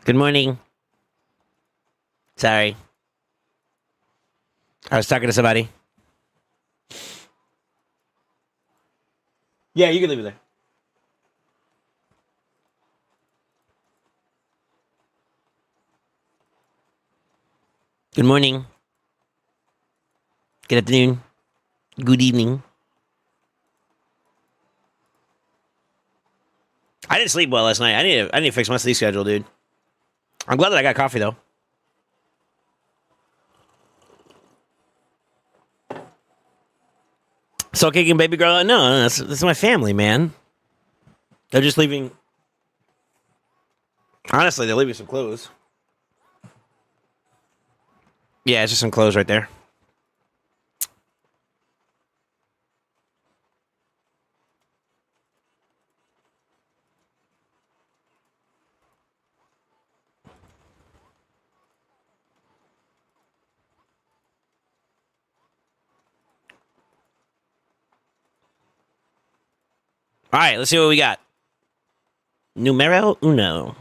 Good morning. Sorry. I was talking to somebody. Yeah, you can leave it there. Good morning. Good afternoon. Good evening. I didn't sleep well last night. I need to fix my sleep schedule, dude. I'm glad that I got coffee though. Soul kicking baby girl. No, that's my family, man. They're just leaving. Honestly, they're leaving some clothes. Yeah, it's just some clothes right there. All right, let's see what we got. Numero uno.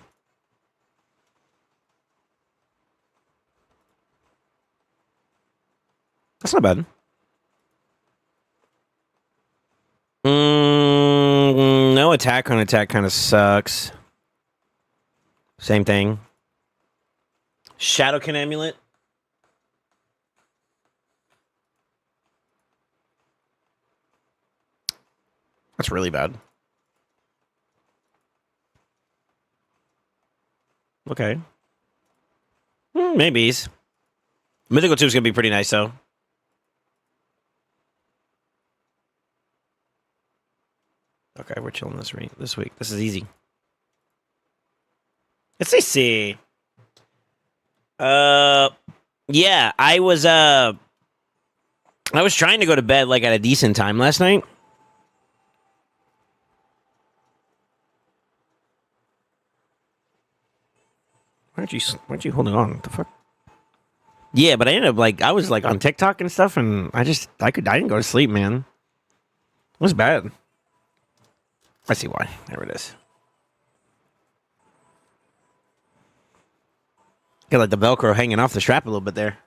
That's not bad. No attack on attack kind of sucks. Same thing. Shadowkin amulet. That's really bad. Okay. Maybes. Mythical 2 is going to be pretty nice, though. Okay, we're chilling this week. This is easy. Let's see. Yeah, I was trying to go to bed like at a decent time last night. Why aren't you holding on? What the fuck? Yeah, but I ended up I was on TikTok and stuff, and I didn't go to sleep, man. It was bad. I see why. There it is. Got the Velcro hanging off the strap a little bit there.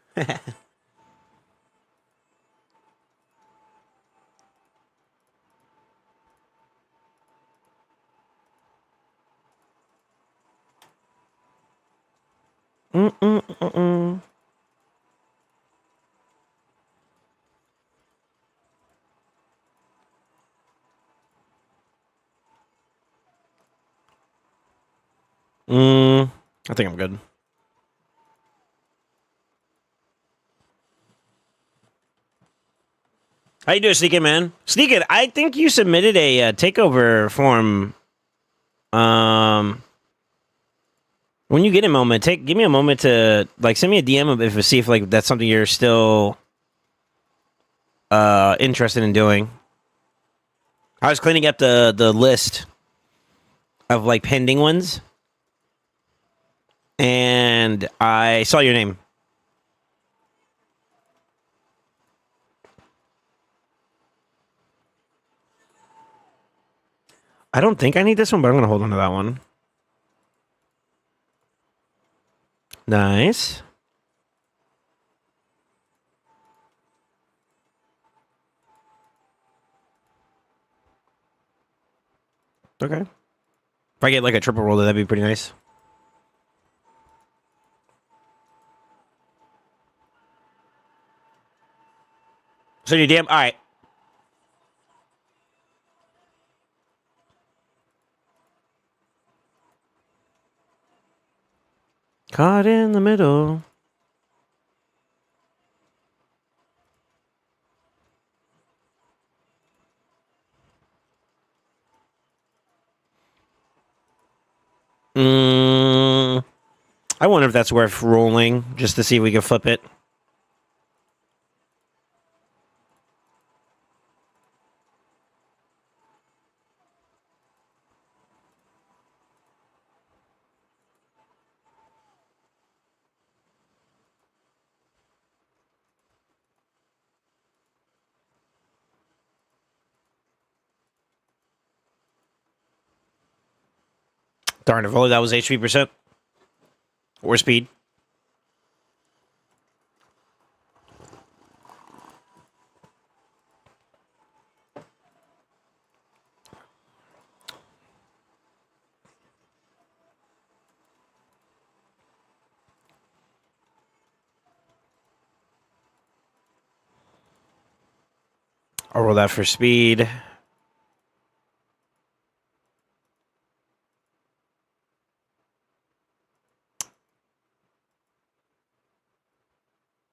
Mm-mm-mm-mm. I think I'm good. How you doing, Sneakin', man? Sneakin', I think you submitted a takeover form. When you get a moment, give me a moment to send me a DM of if see if that's something you're still interested in doing. I was cleaning up the list of pending ones, and I saw your name. I don't think I need this one, but I'm gonna hold on to that one. Nice. Okay. If I get a triple roll, that'd be pretty nice. So you DM. All right. Caught in the middle. I wonder if that's worth rolling just to see if we can flip it. Darn, if only that was HP%. Or speed. I'll roll that for speed.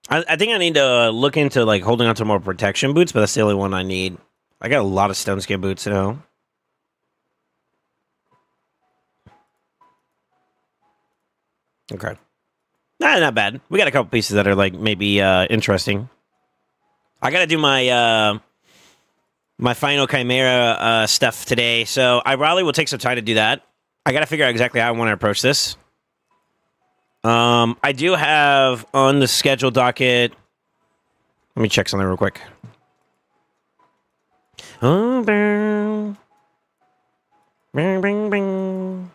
I think I need to look into like holding on to more protection boots, but that's the only one I need. I got a lot of stone skin boots now. Okay. Nah, not bad. We got a couple pieces that are like maybe interesting. I gotta do my final Chimera stuff today, so I probably will take some time to do that. I gotta figure out exactly how I want to approach this. I do have on the schedule docket. Let me check something real quick. Oh, bang, bang, bang, bang.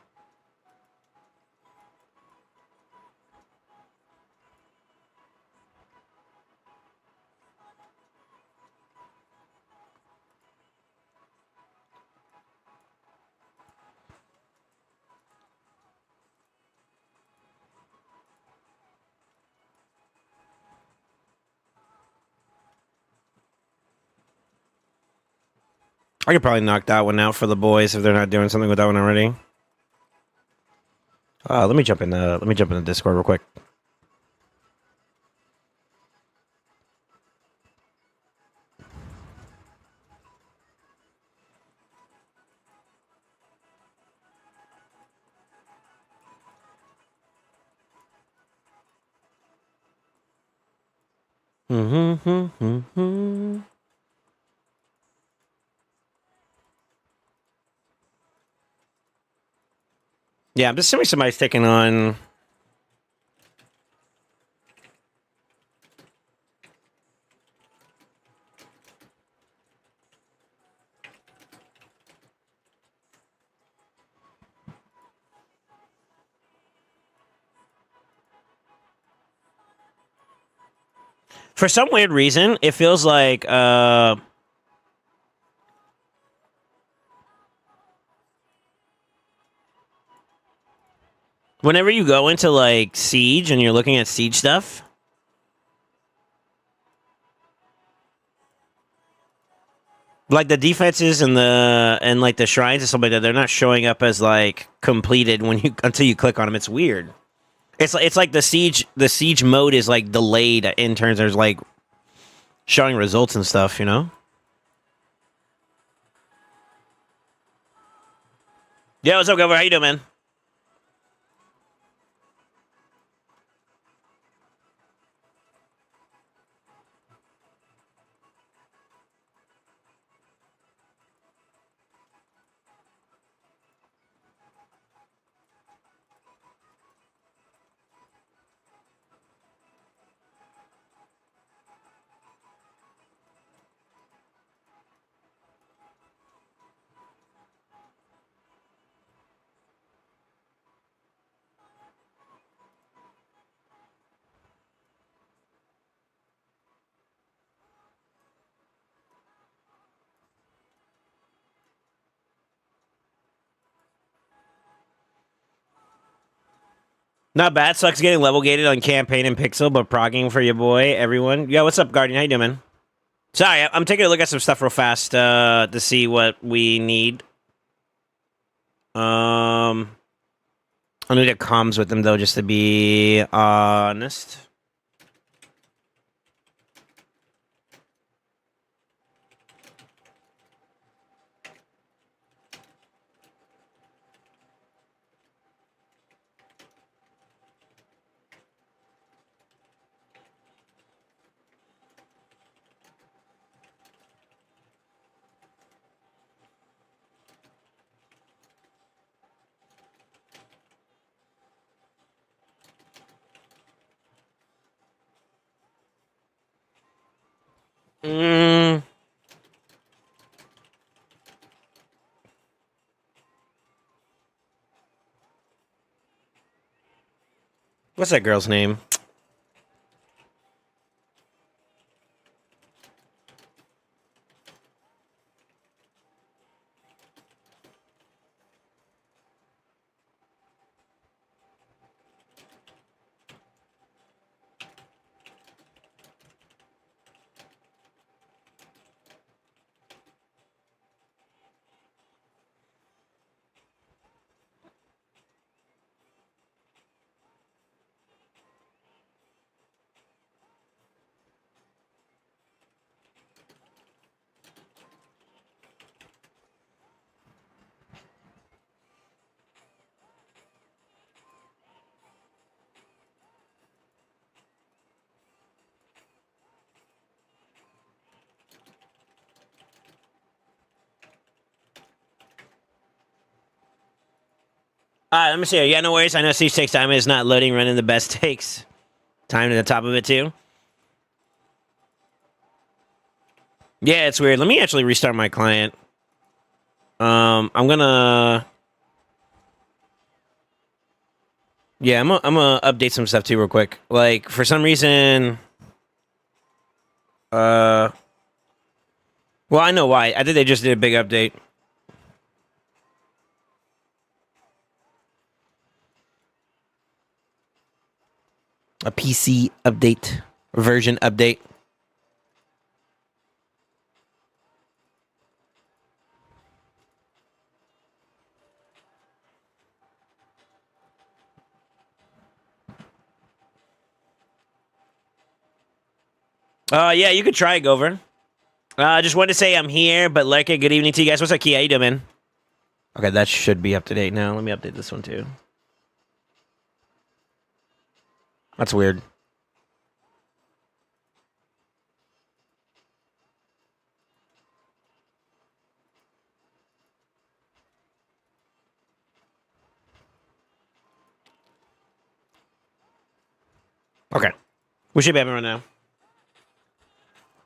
I could probably knock that one out for the boys if they're not doing something with that one already. Let me jump in the Discord real quick. Yeah, I'm just assuming somebody's taking on. For some weird reason, it feels like whenever you go into like Siege and you're looking at Siege stuff, like the defenses and like the shrines and stuff like that, they're not showing up as like completed when you until you click on them. It's weird. It's like the siege mode is like delayed in terms of like showing results and stuff. You know. Yeah, what's up, Governor? How you doing, man? Not bad. Sucks getting level gated on campaign and pixel, but progging for your boy, everyone. Yeah, what's up, Guardian? How you doing, man? Sorry, I'm taking a look at some stuff real fast to see what we need. I need a comms with them though, just to be honest. Mm, What's that girl's name? Let me see. Yeah, no worries. I know Siege takes time. It's not loading, running the best takes. Time to the top of it, too. Yeah, it's weird. Let me actually restart my client. I'm gonna... Yeah, I'm gonna update some stuff, too, real quick. Like, for some reason... Well, I know why. I think they just did a big update. A PC update. Version update. Yeah, you could try Gover. Just wanted to say I'm here, but like good evening to you guys. What's up, Key? How you doing, man? Okay, that should be up to date now. Let me update this one, too. That's weird. Okay. We should be having right now.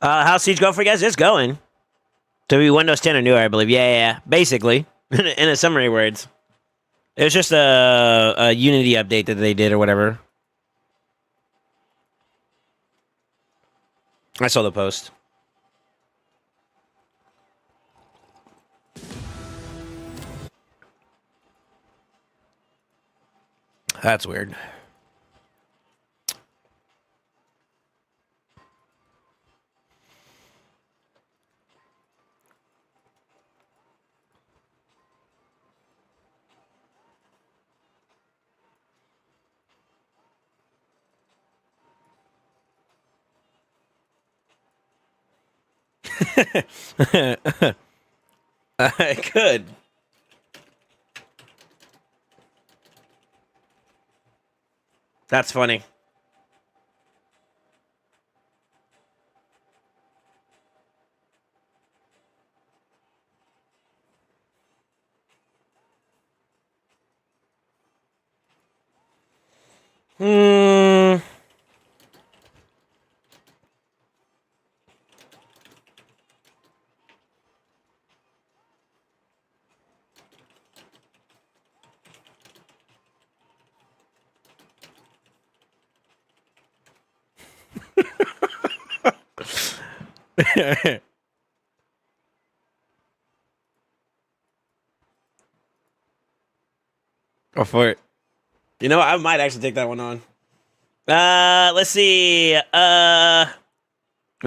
How's Siege going for you guys? It's going. To be Windows 10 or newer, I believe. Yeah. Basically. In a summary words. It was just a Unity update that they did or whatever. I saw the post. That's weird. I could. That's funny. Hmm. Go for it. You know what? I might actually take that one on. Let's see. We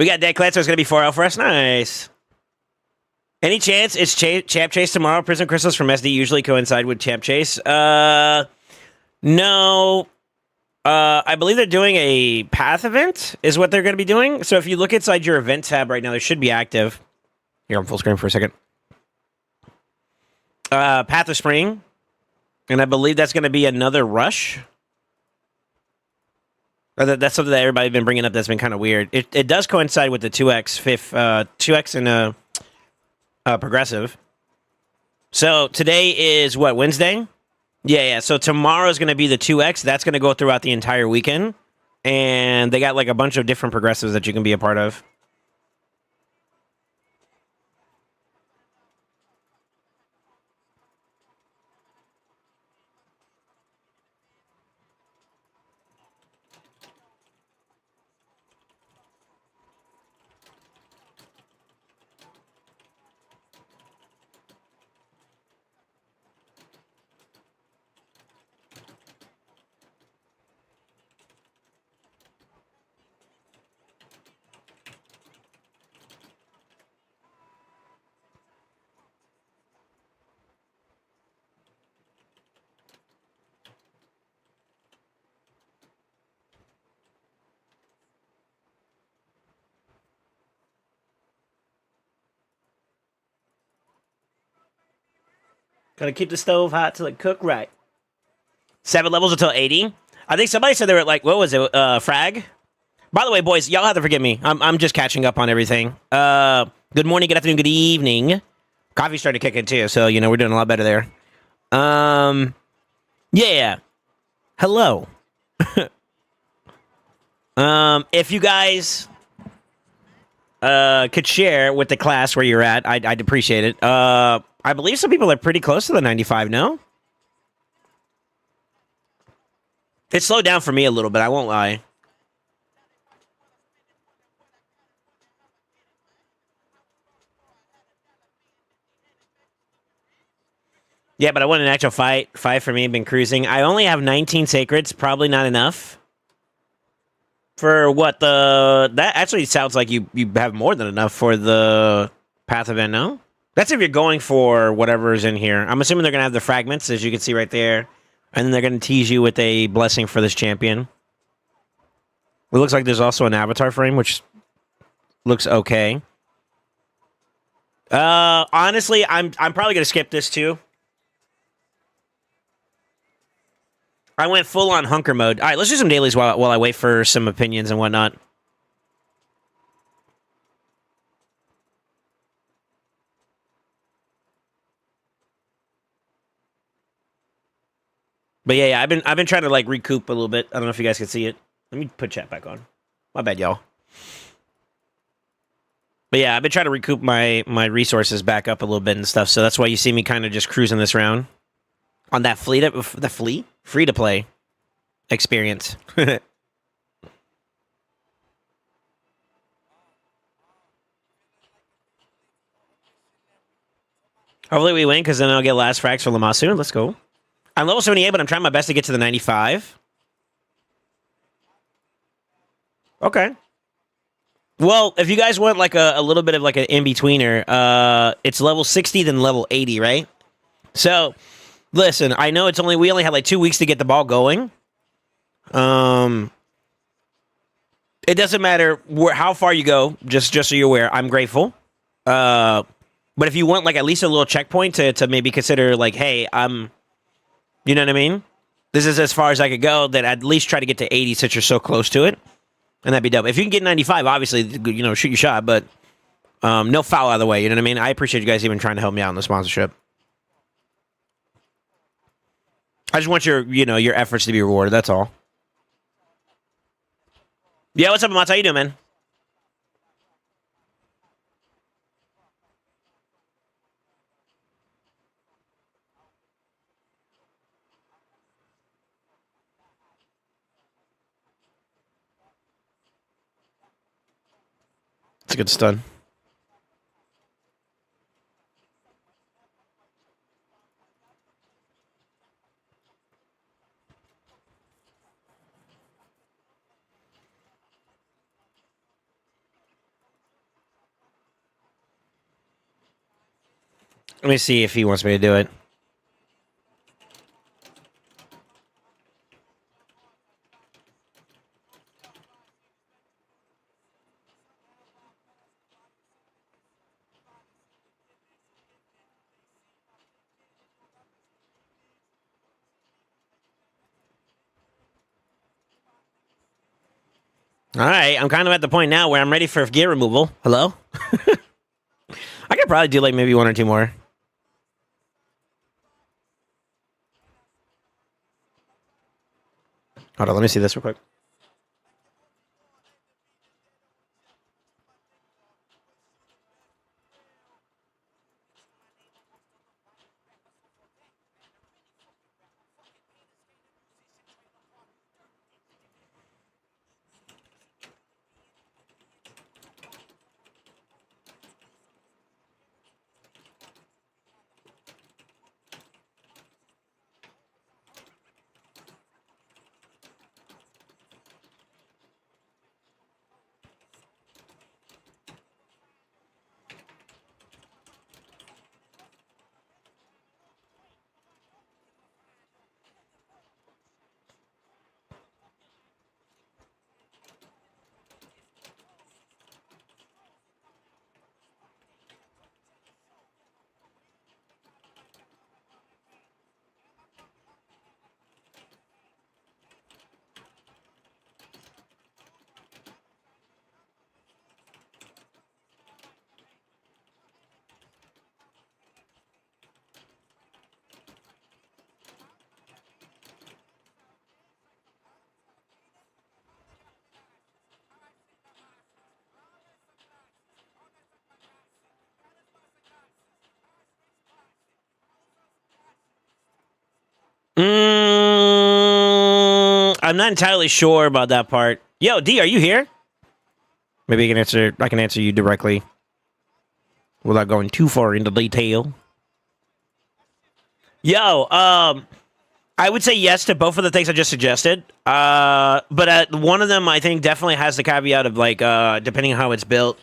got Dead Clan, so it's gonna be 4-0 for us. Nice. Any chance it's Champ Chase tomorrow? Prison Crystals from SD usually coincide with Champ Chase. No. I believe they're doing a path event, is what they're going to be doing. So if you look inside your event tab right now, they should be active. Here, I'm full screen for a second. Path of Spring. And I believe that's going to be another rush. That's something that everybody's been bringing up that's been kind of weird. It does coincide with the 2x, 2x and progressive. So today is what, Wednesday? Yeah. So tomorrow's going to be the 2x. That's going to go throughout the entire weekend. And they got like a bunch of different progressives that you can be a part of. Gotta keep the stove hot till it cook right. 7 levels until 80. I think somebody said they were at, like, what was it? Frag? By the way, boys, y'all have to forgive me. I'm just catching up on everything. Good morning, good afternoon, good evening. Coffee's starting to kick in too, so you know we're doing a lot better there. Yeah. Hello. If you guys could share with the class where you're at, I'd appreciate it. I believe some people are pretty close to the 95, no? It slowed down for me a little bit, I won't lie. Yeah, but I want an actual fight. 5 for me, been cruising. I only have 19 sacreds, probably not enough. For what the... That actually sounds like you have more than enough for the Path event, no? That's if you're going for whatever is in here. I'm assuming they're going to have the fragments, as you can see right there. And then they're going to tease you with a blessing for this champion. It looks like there's also an avatar frame, which looks okay. Honestly, I'm probably going to skip this too. I went full on hunker mode. All right, let's do some dailies while I wait for some opinions and whatnot. But yeah, I've been trying to like recoup a little bit. I don't know if you guys can see it. Let me put chat back on. My bad, y'all. But yeah, I've been trying to recoup my resources back up a little bit and stuff. So that's why you see me kind of just cruising this round on that free to play experience. Hopefully we win because then I'll get last frags for Lamasu. Let's go. I'm level 78, but I'm trying my best to get to the 95. Okay. Well, if you guys want like a little bit of like an in-betweener, it's level 60 then level 80, right? So, listen, I know we only had like 2 weeks to get the ball going. It doesn't matter how far you go, just so you're aware, I'm grateful. But if you want like at least a little checkpoint to maybe consider like, hey, you know what I mean? This is as far as I could go, that I'd at least try to get to 80 since you're so close to it. And that'd be dope. If you can get 95, obviously, you know, shoot your shot, but no foul out of the way. You know what I mean? I appreciate you guys even trying to help me out in the sponsorship. I just want your efforts to be rewarded. That's all. Yeah, what's up, Amat? How you doing, man? It's a good stun. Let me see if he wants me to do it. All right, I'm kind of at the point now where I'm ready for gear removal. Hello? I could probably do like maybe 1 or 2 more. Hold on, let me see this real quick. I'm not entirely sure about that part. Yo, D, are you here? Maybe I can answer you directly without going too far into detail. Yo, I would say yes to both of the things I just suggested. But one of them I think definitely has the caveat of like depending on how it's built.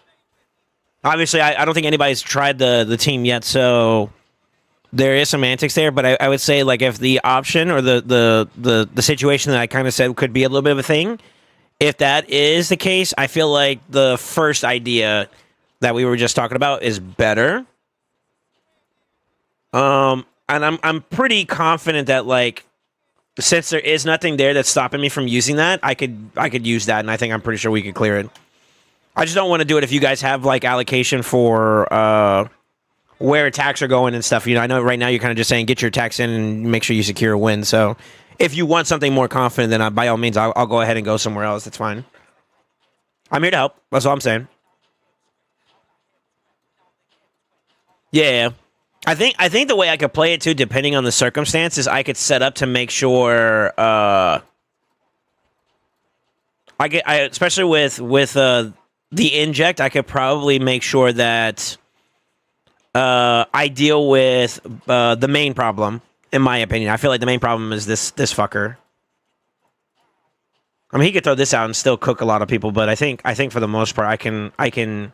Obviously, I don't think anybody's tried the team yet, so there is semantics there. But I would say like if the option or the situation that I kind of said could be a little bit of a thing, if that is the case, I feel like the first idea that we were just talking about is better. And I'm pretty confident that like since there is nothing there that's stopping me from using that, I could use that, and I think I'm pretty sure we could clear it. I just don't want to do it if you guys have like allocation for where attacks are going and stuff. You know, I know right now you're kind of just saying get your attacks in and make sure you secure a win. So if you want something more confident, then by all means, I'll go ahead and go somewhere else. That's fine. I'm here to help. That's all I'm saying. Yeah. I think the way I could play it too, depending on the circumstances, I could set up to make sure especially with the inject, I could probably make sure that I deal with the main problem. In my opinion, I feel like the main problem is this fucker. I mean, he could throw this out and still cook a lot of people, but I think for the most part, I can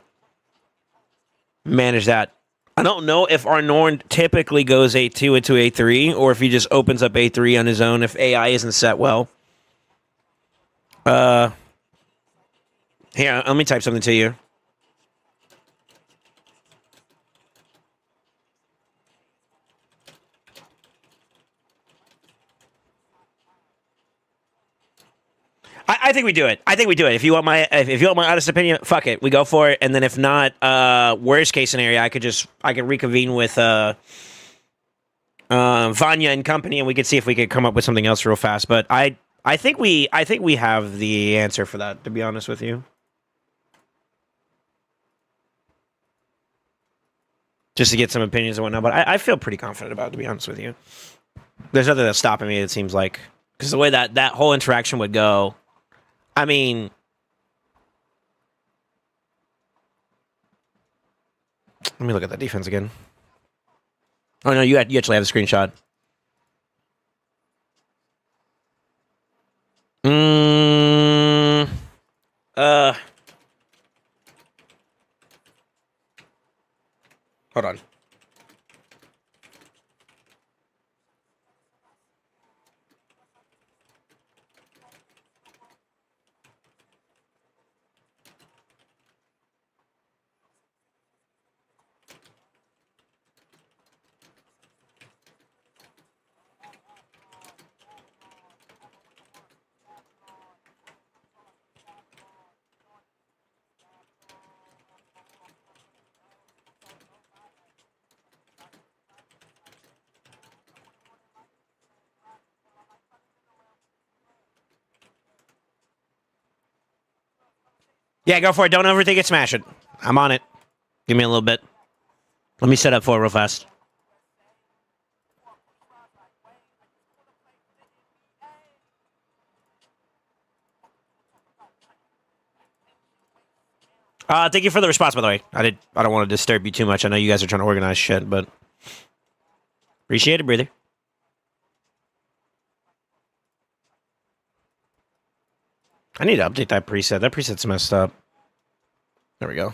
manage that. I don't know if Arnorn typically goes A2 into A3, or if he just opens up A3 on his own if AI isn't set well. Here, let me type something to you. I think we do it. I think we do it. If you want my honest opinion, fuck it, we go for it. And then if not, worst case scenario, I could reconvene with Vanya and company, and we could see if we could come up with something else real fast. But I think we have the answer for that. To be honest with you, just to get some opinions and whatnot. But I feel pretty confident about it. To be honest with you, there's nothing that's stopping me. It seems like because the way that whole interaction would go. I mean, let me look at that defense again. Oh no, you actually have a screenshot. Hold on. Yeah, go for it. Don't overthink it. Smash it. I'm on it. Give me a little bit. Let me set up for it real fast. Thank you for the response, by the way. I don't want to disturb you too much. I know you guys are trying to organize shit, but appreciate it, breather. I need to update that preset. That preset's messed up. There we go.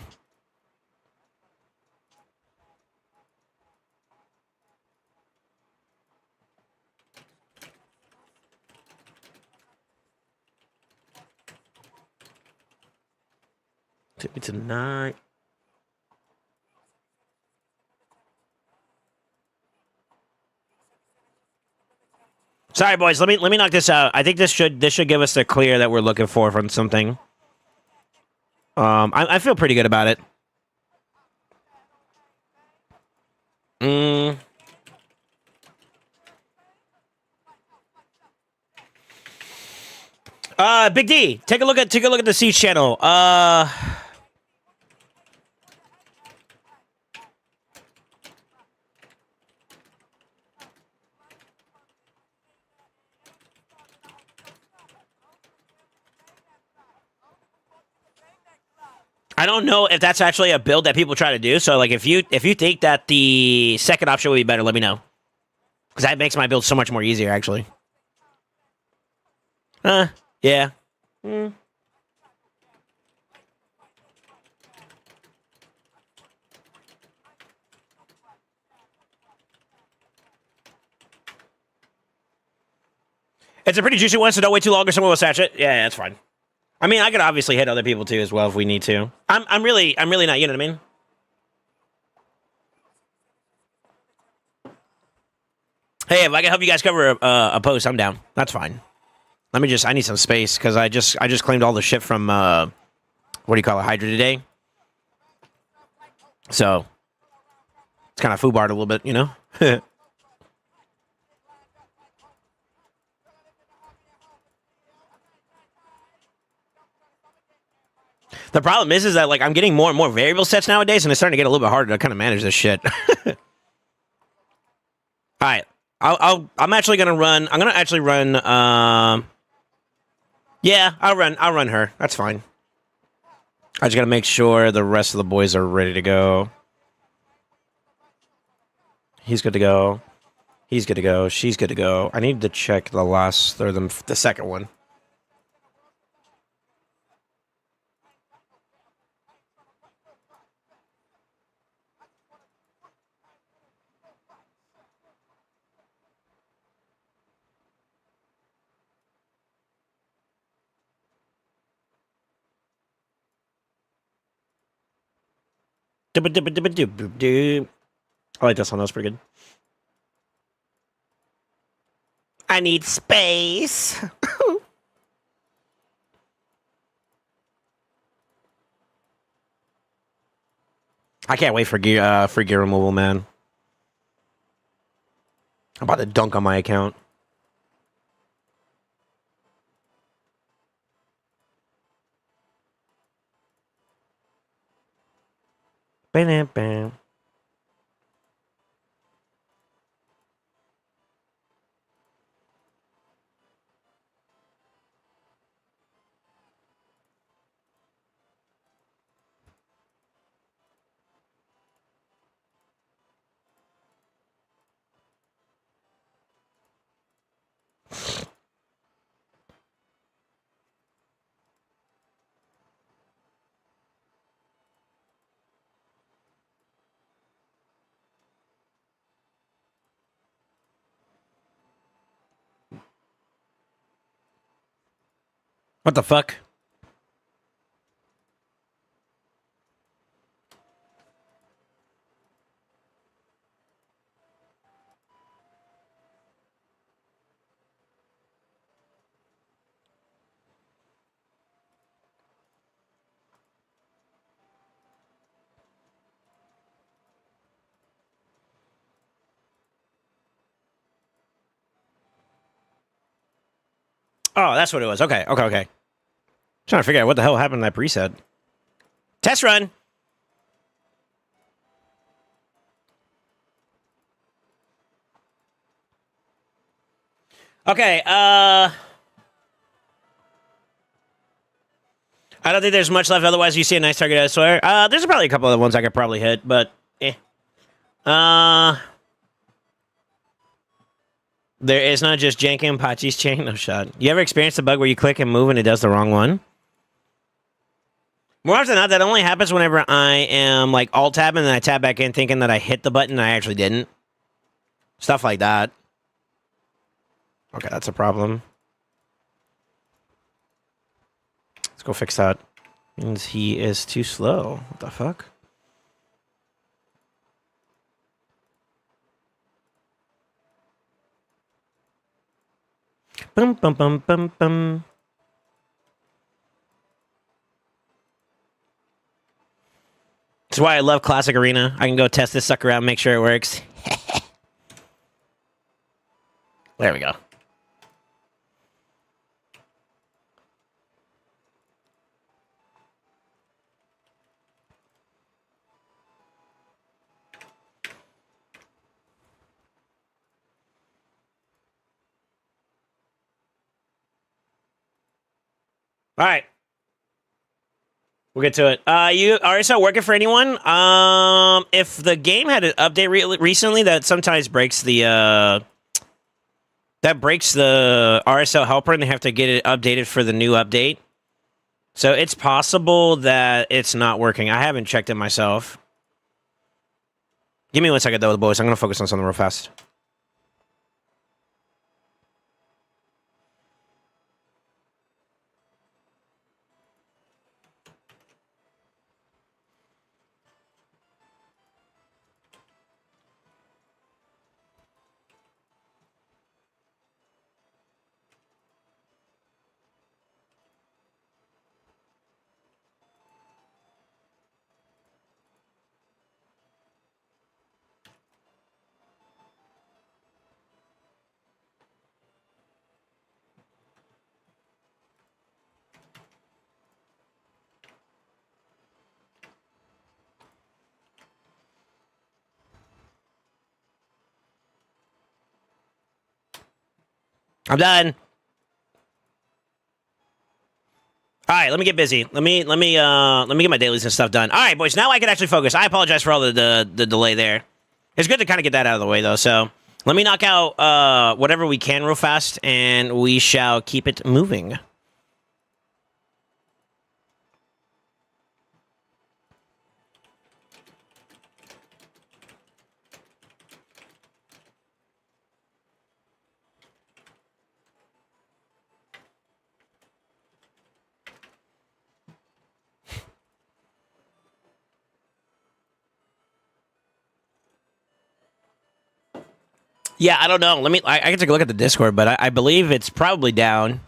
Take me tonight. Sorry, boys. Let me knock this out. I think this should give us the clear that we're looking for from something. I feel pretty good about it. Big D, take a look at the Siege channel. I don't know if that's actually a build that people try to do. So like if you think that the second option would be better, let me know. Because that makes my build so much more easier, actually. Yeah. It's a pretty juicy one, so don't wait too long or someone will satch it. Yeah, that's fine. I mean, I could obviously hit other people too as well if we need to. I'm really not, you know what I mean? Hey, if I can help you guys cover a post, I'm down. That's fine. I need some space because I just claimed all the shit from what do you call it, Hydra today. So it's kind of foobarred a little bit, you know. The problem is that like I'm getting more and more variable sets nowadays, and it's starting to get a little bit harder to kind of manage this shit. All right, I'm actually gonna run. I'm gonna actually run. Yeah, I'll run her. That's fine. I just gotta make sure the rest of the boys are ready to go. He's good to go. He's good to go. She's good to go. I need to check the last or the second one. I like this one. That was pretty good. I need space. I can't wait for gear removal, man. I'm about to dunk on my account. Bam, bam. What the fuck? Oh, that's what it was. Okay. Trying to figure out what the hell happened to that preset. Test run. Okay, I don't think there's much left. Otherwise, you see a nice target, I swear. There's probably a couple other ones I could probably hit, but there is not just janking Pachi's chain. No shot. You ever experienced a bug where you click and move and it does the wrong one? More often than not, that only happens whenever I am like alt tabbing and I tab back in thinking that I hit the button and I actually didn't. Stuff like that. Okay, that's a problem. Let's go fix that. Means he is too slow. What the fuck? Bum bum bum bum bum. That's why I love Classic Arena. I can go test this sucker out and make sure it works. There we go. All right. We'll get to it. You RSL working for anyone? If the game had an update recently that sometimes breaks the RSL helper, and they have to get it updated for the new update. So it's possible that it's not working. I haven't checked it myself. Give me 1 second though, boys. I'm gonna focus on something real fast. I'm done. All right, let me get busy. Let me get my dailies and stuff done. All right, boys. Now I can actually focus. I apologize for all the delay there. It's good to kind of get that out of the way, though. So let me knock out whatever we can real fast, and we shall keep it moving. Yeah, I don't know. I can take a look at the Discord, but I believe it's probably down.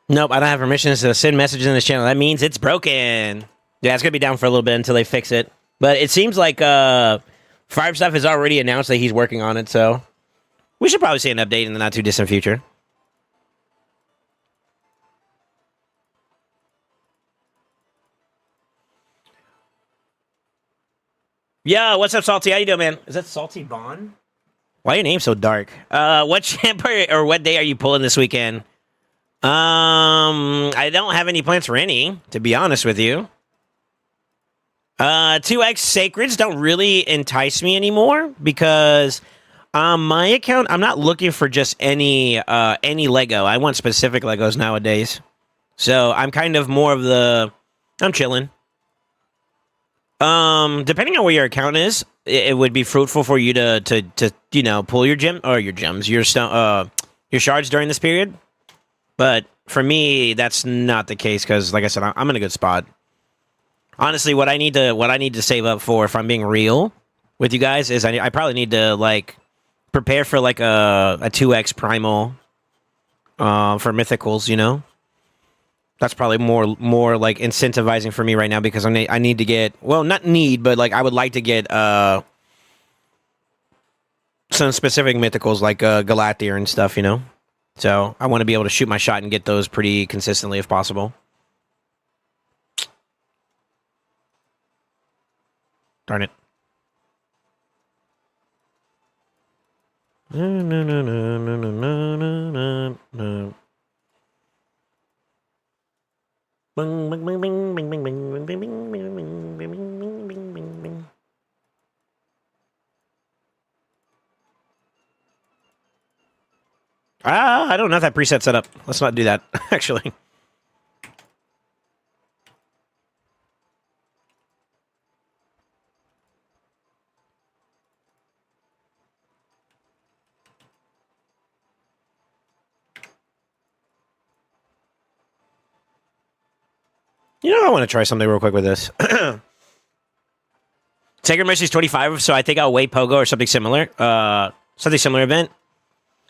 Nope, I don't have permissions to send messages in this channel. That means it's broken. Yeah, it's going to be down for a little bit until they fix it. But it seems like Five Stuff has already announced that he's working on it, so we should probably see an update in the not-too-distant future. Yo, what's up, Salty? How you doing, man? Is that Salty Bond? Why your name so dark? What champ or what day are you pulling this weekend? I don't have any plans for any, to be honest with you. 2x Sacreds don't really entice me anymore because on my account, I'm not looking for just any Lego. I want specific Legos nowadays. So I'm kind of more of I'm chilling. Depending on where your account is, it would be fruitful for you to you know, pull your gems, your shards during this period. But for me, that's not the case because, like I said, I'm in a good spot. Honestly, what I need to save up for, if I'm being real with you guys, is I probably need to like prepare for like a 2x primal for mythicals. You know, that's probably more like incentivizing for me right now because I need to get, well, not need, but like I would like to get some specific mythicals like Galathier and stuff. You know. So I want to be able to shoot my shot and get those pretty consistently if possible. Darn it. I don't know that preset set up. Let's not do that, actually. You know, I want to try something real quick with this. Sacred Mercy's 25, so I think I'll wait Pogo or something similar. Something similar event.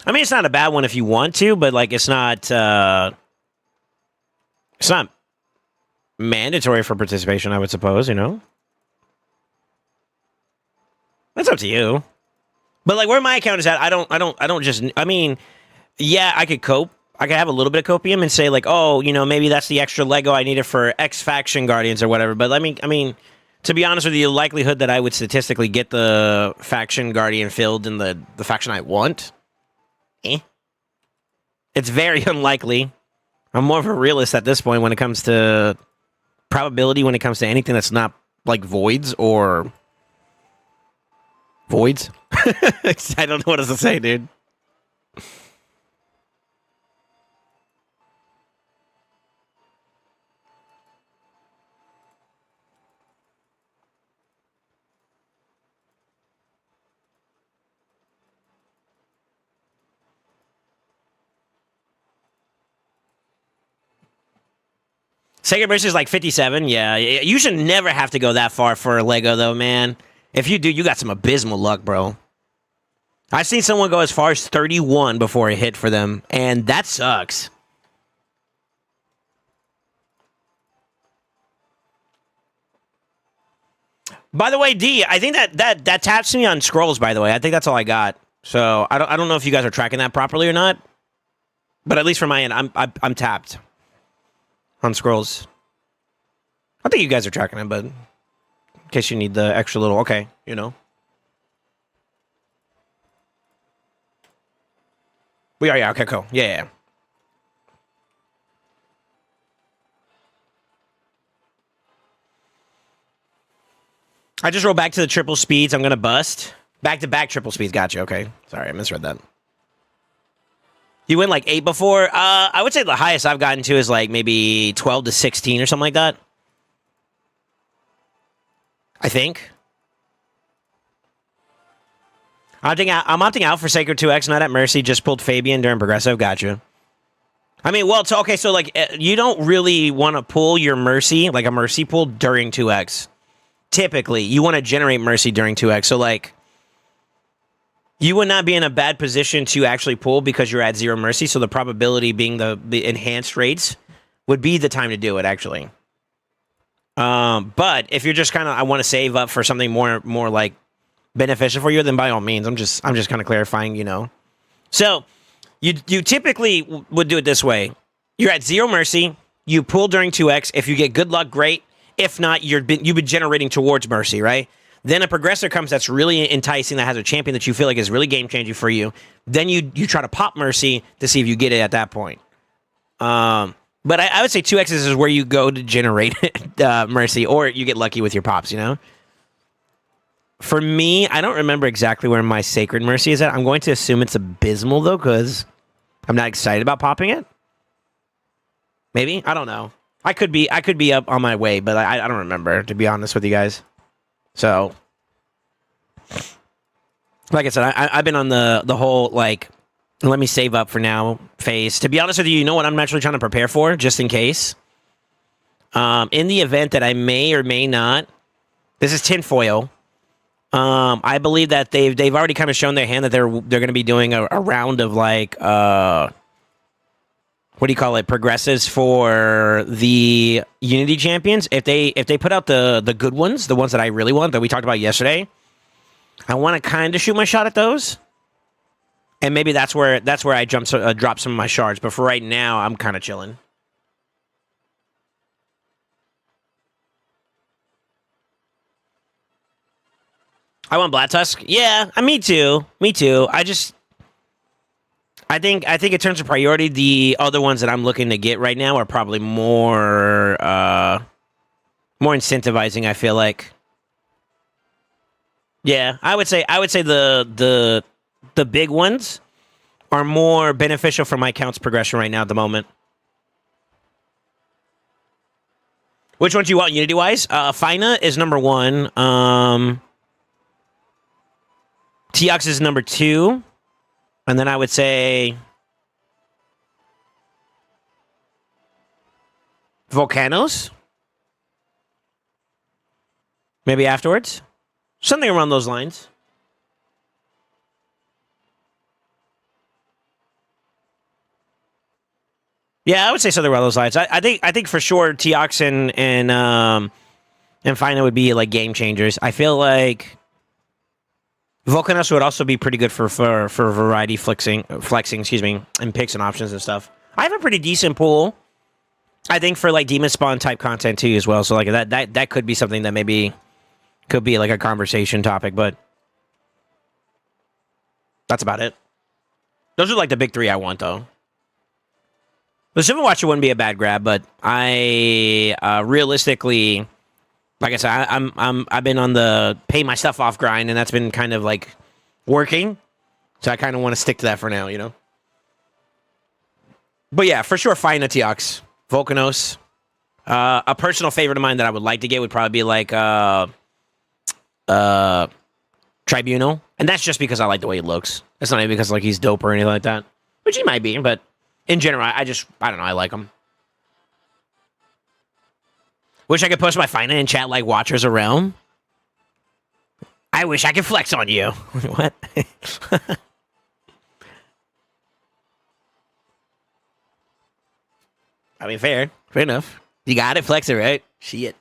I mean, it's not a bad one if you want to, but like it's not mandatory for participation, I would suppose, you know? That's up to you. But like where my account is at, I don't just, I mean, yeah, I could cope. I could have a little bit of copium and say like, oh, you know, maybe that's the extra Lego I needed for X Faction Guardians or whatever. But I mean, To be honest with you, the likelihood that I would statistically get the faction Guardian filled in the faction I want, it's very unlikely. I'm more of a realist at this point when it comes to probability, when it comes to anything that's not like voids or voids. I don't know what else to say, dude. Sacred Mercy is like 57. Yeah, you should never have to go that far for a Lego, though, man. If you do, you got some abysmal luck, bro. I've seen someone go as far as 31 before it hit for them, and that sucks. By the way, D, I think that taps me on scrolls. By the way, I think that's all I got. So I don't know if you guys are tracking that properly or not, but at least from my end, I'm tapped on scrolls. I think you guys are tracking it, but in case you need the extra little, okay, you know. We are, yeah, okay, cool. Yeah. I just rolled back to the triple speeds. I'm going to bust. Back-to-back triple speeds. Gotcha, okay. Sorry, I misread that. You went like 8 before? I would say the highest I've gotten to is like maybe 12 to 16 or something like that. I think. I'm opting out for Sacred 2X, not at Mercy. Just pulled Fabian during Progressive. Gotcha. I mean, well, okay, so like you don't really want to pull your Mercy, like a Mercy pull during 2X. Typically, you want to generate Mercy during 2X. So like, you would not be in a bad position to actually pull because you're at 0 Mercy. So the probability being the enhanced rates would be the time to do it, actually. But if you're just kind of, I want to save up for something more like beneficial for you, then by all means, I'm just kind of clarifying, you know. So you typically would do it this way. You're at 0 Mercy. You pull during 2X. If you get good luck, great. If not, you've been generating towards Mercy, right? Then a progressor comes that's really enticing, that has a champion that you feel like is really game-changing for you. Then you try to pop Mercy to see if you get it at that point. But I would say 2X is where you go to generate Mercy, or you get lucky with your pops, you know? For me, I don't remember exactly where my Sacred Mercy is at. I'm going to assume it's abysmal, though, because I'm not excited about popping it. Maybe? I don't know. I could be up on my way, but I don't remember, to be honest with you guys. So, like I said, I've been on the whole, like, let me save up for now phase. To be honest with you, you know what I'm actually trying to prepare for, just in case? In the event that I may or may not, this is tinfoil. I believe that they've already kind of shown their hand that they're going to be doing a round of, like, what do you call it, progressives for the Unity champions. If they put out the good ones, the ones that I really want, that we talked about yesterday, I want to kind of shoot my shot at those. And maybe that's where I drop some of my shards. But for right now, I'm kind of chilling. I want Black Tusk. Yeah, me too. Me too. I think in terms of priority, the other ones that I'm looking to get right now are probably more incentivizing, I feel like. Yeah, I would say the big ones are more beneficial for my counts progression right now at the moment. Which ones do you want Unity wise? Fina is number 1. Teox is number 2. And then I would say Volcanoes. Maybe afterwards. Something around those lines. Yeah, I would say something around those lines. I think for sure Teox and Fina would be like game changers. I feel like Volcanos would also be pretty good for variety flexing, excuse me, and picks and options and stuff. I have a pretty decent pool, I think, for like demon spawn type content too as well. So like that could be something that maybe could be like a conversation topic, but that's about it. Those are like the big three I want, though. The Civil Watcher wouldn't be a bad grab, but I realistically, like I said, I've been on the pay my stuff off grind, and that's been kind of like working. So I kind of want to stick to that for now, you know. But yeah, for sure, Fina Tiox, Volcanos. A personal favorite of mine that I would like to get would probably be like Tribunal, and that's just because I like the way he looks. It's not even because like he's dope or anything like that, which he might be, but in general, I don't know, I like him. Wish I could post my Fina in chat like Watchers around. I wish I could flex on you. What? I mean, fair enough. You got it, flex it, right? Shit.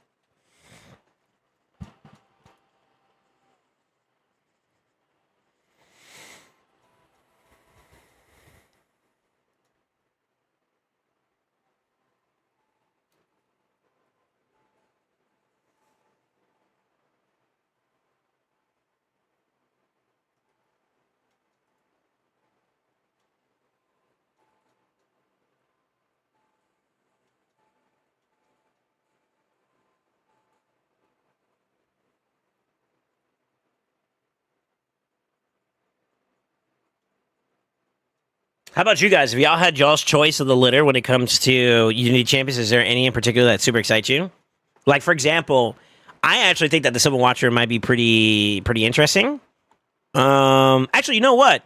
How about you guys? Have y'all had y'all's choice of the litter when it comes to Unity Champions? Is there any in particular that super excites you? Like, for example, I actually think that the Civil Watcher might be pretty interesting. Actually, you know what?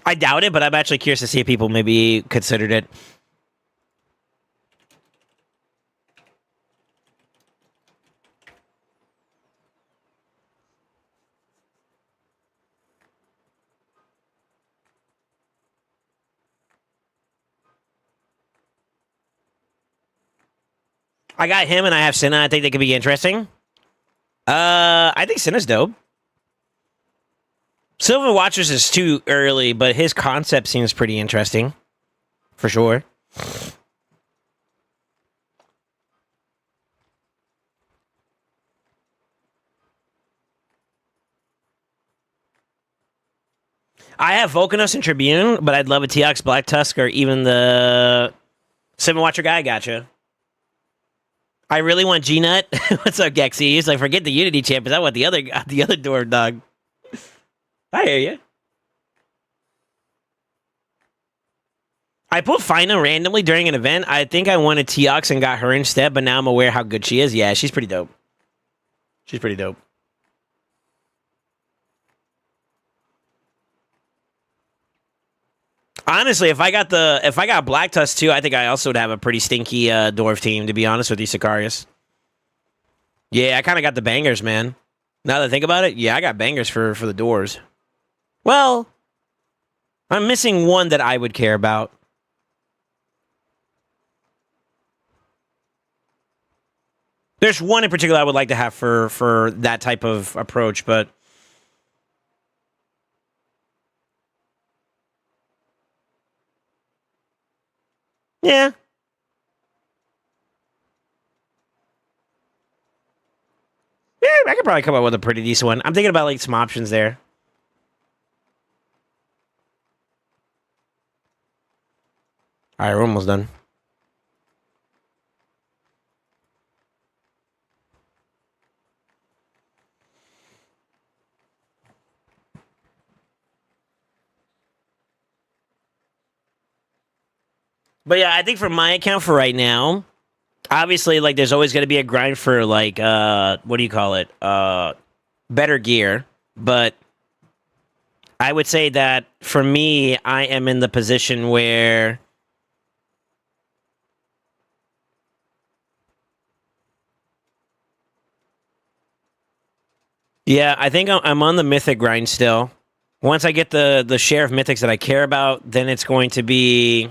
I doubt it, but I'm actually curious to see if people maybe considered it. I got him and I have Senna. I think they could be interesting. I think Senna's dope. Silver Watchers is too early, but his concept seems pretty interesting. For sure. I have Volcanos and Tribune, but I'd love a TX, Black Tusk, or even the Seven Watcher guy. Gotcha. I really want G-Nut. What's up, Gexy? He's like, forget the Unity champions. I want the other door dog. I hear you. I pulled Fina randomly during an event. I think I wanted Teox and got her instead, but now I'm aware how good she is. Yeah, she's pretty dope. She's pretty dope. Honestly, if I got Black Tusk too, I think I also would have a pretty stinky dwarf team, to be honest with you, Sicarius. Yeah, I kind of got the bangers, man. Now that I think about it, yeah, I got bangers for the doors. Well, I'm missing one that I would care about. There's one in particular I would like to have for that type of approach, but yeah. Yeah, I could probably come up with a pretty decent one. I'm thinking about like some options there. All right, we're almost done. But yeah, I think for my account for right now, obviously, like, there's always going to be a grind for, like, what do you call it? Better gear. But I would say that for me, I am in the position where yeah, I think I'm on the mythic grind still. Once I get the share of mythics that I care about, then it's going to be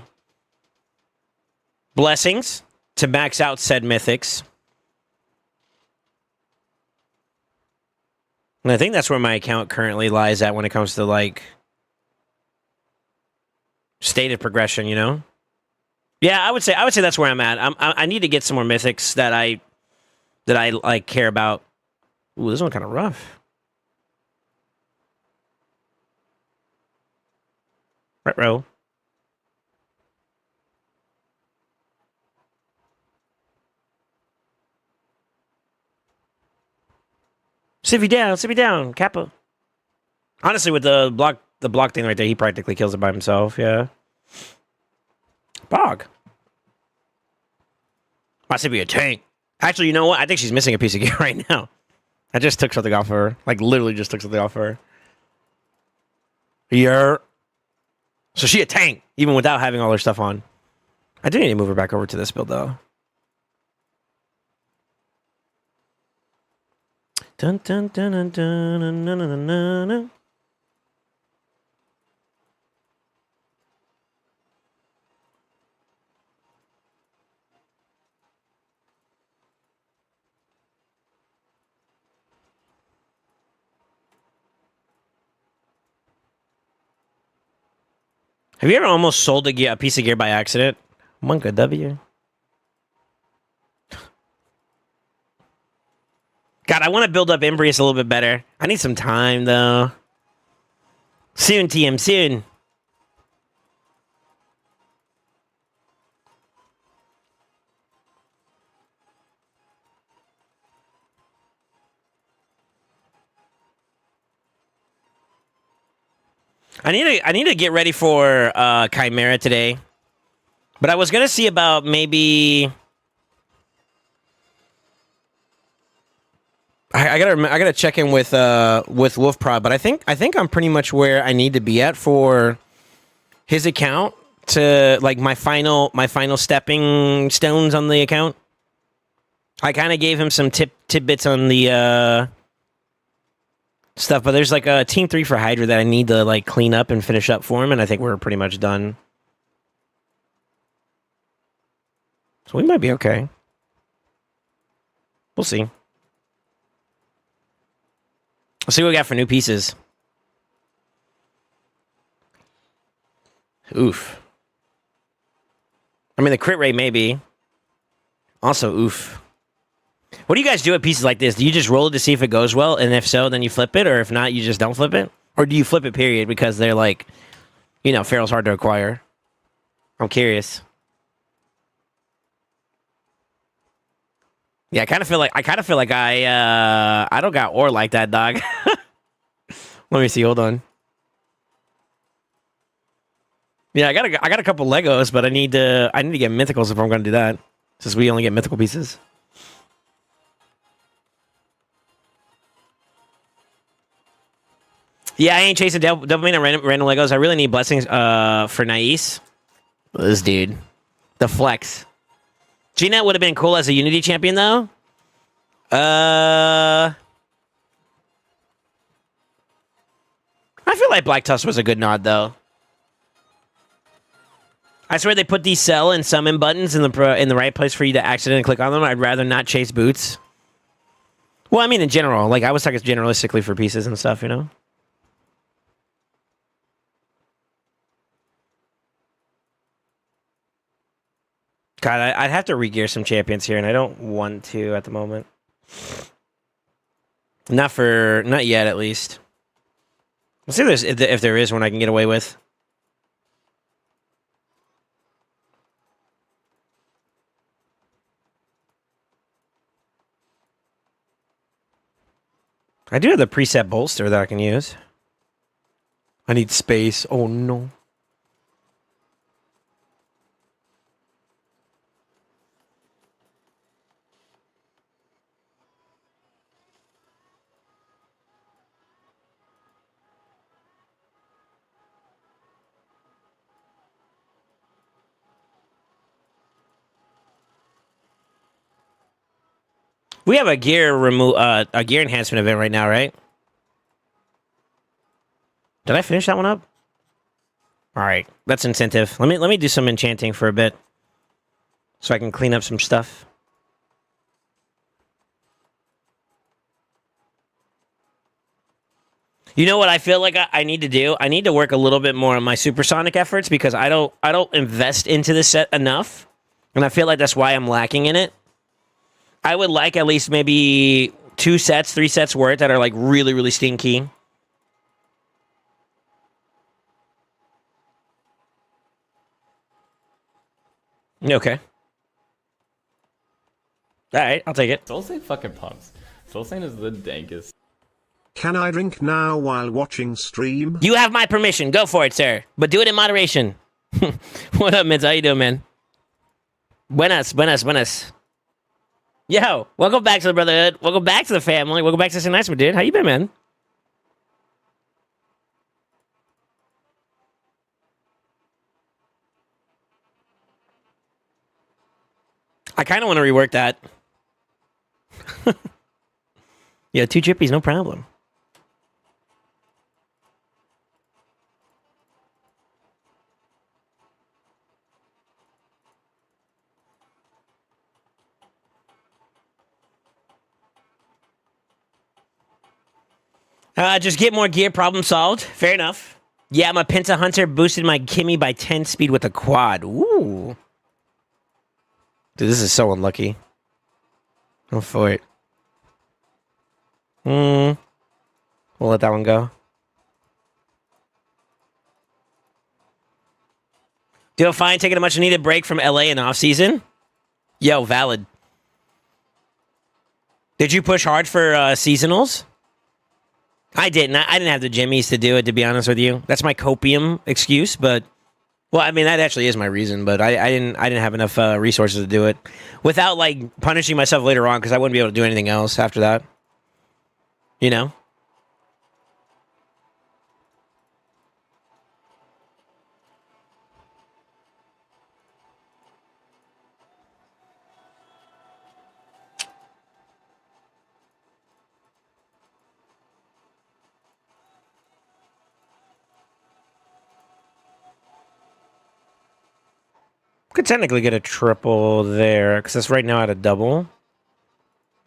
blessings to max out said mythics. And I think that's where my account currently lies at when it comes to like stated progression, you know? Yeah, I would say that's where I'm at. I need to get some more mythics that I like care about. Ooh, this one kind of rough. Right row. Sit me down, Kappa. Honestly, with the block thing right there, he practically kills it by himself. Yeah. Bog. I said be a tank. Actually, you know what? I think she's missing a piece of gear right now. I just took something off of her. Like, literally just took something off of her. Yeah. So she a tank, even without having all her stuff on. I do need to move her back over to this build, though. Dun dun dun dun dun dun dun dun dun dun. Have you ever almost sold a piece of gear by accident? Monka W. God, I want to build up Embrius a little bit better. I need some time, though. Soon, TM, soon. I need to get ready for Chimera today. But I was gonna see about maybe I gotta check in with Wolf Prod, but I think I'm pretty much where I need to be at for his account to like my final stepping stones on the account. I kind of gave him some tidbits on the stuff, but there's like a Team 3 for Hydra that I need to like clean up and finish up for him, and I think we're pretty much done. So we might be okay. We'll see. Let's see what we got for new pieces. Oof. I mean, the crit rate maybe. Also, oof. What do you guys do at pieces like this? Do you just roll it to see if it goes well? And if so, then you flip it? Or if not, you just don't flip it? Or do you flip it, period? Because they're like, you know, Feral's hard to acquire. I'm curious. Yeah, I kind of feel like I don't got ore like that, dog. Let me see. Hold on. Yeah, I got a couple Legos, but I need to get mythicals if I'm going to do that, since we only get mythical pieces. Yeah, I ain't chasing dopamine and random Legos. I really need blessings for Nais. This dude, the flex. G-Net would have been cool as a Unity champion, though. I feel like Black Tusk was a good nod, though. I swear they put these sell and summon buttons in the right place for you to accidentally click on them. I'd rather not chase boots. Well, I mean, in general. Like, I was talking generalistically for pieces and stuff, you know? God, I'd have to re-gear some champions here, and I don't want to at the moment. Not yet, at least. Let's see if there is one I can get away with. I do have the preset bolster that I can use. I need space. Oh, no. We have a gear enhancement event right now, right? Did I finish that one up? All right, that's incentive. Let me do some enchanting for a bit, so I can clean up some stuff. You know what I feel like I need to do? I need to work a little bit more on my supersonic efforts because I don't invest into this set enough, and I feel like that's why I'm lacking in it. I would like at least maybe 2 sets, 3 sets worth that are like really, really stinky. Okay. All right, I'll take it. SoulSaint fucking pumps. SoulSaint is the dankest. Can I drink now while watching stream? You have my permission. Go for it, sir. But do it in moderation. What up, Mitz? How you doing, man? Buenas, buenas, buenas. Yo, welcome back to the Brotherhood. Welcome back to the family. Welcome back to St. Nice, dude. How you been, man? I kind of want to rework that. Yeah, 2 chippies, no problem. Just get more gear, problem solved. Fair enough. Yeah, my Penta Hunter boosted my Kimmy by 10 speed with a quad. Ooh. Dude, this is so unlucky. Go for it. We'll let that one go. Doing fine, taking a much needed break from LA in off season. Yo, valid. Did you push hard for seasonals? I didn't. I didn't have the jimmies to do it, to be honest with you. That's my copium excuse, but well, I mean that actually is my reason. But I didn't have enough resources to do it without like punishing myself later on because I wouldn't be able to do anything else after that. You know. Could technically get a triple there, because that's right now at a double.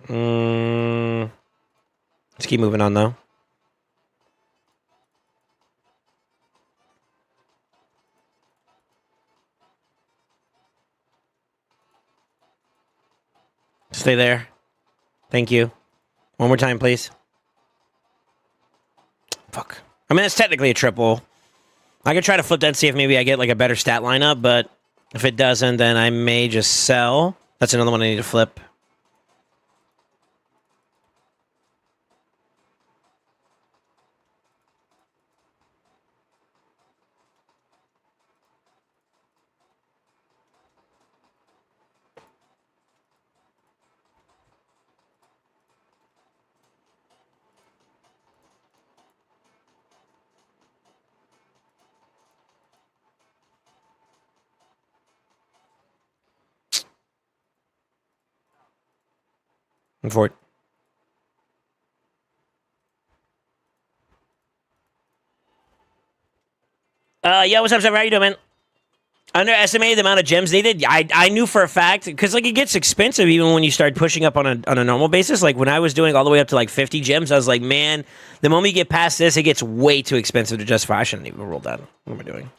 Let's keep moving on, though. Stay there. Thank you. One more time, please. Fuck. I mean, it's technically a triple. I could try to flip that and see if maybe I get like a better stat lineup, but if it doesn't, then I may just sell. That's another one I need to flip. For it. Yo, what's up, Trevor? How you doing, man? Underestimated the amount of gems needed. I knew for a fact because like it gets expensive even when you start pushing up on a normal basis. Like when I was doing all the way up to like 50 gems, I was like, man, the moment you get past this, it gets way too expensive to justify. I shouldn't even roll that. What am I doing?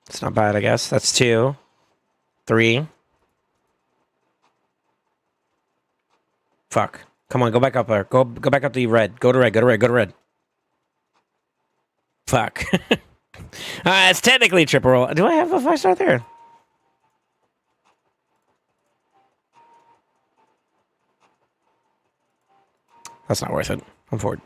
It's not bad, I guess. That's 2, 3. Fuck. Come on, go back up there. Go back up to red. Go to red. Go to red. Go to red. Fuck. It's technically a triple roll. Do I have a 5-star there? That's not worth it. I'm forward.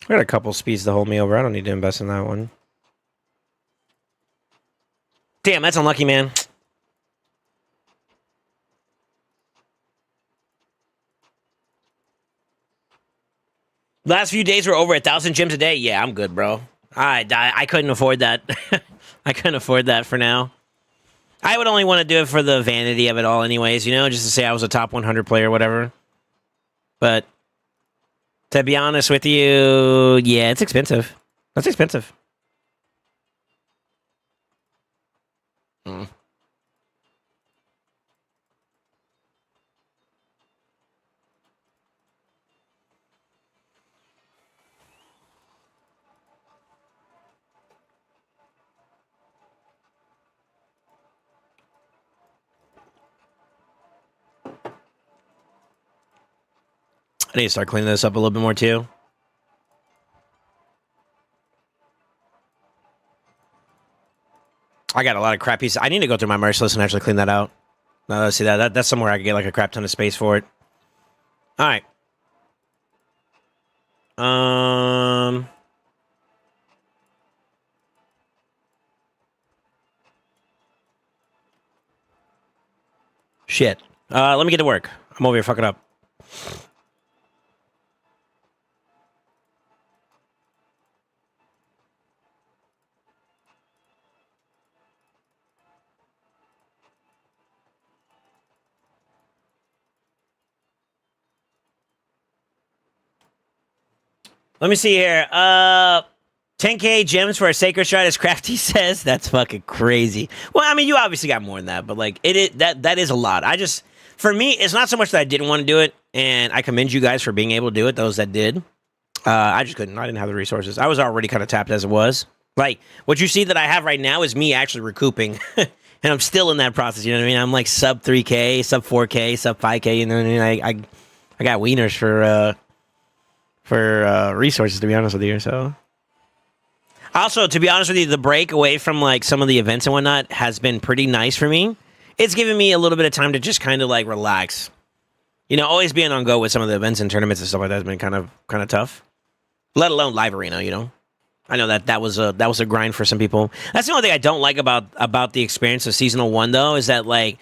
I got a couple speeds to hold me over. I don't need to invest in that one. Damn, that's unlucky, man. Last few days were over 1,000 gems a day. Yeah, I'm good, bro. I couldn't afford that. I couldn't afford that for now. I would only want to do it for the vanity of it all, anyways. You know, just to say I was a top 100 player, or whatever. But to be honest with you, yeah, it's expensive. That's expensive. Mm. I need to start cleaning this up a little bit more too. I got a lot of crap pieces. I need to go through my merch list and actually clean that out. See that's somewhere I could get like a crap ton of space for it. All right. Shit. Let me get to work. I'm over here fucking up. Let me see here. 10K gems for a sacred shard, as Crafty says. That's fucking crazy. Well, I mean, you obviously got more than that, but like that is a lot. For me, it's not so much that I didn't want to do it, and I commend you guys for being able to do it. Those that did, I just couldn't. I didn't have the resources. I was already kind of tapped as it was. Like what you see that I have right now is me actually recouping, and I'm still in that process. You know what I mean? I'm like sub 3K, sub 4K, sub 5K. You know what I mean? I got wieners for resources, to be honest with you. So, also, to be honest with you, the break away from like some of the events and whatnot has been pretty nice for me. It's given me a little bit of time to just kind of like relax. You know, always being on go with some of the events and tournaments and stuff like that has been kind of tough. Let alone live arena, you know. I know that was a grind for some people. That's the only thing I don't like about the experience of seasonal 1 though, is that like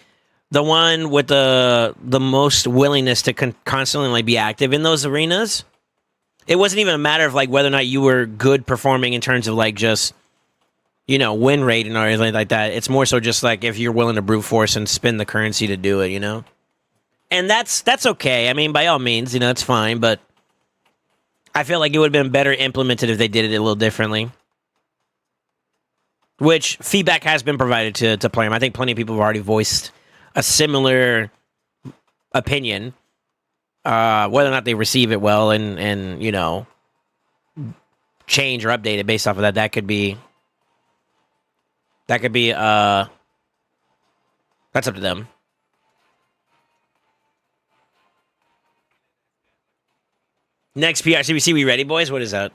the one with the most willingness to constantly like be active in those arenas. It wasn't even a matter of like whether or not you were good performing in terms of like just, you know, win rate and everything like that. It's more so just like if you're willing to brute force and spend the currency to do it, you know? And that's okay. I mean, by all means, you know, it's fine, but I feel like it would have been better implemented if they did it a little differently. Which feedback has been provided to Plarium. I think plenty of people have already voiced a similar opinion. Whether or not they receive it well and you know, change or update it based off of that could be that's up to them. Next PRCBC, we ready, boys? What is that?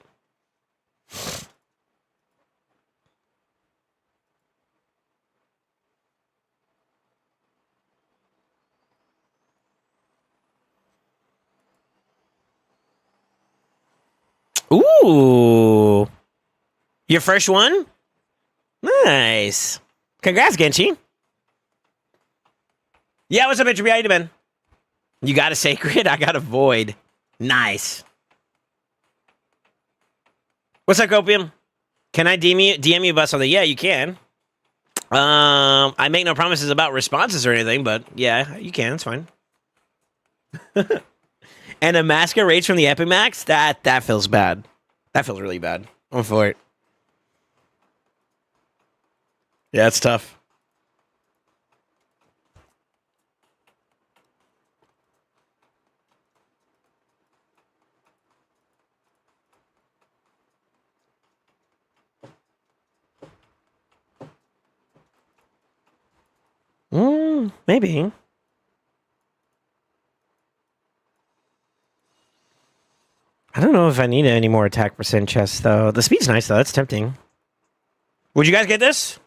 Ooh. Your first one? Nice. Congrats, Genchi. Yeah, what's up, Mitch? How you doing? You got a sacred? I got a void. Nice. What's up, Copium? Can I DM you about something? Yeah, you can. I make no promises about responses or anything, but yeah, you can. It's fine. And a masker rage from the Epic Max? That feels bad. That feels really bad. I'm for it. Yeah, it's tough. Maybe. I don't know if I need any more attack percent chests, though. The speed's nice, though. That's tempting. Would you guys get this?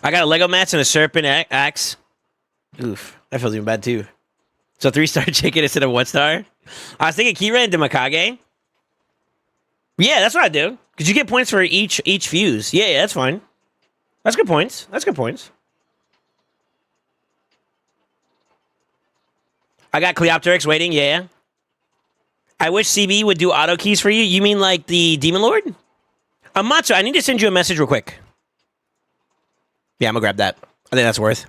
I got a Lego mats and a serpent axe. Oof. That feels even bad, too. So 3-star chicken instead of 1-star? I was thinking Kira and Demakage. Yeah, that's what I do. Because you get points for each fuse. Yeah, that's fine. That's good points. That's good points. I got Cleopteryx waiting, yeah. I wish CB would do auto keys for you. You mean like the Demon Lord? Matsu, I need to send you a message real quick. Yeah, I'm gonna grab that. I think that's worth.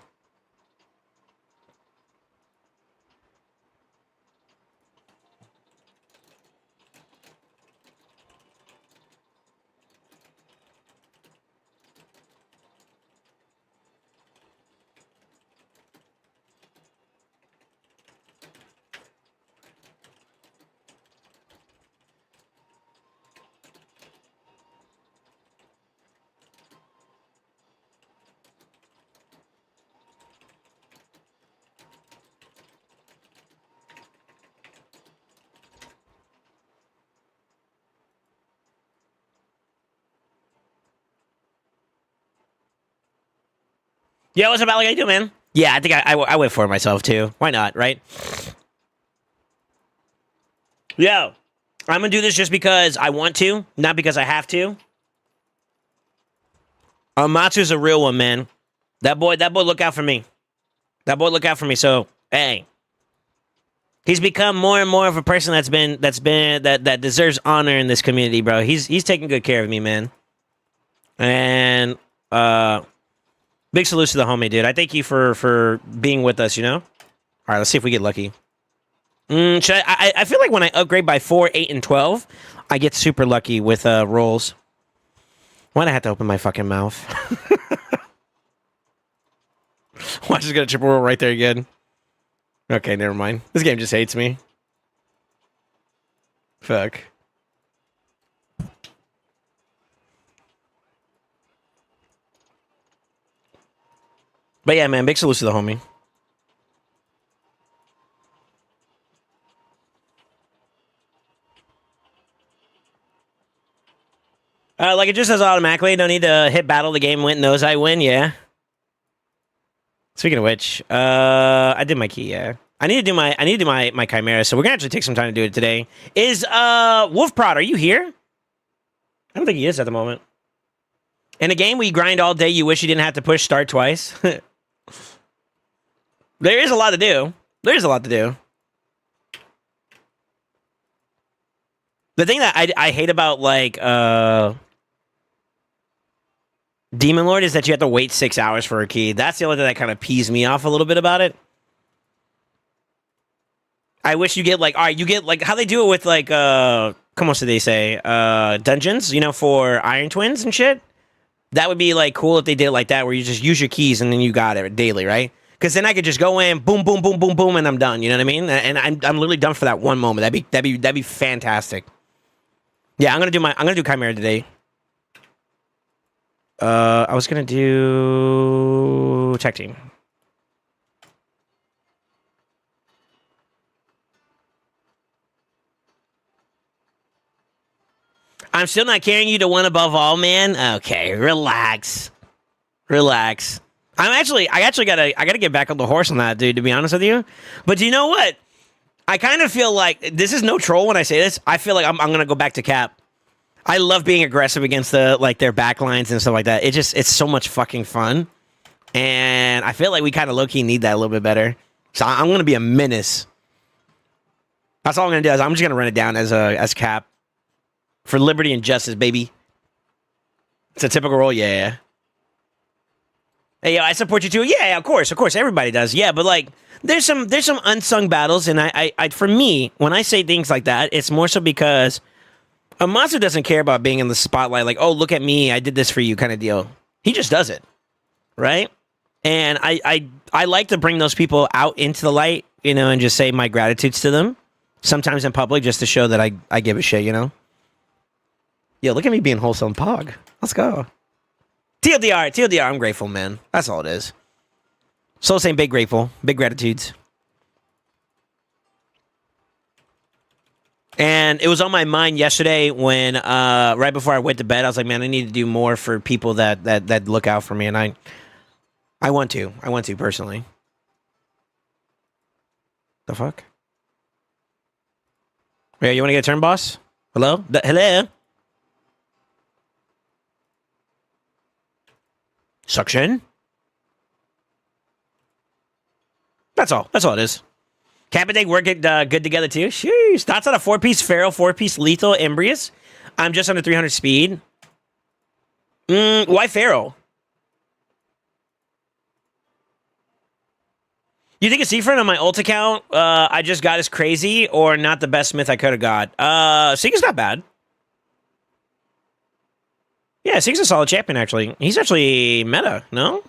Yeah, what's up, Alec? How you doing, man? Yeah, I think I went for it myself, too. Why not, right? Yo, I'm gonna do this just because I want to, not because I have to. Matsu's a real one, man. That boy, look out for me. That boy, look out for me. So, hey, he's become more and more of a person that deserves honor in this community, bro. He's taking good care of me, man. And big salute to the homie, dude. I thank you for being with us. You know. All right, let's see if we get lucky. I feel like when I upgrade by 4, 8, and 12, I get super lucky with rolls. Why'd I have to open my fucking mouth? Watch, just gonna triple roll right there again. Okay, never mind. This game just hates me. Fuck. But yeah, man, big salute to the homie. Like it just says automatically. Don't need to hit battle. The game knows I win. Yeah. Speaking of which, I did my key. Yeah, I need to do my Chimera. So we're gonna actually take some time to do it today. Is Wolf Prod? Are you here? I don't think he is at the moment. In a game where you grind all day, you wish you didn't have to push start twice. There is a lot to do. There's a lot to do. The thing that I hate about like Demon Lord is that you have to wait 6 hours for a key. That's the only thing that kind of pees me off a little bit about it. I wish you get like, all right, you get like how they do it with like, come on, so they say, dungeons, you know, for Iron Twins and shit. That would be like cool if they did it like that, where you just use your keys and then you got it daily, right? Because then I could just go in, boom, boom, boom, boom, boom, and I'm done. You know what I mean? And I'm literally done for that one moment. That'd be fantastic. Yeah, I'm gonna do Chimera today. I was gonna do tech team. I'm still not carrying you to one above all, man. Okay, relax. I gotta get back on the horse on that, dude, to be honest with you. But you know what? I kind of feel like this is no troll when I say this. I feel like I'm gonna go back to cap. I love being aggressive against their backlines and stuff like that. It's so much fucking fun. And I feel like we kind of low-key need that a little bit better. So I'm gonna be a menace. That's all I'm gonna do. I'm just gonna run it down as cap. For liberty and justice, baby. It's a typical role, yeah. Hey, yo, I support you too. Yeah, of course, everybody does. Yeah, but like, there's some unsung battles, and I for me, when I say things like that, it's more so because a monster doesn't care about being in the spotlight. Like, oh, look at me, I did this for you, kind of deal. He just does it, right? And I like to bring those people out into the light, you know, and just say my gratitudes to them. Sometimes in public, just to show that I give a shit, you know. Yo, look at me being wholesome pog. Let's go. TLDR, I'm grateful, man. That's all it is. SoulSaint, big grateful. Big gratitudes. And it was on my mind yesterday when, right before I went to bed, I was like, man, I need to do more for people that look out for me. And I want to. I want to, personally. The fuck? Yeah, you want to get a turn, boss? Hello? Hello? Suction. That's all it is. Capitec work it good together too. Sheesh. Thoughts on a 4-piece Feral, 4-piece Lethal, Embrius? I'm just under 300 speed. Why Feral? You think a Seafriend on my ult account I just got is crazy or not the best myth I could have got? Seeker's not bad. Yeah, Seeker's a solid champion, actually. He's actually meta, no?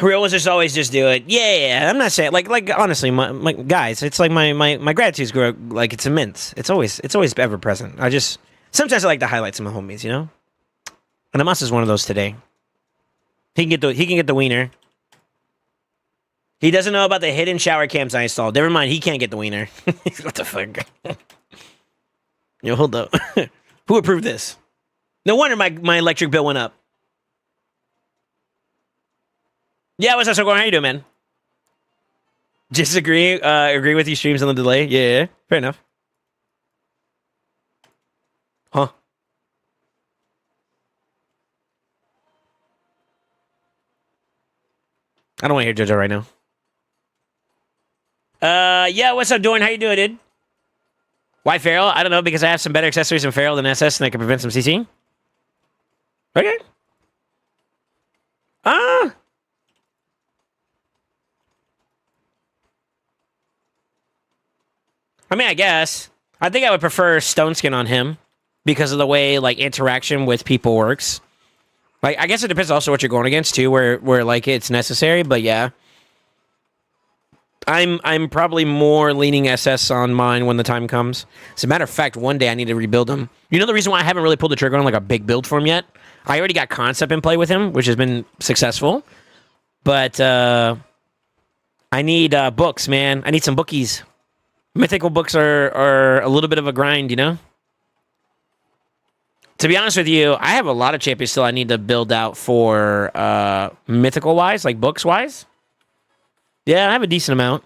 Real wizards always just do it. Yeah, I'm not saying like honestly, my guys, it's like my gratitude's like it's immense. It's always ever present. Sometimes I like to highlight some of my homies, you know. And Amos is one of those today. He can get the wiener. He doesn't know about the hidden shower cams I installed. Never mind, he can't get the wiener. What the fuck? Yo, hold up. Who approved this? No wonder my electric bill went up. Yeah, what's up, Sogor? How you doing, man? Disagree, agree with you streams on the delay. Yeah, fair enough. Huh? I don't want to hear JoJo right now. Yeah, what's up, Dorn? How you doing, dude? Why Feral? I don't know, because I have some better accessories in Feral than SS, and I can prevent some CC. Okay. I mean, I guess. I think I would prefer Stone Skin on him because of the way, like, interaction with people works. Like, I guess it depends also what you're going against, too, where like, it's necessary, but yeah. I'm probably more leaning SS on mine when the time comes. As a matter of fact, one day I need to rebuild him. You know the reason why I haven't really pulled the trigger on, like, a big build for him yet? I already got concept in play with him, which has been successful. But, I need, books, man. I need some bookies. Mythical books are a little bit of a grind, you know? To be honest with you, I have a lot of champions still I need to build out for mythical-wise, like books-wise. Yeah, I have a decent amount.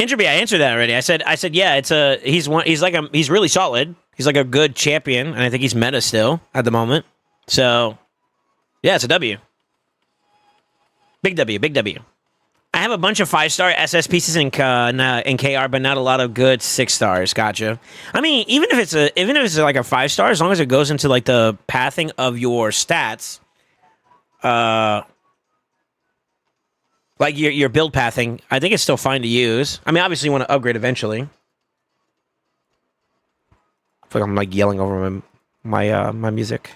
Entropy, I answered that already. I said, yeah, he's really solid. He's like a good champion, and I think he's meta still at the moment. So, yeah, it's a W. Big W, big W. I have a bunch of 5-star SS pieces in KR, but not a lot of good 6 stars. Gotcha. I mean, even if it's like a 5-star, as long as it goes into like the pathing of your stats, like your build pathing, I think it's still fine to use. I mean, obviously you want to upgrade eventually. I feel like I'm like yelling over my music.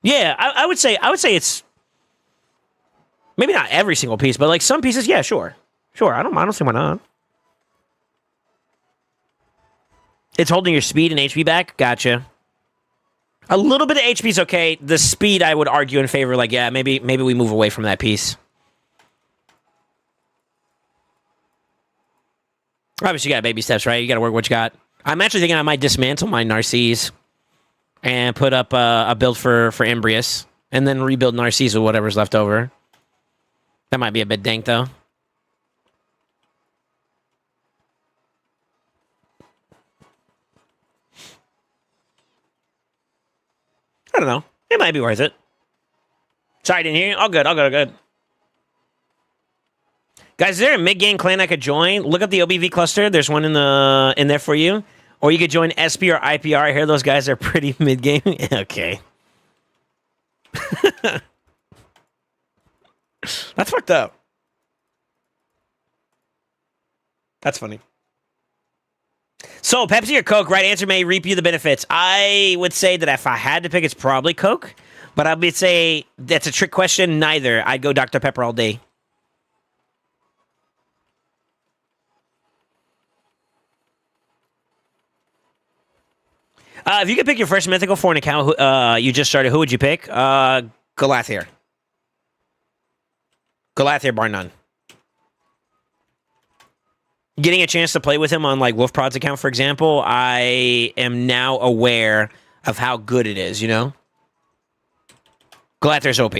Yeah, I would say it's maybe not every single piece, but like some pieces, yeah, sure. I don't see why not. It's holding your speed and HP back. Gotcha. A little bit of HP is okay. The speed, I would argue in favor. Like, yeah, maybe we move away from that piece. Obviously, you got baby steps, right? You got to work what you got. I'm actually thinking I might dismantle my Narcisse and put up a build for Embrius, and then rebuild Narcisse with whatever's left over. That might be a bit dank, though. I don't know. It might be worth it. Sorry, I didn't hear you. All good. Guys, is there a mid-game clan I could join? Look up the OBV cluster. There's one in there for you. Or you could join SP or IPR. I hear those guys are pretty mid-game. Okay. That's fucked up. That's funny. So, Pepsi or Coke? Right answer may reap you the benefits. I would say that if I had to pick, it's probably Coke. But I would say that's a trick question. Neither. I'd go Dr. Pepper all day. If you could pick your first mythical for an account you just started, who would you pick? Galathier. Galathier, bar none. Getting a chance to play with him on like Wolfprod's account, for example, I am now aware of how good it is, you know? Galathier's OP.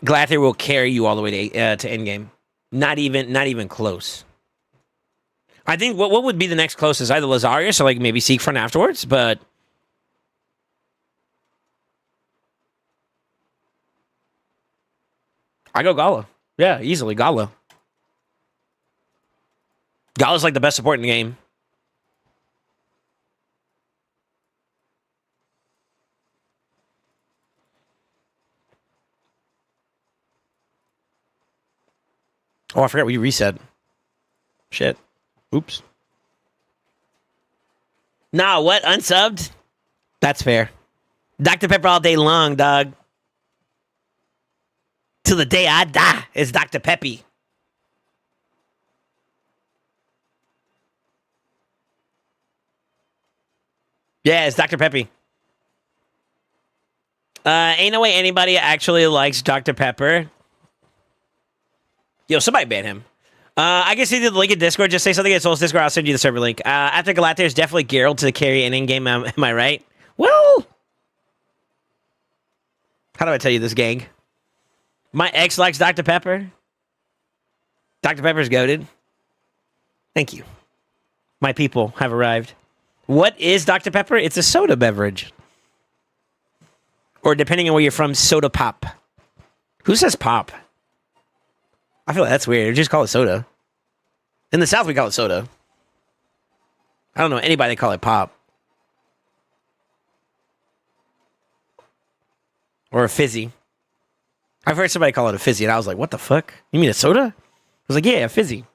Galathier will carry you all the way to endgame. Not even close. I think what would be the next closest? Either Lazarius or like maybe Siegfried afterwards, but I go Gala. Yeah, easily Gala. Gala's like the best support in the game. Oh, I forgot we reset. Shit. Oops. Nah, what? Unsubbed? That's fair. Dr. Pepper all day long, dog. Till the day I die is Dr. Peppy. Yeah, it's Dr. Peppy. Ain't no way anybody actually likes Dr. Pepper. Yo, somebody ban him. I guess he did the link in Discord. Just say something at Soul's Discord. I'll send you the server link. After Galactus, definitely Geralt to carry an in-game. Am I right? Well, how do I tell you this, gang? My ex likes Dr. Pepper. Dr. Pepper's goated. Thank you. My people have arrived. What is Dr. Pepper? It's a soda beverage. Or depending on where you're from, soda pop. Who says pop? I feel like that's weird. Just call it soda. In the South, we call it soda. I don't know anybody that call it pop. Or a fizzy. I've heard somebody call it a fizzy, and I was like, what the fuck? You mean a soda? I was like, yeah, a fizzy.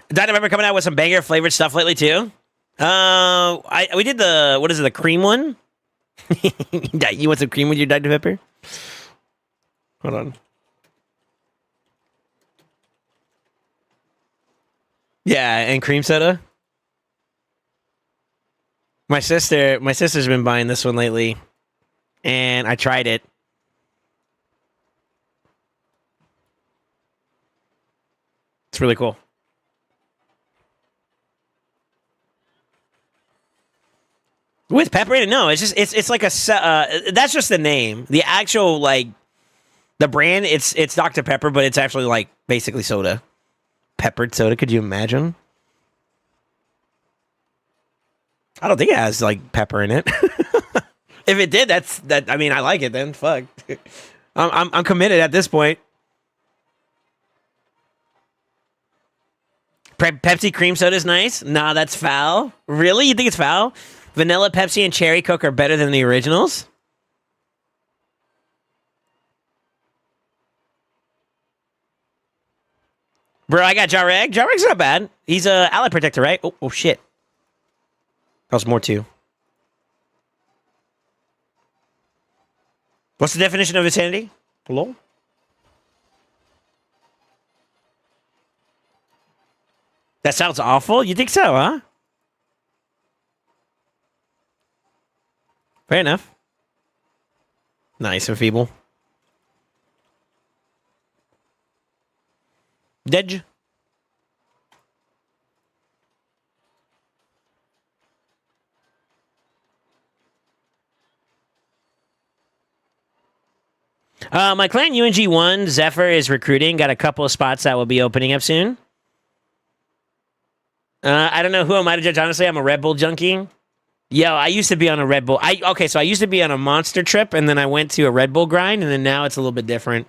Dr. Pepper coming out with some banger flavored stuff lately, too. We did the, what is it, the cream one? You want some cream with your Dr. Pepper? Hold on. Yeah, and cream soda. My sister's been buying this one lately, and I tried it. It's really cool. With pepper in it? No, it's like a that's just the name. The actual like the brand it's Dr. Pepper, but it's actually like basically soda. Peppered soda, could you imagine? I don't think it has like pepper in it. If it did, that I mean I like it then. Fuck. I'm committed at this point. Pepsi cream soda is nice. Nah, that's foul. Really? You think it's foul? Vanilla Pepsi and Cherry Coke are better than the originals? Bro, I got Jareg. Jareg's not bad. He's a ally protector, right? Oh shit. That was more too. What's the definition of insanity? Hello? That sounds awful. You think so, huh? Fair enough. Nice and feeble. Dead. My clan UNG1, Zephyr, is recruiting. Got a couple of spots that will be opening up soon. I don't know who am I to judge. Honestly, I'm a Red Bull junkie. Yo, I used to be on a Red Bull. So I used to be on a Monster trip, and then I went to a Red Bull grind, and then now it's a little bit different.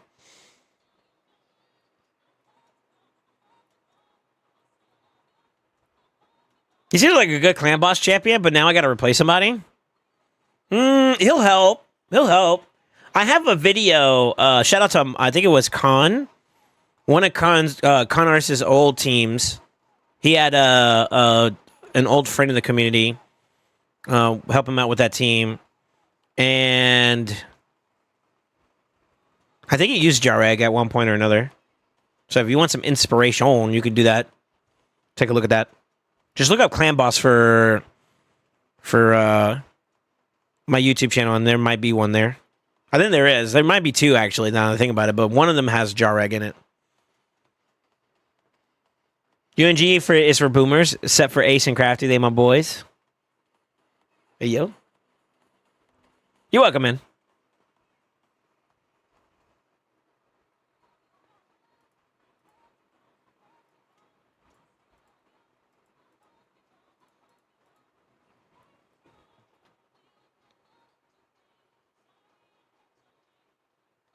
He seems like a good clan boss champion, but now I got to replace somebody. He'll help. He'll help. I have a video. Shout out to I think it was Khan, one of Conar's old teams. He had an old friend in the community. Help him out with that team. And I think he used Jareg at one point or another. So if you want some inspiration, you could do that. Take a look at that. Just look up Clan Boss for my YouTube channel, and there might be one there. I think there is. There might be two, actually, now that I think about it, but one of them has Jareg in it. UNG is for boomers, except for Ace and Crafty. They my boys. Hey, yo. You're welcome, man.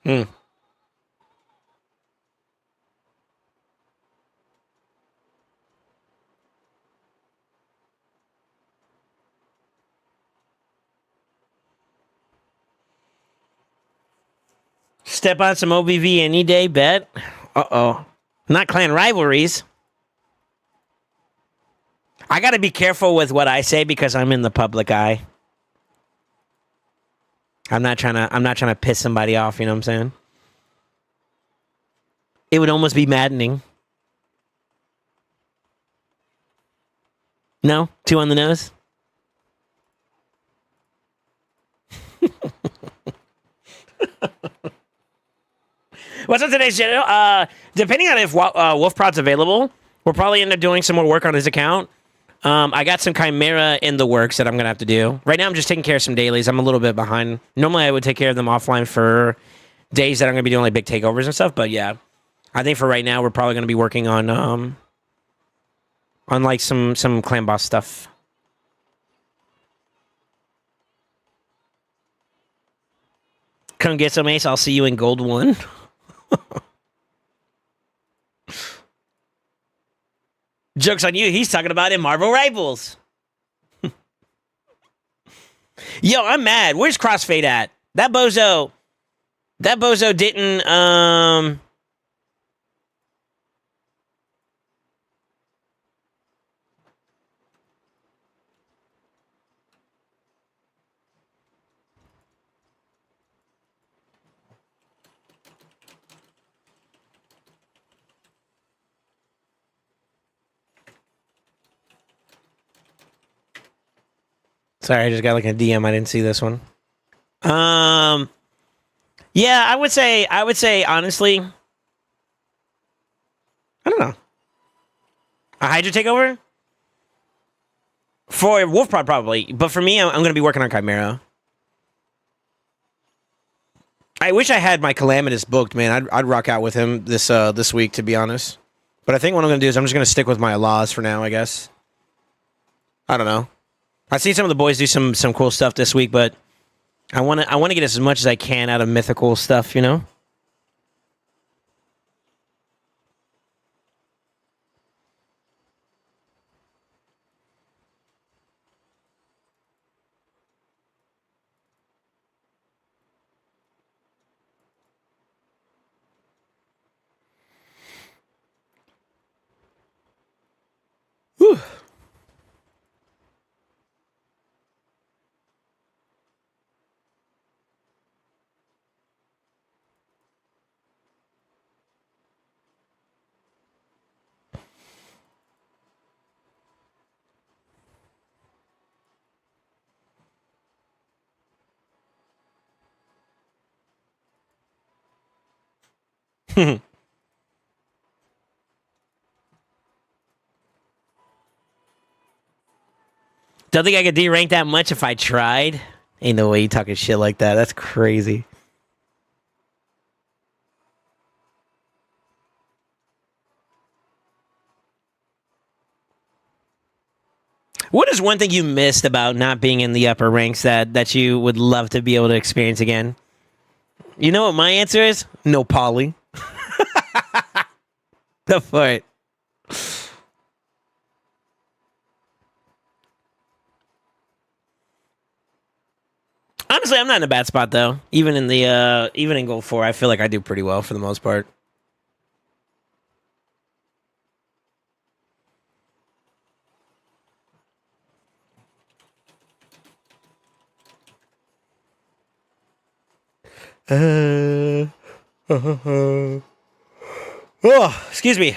Hmm. Step on some OBV any day, bet. Uh-oh. Not clan rivalries. I gotta be careful with what I say because I'm in the public eye. I'm not trying to piss somebody off, you know what I'm saying? It would almost be maddening. No? Two on the nose? What's up today's channel? Depending on if Wolf Prod's available, we'll probably end up doing some more work on his account. I got some Chimera in the works that I'm going to have to do. Right now, I'm just taking care of some dailies. I'm a little bit behind. Normally, I would take care of them offline for days that I'm going to be doing like big takeovers and stuff. But yeah, I think for right now, we're probably going to be working on like some clan boss stuff. Come get some ace. I'll see you in gold 1. Joke's on you. He's talking about in Marvel Rivals. Yo, I'm mad. Where's Crossfade at? That bozo didn't Sorry, I just got like a DM. I didn't see this one. Yeah, I would say honestly, I don't know. A Hydra takeover? For Wolf Prod probably, but for me, I'm going to be working on Chimera. I wish I had my Calamitous booked, man. I'd rock out with him this week, to be honest. But I think what I'm going to do is I'm just going to stick with my Allahs for now, I guess. I don't know. I see some of the boys do some cool stuff this week, but I want to get as much as I can out of mythical stuff, you know? Whew. Don't think I could D-rank that much if I tried. Ain't no way you talking shit like that. That's crazy. What is one thing you missed about not being in the upper ranks that you would love to be able to experience again? You know what my answer is? No poly. Go for it. Honestly, I'm not in a bad spot though. Even in Gold 4, I feel like I do pretty well for the most part. Oh, excuse me.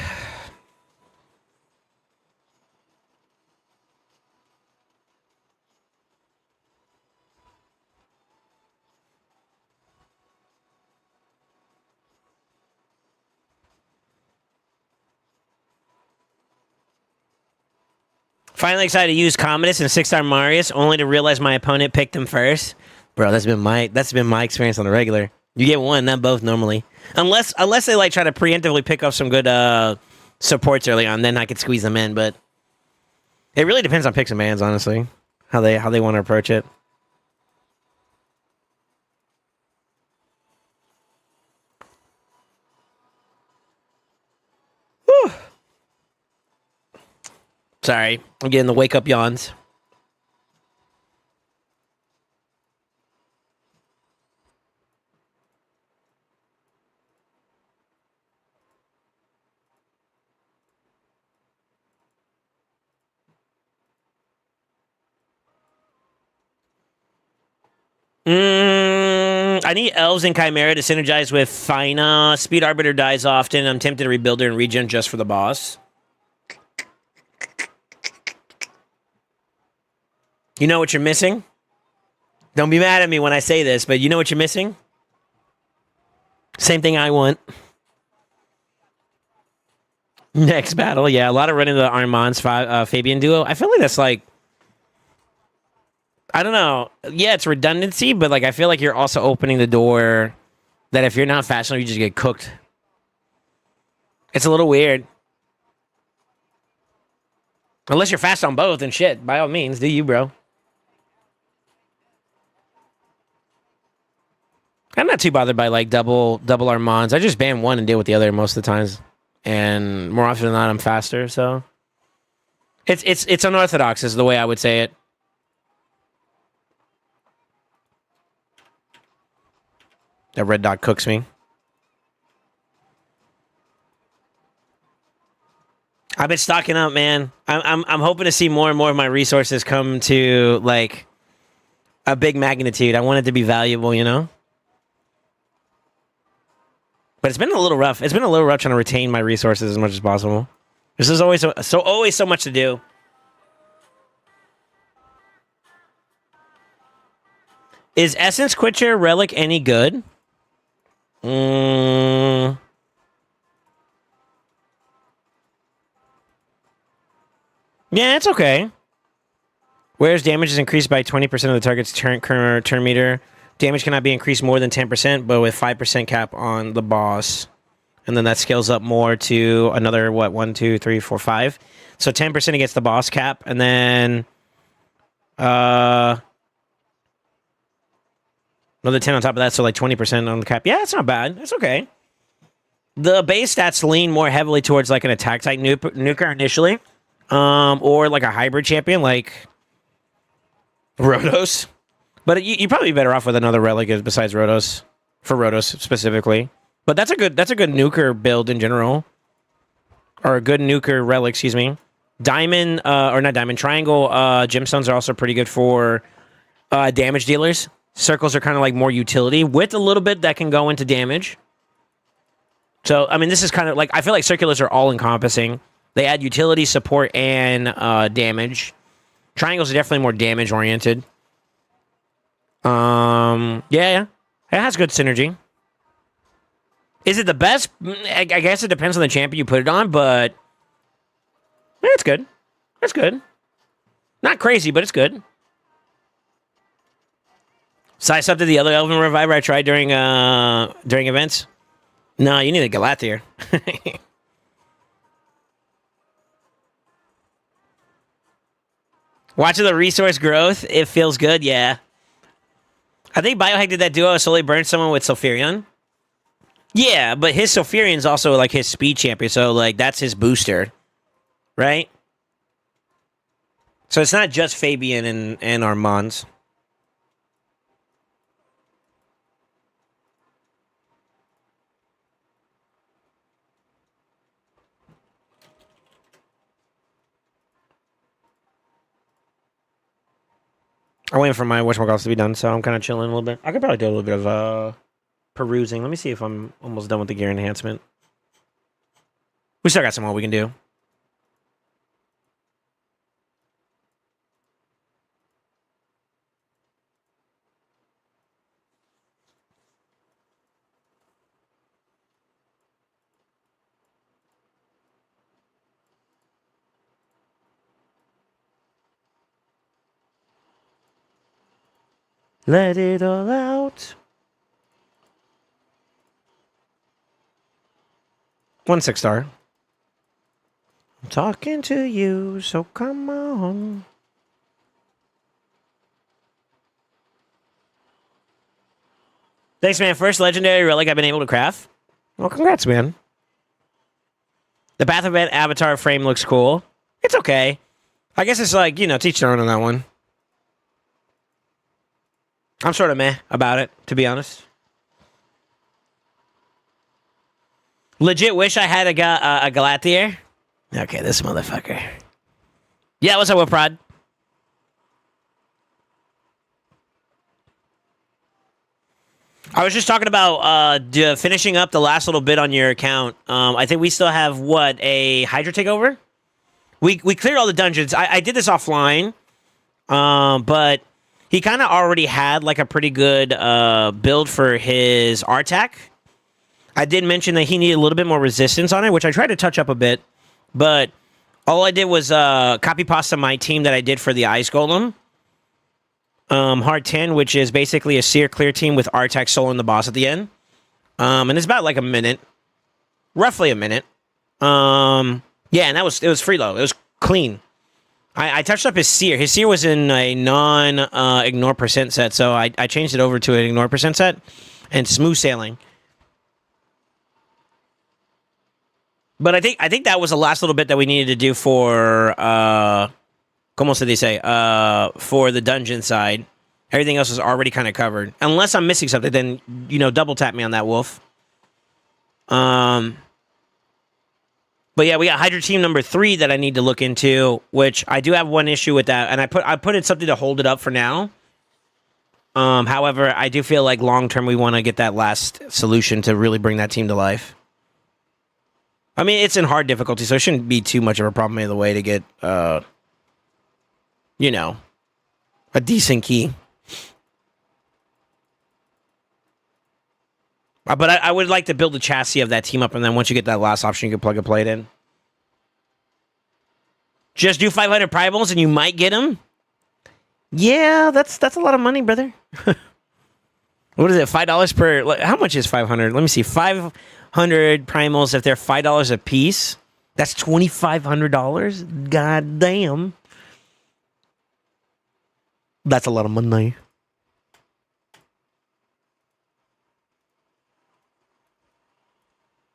Finally excited to use Commodus and 6-star Marius, only to realize my opponent picked him first. Bro, that's been my experience on the regular. You get one, not both normally. Unless they like try to preemptively pick up some good supports early on, then I could squeeze them in, but it really depends on picks and bans, honestly. How they want to approach it. Sorry, I'm getting the wake up yawns. I need elves and Chimera to synergize with Fina. Speed Arbiter dies often. I'm tempted to rebuild her and regen just for the boss. You know what you're missing? Don't be mad at me when I say this, but you know what you're missing? Same thing I want. Next battle, yeah. A lot of running the Armand's Fabian duo. I feel like that's like... I don't know. Yeah, it's redundancy, but like I feel like you're also opening the door that if you're not fast enough, you just get cooked. It's a little weird. Unless you're fast on both and shit, by all means, do you, bro? I'm not too bothered by like double Armands. I just ban one and deal with the other most of the times, and more often than not, I'm faster. So it's unorthodox, is the way I would say it. That red dot cooks me. I've been stocking up, man. I'm hoping to see more and more of my resources come to like a big magnitude. I want it to be valuable, you know. But it's been a little rough. It's been a little rough trying to retain my resources as much as possible. This is always so much to do. Is Essence Quitcher Relic any good? Yeah, it's okay. Whereas damage is increased by 20% of the target's turn meter. Damage cannot be increased more than 10%, but with 5% cap on the boss. And then that scales up more to another, what, 1, 2, 3, 4, 5. So 10% against the boss cap, and then another 10 on top of that, so like 20% on the cap. Yeah, it's not bad. It's okay. The base stats lean more heavily towards like an attack type nuker initially. Or like a hybrid champion like Rhodos. But you'd probably be better off with another relic besides Rhodos. For Rhodos specifically. But that's a good nuker build in general. Or a good nuker relic, excuse me. Diamond, or not diamond, triangle gemstones are also pretty good for damage dealers. Circles are kind of like more utility with a little bit that can go into damage. So, I mean, this is kind of like, I feel like circulars are all encompassing. They add utility, support, and damage. Triangles are definitely more damage oriented. Yeah. It has good synergy. Is it the best? I guess it depends on the champion you put it on, but yeah, it's good. It's good. Not crazy, but it's good. Size up to the other Elven Reviver I tried during events. No, you need a Galathier. Watching the resource growth, it feels good, yeah. I think Biohack did that duo, slowly burned someone with Sulfurion. Yeah, but his Sulfurion's also like his speed champion, so like that's his booster. Right? So it's not just Fabian and Armands. I'm waiting for my whatchamacallit to be done, so I'm kind of chilling a little bit. I could probably do a little bit of perusing. Let me see if I'm almost done with the gear enhancement. We still got some more we can do. Let it all out. 1 6-star. I'm talking to you, so come on. Thanks, man. First legendary relic I've been able to craft. Well, congrats, man. The Bath Event avatar frame looks cool. It's okay. I guess it's like, teach their own on that one. I'm sort of meh about it, to be honest. Legit wish I had a Galathier. Okay, this motherfucker. Yeah, what's up, Wilprod? I was just talking about finishing up the last little bit on your account. I think we still have, a Hydra takeover? We cleared all the dungeons. I did this offline, but he kind of already had, like, a pretty good build for his RTAC. I did mention that he needed a little bit more resistance on it, which I tried to touch up a bit, but all I did was copy pasta my team that I did for the Ice Golem. Hard 10, which is basically a Seer clear team with RTAC Soul and the boss at the end. And it's about like a minute. Roughly a minute. Yeah, and it was free low. It was clean. I touched up his Seer. His Seer was in a non-ignore percent set, so I changed it over to an ignore percent set and smooth sailing. But I think that was the last little bit that we needed to do for como se dice, for the dungeon side. Everything else is already kind of covered. Unless I'm missing something, then double tap me on that, Wolf. But yeah, we got Hydra Team number 3 that I need to look into, which I do have one issue with that, and I put in something to hold it up for now. However, I do feel like long term we want to get that last solution to really bring that team to life. I mean, it's in hard difficulty, so it shouldn't be too much of a problem either way to get, a decent key. But I would like to build the chassis of that team up, and then once you get that last option, you can plug and play it in. Just do 500 primals and you might get them? Yeah, that's a lot of money, brother. What is it, $5 per... How much is 500? Let me see. 500 primals, if they're $5 a piece, that's $2,500? God damn. That's a lot of money.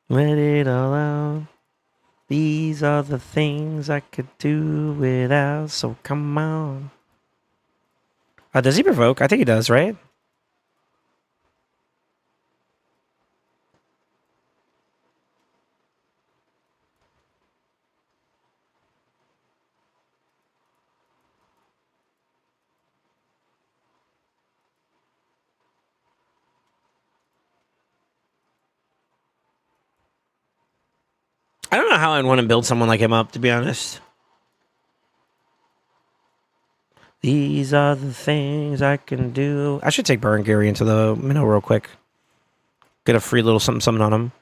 Let it all out. These are the things I could do without, so come on. Does he provoke? I think he does, right? I don't know how I'd want to build someone like him up, to be honest. These are the things I can do. I should take Burn Gary into the minnow real quick. Get a free little something on him.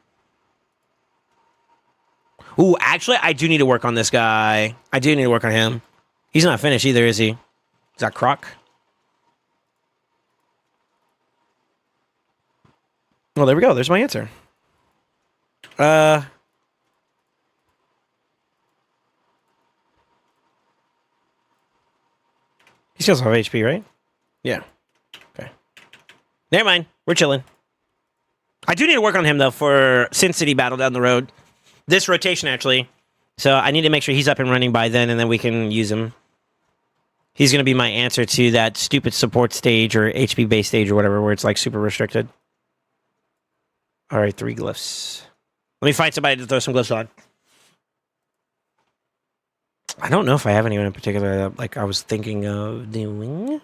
Ooh, actually, I do need to work on this guy. I do need to work on him. He's not finished either, is he? Is that Croc? Well, there we go. There's my answer. He still have HP, right? Yeah. Okay. Never mind. We're chilling. I do need to work on him, though, for Sin City Battle down the road. This rotation, actually. So I need to make sure he's up and running by then, and then we can use him. He's going to be my answer to that stupid support stage or HP-based stage or whatever, where it's, like, super restricted. All right, 3 glyphs. Let me find somebody to throw some glyphs on. I don't know if I have anyone in particular that, like, I was thinking of doing.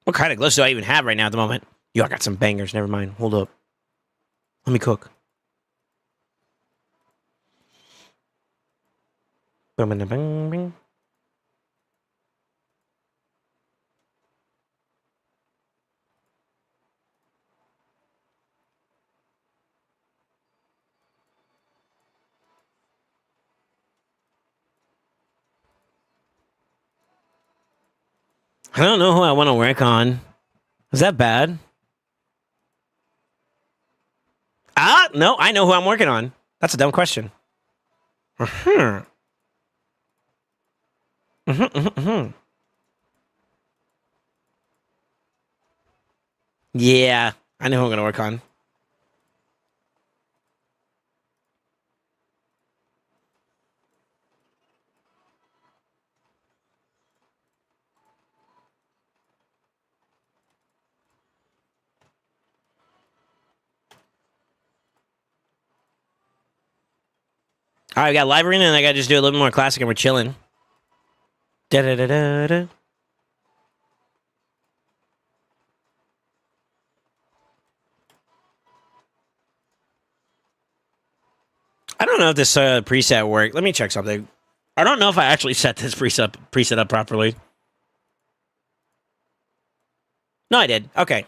What kind of glyphs do I even have right now at the moment? Yo, I got some bangers. Never mind. Hold up. Let me cook. Bing. I don't know who I want to work on. Is that bad? No, I know who I'm working on. That's a dumb question. Yeah, I know who I'm going to work on. All right, we got live arena, and I got to just do a little bit more classic, and we're chilling. Da da da da da. I don't know if this preset worked. Let me check something. I don't know if I actually set this preset up properly. No, I did. Okay.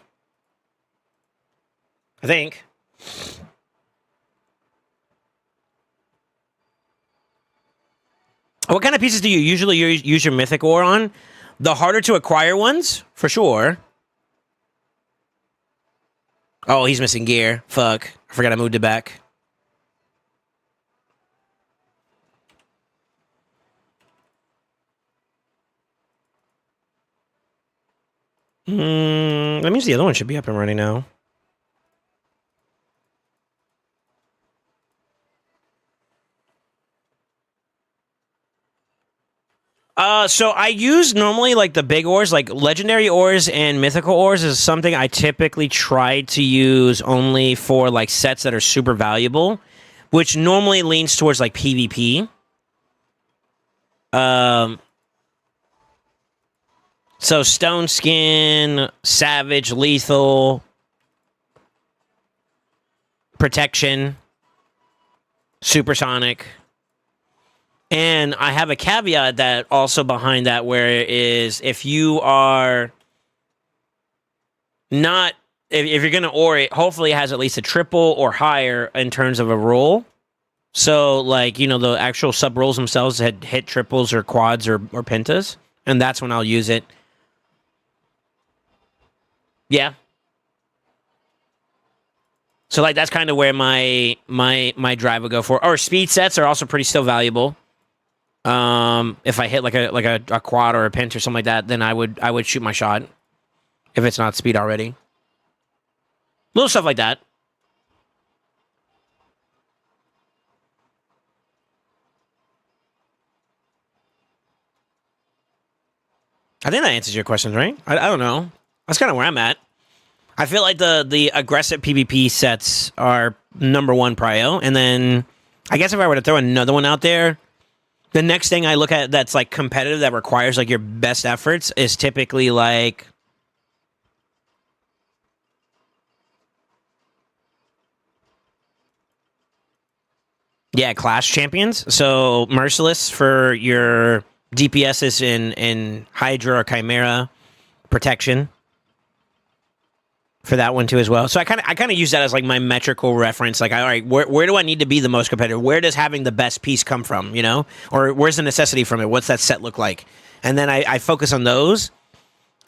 I think. What kind of pieces do you usually use your mythic ore on? The harder to acquire ones, for sure. Oh, he's missing gear. Fuck. I forgot I moved it back. That means the other one should be up and running now. So I use normally like the big ores, like legendary ores and mythical ores is something I typically try to use only for like sets that are super valuable, which normally leans towards like PvP. So Stone Skin, Savage, Lethal, Protection, Supersonic. And I have a caveat that also behind that where it is if you are not, if you're going to ore it, hopefully it has at least a triple or higher in terms of a roll. So, like, you know, the actual sub rolls themselves had hit triples or quads or pentas. And that's when I'll use it. Yeah. So, like, that's kind of where my drive would go for. Or speed sets are also pretty still valuable. If I hit like a quad or a pent or something like that, then I would shoot my shot if it's not speed already. Little stuff like that. I think that answers your questions, right? I don't know. That's kind of where I'm at. I feel like the aggressive PvP sets are number one prio, and then I guess if I were to throw another one out there, the next thing I look at that's like competitive that requires like your best efforts is typically like class champions. So Merciless for your DPSs in Hydra or Chimera protection. For that one too as well. So I kind of use that as like my metrical reference. Like, all right, where do I need to be the most competitive? Where does having the best piece come from? You know, or where's the necessity from it? What's that set look like? And then I focus on those.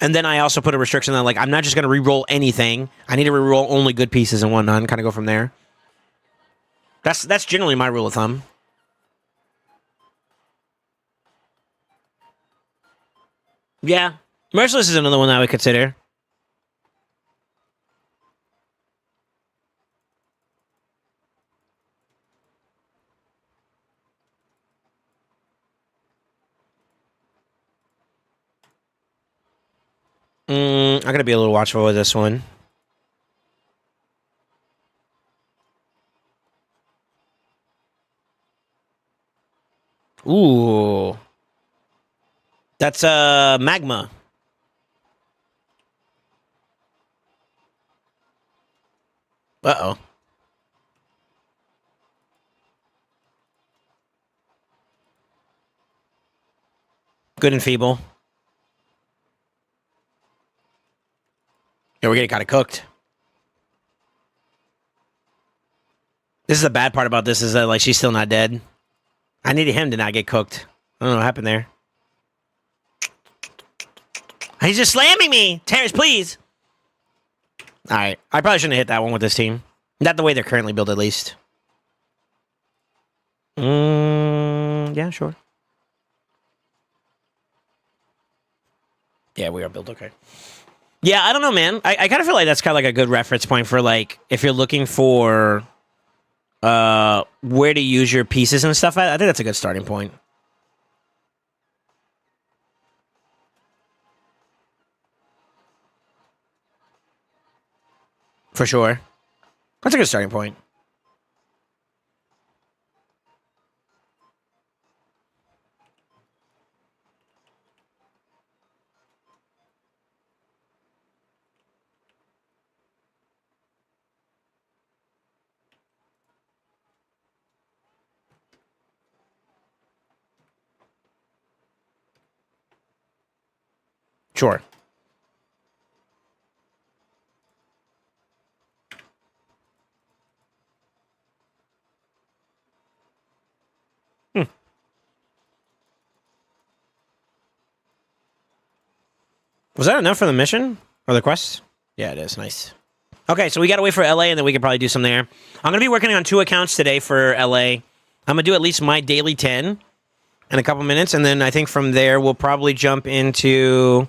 And then I also put a restriction on like I'm not just going to re-roll anything. I need to re-roll only good pieces and whatnot. And kind of go from there. That's generally my rule of thumb. Yeah, Merciless is another one that I would consider. I gotta be a little watchful with this one. Ooh. That's magma. Uh-oh. Good and feeble. Yeah, we're getting kind of cooked. This is the bad part about this is that like she's still not dead. I needed him to not get cooked. I don't know what happened there. He's just slamming me. Terrence, please. All right. I probably shouldn't have hit that one with this team. Not the way they're currently built, at least. Yeah, sure. Yeah, we are built okay. Yeah, I don't know, man. I kind of feel like that's kind of like a good reference point for like if you're looking for where to use your pieces and stuff. I think that's a good starting point. For sure. That's a good starting point. Sure. Was that enough for the mission? Or the quest? Yeah, it is. Nice. Okay, so we gotta wait for LA, and then we can probably do some there. I'm gonna be working on 2 accounts today for LA. I'm gonna do at least my daily 10 in a couple minutes, and then I think from there we'll probably jump into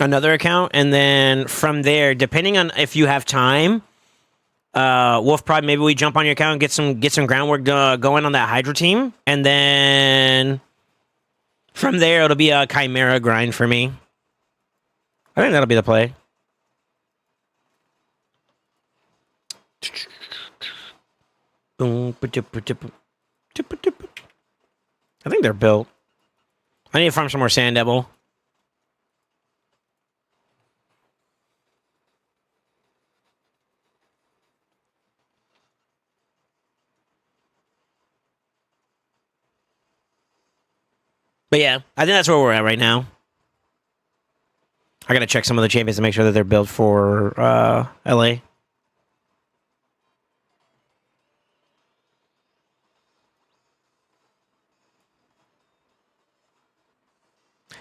another account, and then from there, depending on if you have time, Wolf Pride, maybe we jump on your account and get some groundwork going on that Hydra team, and then from there it'll be a Chimera grind for me. I think that'll be the play. I think they're built. I need to farm some more Sand Devil. But yeah, I think that's where we're at right now. I gotta check some of the champions to make sure that they're built for LA.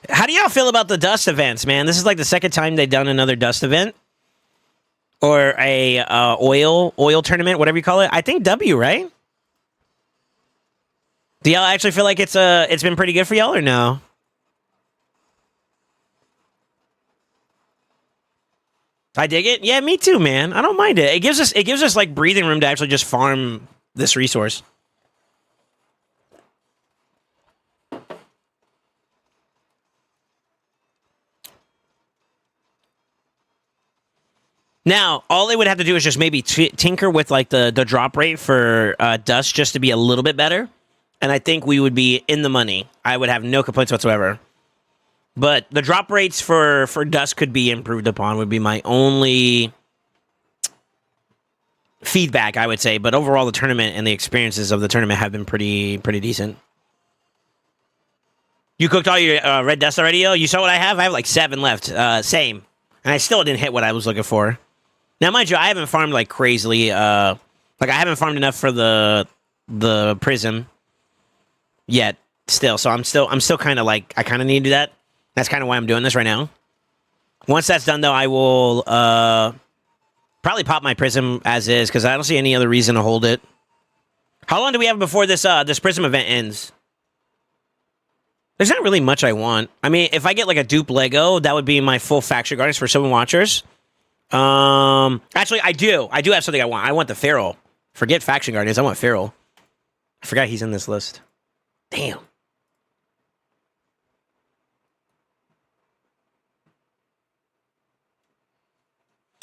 How do y'all feel about the Dust events, man? This is like the second time they've done another Dust event. Or a oil tournament, whatever you call it. I think W, right? Do y'all actually feel like it's been pretty good for y'all or no? I dig it. Yeah, me too, man. I don't mind it. It gives us like breathing room to actually just farm this resource. Now, all they would have to do is just maybe tinker with like the drop rate for Dust just to be a little bit better. And I think we would be in the money. I would have no complaints whatsoever. But the drop rates for Dust could be improved upon would be my only feedback, I would say. But overall, the tournament and the experiences of the tournament have been pretty decent. You cooked all your red dust already, yo? You saw what I have? I have like 7 left. Same. And I still didn't hit what I was looking for. Now, mind you, I haven't farmed like crazily. Like I haven't farmed enough for the prism yet. Still, so I'm still kind of like I kind of need to do that. That's kind of why I'm doing this right now. Once that's done, though, I will probably pop my prism as is because I don't see any other reason to hold it. How long do we have before this prism event ends? There's not really much I want. I mean, if I get like a dupe Lego, that would be my full faction guardians for Sylvan Watchers. Actually, I do have something I want. I want the Feral. Forget faction guardians. I want Feral. I forgot he's in this list. Damn.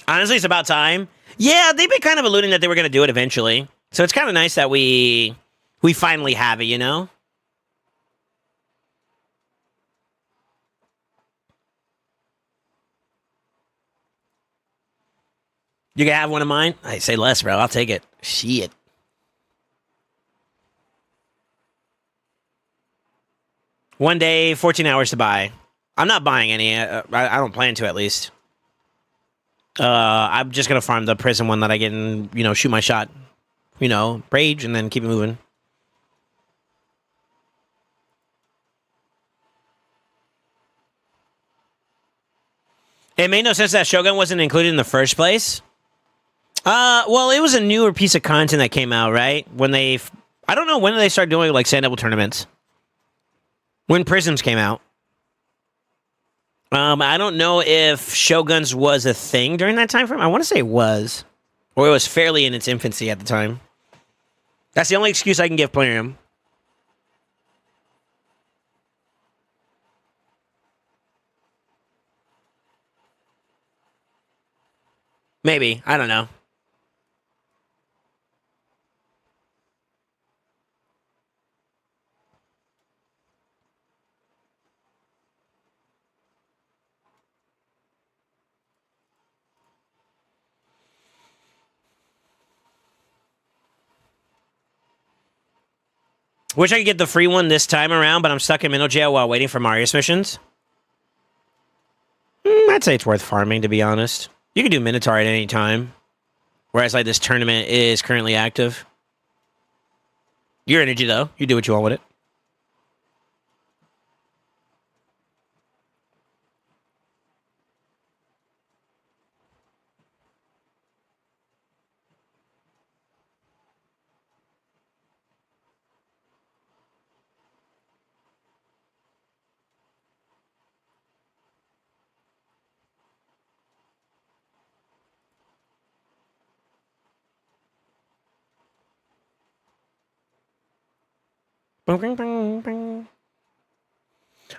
Honestly, it's about time. Yeah, they've been kind of alluding that they were going to do it eventually. So it's kind of nice that we finally have it, you know? You can have one of mine? I say less, bro. I'll take it. Shit. One day, 14 hours to buy. I'm not buying any. I don't plan to, at least. I'm just going to farm the prison one that I get and, shoot my shot. Rage and then keep it moving. It made no sense that Shogun wasn't included in the first place. Well, it was a newer piece of content that came out, right? I don't know when did they start doing like Sand Devil tournaments. When Prisms came out. I don't know if Shoguns was a thing during that time frame. I want to say it was. Or it was fairly in its infancy at the time. That's the only excuse I can give Plarium. Maybe. I don't know. Wish I could get the free one this time around, but I'm stuck in mental jail while waiting for Marius missions. I'd say it's worth farming, to be honest. You can do Minotaur at any time. Whereas, like, this tournament is currently active. Your energy, though. You do what you want with it.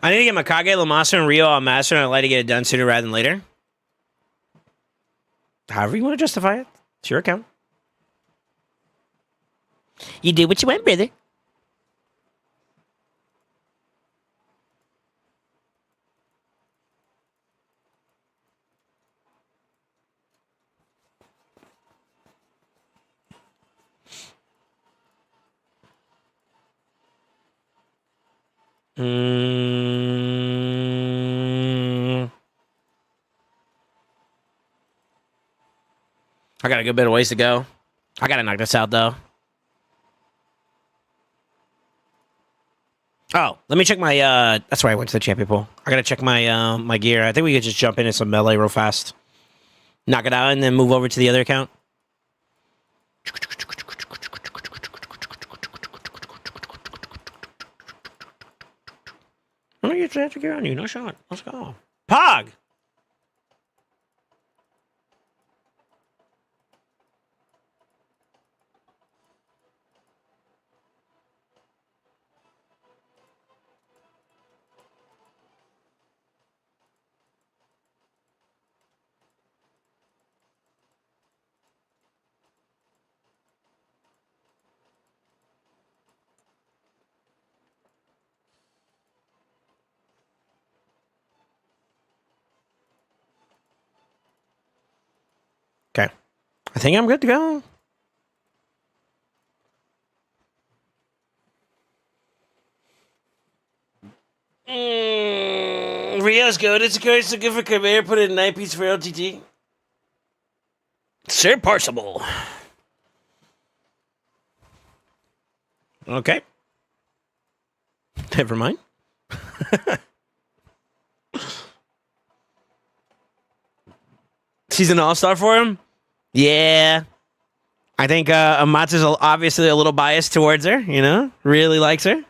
I need to get Makage, Lamasa, and Rio on Master, and I'd like to get it done sooner rather than later. However you want to justify it. It's your account. You do what you want, brother. I got a good bit of ways to go. I gotta knock this out, though. Oh, let me check my, that's why I went to the champion pool. I gotta check my, my gear. I think we could just jump into some melee real fast. Knock it out and then move over to the other account. Let me get your gear on you. No shot. Let's go. Pog! Okay. I think I'm good to go. Rio's good. It's a good. It's good for Chimera. Put it in 9 piece for LTT. Sir Parsible. Okay. Never mind. She's an all-star for him? Yeah. I think Amatsu's obviously a little biased towards her, you know? Really likes her.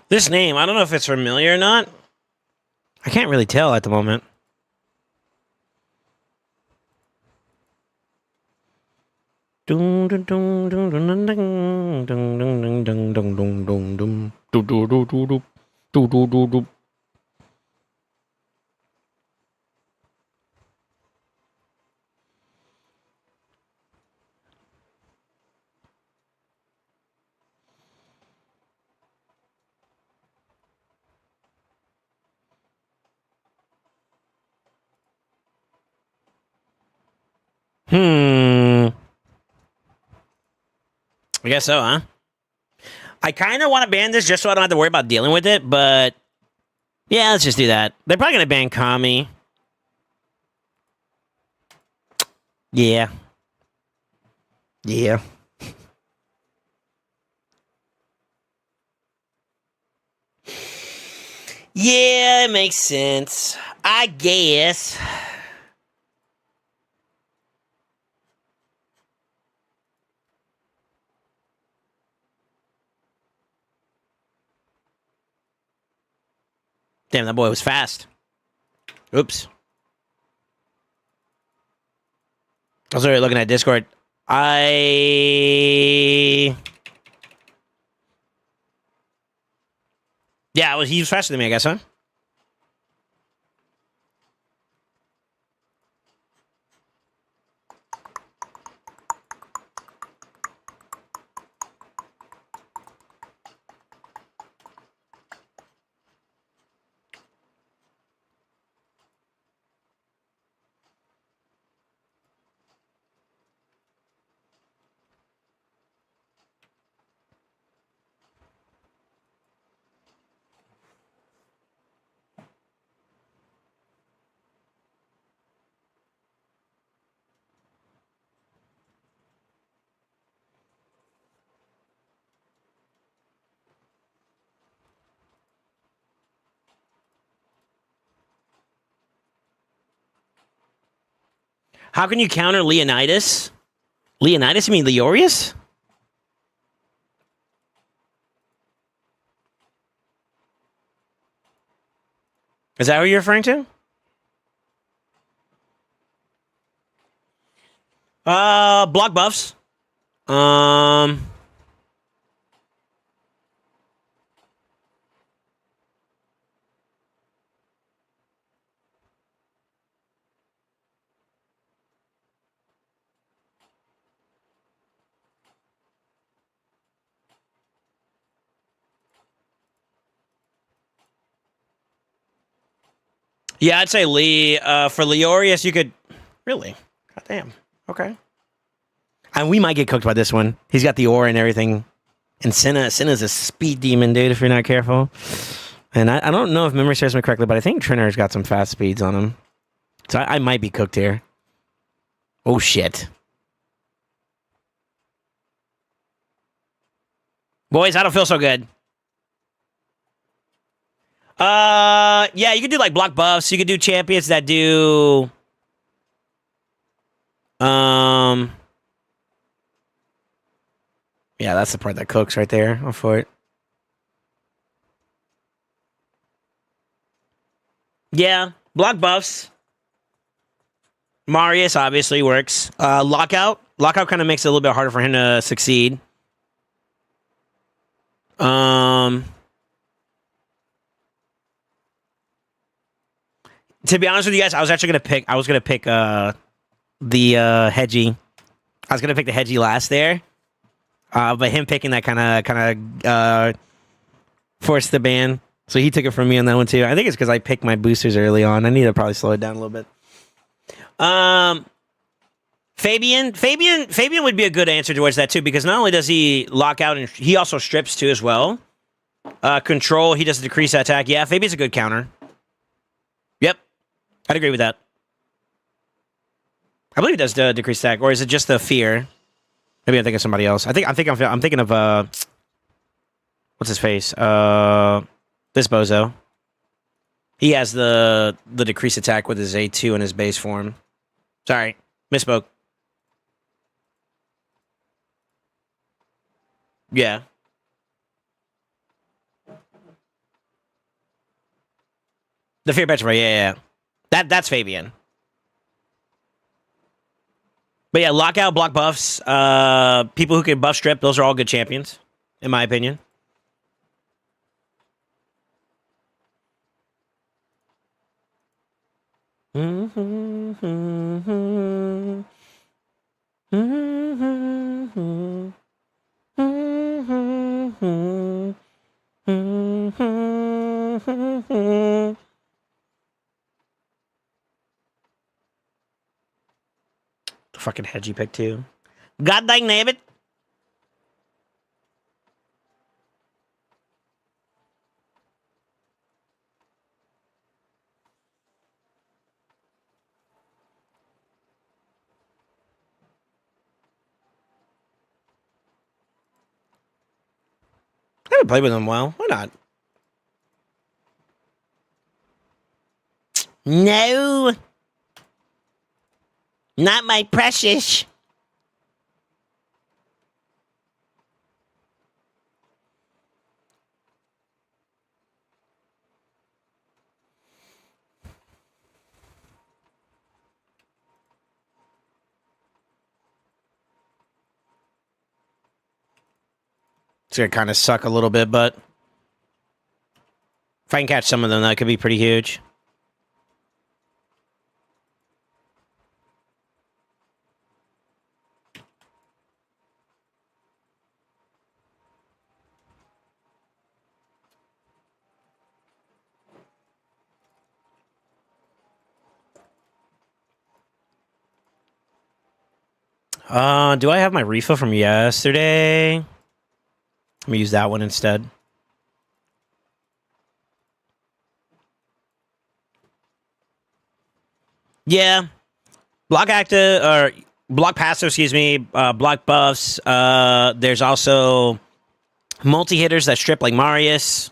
This name, I don't know if it's familiar or not. I can't really tell at the moment. I guess so, huh? I kind of want to ban this just so I don't have to worry about dealing with it, but yeah, let's just do that. They're probably going to ban Kami. Yeah. Yeah. Yeah, it makes sense. I guess. Damn, that boy was fast. Oops. I was already looking at Discord. I Yeah, well, he was faster than me, I guess, huh? How can you counter Leonidas? Leonidas? You mean Leorius? Is that what you're referring to? Block buffs. Um, yeah, I'd say Lee. For Leorius, you could really. God damn. Okay. And we might get cooked by this one. He's got the aura and everything. And Senna's a speed demon, dude, if you're not careful. And I don't know if memory serves me correctly, but I think Triner's got some fast speeds on him. So I might be cooked here. Oh, shit. Boys, I don't feel so good. Yeah, you could do like block buffs. You could do champions that do yeah, that's the part that cooks right there. I'm for it. Yeah, block buffs. Marius obviously works. Lockout. Lockout kind of makes it a little bit harder for him to succeed. To be honest with you guys, I was actually gonna pick. The Hedgie. I was gonna pick the Hedgie last there. But him picking that kind of forced the ban. So he took it from me on that one too. I think it's because I picked my boosters early on. I need to probably slow it down a little bit. Fabian would be a good answer towards that too, because not only does he lock out, and he also strips too as well. Control, he does decrease attack. Yeah, Fabian's a good counter. Yep, I'd agree with that. I believe he does decrease attack, or is it just the fear? Maybe I'm thinking of somebody else. I'm thinking of what's his face? This bozo. He has the decrease attack with his A2 in his base form. Sorry, misspoke. Yeah. The fear petrify, yeah. That's Fabian. But yeah, lockout, block buffs, people who can buff strip, those are all good champions, in my opinion. The fucking Hedgie pick too. God dang nabbit. I haven't played with him well. Why not? No. Not my precious. It's gonna kind of suck a little bit, but If I can catch some of them, that could be pretty huge. Do I have my refill from yesterday? Let me use that one instead. Yeah. Block active, or block passive, excuse me, block buffs. There's also multi-hitters that strip like Marius.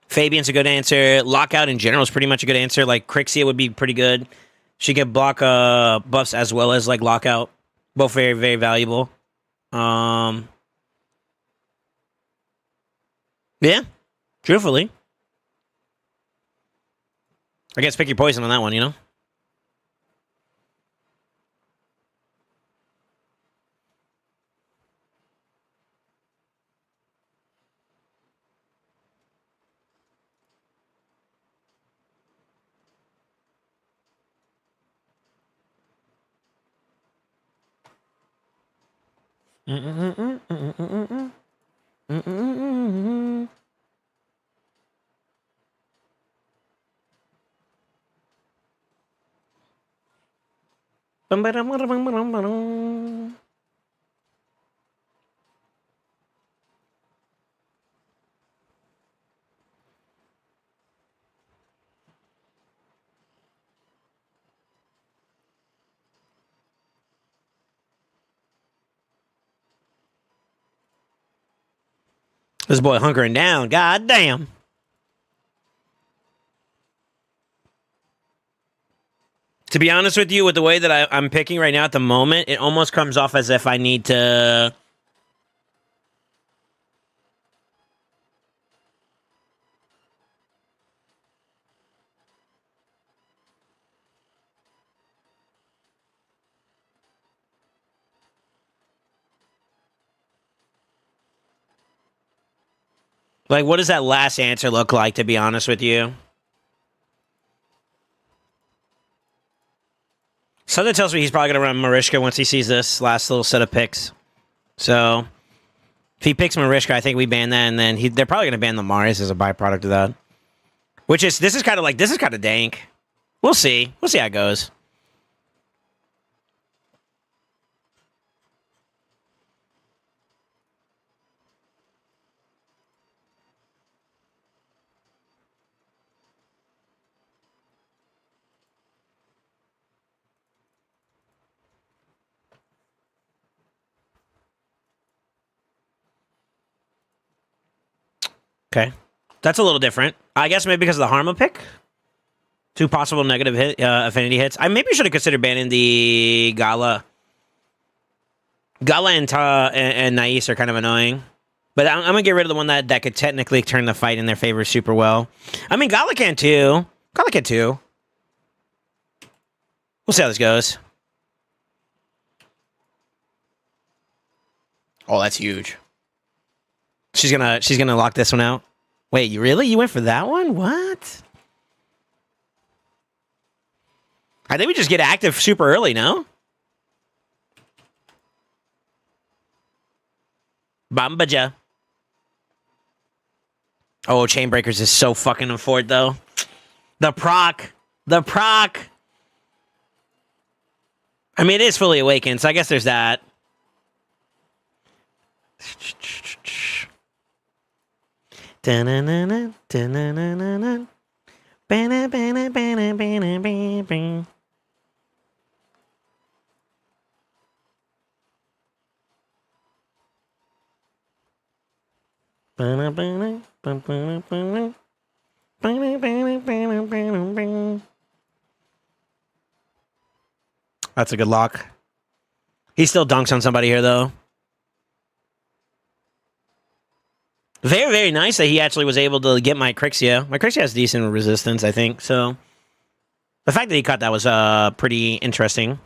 Fabian's a good answer. Lockout in general is pretty much a good answer. Like Crixia would be pretty good. She can block buffs as well as like lockout. Both very, very valuable. Yeah. Truthfully. I guess pick your poison on that one, you know? This boy hunkering down. God damn. To be honest with you, with the way that I'm picking right now at the moment, it almost comes off as if I need to... Like, what does that last answer look like, to be honest with you? Something tells me he's probably going to run Marishka once he sees this last little set of picks. So, if he picks Marishka, I think we ban that, and then they're probably going to ban the Marius as a byproduct of that. This is kind of dank. We'll see. We'll see how it goes. Okay. That's a little different. I guess maybe because of the Harma pick. 2 possible negative affinity hits. I maybe should have considered banning the Gala. Gala and Nais are kind of annoying. But I'm going to get rid of the one that could technically turn the fight in their favor super well. I mean, Gala can too. Gala can too. We'll see how this goes. Oh, that's huge. She's gonna lock this one out. Wait, you really? You went for that one? What? I think we just get active super early, no? Bambaja. Oh, Chainbreakers is so fucking afford though. The proc. I mean, it is fully awakened, so I guess there's that. That's a good lock. He still dunks on somebody here, though. Very, very nice that he actually was able to get my Crixia. My Crixia has decent resistance, I think. So the fact that he caught that was pretty interesting.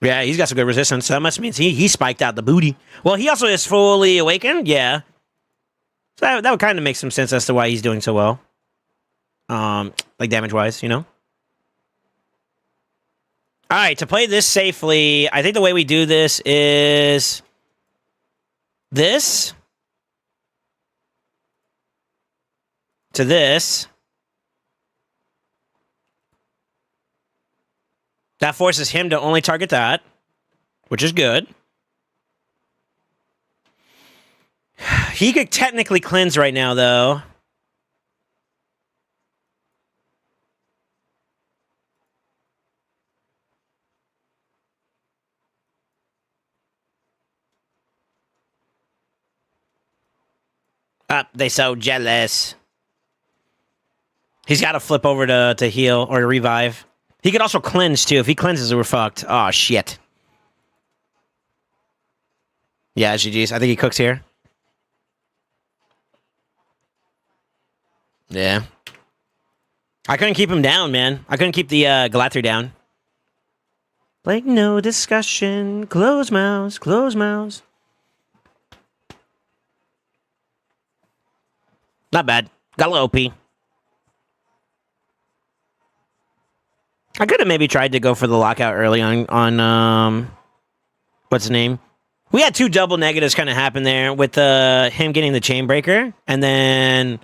Yeah, he's got some good resistance. So that must mean he spiked out the booty. Well, he also is fully awakened. Yeah. So that would kind of make some sense as to why he's doing so well. Like damage-wise, you know? All right, to play this safely, I think the way we do this is this to this. That forces him to only target that, which is good. He could technically cleanse right now, though. They so jealous. He's got to flip over to heal or to revive. He could also cleanse, too. If he cleanses, we're fucked. Oh, shit. Yeah, GG's. I think he cooks here. Yeah. I couldn't keep him down, man. I couldn't keep the Galather down. Like, no discussion. Close mouths. Close mouths. Not bad. Got a little OP. I could have maybe tried to go for the lockout early on what's his name? We had two double negatives kind of happen there with him getting the chain breaker and then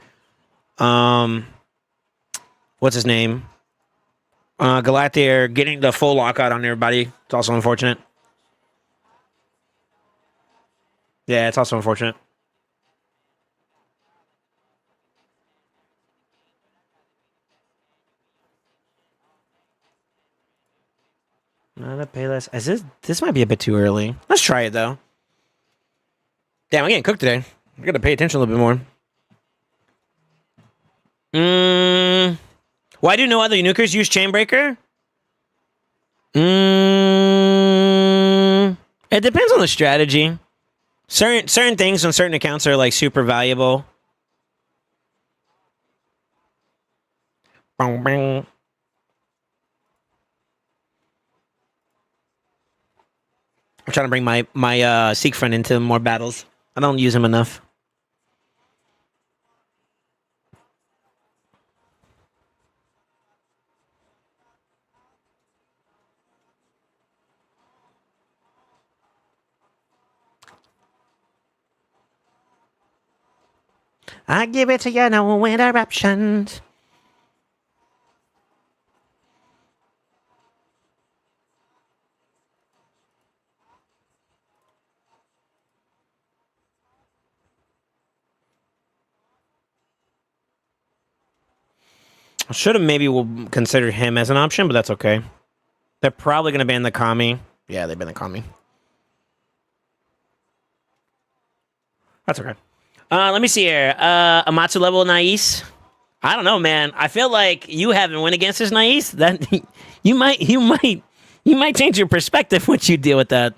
what's his name? Galather getting the full lockout on everybody. It's also unfortunate. Yeah, it's also unfortunate. Not a Payless. This might be a bit too early. Let's try it though. Damn, I'm getting cooked today. I gotta pay attention a little bit more. Why do no other nukers use Chainbreaker? It depends on the strategy. Certain things on certain accounts are like super valuable. Bang, bang. I'm trying to bring my Seek friend into more battles. I don't use him enough. I give it to you, no interruptions. I should have maybe considered him as an option, but that's okay. They're probably going to ban the Kami. Yeah, they ban the Kami. That's okay. Let me see here. Amatsu level Nais. I don't know, man. I feel like you haven't went against this Nais. That you might change your perspective once you deal with that.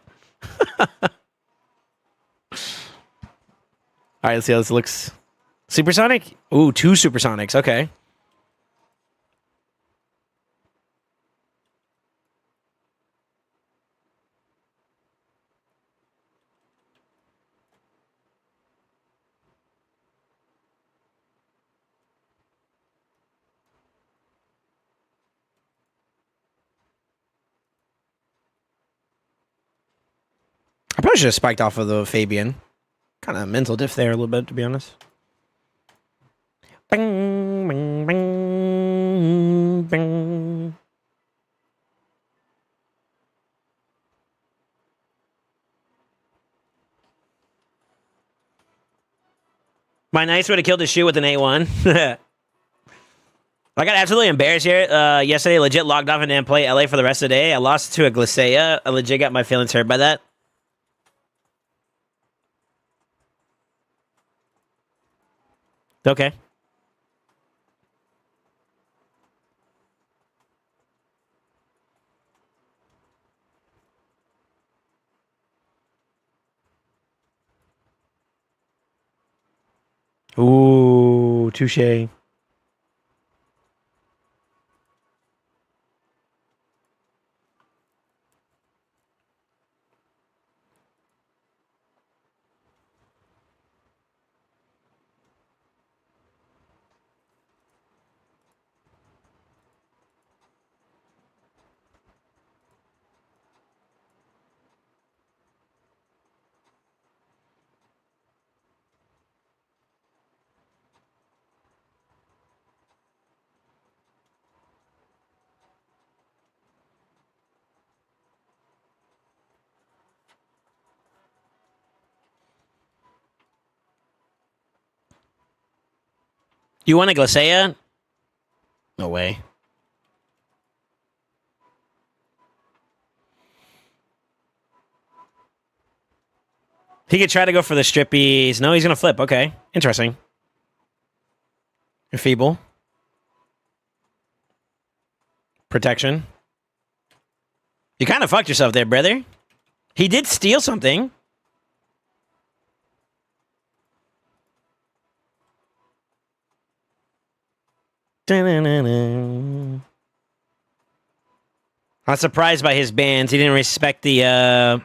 All right, let's see how this looks. Supersonic? Ooh, 2 Supersonics. Okay. I probably should have spiked off of the Fabian. Kind of mental diff there a little bit, to be honest. Bing, bing, bing, bing. My Nice would have killed his shoe with an A1. I got absolutely embarrassed here. Yesterday, legit logged off and didn't play LA for the rest of the day. I lost to a Glisea. I legit got my feelings hurt by that. Okay. Ooh, touche. You want a Glacea? No way. He could try to go for the strippies. No, he's going to flip. Okay. Interesting. Feeble. Protection. You kind of fucked yourself there, brother. He did steal something. I'm surprised by his bans. He didn't respect the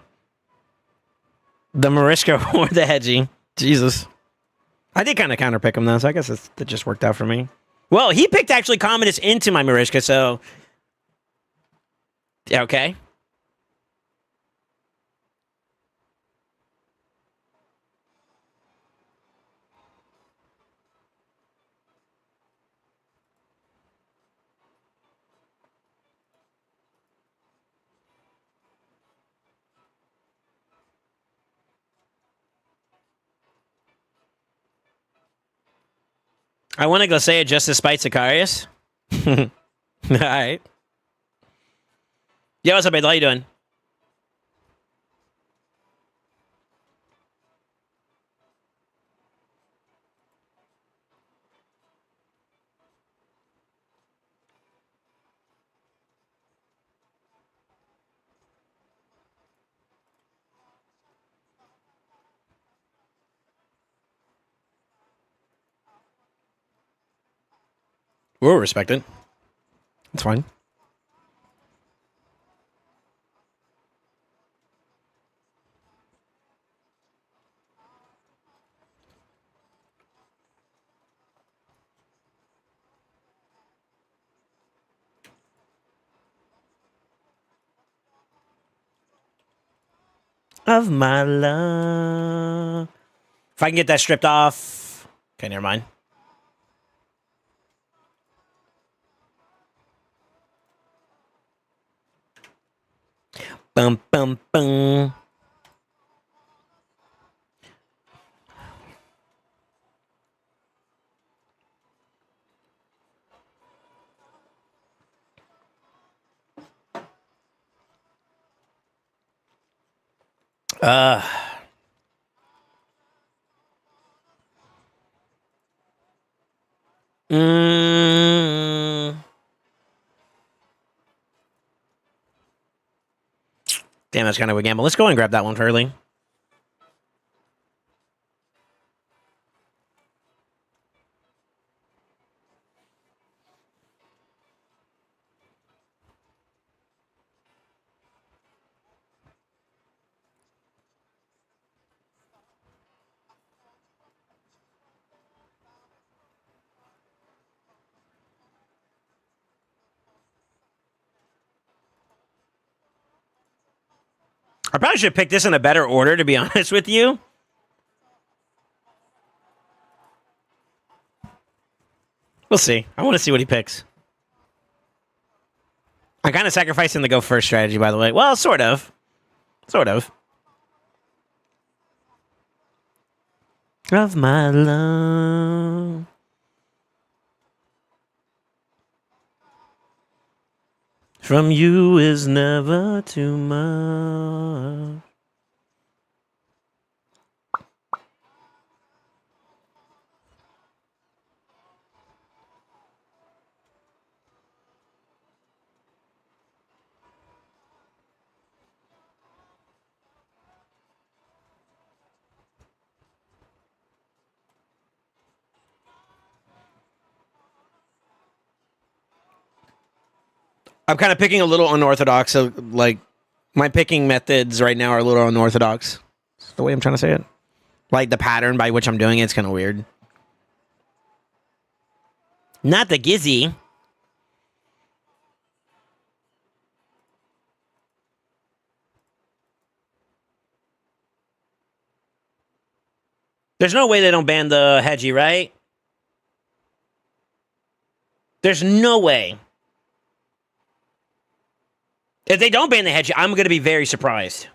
Mariska or the hedging. Jesus. I did kind of counterpick him, though, so I guess that just worked out for me. Well, he picked actually Commodus into my Mariska, so... Yeah, okay. I want to go say it just despite Sicarius. All right. Yo, what's up, babe? How you doing? We'll respect it. It's fine. Of my love. If I can get that stripped off. Okay, never mind. Bum, bum, bum. Uh. Damn, that's kind of a gamble. Let's go and grab that one for early. I probably should pick this in a better order, to be honest with you. We'll see. I want to see what he picks. I'm kind of sacrificing the go first strategy, by the way. Well, sort of. Sort of. Of my love. From you is never too much. I'm kind of picking a little unorthodox. So, like, my picking methods right now are a little unorthodox. That's the way I'm trying to say it. Like, the pattern by which I'm doing it's kind of weird. Not the Gizzy. There's no way they don't ban the Hedgie, right? There's no way. If they don't ban the Hedgie, I'm going to be very surprised.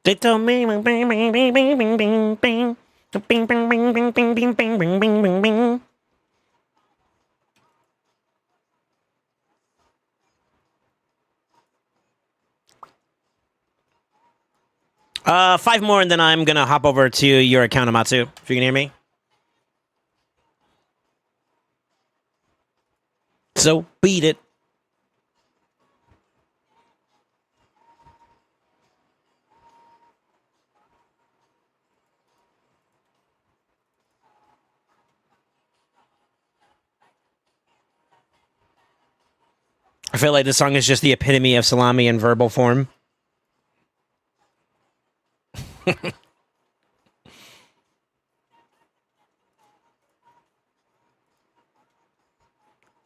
They told me bing bing bing bing bing bing bing bing bing bing bing bing bing bing bing bing bing bing. 5 more, and then I'm gonna hop over to your account, Amatsu. If you can hear me. So beat it. I feel like this song is just the epitome of salami in verbal form.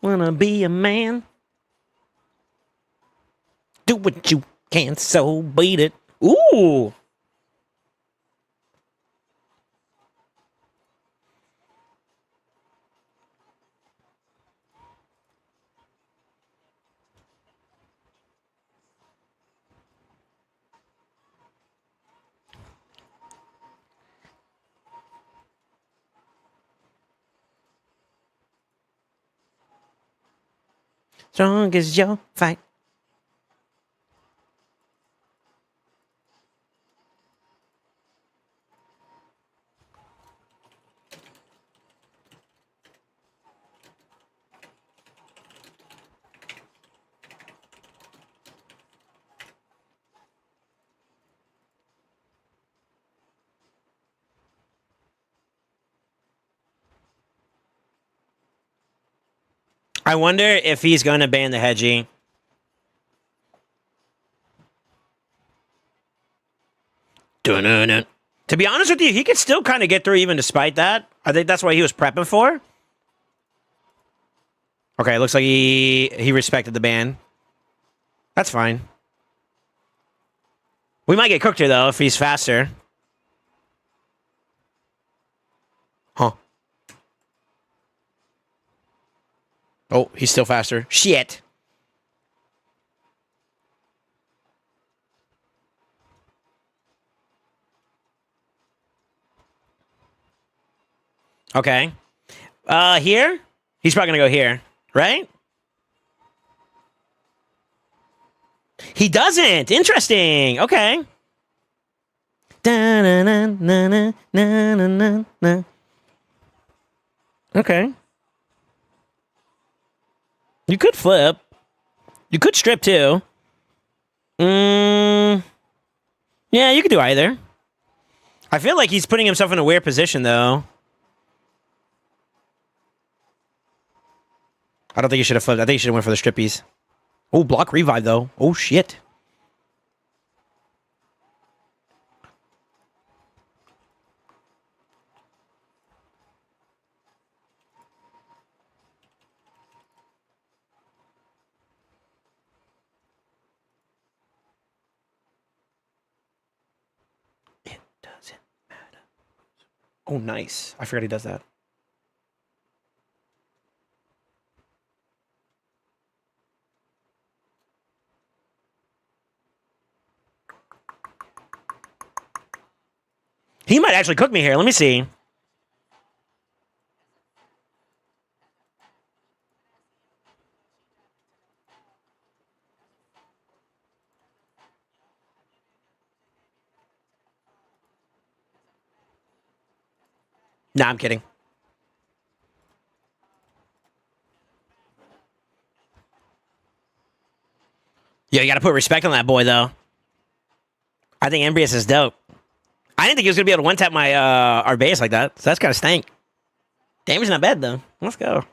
Wanna be a man? Do what you can, so beat it. Ooh. Strong as your fight. I wonder if he's going to ban the Hedgie. Dun-dun-dun. To be honest with you, he could still kind of get through even despite that. I think that's what he was prepping for. Okay, looks like he respected the ban. That's fine. We might get cooked here, though, if he's faster. Huh. Oh, he's still faster. Shit. Okay. Here? He's probably gonna go here, right? He doesn't. Interesting. Okay. Okay. You could flip. You could strip too. Yeah, you could do either. I feel like he's putting himself in a weird position, though. I don't think he should have flipped. I think he should have went for the strippies. Oh, block revive, though. Oh, shit. It doesn't matter. Oh, nice. I forgot he does that. He might actually cook me here. Let me see. Nah, I'm kidding. Yeah, you gotta put respect on that boy, though. I think Embrius is dope. I didn't think he was gonna be able to one-tap my our base like that. So that's kind of stank. Damage not bad, though. Let's go.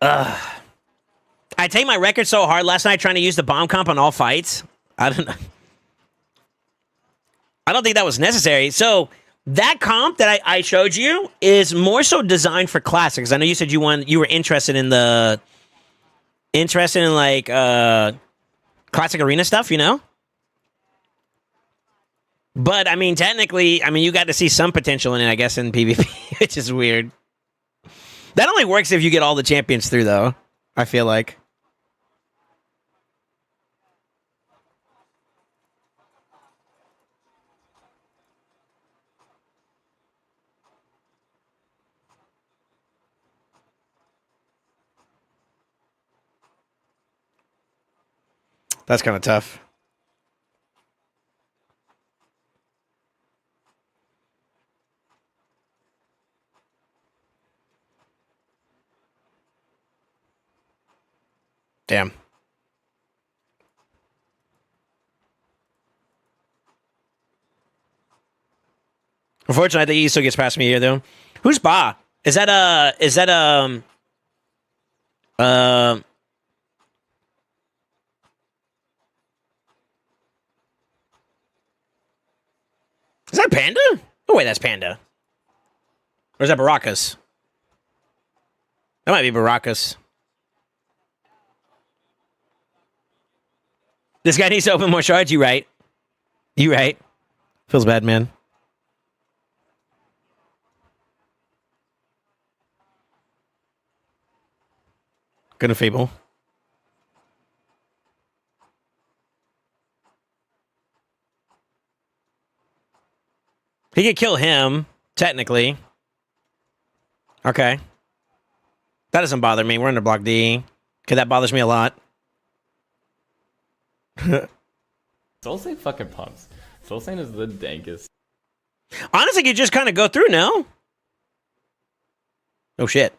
Ugh. I take my record so hard last night trying to use the bomb comp on all fights. I don't know. I don't think that was necessary. So that comp that I showed you is more so designed for classics. I know you said you were interested in like classic arena stuff, you know? But I mean, technically, I mean, you got to see some potential in it, I guess, in PvP, which is weird. That only works if you get all the champions through, though. I feel like. That's kind of tough. Damn. Unfortunately, I think he still gets past me here, though. Who's Ba? Is that uh? Is that uh? Is that Panda? Oh wait, that's Panda. Or is that Baracus? That might be Baracus. This guy needs to open more shards. You right? You right? Feels bad, man. Good and feeble. He could kill him, technically. Okay. That doesn't bother me. We're under block D. Okay, that bothers me a lot. SoulSaint fucking pumps. SoulSaint is the dankest. Honestly, you just kind of go through, no? Oh, shit.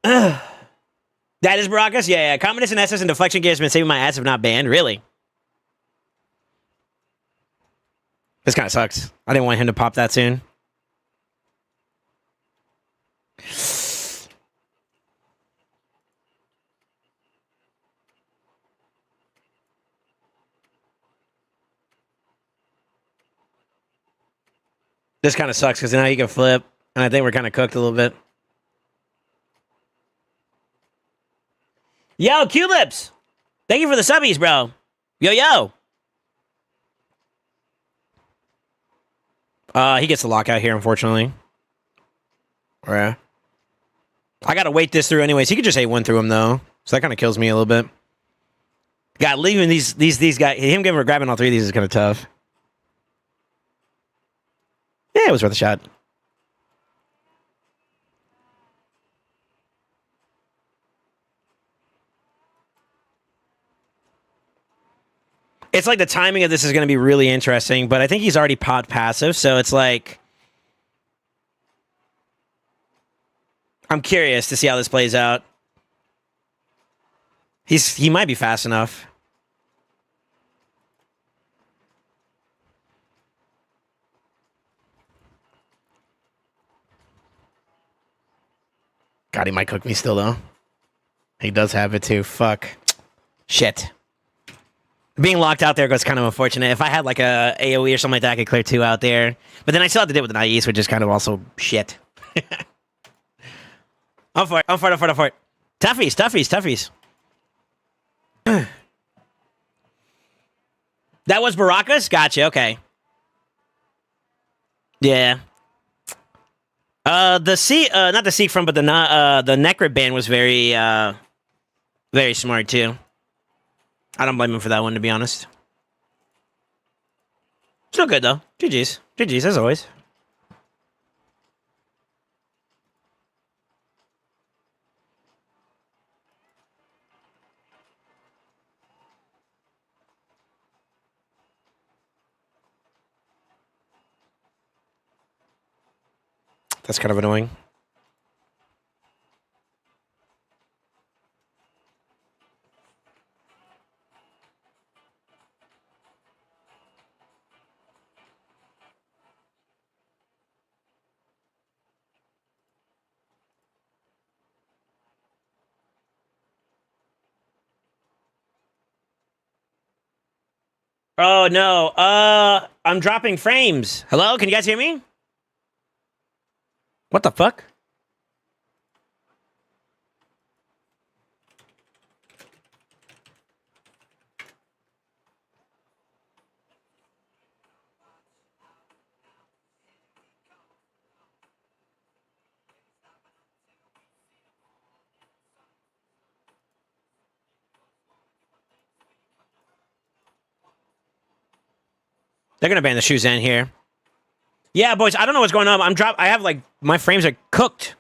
That is Baracus? Yeah. Commonness and SS and deflection gear has been saving my ass if not banned. Really? This kind of sucks. I didn't want him to pop that soon. This kind of sucks because now he can flip. And I think we're kind of cooked a little bit. Yo, Q-Lips! Thank you for the subbies, bro. Yo. He gets the lockout here, unfortunately. Yeah. I gotta wait this through anyways. He could just A1 through him, though. So that kind of kills me a little bit. God, leaving these guys... Him grabbing all three of these is kind of tough. Yeah, it was worth a shot. It's like the timing of this is going to be really interesting, but I think he's already pot passive, so it's like... I'm curious to see how this plays out. He might be fast enough. God, he might cook me still, though. He does have it, too. Fuck. Shit. Being locked out there goes kind of unfortunate. If I had like a AoE or something like that, I could clear 2 out there. But then I still have to deal with the Naive, which is kind of also shit. I'm for it. Toughies. That was Baracus? Gotcha, okay. Yeah. Not the Seek from, but the Necro band was very smart too. I don't blame him for that one, to be honest. Still good though. GG's as always. That's kind of annoying. Oh no. I'm dropping frames. Hello? Can you guys hear me? What the fuck? They're gonna ban the shoes in here. Yeah, boys, I don't know what's going on. I have like my frames are cooked.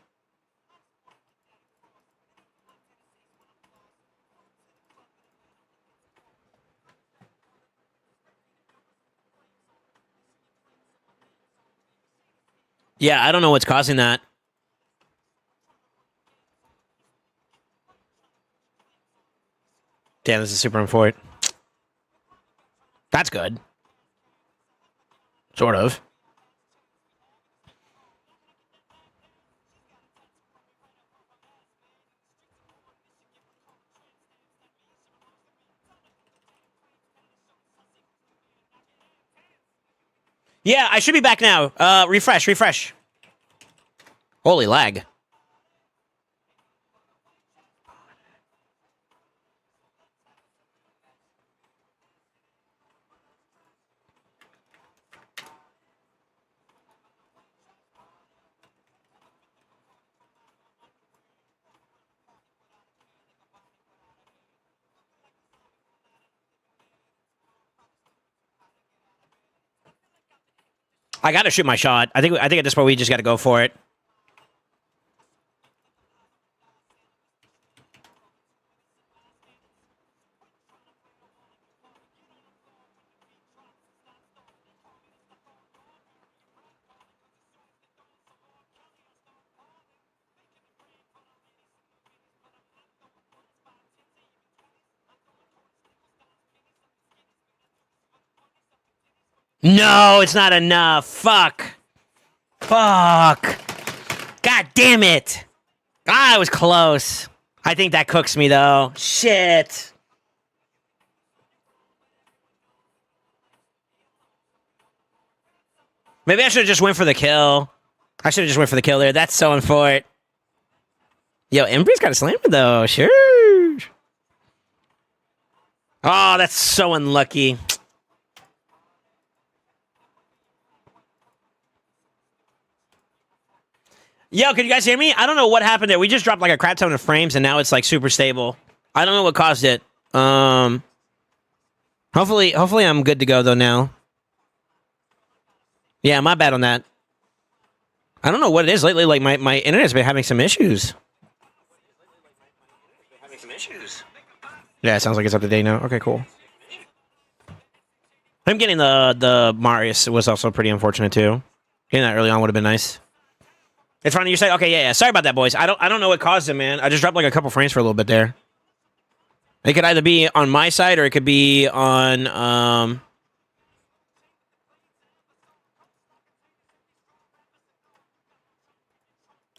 Yeah, I don't know what's causing that. Damn, this is super important. That's good. Sort of. Yeah, I should be back now. Refresh. Holy lag. I gotta shoot my shot. I think at this point we just gotta go for it. No, it's not enough. Fuck. God damn it. Ah, it was close. I think that cooks me though. Shit. Maybe I should have just went for the kill. I should have just went for the kill there. That's so unfortunate. Yo, Embry's got a slammer though. Sure. Oh, that's so unlucky. Yo, can you guys hear me? I don't know what happened there. We just dropped like a crap ton of frames and now it's like super stable. I don't know what caused it. Hopefully I'm good to go though now. Yeah, my bad on that. I don't know what it is lately. Like my internet's been having some issues. Yeah, it sounds like it's up to date now. Okay, cool. Him getting the Marius was also pretty unfortunate too. Getting that early on would have been nice. It's funny you say. Okay, yeah. Sorry about that, boys. I don't know what caused it, man. I just dropped like a couple frames for a little bit there. It could either be on my side or it could be on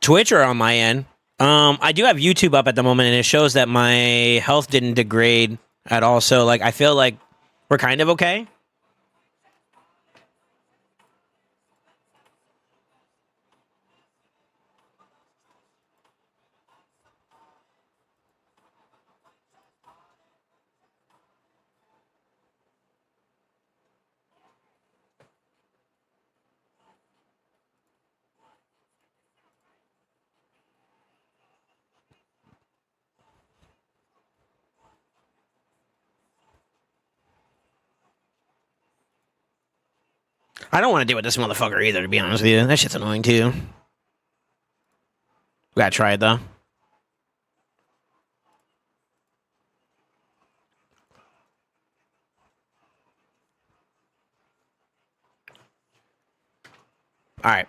Twitch or on my end. I do have YouTube up at the moment, and it shows that my health didn't degrade at all. So like, I feel like we're kind of okay. I don't want to deal with this motherfucker either, to be honest with you. That shit's annoying too. We gotta try it though. All right.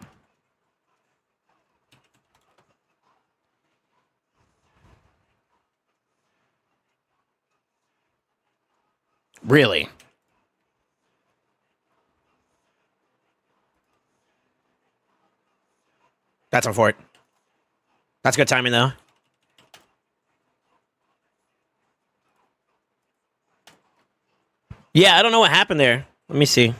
Really? That's on for it. That's good timing though. Yeah, I don't know what happened there. Let me see.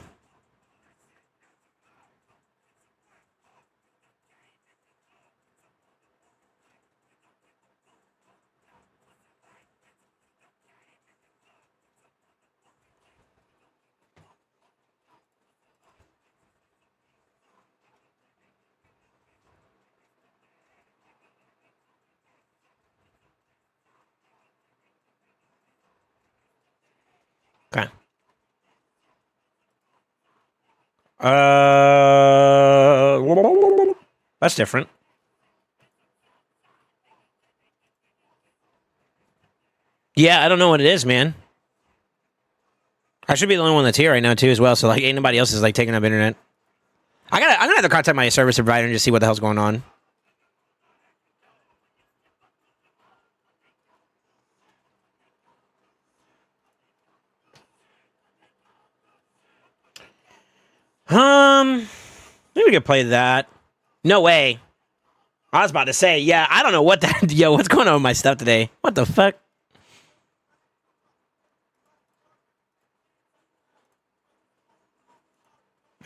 Okay. That's different. Yeah, I don't know what it is, man. I should be the only one that's here right now too, as well. So like, ain't nobody else is like taking up internet. I'm gonna have to contact my service provider and just see what the hell's going on. Maybe we could play that. No way. I was about to say, yeah, I don't know what that. Yo, what's going on with my stuff today? What the fuck?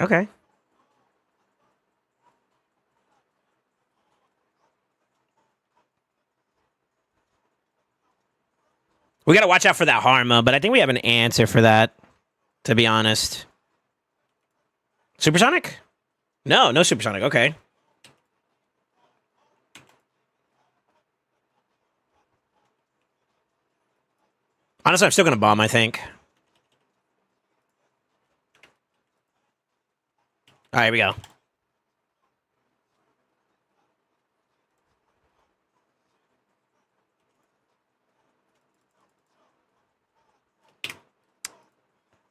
Okay. We gotta watch out for that Harma, but I think we have an answer for that, to be honest. Supersonic? No, no supersonic. Okay. Honestly, I'm still gonna bomb, I think. Alright, here we go.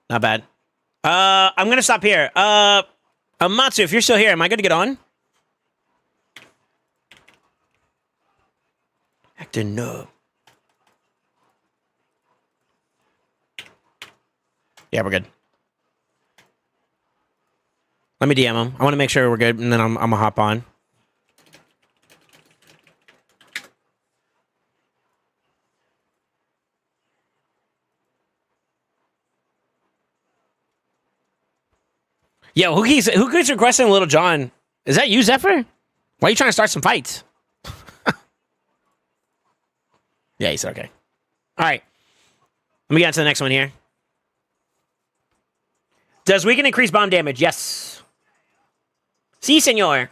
Not bad. I'm gonna stop here. Matsu, if you're still here, am I good to get on? Acting no. Yeah, we're good. Let me DM him. I want to make sure we're good, and then I'm gonna hop on. Yo, who keeps requesting Little John? Is that you, Zephyr? Why are you trying to start some fights? Yeah, he's okay. All right. Let me get on to the next one here. Does weaken increase bomb damage? Yes. Si, senor.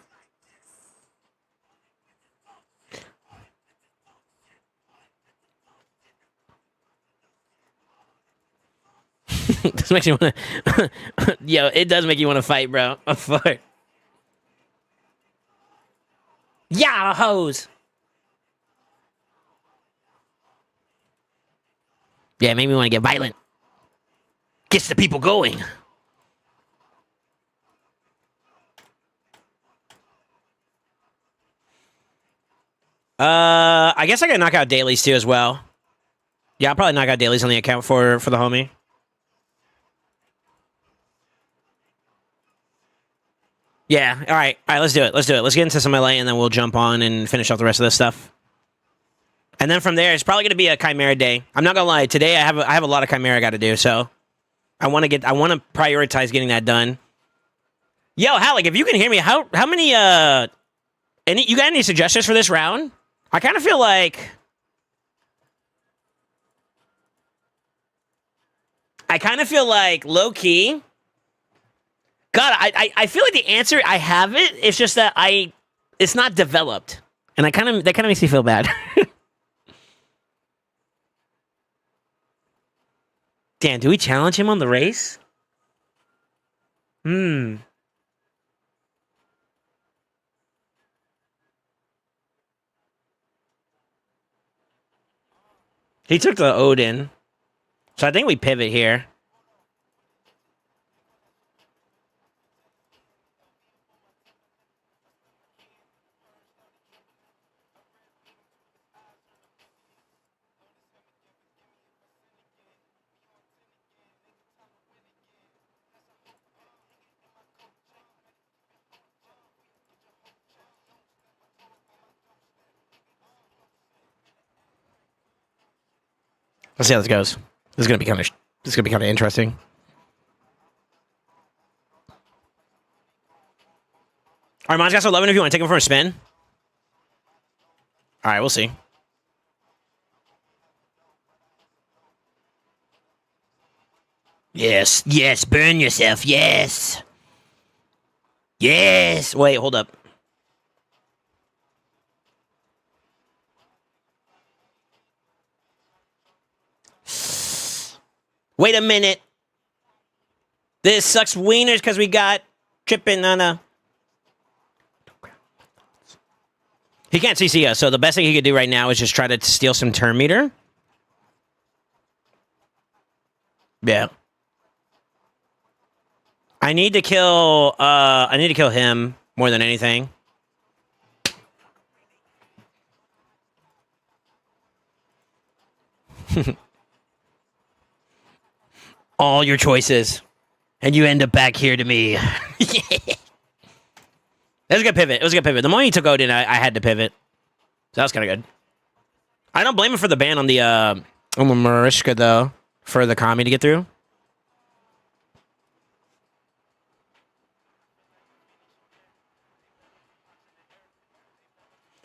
This makes you want to... Yo, it does make you want to fight, bro. I'm fucked. Yeah, hoes. Yeah, it made me want to get violent. Gets the people going. I guess I can knock out dailies too as well. Yeah, I'll probably knock out dailies on the account for the homie. Yeah, all right, let's do it. Let's get into some LA and then we'll jump on and finish off the rest of this stuff. And then from there, it's probably gonna be a Chimera day. I'm not gonna lie. Today I have a lot of Chimera I got to do, so I want to prioritize getting that done. Yo, Halleck, if you can hear me, how many you got any suggestions for this round? I kind of feel like low key. God, I feel like the answer, I have it. It's just that it's not developed, and that kind of makes me feel bad. Damn, do we challenge him on the race? He took the Odin, so I think we pivot here. Let's see how this goes. This is gonna be kind of interesting. All right, Mon's got 11 if you want to take him for a spin. All right, we'll see. Yes, yes, burn yourself, yes. Yes. Wait, hold up. Wait a minute. This sucks wieners because we got Tripping on a. He can't CC us, so the best thing he could do right now is just try to steal some turn meter. Yeah. I need to kill him more than anything. All your choices. And you end up back here to me. That was a good pivot. It was a good pivot. The moment he took Odin, I had to pivot. So that was kind of good. I don't blame him for the ban on the Marishka, though, for the Kami to get through.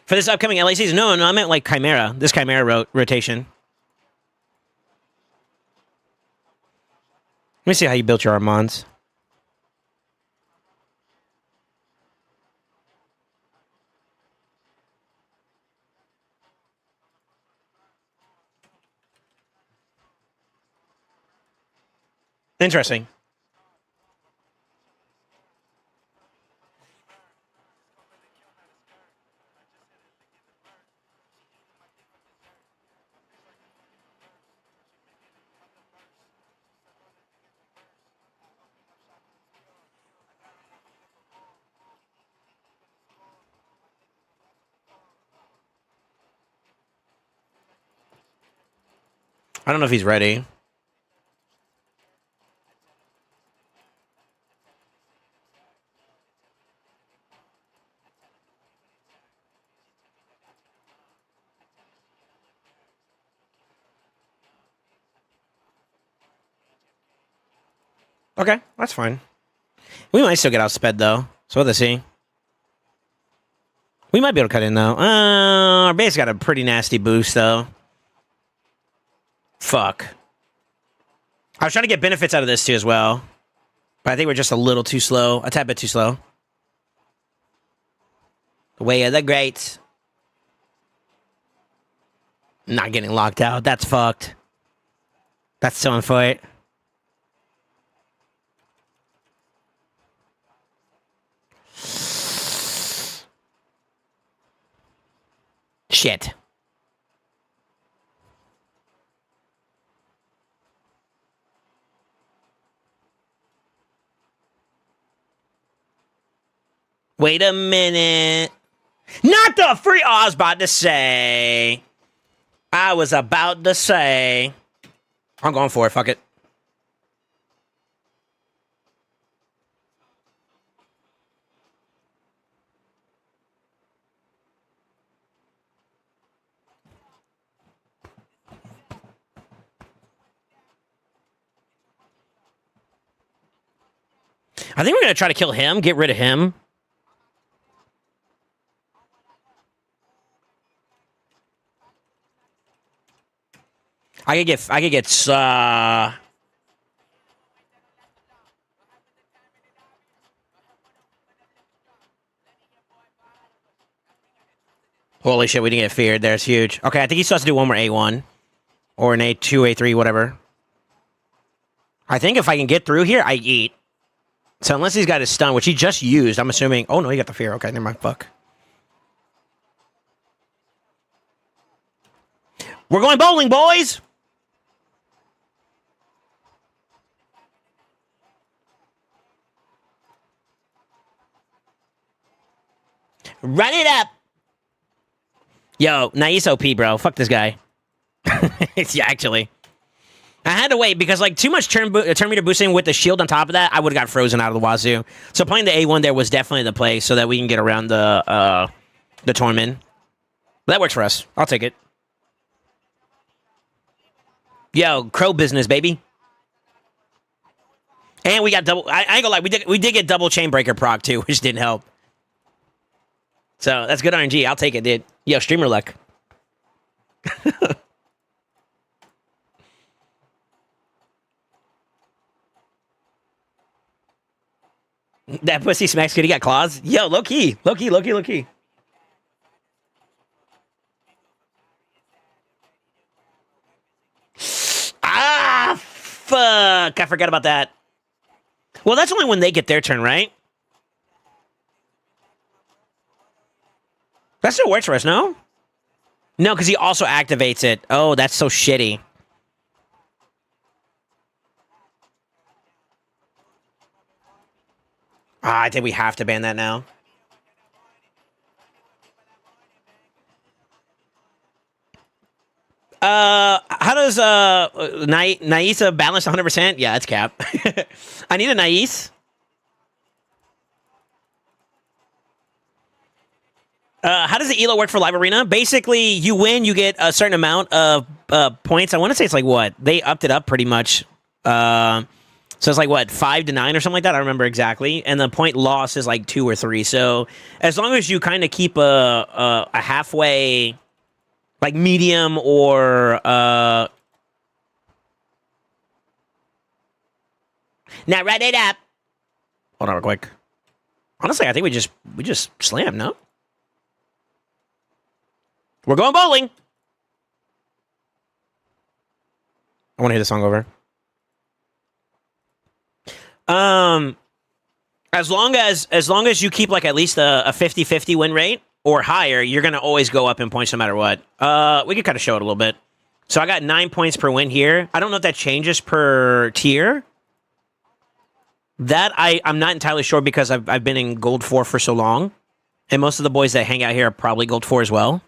For this upcoming LA season? No, I meant like Chimera. This Chimera rotation. Let me see how you built your Armands. Interesting. I don't know if he's ready. Okay, that's fine. We might still get outsped, though. So we'll see. We might be able to cut in, though. Our base got a pretty nasty boost, though. Fuck. I was trying to get benefits out of this, too, as well. But I think we're just a little too slow. A tad bit too slow. The way of the greats. Not getting locked out. That's fucked. That's so unfortunate. Shit. Wait a minute. Not the free. Oh, I was about to say. I'm going for it. Fuck it. I think we're going to try to kill him, get rid of him. I could get holy shit, we didn't get feared there. It's huge. Okay, I think he still has to do one more A1. Or an A2, A3, whatever. I think if I can get through here, I eat. So unless he's got his stun, which he just used, I'm assuming... Oh, no, he got the fear. Okay, never mind. Fuck. We're going bowling, boys! Run it up! Yo, nice OP, bro. Fuck this guy. Yeah, actually. I had to wait because, like, too much turn meter boosting with the shield on top of that, I would have got frozen out of the wazoo. So playing the A1 there was definitely the play so that we can get around the Torment. But that works for us. I'll take it. Yo, crow business, baby. And we got double... I ain't gonna lie, we did get double chain breaker proc, too, which didn't help. So, that's good RNG. I'll take it, dude. Yo, streamer luck. That pussy smacks kid, he got claws. Yo, low key. Ah, fuck. I forgot about that. Well, that's only when they get their turn, right? That still works for us, no? No, because he also activates it. Oh, that's so shitty. I think we have to ban that now. How does Naisa balance 100%? Yeah, it's cap. I need a Nais. How does the ELO work for Live Arena? Basically, you win, you get a certain amount of points. I want to say it's like what? They upped it up pretty much. So it's like what, 5 to 9 or something like that. I don't remember exactly. And the point loss is like 2 or 3. So as long as you kind of keep a halfway, like medium or now write it up. Hold on real quick. Honestly, I think we just slam. No, we're going bowling. I want to hear the song over. As long as you keep like at least a 50-50 win rate or higher, you're gonna always go up in points no matter what. We could kind of show it a little bit. So I got 9 points per win here. I don't know if that changes per tier. That I'm not entirely sure because I've been in Gold 4 for so long, and most of the boys that hang out here are probably Gold 4 as well.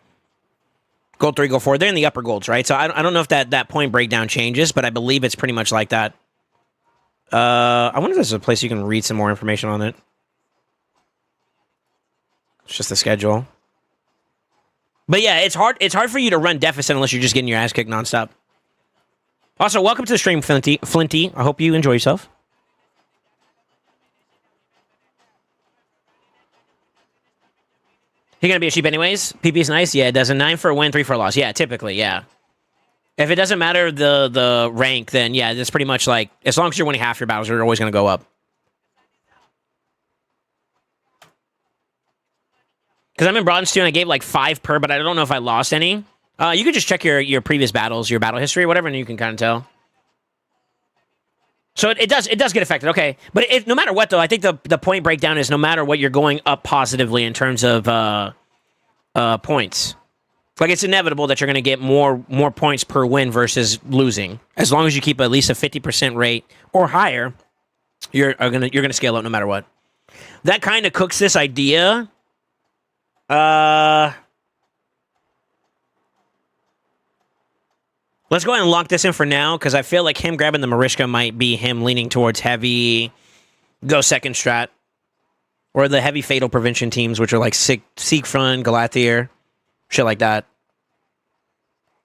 Gold 3, Gold 4. They're in the upper golds, right? So I don't know if that point breakdown changes, but I believe it's pretty much like that. I wonder if there's a place you can read some more information on it. It's just the schedule. But yeah, it's hard for you to run deficit unless you're just getting your ass kicked nonstop. Also, welcome to the stream, Flinty. I hope you enjoy yourself. He gonna be a sheep anyways? PP's nice? Yeah, it does. A 9 for a win, 3 for a loss. Yeah, typically, yeah. If it doesn't matter the rank, then yeah, it's pretty much like, as long as you're winning half your battles, you're always gonna go up. Because I'm in bronze too, and I gave like 5 per, but I don't know if I lost any. You could just check your previous battles, your battle history, or whatever, and you can kind of tell. So it does get affected, okay. But no matter what, though, I think the point breakdown is no matter what, you're going up positively in terms of points. Like, it's inevitable that you're going to get more points per win versus losing. As long as you keep at least a 50% rate or higher, you're gonna scale up no matter what. That kind of cooks this idea. Let's go ahead and lock this in for now, because I feel like him grabbing the Marishka might be him leaning towards heavy go second strat. Or the heavy fatal prevention teams, which are like Siegfried, Galathier, shit like that.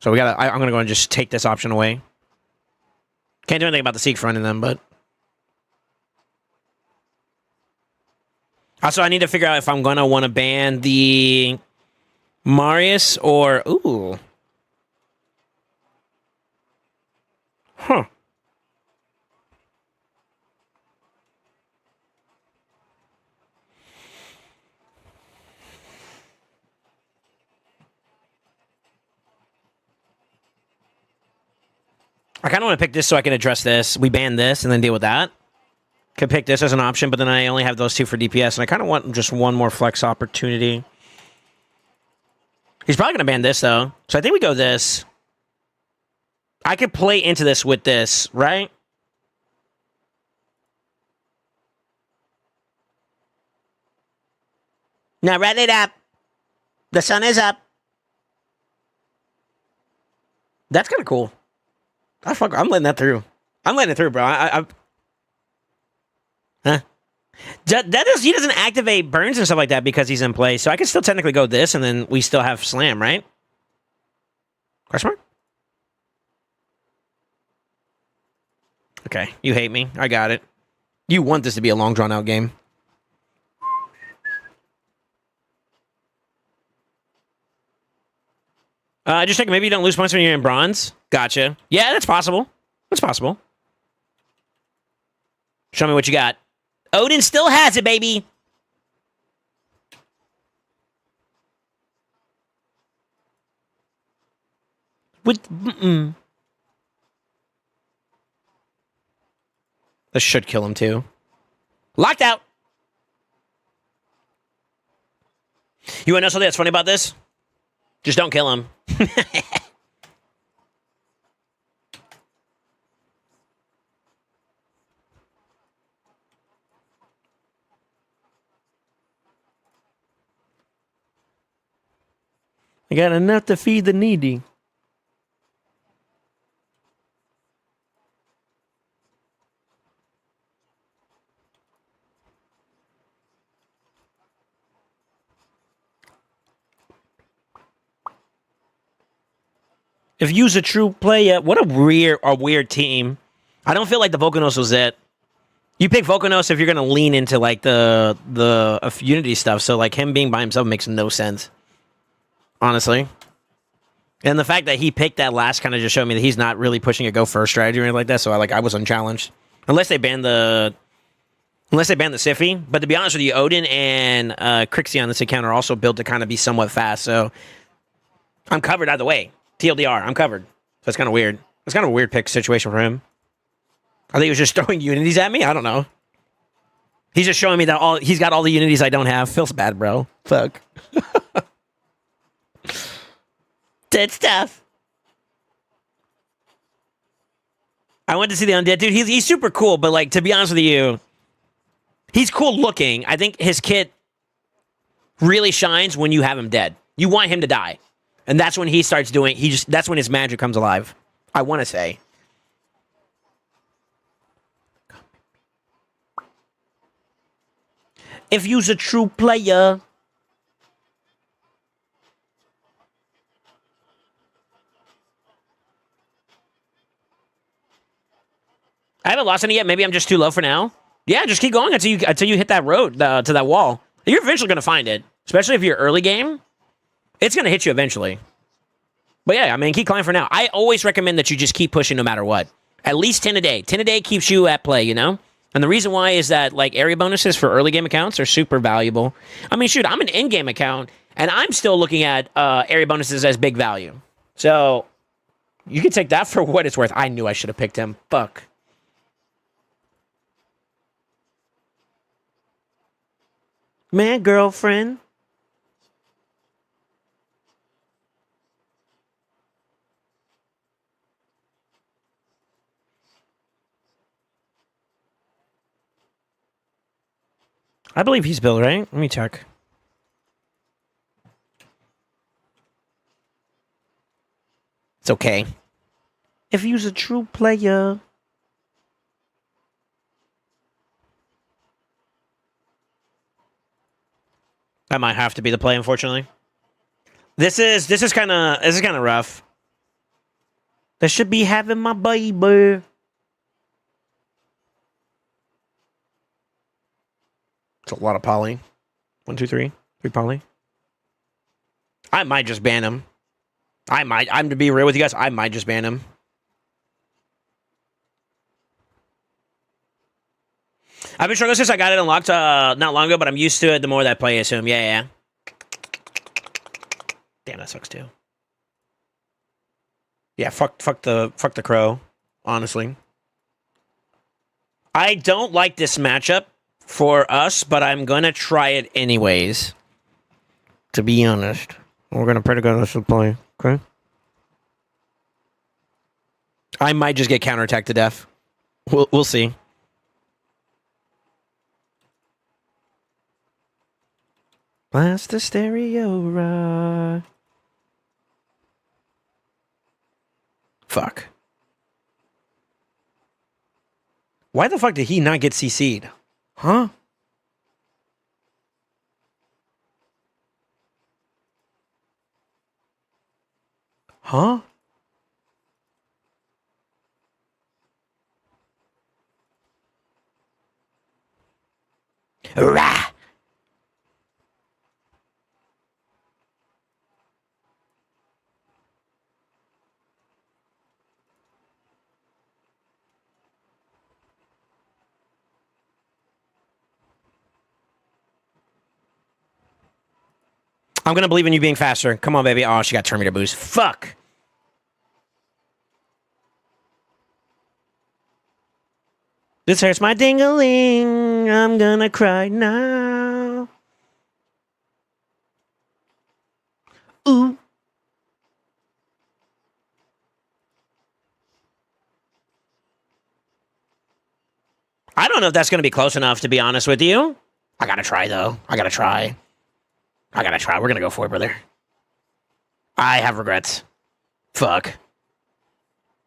So I'm going to go and just take this option away. Can't do anything about the Siegfried in them, but... Also, I need to figure out if I'm going to want to ban the Marius or... Ooh... Huh. I kind of want to pick this so I can address this. We ban this and then deal with that. Could pick this as an option, but then I only have those 2 for DPS, and I kind of want just one more flex opportunity. He's probably going to ban this, though. So I think we go this. I could play into this with this, right? Now, wrap it up. The sun is up. That's kind of cool. I'm letting that through. I'm letting it through, bro. Huh? He doesn't activate burns and stuff like that because he's in play, so I can still technically go this, and then we still have slam, right? Question mark? Okay, you hate me. I got it. You want this to be a long, drawn-out game. Just checking. Maybe you don't lose points when you're in bronze. Gotcha. Yeah, that's possible. That's possible. Show me what you got. Odin still has it, baby. With This should kill him too. Locked out. You want to know something that's funny about this? Just don't kill him. I got enough to feed the needy. If you's a true player, what a weird team. I don't feel like the Volcanos was it. You pick Volcanos if you're gonna lean into like the Unity stuff. So like him being by himself makes no sense, honestly. And the fact that he picked that last kind of just showed me that he's not really pushing a go first strategy or anything like that. So I was unchallenged unless they ban the Siffy. But to be honest with you, Odin and Crixie on this account are also built to kind of be somewhat fast. So I'm covered either way. TLDR, I'm covered. So it's kind of weird. It's kind of a weird pick situation for him. I think he was just throwing unities at me. I don't know. He's just showing me that he's got all the unities I don't have. Feels bad, bro. Fuck. Dead stuff. I went to see the Undead. Dude, he's super cool, but like to be honest with you, he's cool looking. I think his kit really shines when you have him dead. You want him to die. And that's when he starts doing, that's when his magic comes alive. I want to say. If you's a true player. I haven't lost any yet. Maybe I'm just too low for now. Yeah, just keep going until you hit that road, to that wall. You're eventually going to find it. Especially if you're early game. It's going to hit you eventually. But yeah, I mean, keep climbing for now. I always recommend that you just keep pushing no matter what. At least 10 a day. 10 a day keeps you at play, you know? And the reason why is that, like, area bonuses for early game accounts are super valuable. I mean, shoot, I'm an in-game account, and I'm still looking at area bonuses as big value. So, you can take that for what it's worth. I knew I should have picked him. Fuck. Man, girlfriend. I believe he's built, right? Let me check. It's okay. If you's a true player. That might have to be the play, unfortunately. This is kind of rough. They should be having my baby. It's a lot of poly. 1, 2, 3. 3 poly. I might just ban him. I'm to be real with you guys, I might just ban him. I've been struggling since I got it unlocked not long ago, but I'm used to it the more that I play, I assume. Yeah. Damn, that sucks too. Yeah, fuck the crow, honestly. I don't like this matchup for us, but I'm gonna try it anyways. To be honest. We're gonna pray to God this will play, okay? I might just get counterattacked to death. We'll see. Blast the stereo right. Fuck. Why the fuck did he not get CC'd? Huh? Huh? Rah! I'm gonna believe in you being faster. Come on, baby. Oh, she got Terminator boost. Fuck. This hurts my ding-a-ling. I'm gonna cry now. I don't know if that's going to be close enough, to be honest with you. I got to try, though. I got to try. We're going to go for it, brother. I have regrets. Fuck.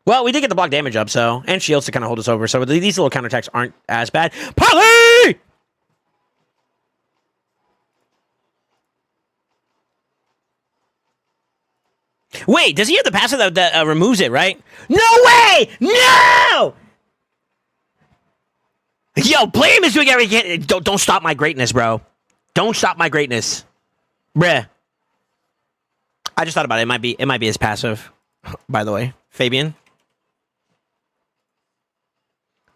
Well, we did get the block damage up, so... And shields to kind of hold us over, so these little counterattacks aren't as bad. Polly! Wait, does he have the passive that removes it, right? No way! No! Yo, Blame is doing everything. Don't stop my greatness, bro. Don't stop my greatness. Bruh. I just thought about it. It might be his passive, by the way. Fabian.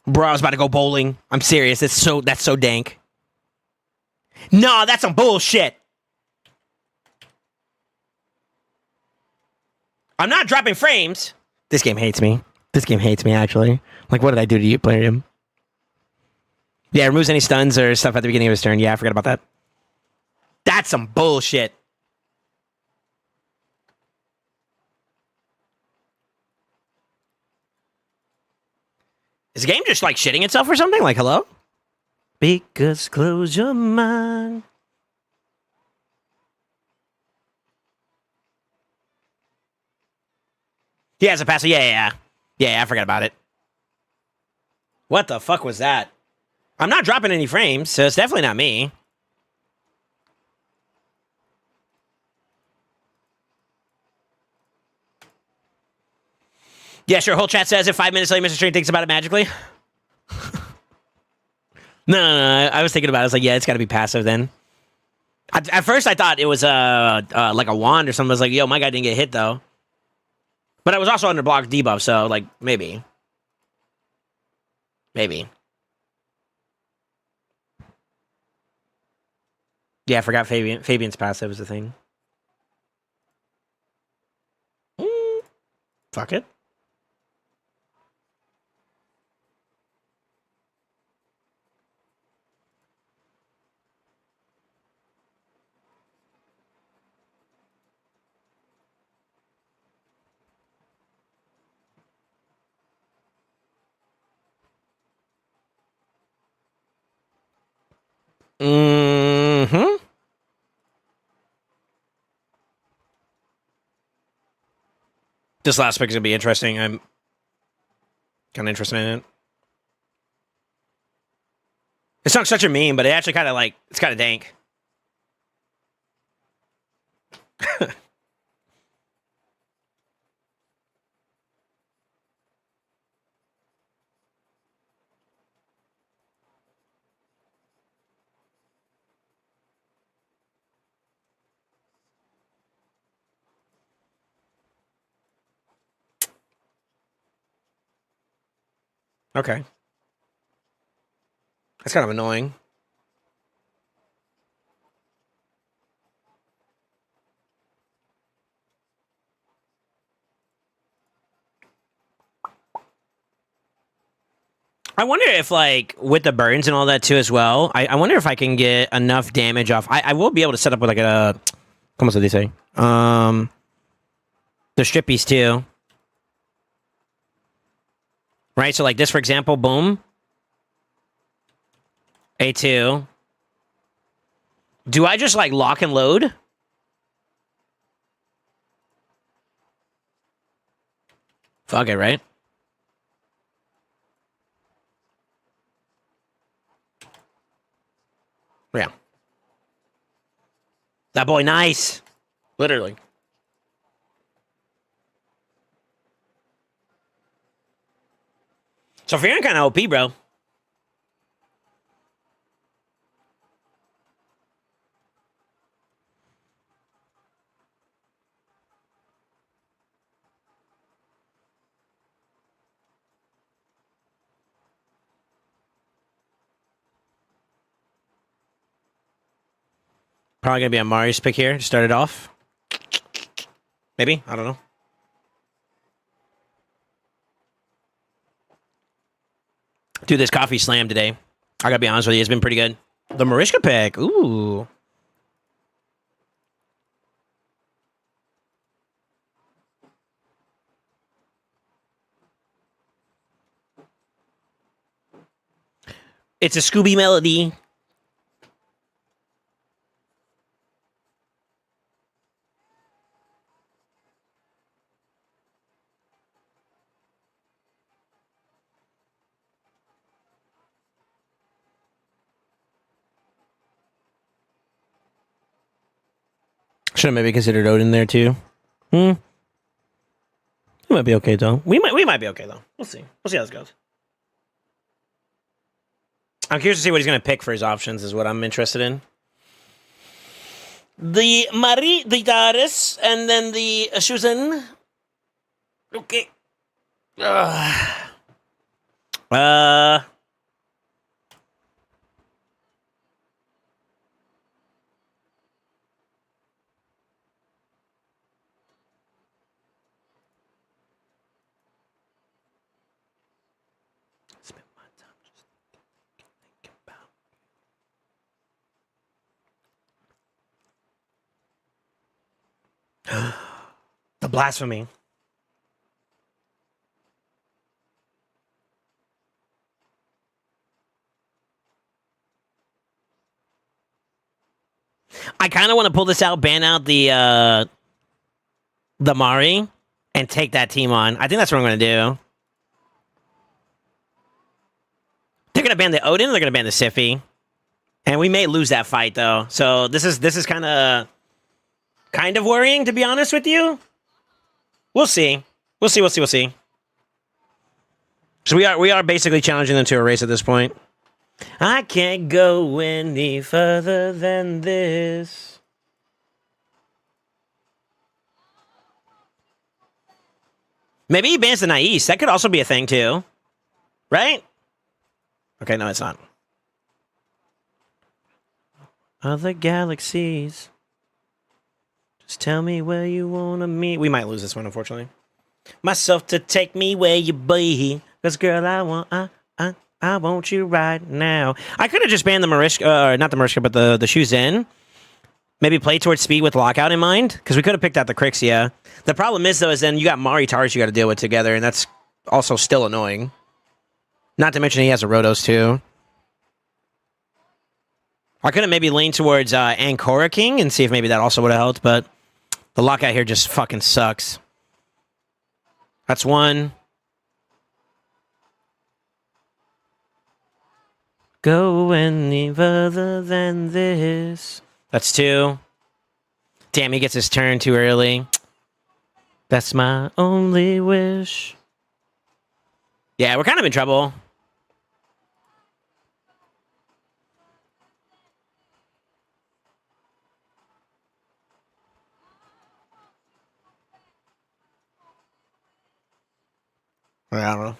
Bro, I was about to go bowling. I'm serious. That's so dank. No, that's some bullshit. I'm not dropping frames. This game hates me. This game hates me, actually. Like, what did I do to you, Plarium? Yeah, removes any stuns or stuff at the beginning of his turn. Yeah, I forgot about that. That's some bullshit. Is the game just, like, shitting itself or something? Like, hello? Because close your mind. He has a passive. Yeah, I forgot about it. What the fuck was that? I'm not dropping any frames, so it's definitely not me. Yeah, sure. Whole chat says if 5 minutes later Mr. Train thinks about it magically. No. I was thinking about it. I was like, yeah, it's got to be passive then. At first, I thought it was like a wand or something. I was like, yo, my guy didn't get hit, though. But I was also under block debuff, so, like, maybe. Maybe. Yeah, I forgot Fabian's passive was the thing. Fuck it. Mm-hmm. This last pick is going to be interesting. I'm kind of interested in it. It's not such a meme, but it actually kind of like, it's kind of dank. Okay. That's kind of annoying. I wonder if, like, with the burns and all that, too, as well, I wonder if I can get enough damage off. I will be able to set up with, like, a... ¿Cómo se dice? The strippies, too. Right? So, like, this, for example, boom. A2. Do I just, like, lock and load? Fuck it, right? Yeah. That boy nice. Literally. So Fearing kind of OP, bro. Probably gonna be a Marius pick here to start it off. Maybe? I don't know. Dude, this coffee slam today. I gotta be honest with you, it's been pretty good. The Marishka pick. Ooh. It's a Scooby melody. Should have maybe considered Odin there too. We might be okay though. We might be okay though. We'll see. We'll see how this goes. I'm curious to see what he's gonna pick for his options. Is what I'm interested in. The Marie, the Darius, and then the Shuzen. Okay. Spend my time just thinking about the blasphemy. I kind of want to pull this out, ban out the Mari, and take that team on. I think that's what I'm going to do. They're going to ban the Odin, they're going to ban the Siphi. And we may lose that fight, though. So this is kind of worrying, to be honest with you. We'll see. We'll see. So we are basically challenging them to a race at this point. I can't go any further than this. Maybe he bans the Nais. That could also be a thing, too. Right? Okay, no, it's not. Other galaxies. Just tell me where you want to meet. We might lose this one, unfortunately. Myself to take me where you be. Cause girl, I want you right now. I could have just banned the Marishka, not the Marishka, but the Shuzen. Maybe play towards speed with Lockout in mind. Because we could have picked out the Crixia. The problem is, though, is then you got Mari Tars you got to deal with together. And that's also still annoying. Not to mention he has a Rotos, too. I could have maybe leaned towards Ancora King and see if maybe that also would have helped. But the Lockout here just fucking sucks. That's one. Go any further than this. That's two. Damn, he gets his turn too early. That's my only wish. Yeah, we're kind of in trouble. I don't know.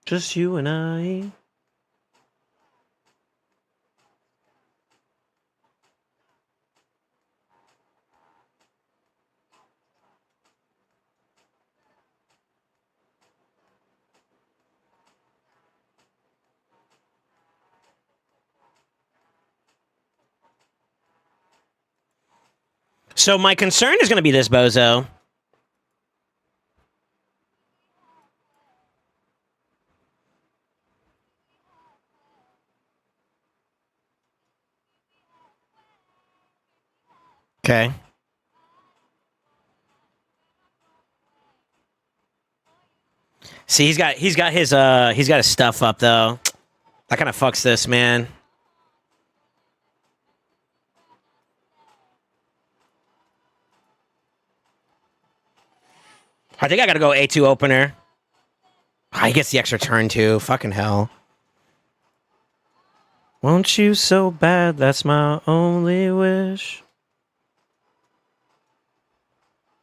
Just you and I. So my concern is going to be this, Bozo. Okay. See, he's got his stuff up though. That kind of fucks this, man. I think I gotta go A2 opener. Oh, he gets the extra turn too. Fucking hell. Want you so bad, that's my only wish.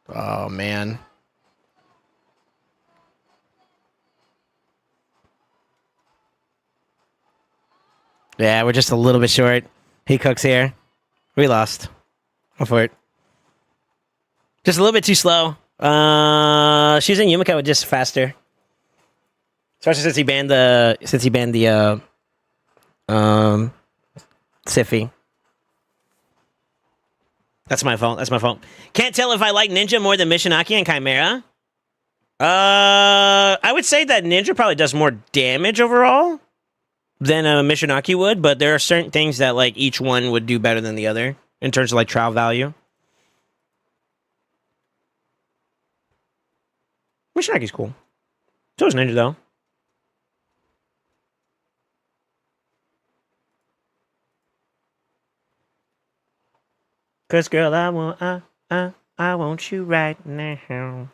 Oh, man. Yeah, we're just a little bit short. He cooks here. We lost. Go for it. Just a little bit too slow. She's in Yumiko just faster. Especially since he banned the Siphi. That's my fault. Can't tell if I like Ninja more than Mishinaki and Chimera. I would say that Ninja probably does more damage overall than a Mishinaki would, but there are certain things that like each one would do better than the other in terms of like trial value. Mishinaki's cool. So is Ninja though. Cause girl, I want you right now.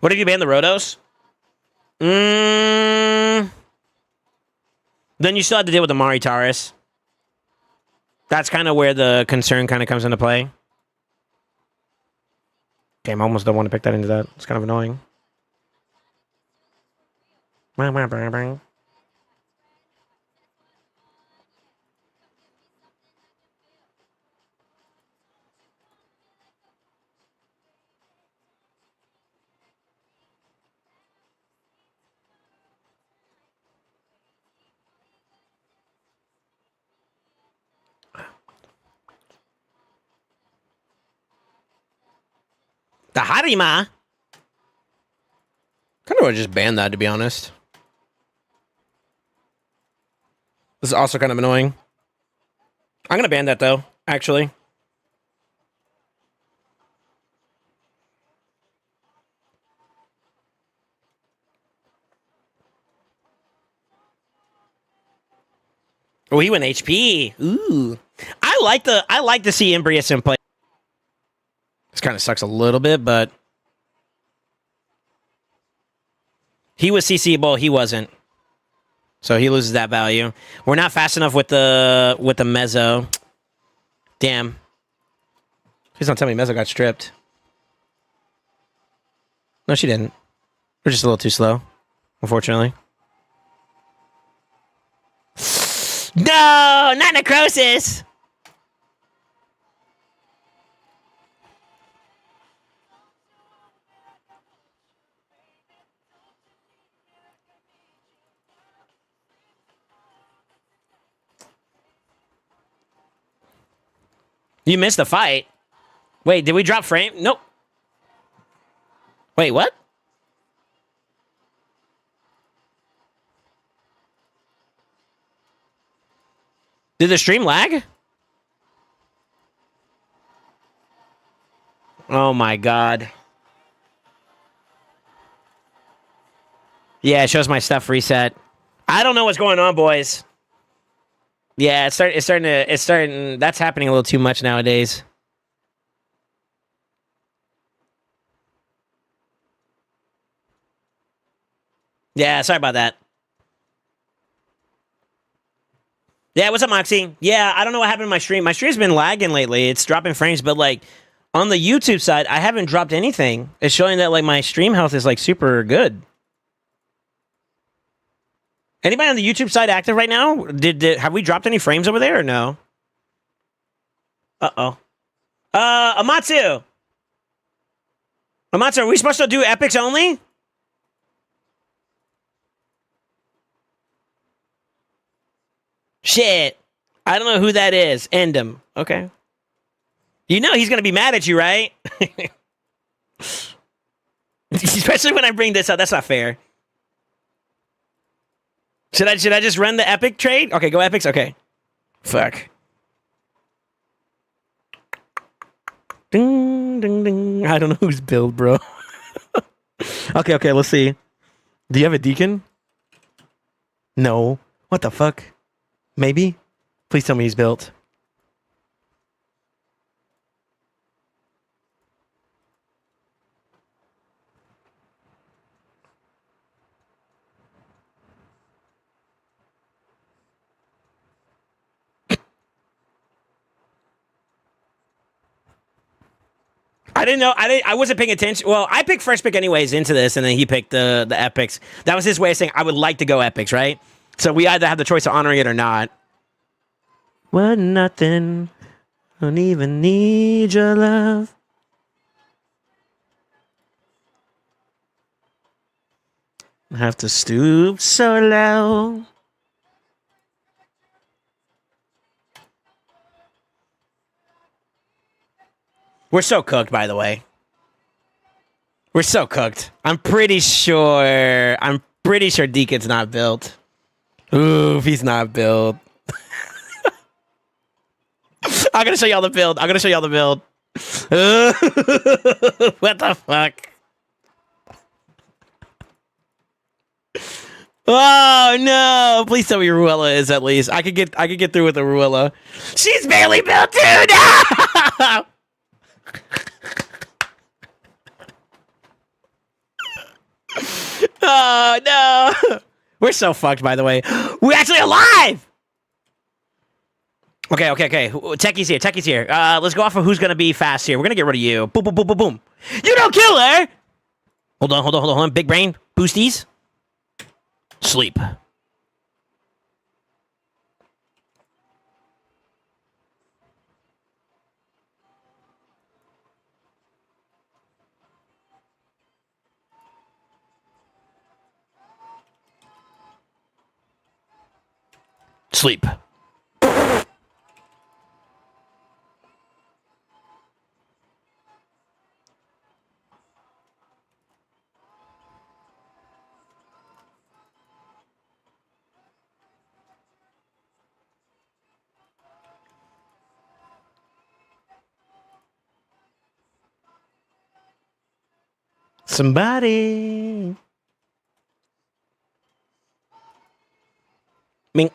What if you ban the Rotos? Then you still have to deal with the Maritaris. That's kind of where the concern kind of comes into play. Okay, I almost don't want to pick that into that. It's kind of annoying. The Harima. Kind of would just ban that, to be honest. This is also kind of annoying. I'm gonna ban that though, actually. Oh, he went HP. Ooh. I like to see Embrius in play. This kind of sucks a little bit, but he was CCable, he wasn't. So he loses that value. We're not fast enough with the Mezzo. Damn. Please don't tell me Mezzo got stripped. No, she didn't. We're just a little too slow, unfortunately. No, not necrosis. You missed the fight. Wait, did we drop frame? Nope. Wait, what? Did the stream lag? Oh my god. Yeah, it shows my stuff reset. I don't know what's going on, boys. Yeah, it's starting. That's happening a little too much nowadays. Yeah, sorry about that. Yeah, what's up, Moxie? Yeah, I don't know what happened to my stream. My stream's been lagging lately. It's dropping frames, but like on the YouTube side, I haven't dropped anything. It's showing that like my stream health is like super good. Anybody on the YouTube side active right now? Have we dropped any frames over there or no? Uh-oh. Amatsu! Amatsu, are we supposed to do epics only? Shit. I don't know who that is. End him. Okay. You know he's going to be mad at you, right? Especially when I bring this up. That's not fair. Should I just run the epic trade? Okay, go epics. Okay. Fuck. Ding, ding, ding. I don't know who's build, bro. Okay, let's see. Do you have a deacon? No. What the fuck? Maybe? Please tell me he's built. I didn't know. I wasn't paying attention. Well, I picked first pick anyways into this, and then he picked the epics. That was his way of saying I would like to go epics, right? So we either have the choice of honoring it or not. What nothing. Don't even need your love. I have to stoop so low. We're so cooked, by the way. We're so cooked. I'm pretty sure Deacon's not built. Ooh, if he's not built. I'm gonna show y'all the build. What the fuck? Oh no! Please tell me Ruella is at least. I could get through with the Ruella. She's barely built, dude. No! Oh no! We're so fucked. By the way, we're actually alive. Okay. Techie's here. Let's go off of who's gonna be fast here. We're gonna get rid of you. Boom, boom, boom, boom, boom. You don't kill her. Hold on. Big brain boosties. Sleep. Sleep. Somebody. Ming.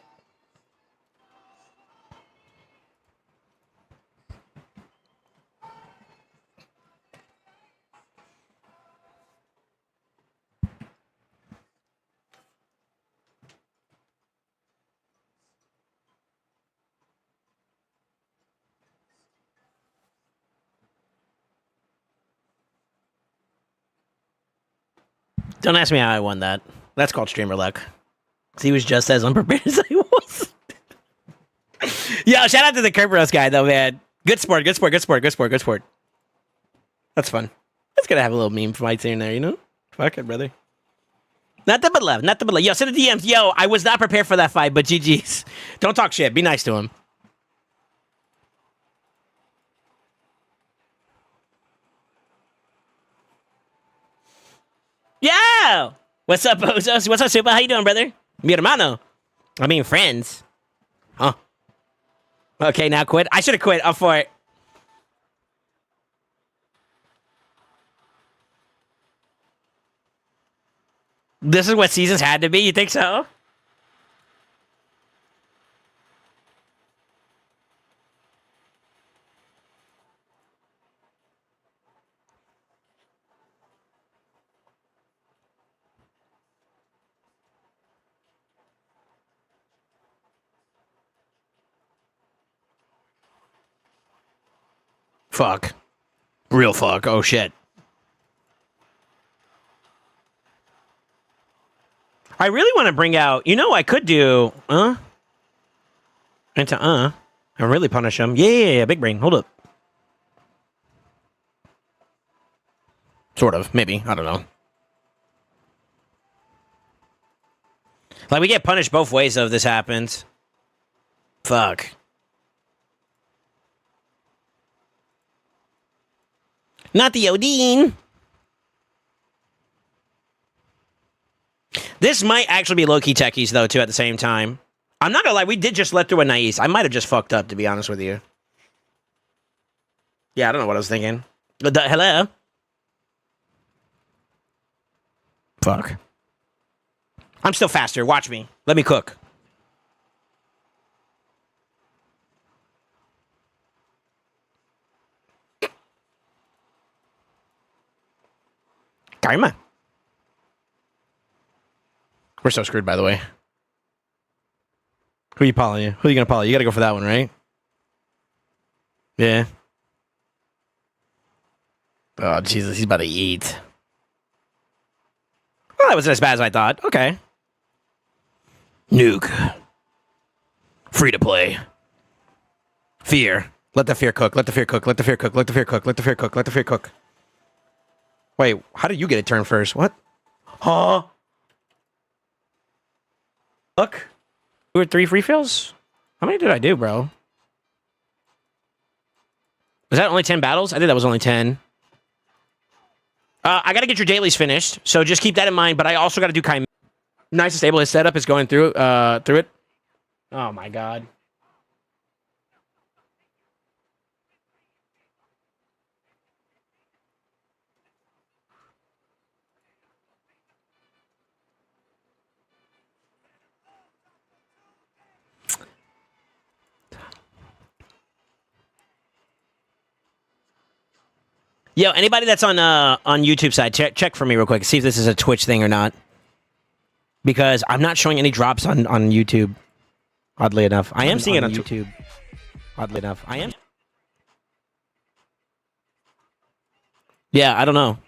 Don't ask me how I won that. That's called streamer luck. He was just as unprepared as I was. Yo, shout out to the Kerberos guy though, man. Good sport. That's fun. It's gonna have a little meme fight in there, you know? Fuck it, brother. Nothing but love. Yo, send the DMs. Yo, I was not prepared for that fight, but GG's. Don't talk shit. Be nice to him. Yo! What's up, Bozos? What's up, Super? How you doing, brother? Mi hermano. I mean, friends. Huh? Okay, now quit. I should have quit. Up for it. This is what seasons had to be? You think so? Fuck. Real fuck. Oh, shit. I really want to bring out... You know, I could do... Into and really punish him. Yeah. Big brain. Hold up. Sort of. Maybe. I don't know. Like, we get punished both ways if this happens. Fuck. Not the Odin. This might actually be low-key techies, though, too, at the same time. I'm not gonna lie, we did just let through a Nais. I might have just fucked up, to be honest with you. Yeah, I don't know what I was thinking. Hello? Fuck. I'm still faster. Watch me. Let me cook. Karma. We're so screwed, by the way. Who are you polling? Who are you gonna poly? You gotta go for that one, right? Yeah. Oh, Jesus, he's about to eat. Well, that wasn't as bad as I thought. Okay. Nuke. Free to play. Fear. Let the fear cook. Let the fear cook. Let the fear cook. Let the fear cook. Let the fear cook. Let the fear cook. Wait, how did you get a turn first? What? Huh? Look. 2 or 3 free fills? How many did I do, bro? Was that only 10 battles? I think that was only 10. I got to get your dailies finished, so just keep that in mind. But I also got to do Chimera. Nice and stable. His setup is going through it. Oh, my God. Yo, anybody that's on YouTube side, check for me real quick. See if this is a Twitch thing or not. Because I'm not showing any drops on YouTube. Oddly enough, I am seeing it on YouTube. Oddly enough, I am. Yeah, I don't know.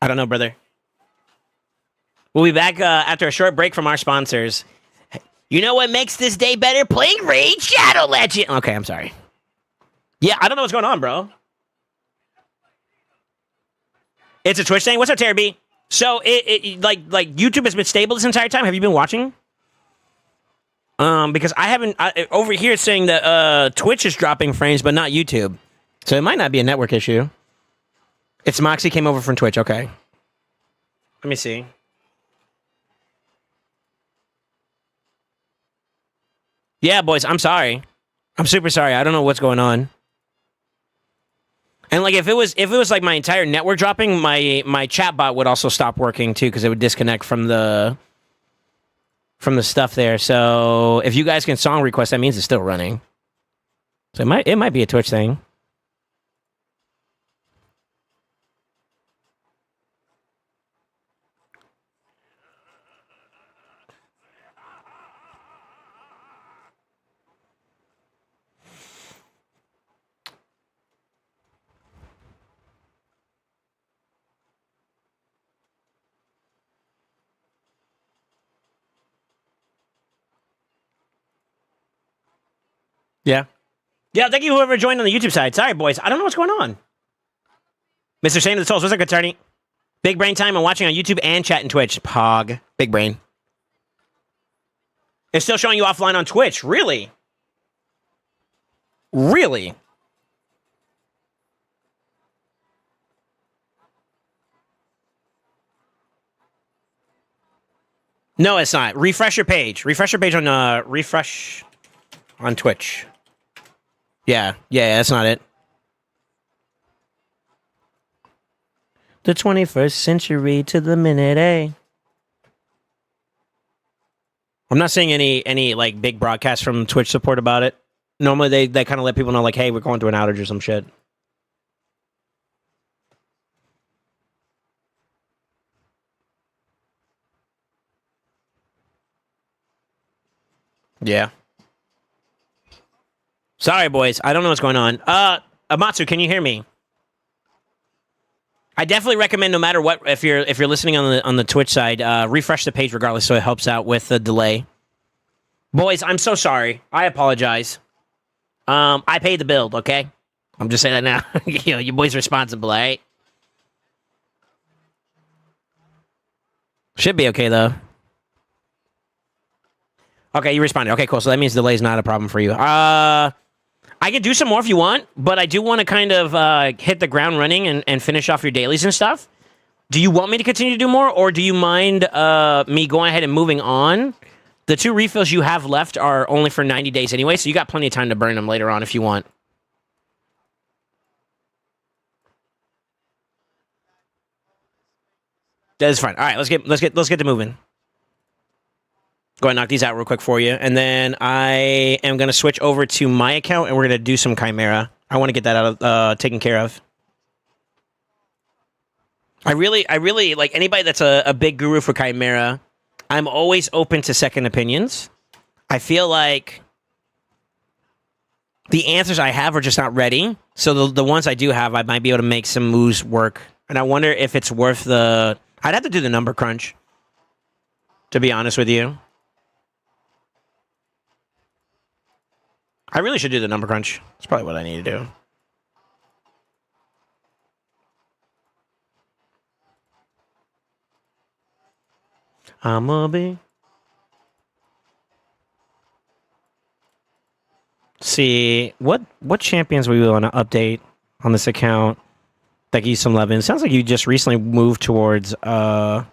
I don't know, brother. We'll be back after a short break from our sponsors. You know what makes this day better? Playing Raid Shadow Legend. Okay, I'm sorry. Yeah, I don't know what's going on, bro. It's a Twitch thing. What's up, Terry B? So it like YouTube has been stable this entire time. Have you been watching? Because I haven't. Over here it's saying that Twitch is dropping frames, but not YouTube. So it might not be a network issue. It's Moxie came over from Twitch. Okay. Let me see. Yeah, boys. I'm sorry. I'm super sorry. I don't know what's going on. And like if it was like my entire network dropping, my chat bot would also stop working too because it would disconnect from the stuff there. So if you guys can song request, that means it's still running. So it might be a Twitch thing. Yeah. Yeah, thank you whoever joined on the YouTube side. Sorry, boys. I don't know what's going on. Mr. Saint of the Souls, what's up, good attorney? Big brain time and watching on YouTube and chat and Twitch. Pog. Big brain. It's still showing you offline on Twitch. Really? Really? No, it's not. Refresh your page. Refresh your page on refresh on Twitch. Yeah, that's not it. The 21st century to the minute, eh? I'm not seeing any like big broadcasts from Twitch support about it. Normally they kind of let people know like, hey, we're going through an outage or some shit. Yeah. Sorry, boys. I don't know what's going on. Amatsu, can you hear me? I definitely recommend, no matter what, if you're listening on the Twitch side, refresh the page regardless, so it helps out with the delay. Boys, I'm so sorry. I apologize. I paid the bill. Okay, I'm just saying that now. You know, your boy's responsible, all right? Should be okay though. Okay, you responded. Okay, cool. So that means delay is not a problem for you. I can do some more if you want, but I do want to kind of hit the ground running and finish off your dailies and stuff. Do you want me to continue to do more, or do you mind me going ahead and moving on? The 2 refills you have left are only for 90 days anyway, so you got plenty of time to burn them later on if you want. That's fine. All right, let's get to moving. Go ahead and knock these out real quick for you. And then I am going to switch over to my account, and we're going to do some Chimera. I want to get that out of taken care of. I really, like anybody that's a big guru for Chimera, I'm always open to second opinions. I feel like the answers I have are just not ready. So the ones I do have, I might be able to make some moves work. And I wonder if it's worth the... I'd have to do the number crunch, to be honest with you. I really should do the number crunch. That's probably what I need to do. I'ma be See what champions we want to update on this account that give you some love. And it sounds like you just recently moved towards some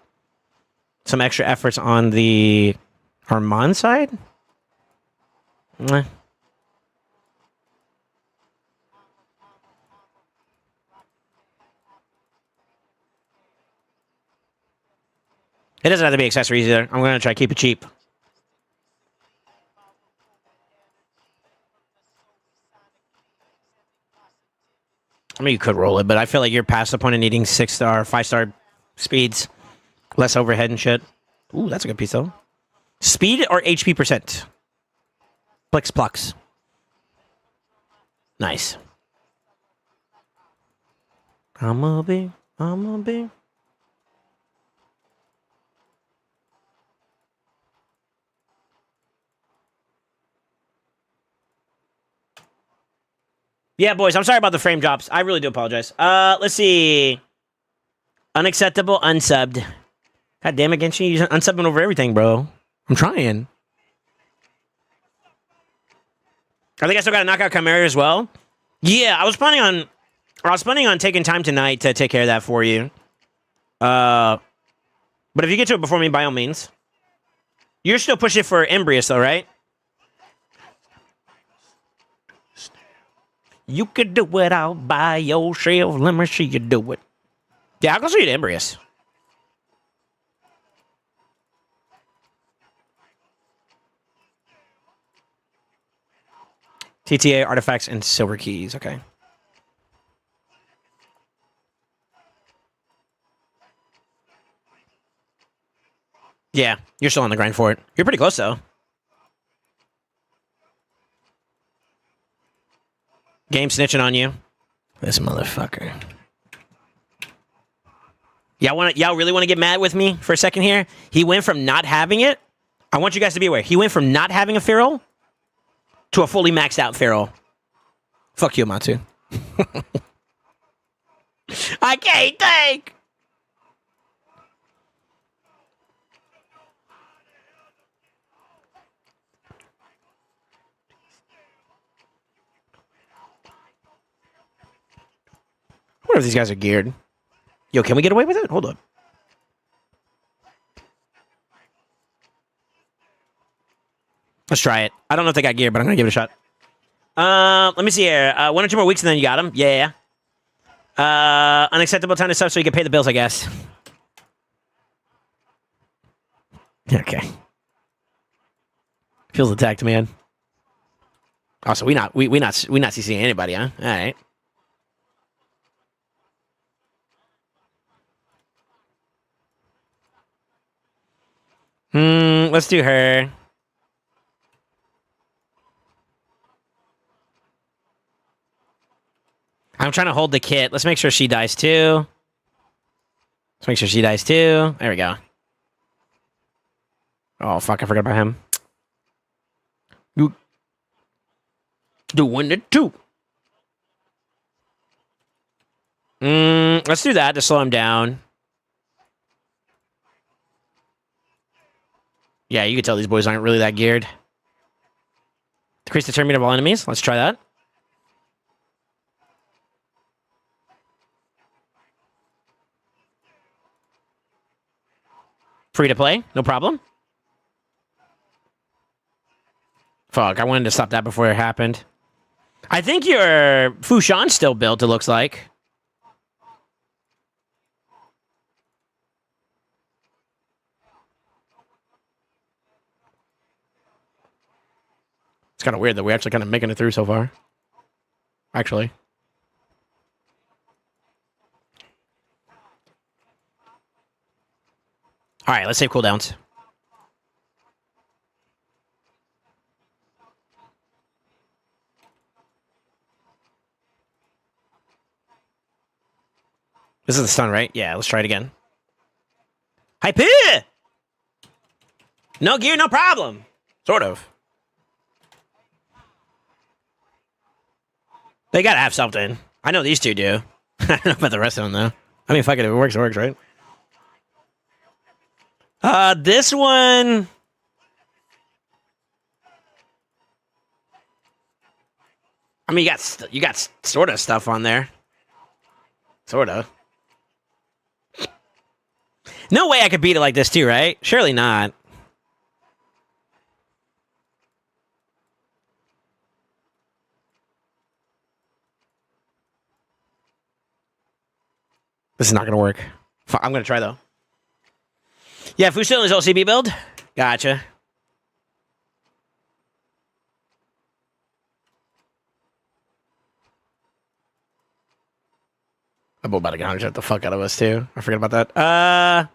extra efforts on the Armand side. Meh. It doesn't have to be accessories either. I'm gonna try to keep it cheap. I mean, you could roll it, but I feel like you're past the point of needing 6-star, 5-star speeds, less overhead and shit. Ooh, that's a good piece though. Speed or HP percent? Plix Plux. Nice. I'm a big. Yeah, boys, I'm sorry about the frame drops. I really do apologize. Let's see. Unacceptable, unsubbed. God damn it, Genshin, you're unsubbing over everything, bro. I'm trying. I think I still got to knock out Chimera as well. Yeah, I was planning on taking time tonight to take care of that for you. But if you get to it before me, by all means. You're still pushing for Embrius, though, right? You could do it all by yourself. Let me see you do it. Yeah, I'll go see you to Embrius. TTA, artifacts, and silver keys. Okay. Yeah, you're still on the grind for it. You're pretty close, though. Game snitching on you. This motherfucker. Y'all really want to get mad with me for a second here? He went from not having it. I want you guys to be aware. He went from not having a feral to a fully maxed out feral. Fuck you, Matsu. I can't take. I wonder if these guys are geared. Yo, can we get away with it? Hold up. Let's try it. I don't know if they got geared, but I'm going to give it a shot. Let me see here. 1 or 2 more weeks and then you got them. Yeah. Unacceptable time to sub so you can pay the bills, I guess. Okay. Feels attacked, man. Also, we not CCing anybody, huh? All right. Let's do her. I'm trying to hold the kit. Let's make sure she dies too. Let's make sure she dies too. There we go. Oh, fuck. I forgot about him. You doing it too. Let's do that to slow him down. Yeah, you can tell these boys aren't really that geared. Decrease the turn meter of all enemies. Let's try that. Free to play, no problem. Fuck, I wanted to stop that before it happened. I think your Fushan's still built, it looks like. It's kind of weird that we're actually kind of making it through so far. Actually. All right, let's save cooldowns. This is the stun, right? Yeah, let's try it again. Hype! No gear, no problem. Sort of. They gotta have something. I know these two do. I don't know about the rest of them, though. I mean, fuck it. If it works, right? This one... I mean, you got sort of stuff on there. Sort of. No way I could beat it like this too, right? Surely not. This is not going to work. I'm going to try, though. Yeah, Fusil is LCB build. Gotcha. I'm about to get 100 the fuck out of us, too. I forgot about that.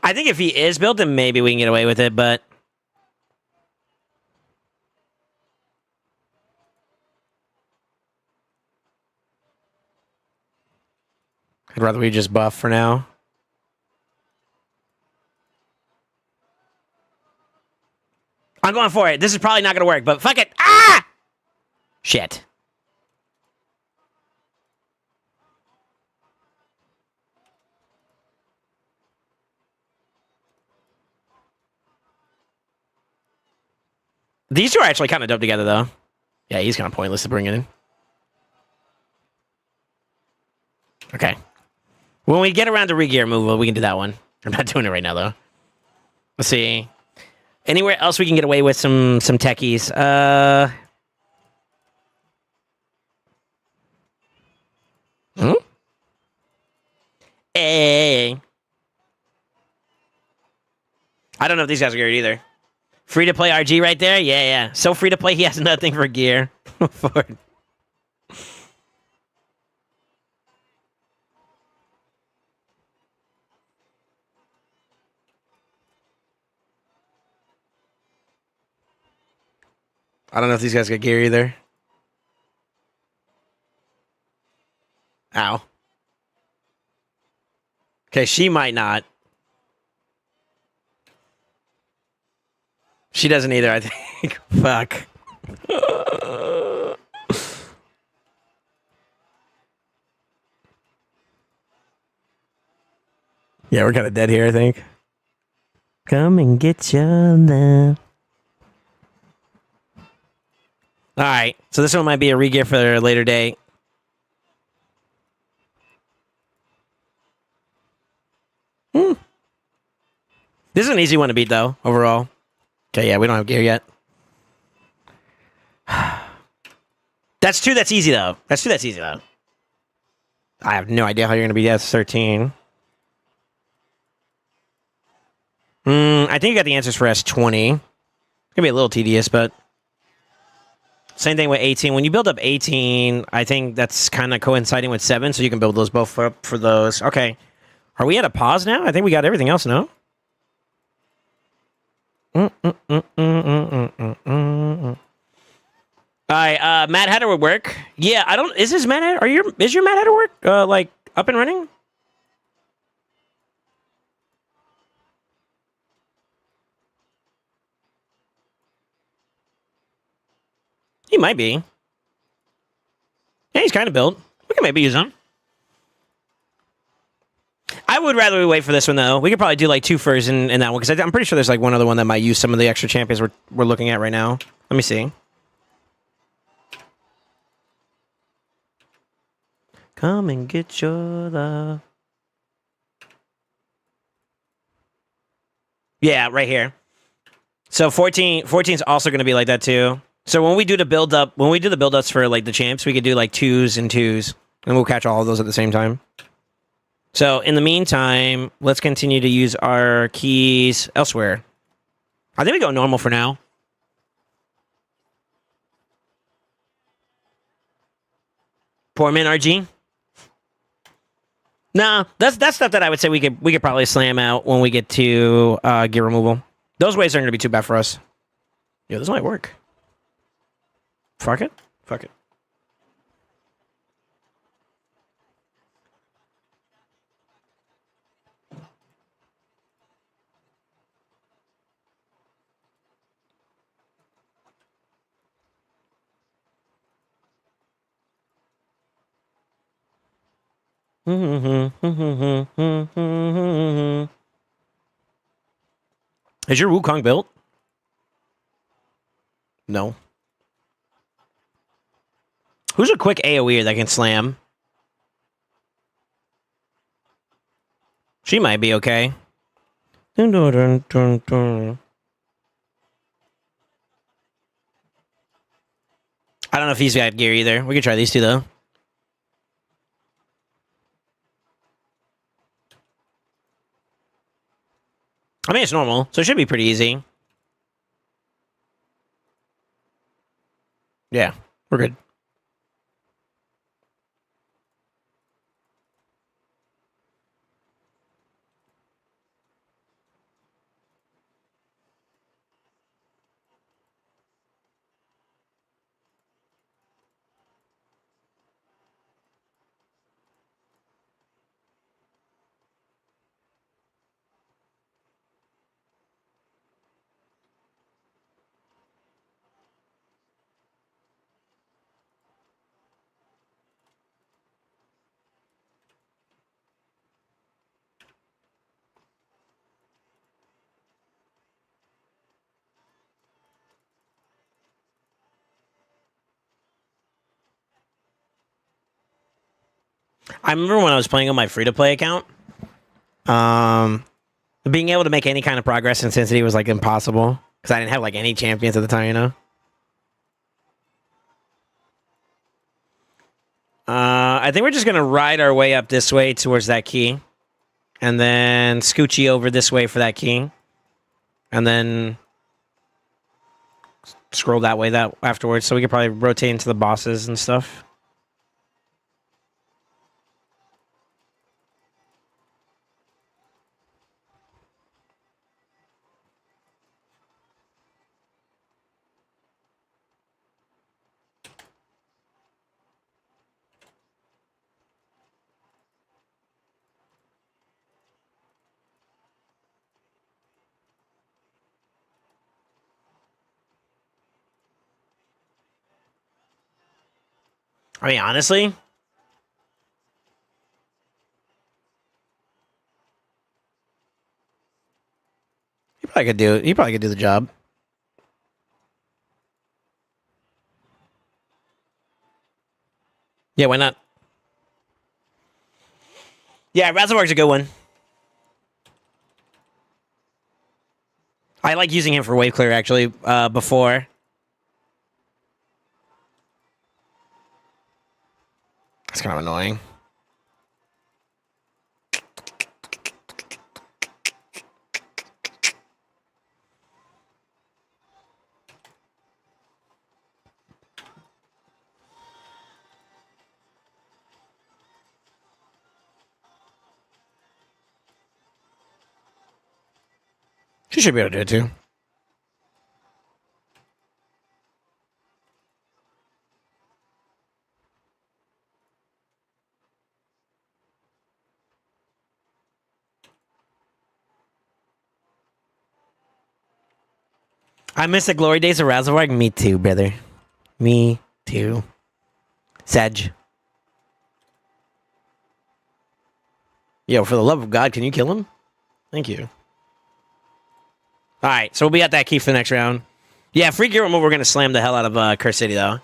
I think if he is built, then maybe we can get away with it, but... I'd rather we just buff for now. I'm going for it. This is probably not going to work, but fuck it. Ah! Shit. These two are actually kind of dope together, though. Yeah, he's kind of pointless to bring it in. Okay. When we get around to regear move, we can do that one. I'm not doing it right now, though. Let's see. Anywhere else we can get away with some techies? Hey. I don't know if these guys are geared either. Free to play RG right there? Yeah, yeah. So free to play, he has nothing for gear. I don't know if these guys got gear either. Ow. Okay, she might not. She doesn't either, I think. Fuck. Yeah, we're kind of dead here, I think. Come and get your love. Alright, so this one might be a regear for a later date. This is an easy one to beat, though, overall. Okay, yeah, we don't have gear yet. That's two that's easy, though. That's two that's easy, though. I have no idea how you're going to beat S13. I think you got the answers for S20. It's going to be a little tedious, but... Same thing with 18. When you build up 18, I think that's kind of coinciding with 7, so you can build those both up for those. Okay. Are we at a pause now? I think we got everything else, no? Alright, Mad Hatter would work. Yeah, I don't... Is this Mad Hatter... Is your Mad Hatter work, like, up and running? He might be. Yeah, he's kind of built. We can maybe use him. I would rather we wait for this one, though. We could probably do, like, 2 firsts in that one, because I'm pretty sure there's, like, one other one that might use some of the extra champions we're looking at right now. Let me see. Come and get your love. Yeah, right here. So 14 is also going to be like that, too. So when we do the build-ups for, like, the champs, we could do, like, 2s and 2s, and we'll catch all of those at the same time. So, in the meantime, let's continue to use our keys elsewhere. I think we go normal for now. Poor man RG. Nah, that's stuff that I would say we could probably slam out when we get to gear removal. Those waves aren't going to be too bad for us. Yeah, this might work. Fuck it. Fuck it. Is your Wukong built? No. Who's a quick AoE that can slam? She might be okay. I don't know if he's got gear either. We could try these two, though. I mean, it's normal, so it should be pretty easy. Yeah, we're good. I remember when I was playing on my free-to-play account, being able to make any kind of progress in Sin City was, like, impossible. Because I didn't have, like, any champions at the time, you know? I think we're just going to ride our way up this way towards that key. And then scoochie over this way for that key. And then scroll that way afterwards. So we could probably rotate into the bosses and stuff. I mean, honestly, he probably could do it. He probably could do the job. Yeah, why not? Yeah, Razorbar's a good one. I like using him for wave clear, actually, before. It's kind of annoying. She should be able to do it too. I miss the glory days of Razorbark. Me too, brother. Me too. Sedge. Yo, for the love of God, can you kill him? Thank you. All right, so we'll be at that key for the next round. Yeah, free gear removal, we're going to slam the hell out of Curse City, though.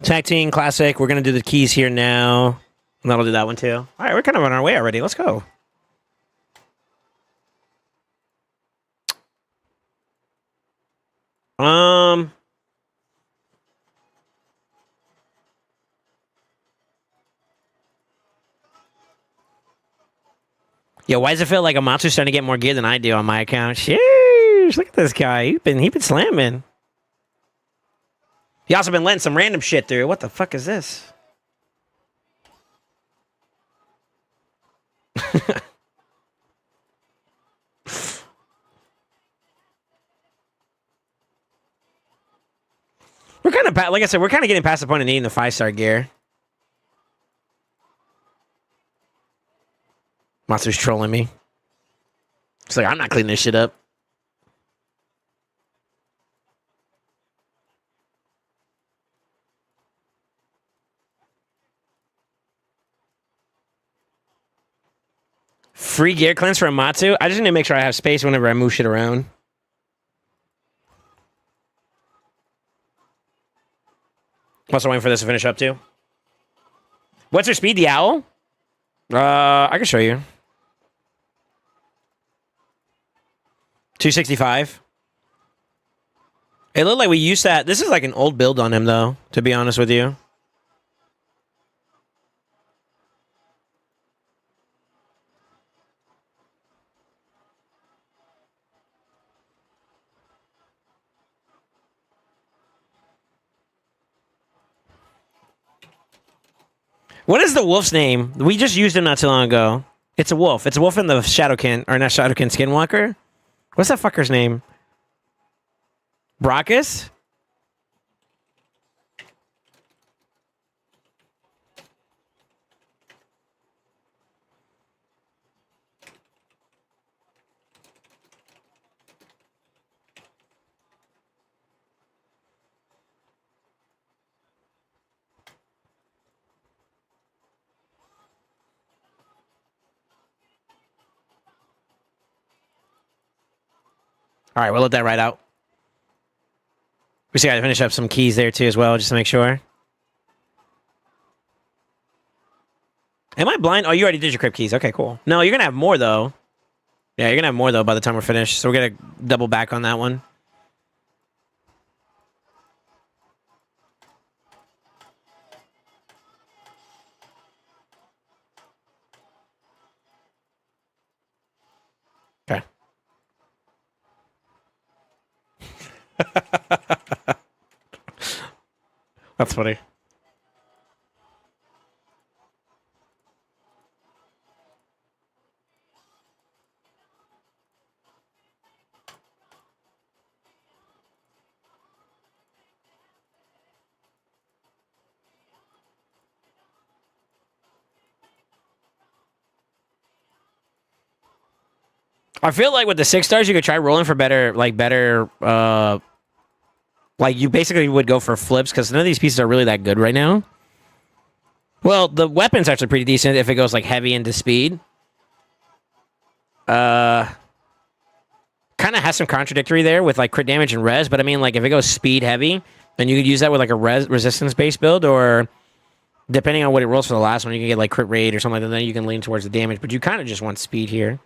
Tag Team Classic, we're going to do the keys here now. And that'll do that one, too. All right, we're kind of on our way already. Let's go. Yeah, why does it feel like Amatsu's starting to get more gear than I do on my account? Sheesh, look at this guy. He been slamming. He also been letting some random shit through. What the fuck is this? We're kind of, like I said, we're kind of getting past the point of needing the 5-star gear. Matsu's trolling me. It's like, I'm not cleaning this shit up. Free gear cleanse for a Matsu? I just need to make sure I have space whenever I move shit around. Also waiting for this to finish up too. What's her speed, the owl? I can show you. 265. It looked like we used that. This is like an old build on him, though, to be honest with you. What is the wolf's name? We just used him not too long ago. It's a wolf. It's a wolf in the Shadowkin, or not Shadowkin, Skinwalker. What's that fucker's name? Brockus? All right, we'll let that ride out. We still got to finish up some keys there, too, as well, just to make sure. Am I blind? Oh, you already did your crypt keys. Okay, cool. No, you're going to have more, though. Yeah, you're going to have more, though, by the time we're finished. So we're going to double back on that one. Okay. That's funny. I feel like with the 6 stars, you could try rolling for better, like you basically would go for flips because none of these pieces are really that good right now. Well, the weapon's actually pretty decent if it goes like heavy into speed. Kind of has some contradictory there with like crit damage and res, but I mean like if it goes speed heavy, then you could use that with like a resistance based build, or depending on what it rolls for the last one, you can get like crit rate or something like that. Then you can lean towards the damage, but you kind of just want speed here.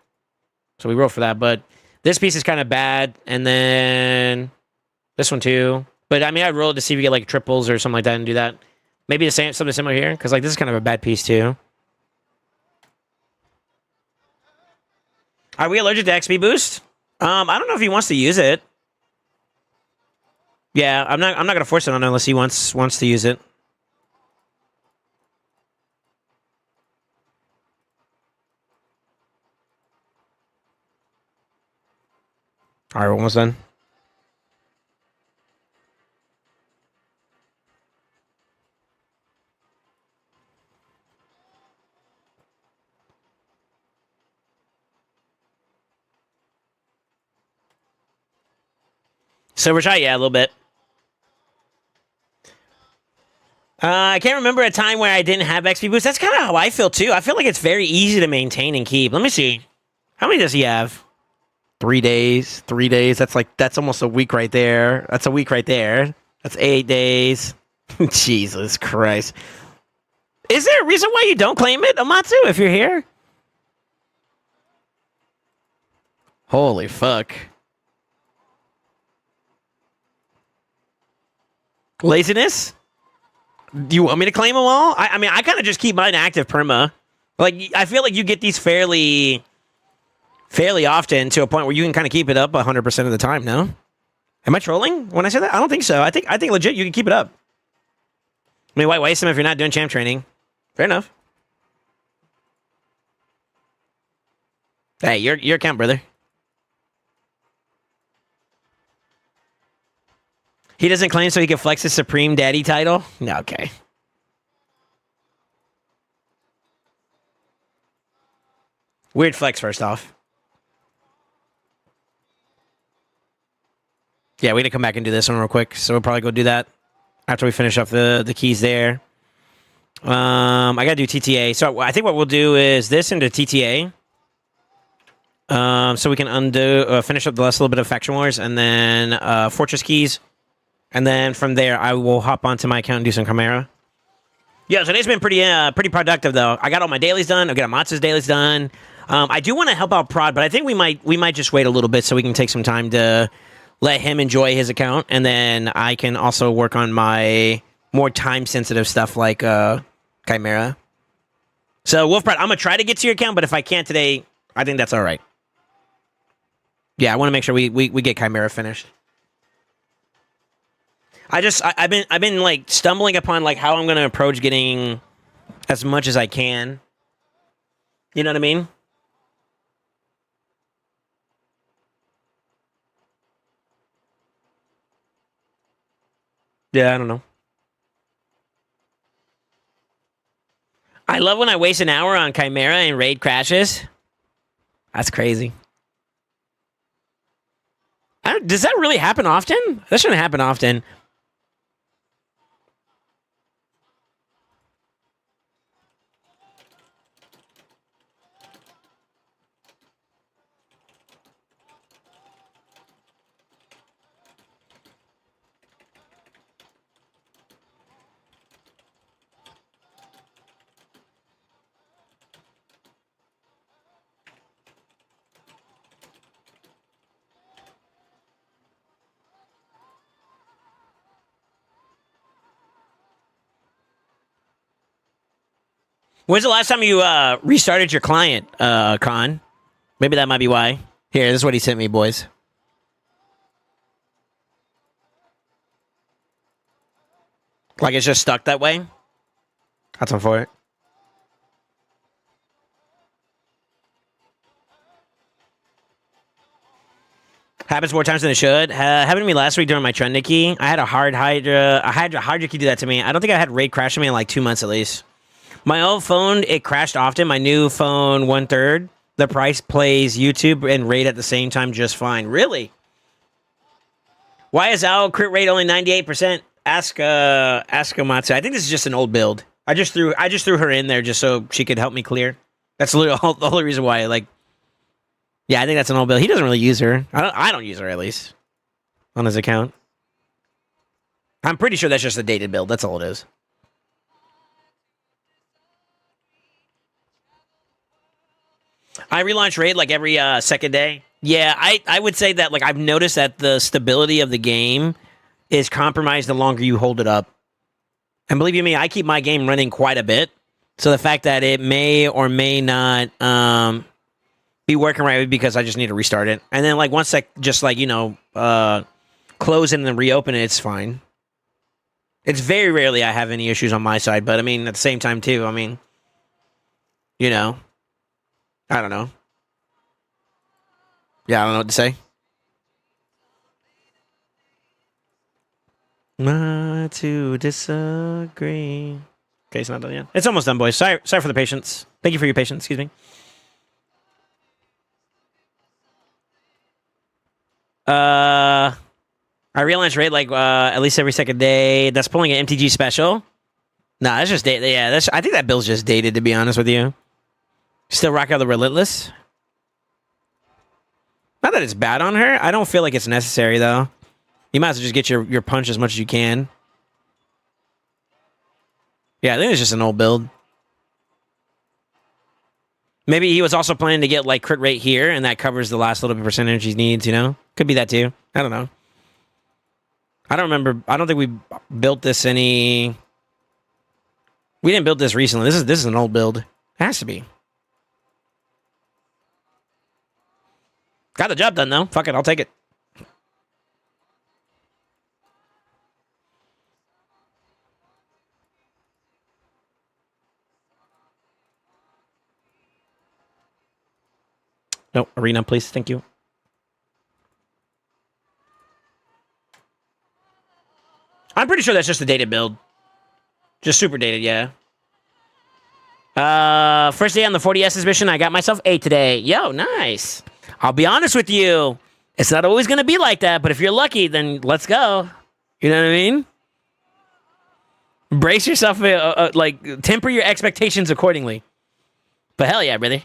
So we roll for that, but this piece is kind of bad, and then this one too. But I mean, I'd roll it to see if we get like triples or something like that and do that. Maybe the same, something similar here, because like this is kind of a bad piece too. Are we allergic to XP boost? I don't know if he wants to use it. Yeah, I'm not gonna force it on him unless he wants to use it. All right, we're almost done. Silver shot, yeah, a little bit. I can't remember a time where I didn't have XP boost. That's kind of how I feel too. I feel like it's very easy to maintain and keep. Let me see. How many does he have? 3 days. 3 days. That's almost a week right there. That's a week right there. That's 8 days. Jesus Christ. Is there a reason why you don't claim it, Amatsu, if you're here? Holy fuck. Laziness? Do you want me to claim them all? I mean, I kind of just keep mine active perma. Like, I feel like you get these fairly often to a point where you can kind of keep it up 100% of the time, no? Am I trolling when I say that? I don't think so. I think legit you can keep it up. I mean, why waste them if you're not doing champ training? Fair enough. Hey, your account, brother. He doesn't claim so he can flex his Supreme Daddy title? No, okay. Weird flex, first off. Yeah, we need to come back and do this one real quick. So we'll probably go do that after we finish up the keys there. I gotta do TTA. So I think what we'll do is this into TTA. So we can undo, finish up the last little bit of Faction Wars, and then Fortress Keys. And then from there, I will hop onto my account and do some Chimera. Yeah, so today's been pretty productive, though. I got all my dailies done. I got Amatsu's dailies done. I do want to help out Prod, but I think we might just wait a little bit so we can take some time to let him enjoy his account, and then I can also work on my more time-sensitive stuff like Chimera. So, Wolf Prod, I'm going to try to get to your account, but if I can't today, I think that's all right. Yeah, I want to make sure we get Chimera finished. I've been like stumbling upon like how I'm going to approach getting as much as I can. You know what I mean? Yeah, I don't know. I love when I waste an hour on Chimera and raid crashes. That's crazy. Does that really happen often? That shouldn't happen often. When's the last time you restarted your client, Con? Maybe that might be why. Here, this is what he sent me, boys. Like it's just stuck that way? That's on for it. Happens more times than it should. Happened to me last week during my trend key. I had a hard Hydra. I had a Hydra key do that to me. I don't think I had raid crash me in like 2 months at least. My old phone, it crashed often. My new phone, 1/3. The price plays YouTube and raid at the same time just fine. Really? Why is our crit rate only 98%? Ask Amatsu. I think this is just an old build. I just threw her in there just so she could help me clear. That's literally the only reason why. Like, yeah, I think that's an old build. He doesn't really use her. I don't use her at least on his account. I'm pretty sure that's just a dated build. That's all it is. I relaunch raid like every second day. Yeah, I would say that like I've noticed that the stability of the game is compromised the longer you hold it up. And believe you me, I keep my game running quite a bit. So the fact that it may or may not be working right because I just need to restart it. And then like once I just like, close it and then reopen it, it's fine. It's very rarely I have any issues on my side, but I mean at the same time too, I mean, I don't know. Yeah, I don't know what to say. Not to disagree. Okay, it's not done yet. It's almost done, boys. Sorry for the patience. Thank you for your patience. Excuse me. I relaunch raid like at least every second day. That's pulling an MTG special. Nah, that's just dated. Yeah, I think that build's just dated, to be honest with you. Still rock out the Relentless. Not that it's bad on her. I don't feel like it's necessary, though. You might as well just get your punch as much as you can. Yeah, I think it's just an old build. Maybe he was also planning to get, like, crit rate here, and that covers the last little bit percentage he needs, Could be that, too. I don't know. I don't remember. I don't think we built this any... We didn't build this recently. This is an old build. It has to be. Got the job done, though. Fuck it, I'll take it. No, arena, please. Thank you. I'm pretty sure that's just a dated build. Just super dated, yeah. First day on the 40S's mission, I got myself 8 today. Yo, nice. I'll be honest with you. It's not always going to be like that, but if you're lucky, then let's go. You know what I mean? Brace yourself, like, temper your expectations accordingly. But hell yeah, brother.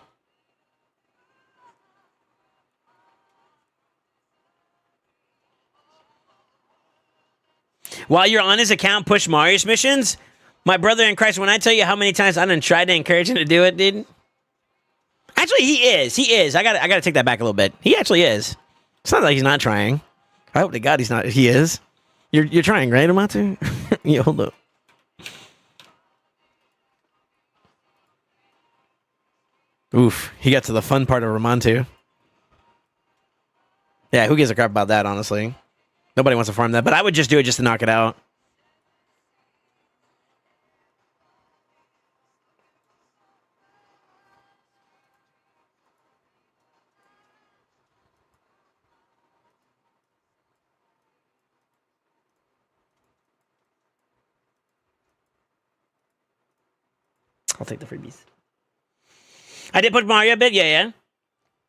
While you're on his account, push Marius missions. My brother in Christ, when I tell you how many times I done tried to encourage him to do it, dude. Actually, he is. He is. I gotta take that back a little bit. He actually is. It's not like he's not trying. I hope to God he's not. He is. You're trying, right, Amatu? Yeah, hold up. Oof. He got to the fun part of Ramontu. Yeah, who gives a crap about that, honestly? Nobody wants to farm that, but I would just do it just to knock it out. I'll take the freebies. I did put Mario a bit, yeah. You're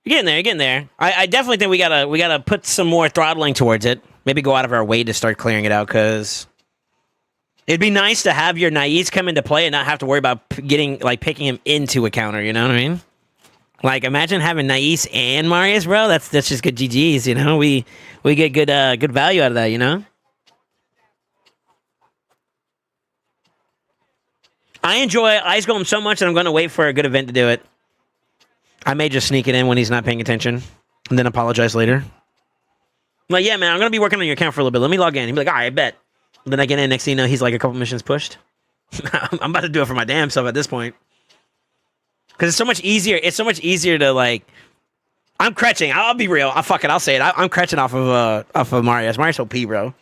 getting there, you're getting there. I definitely think we gotta put some more throttling towards it. Maybe go out of our way to start clearing it out, because it'd be nice to have your Naives come into play and not have to worry about picking him into a counter, you know what I mean? Like, imagine having Naives and Marius, bro. That's just good GGs, you know? We get good value out of that, you know? I enjoy Ice Golem so much that I'm going to wait for a good event to do it. I may just sneak it in when he's not paying attention and then apologize later. I'm like, yeah, man, I'm going to be working on your account for a little bit. Let me log in. He'd be like, all right, I bet. And then I get in, next thing you know, he's like a couple missions pushed. I'm about to do it for my damn self at this point. Because it's so much easier. It's so much easier to, like... I'm cretching. I'll be real. I'll say it. I'm cretching off of Marius. Marius OP, bro.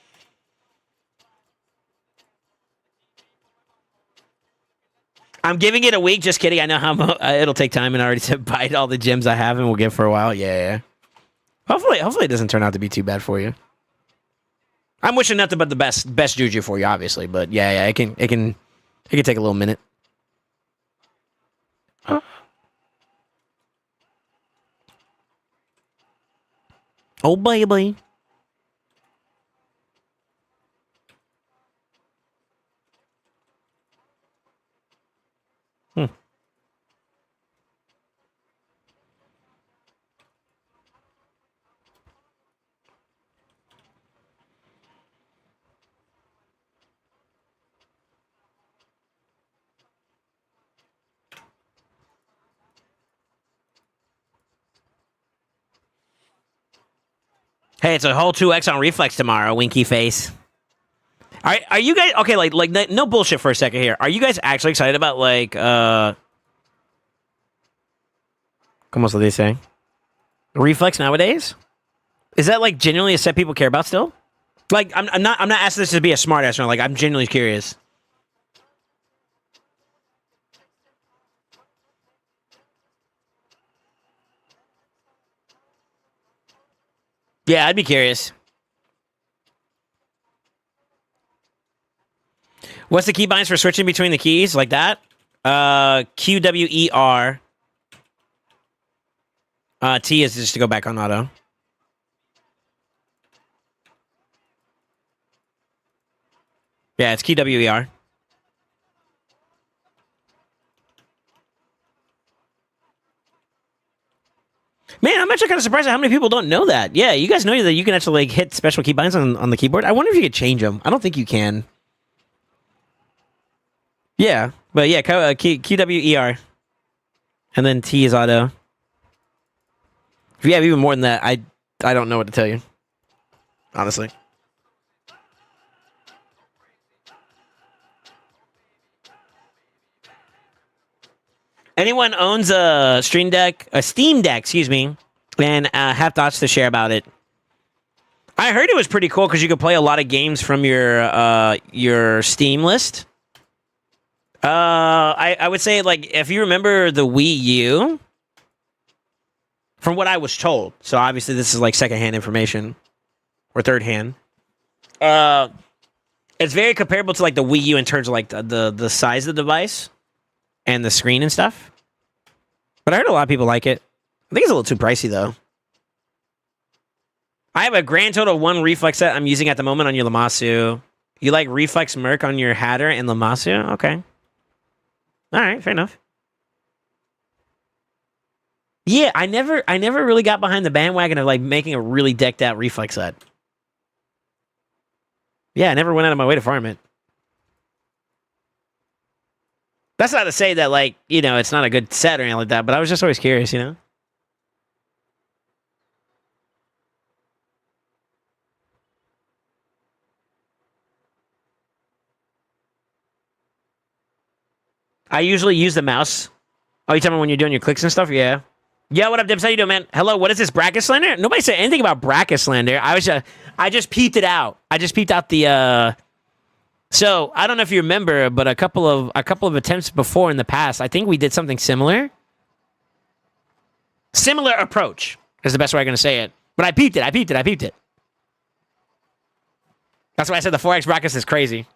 I'm giving it a week. Just kidding. I know how it'll take time, and I already said bite all the gems I have, and we'll give for a while. Yeah. Hopefully it doesn't turn out to be too bad for you. I'm wishing nothing but the best juju for you, obviously. But yeah, it can take a little minute. Oh baby. Hey, it's a whole 2x on Reflex tomorrow, winky face. Are you guys... Okay, like no bullshit for a second here. Are you guys actually excited about, like, ¿Cómo se dice? Reflex nowadays? Is that, like, genuinely a set people care about still? Like, I'm not asking this to be a smart ass, like, I'm genuinely curious. Yeah, I'd be curious. What's the keybinds for switching between the keys like that? QWER. T is just to go back on auto. Yeah, it's QWER. Man, I'm actually kind of surprised at how many people don't know that. Yeah, you guys know that you can actually like hit special keybinds on the keyboard. I wonder if you could change them. I don't think you can. Yeah, but yeah, QWER. And then T is auto. If you have even more than that, I don't know what to tell you. Honestly. Anyone owns a Steam Deck, excuse me, and have thoughts to share about it? I heard it was pretty cool because you could play a lot of games from your Steam list. I would say, like, if you remember the Wii U, from what I was told, so obviously this is like secondhand information or third hand. It's very comparable to like the Wii U in terms of like the size of the device and the screen and stuff. But I heard a lot of people like it. I think it's a little too pricey though. I have a grand total of 1 reflex set I'm using at the moment on your Lamasu. You like reflex merc on your Hatter and Lamasu? Okay. All right, fair enough. Yeah, I never really got behind the bandwagon of like making a really decked out reflex set. Yeah, I never went out of my way to farm it. That's not to say that like, you know, it's not a good set or anything like that, but I was just always curious, you know? I usually use the mouse. Oh, you talking about when you're doing your clicks and stuff? Yeah. Yeah, what up, Dips? How you doing, man? Hello, what is this, bracket slander? Nobody said anything about bracket slander. I just peeped it out. I just peeped out the So I don't know if you remember, but a couple of attempts before in the past, I think we did something similar. Similar approach is the best way I'm gonna say it. But I peeped it. That's why I said the 4x brackets is crazy.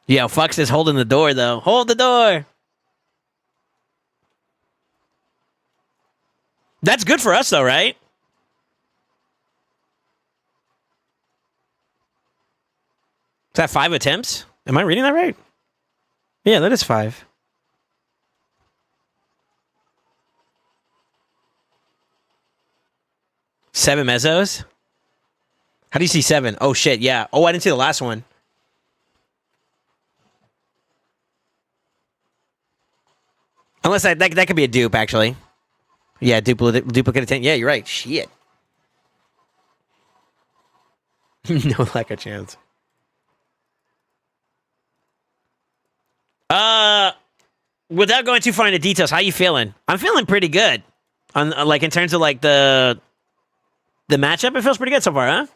Yo, Fox is holding the door, though. Hold the door. That's good for us, though, right? Is that 5 attempts? Am I reading that right? Yeah, that is 5. Seven mezzos? How do you see 7? Oh, shit, yeah. Oh, I didn't see the last one. Unless that could be a dupe, actually. Yeah, duplicate attempt. Yeah, you're right. Shit. No lack of chance. Without going too far into details, how you feeling? I'm feeling pretty good. On like in terms of like the matchup, it feels pretty good so far, huh?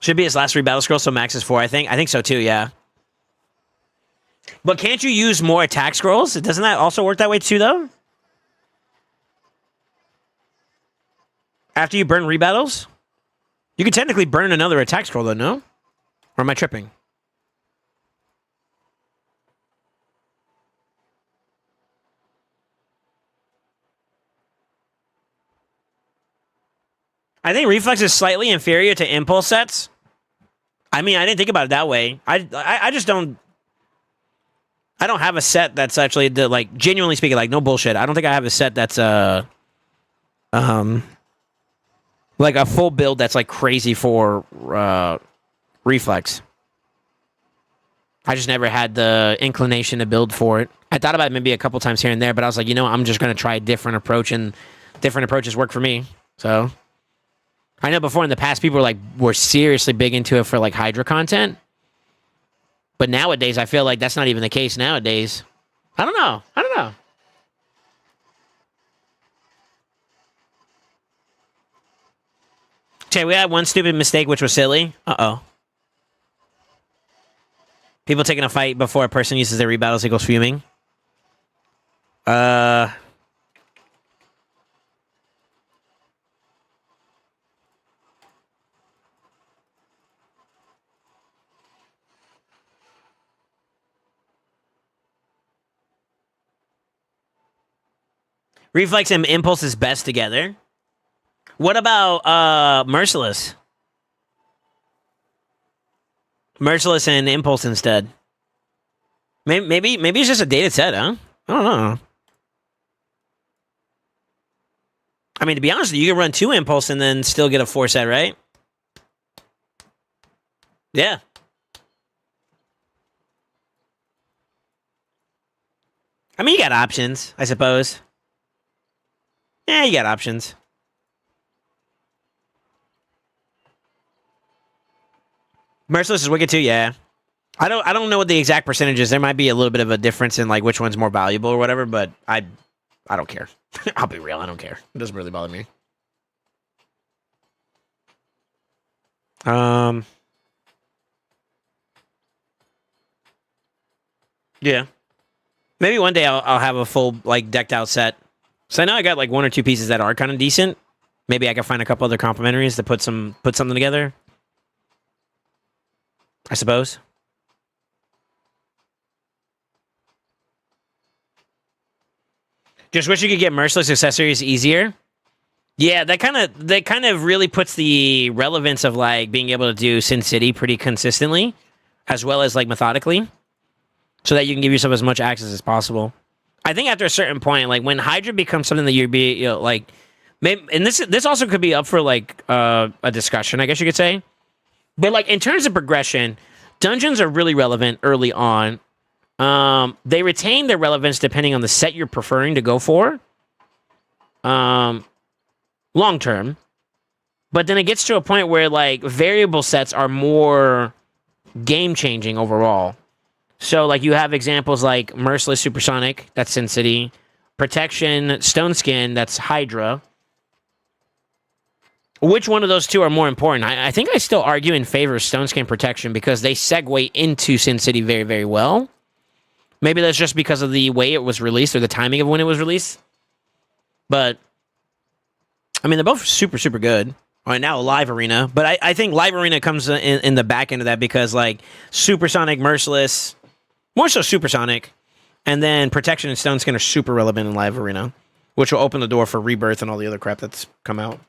Should be his last 3 battle scrolls, so max is 4, I think. I think so too, yeah. But can't you use more attack scrolls? Doesn't that also work that way too, though? After you burn rebattles? You could technically burn another attack scroll, though, no? Or am I tripping? I think reflex is slightly inferior to impulse sets. I mean, I didn't think about it that way. I just don't... I don't have a set that's actually the like genuinely speaking, like no bullshit. I don't think I have a set that's like a full build that's like crazy for reflex. I just never had the inclination to build for it. I thought about it maybe a couple times here and there, but I was like, you know, I'm just gonna try a different approach, and different approaches work for me. So I know before in the past people were seriously big into it for like Hydra content. But nowadays, I feel like that's not even the case nowadays. I don't know. Okay, we had one stupid mistake, which was silly. Uh-oh. People taking a fight before a person uses their rebattles equals fuming. Reflex and Impulse is best together. What about Merciless? Merciless and Impulse instead. Maybe it's just a dated set, huh? I don't know. I mean, to be honest with you, you can run 2 Impulse and then still get a 4 set, right? Yeah. I mean, you got options, I suppose. Yeah, you got options. Merciless is wicked too, yeah. I don't know what the exact percentage is. There might be a little bit of a difference in like which one's more valuable or whatever, but I don't care. I'll be real, I don't care. It doesn't really bother me. Yeah. Maybe one day I'll have a full like decked out set. So I know I got like one or two pieces that are kind of decent. Maybe I can find a couple other complementaries to put something together. I suppose. Just wish you could get merciless accessories easier. Yeah, that kind of really puts the relevance of like being able to do Sin City pretty consistently, as well as like methodically, so that you can give yourself as much access as possible. I think after a certain point, like when Hydra becomes something that like, maybe, and this also could be up for like a discussion, I guess you could say. But like in terms of progression, dungeons are really relevant early on. They retain their relevance depending on the set you're preferring to go for. Long term, but then it gets to a point where like variable sets are more game changing overall. So like you have examples like Merciless Supersonic, that's Sin City, Protection Stone Skin, that's Hydra. Which one of those two are more important? I think I still argue in favor of Stone Skin Protection because they segue into Sin City very, very well. Maybe that's just because of the way it was released or the timing of when it was released. But I mean, they're both super, super good. All right, now Live Arena. But I think Live Arena comes in the back end of that because, like, Supersonic, Merciless, more so Supersonic, and then Protection and Stone Skin are super relevant in Live Arena, which will open the door for Rebirth and all the other crap that's come out.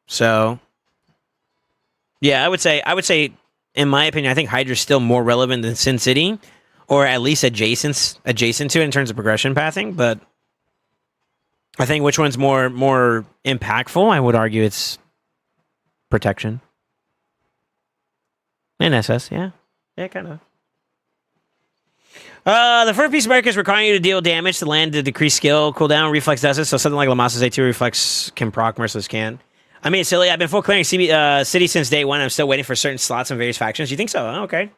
So, yeah, I would say, in my opinion, I think Hydra's still more relevant than Sin City, or at least adjacent to it in terms of progression pathing, but I think which one's more impactful, I would argue it's Protection. And SS, yeah. Yeah, kind of. The first piece of mark is requiring you to deal damage to land to decrease skill cooldown. Reflex does it, so something like Lamasa's A2 Reflex can proc, Merciless can. I mean, it's silly. I've been full clearing City since day one. I'm still waiting for certain slots in various factions. You think so? Oh, okay.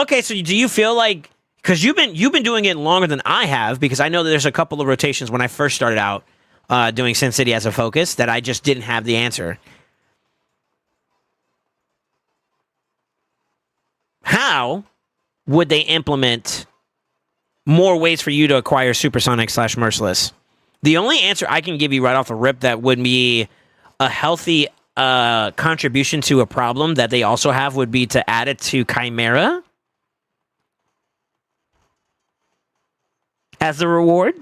Okay, so do you feel like... Because you've been doing it longer than I have, because I know that there's a couple of rotations when I first started out doing Sin City as a focus that I just didn't have the answer. How would they implement more ways for you to acquire Supersonic / Merciless? The only answer I can give you right off the rip that would be a healthy contribution to a problem that they also have would be to add it to Chimera as the reward.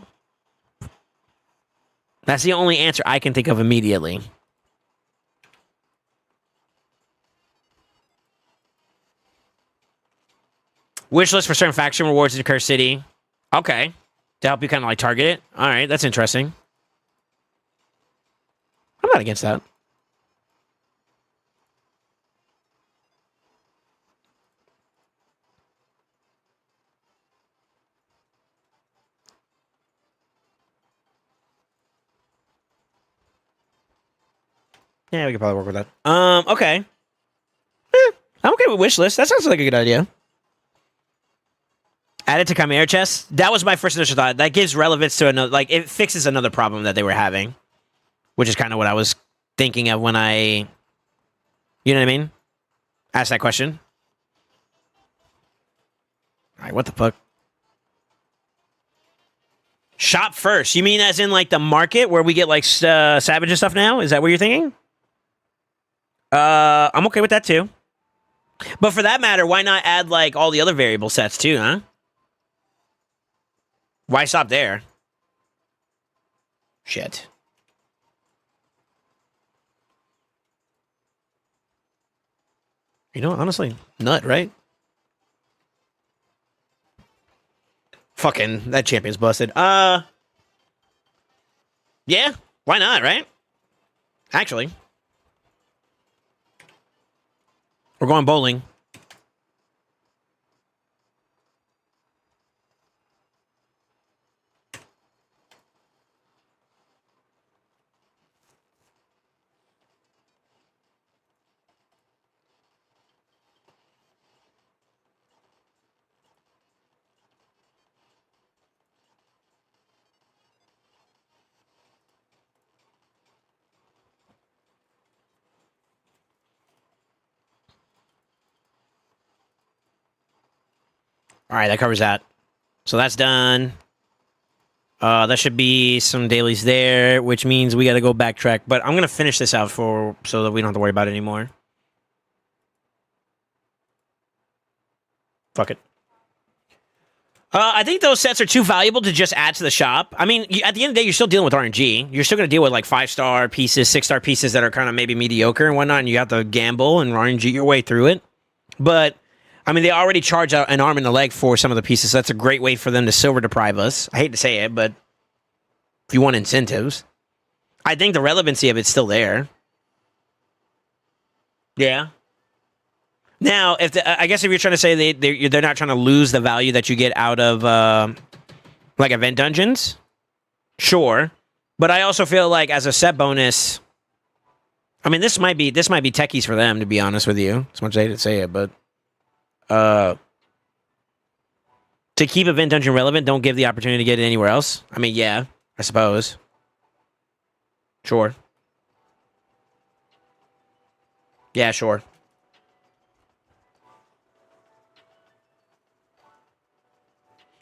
That's the only answer I can think of immediately. Wish list for certain faction rewards in Curse City. Okay. To help you kind of like target it. All right, that's interesting. I'm not against that. Yeah, we could probably work with that. Okay. I'm okay with wish list. That sounds like a good idea. Add it to Chimera chest. That was my first initial thought. That gives relevance to another, like, it fixes another problem that they were having, which is kind of what I was thinking of when I, you know what I mean? Asked that question. All right, what the fuck? Shop first. You mean as in like the market where we get like Savage and stuff now? Is that what you're thinking? I'm okay with that too. But for that matter, why not add like all the other variable sets too, huh? Why stop there? Shit. You know, honestly, nut, right? Fucking, that champion's busted. Yeah, why not, right? Actually. We're going bowling. All right, that covers that. So that's done. That should be some dailies there, which means we got to go backtrack. But I'm gonna finish this out so that we don't have to worry about it anymore. Fuck it. I think those sets are too valuable to just add to the shop. I mean, at the end of the day, you're still dealing with RNG. You're still going to deal with like 5-star pieces, 6-star pieces that are kind of maybe mediocre and whatnot, and you have to gamble and RNG your way through it. But, I mean, they already charge an arm and a leg for some of the pieces, so that's a great way for them to silver deprive us. I hate to say it, but if you want incentives, I think the relevancy of it's still there. Yeah. Now, I guess if you're trying to say they're not trying to lose the value that you get out of like event dungeons, sure. But I also feel like as a set bonus, I mean this might be techies for them, to be honest with you. As much as I hate to say it, but to keep event dungeon relevant, don't give the opportunity to get it anywhere else. I mean, yeah, I suppose. Sure. Yeah, sure.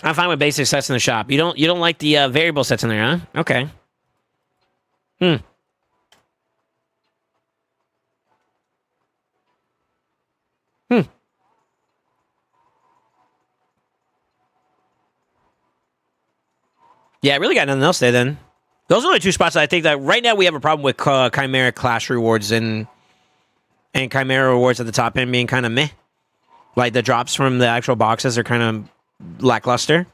I'm fine with basic sets in the shop. You don't like the variable sets in there, huh? Okay. Hmm. Hmm. Yeah, I really got nothing else there then. Those are the only two spots that I think that right now we have a problem with Chimera Clash rewards and Chimera rewards at the top end being kind of meh. Like the drops from the actual boxes are kind of lackluster.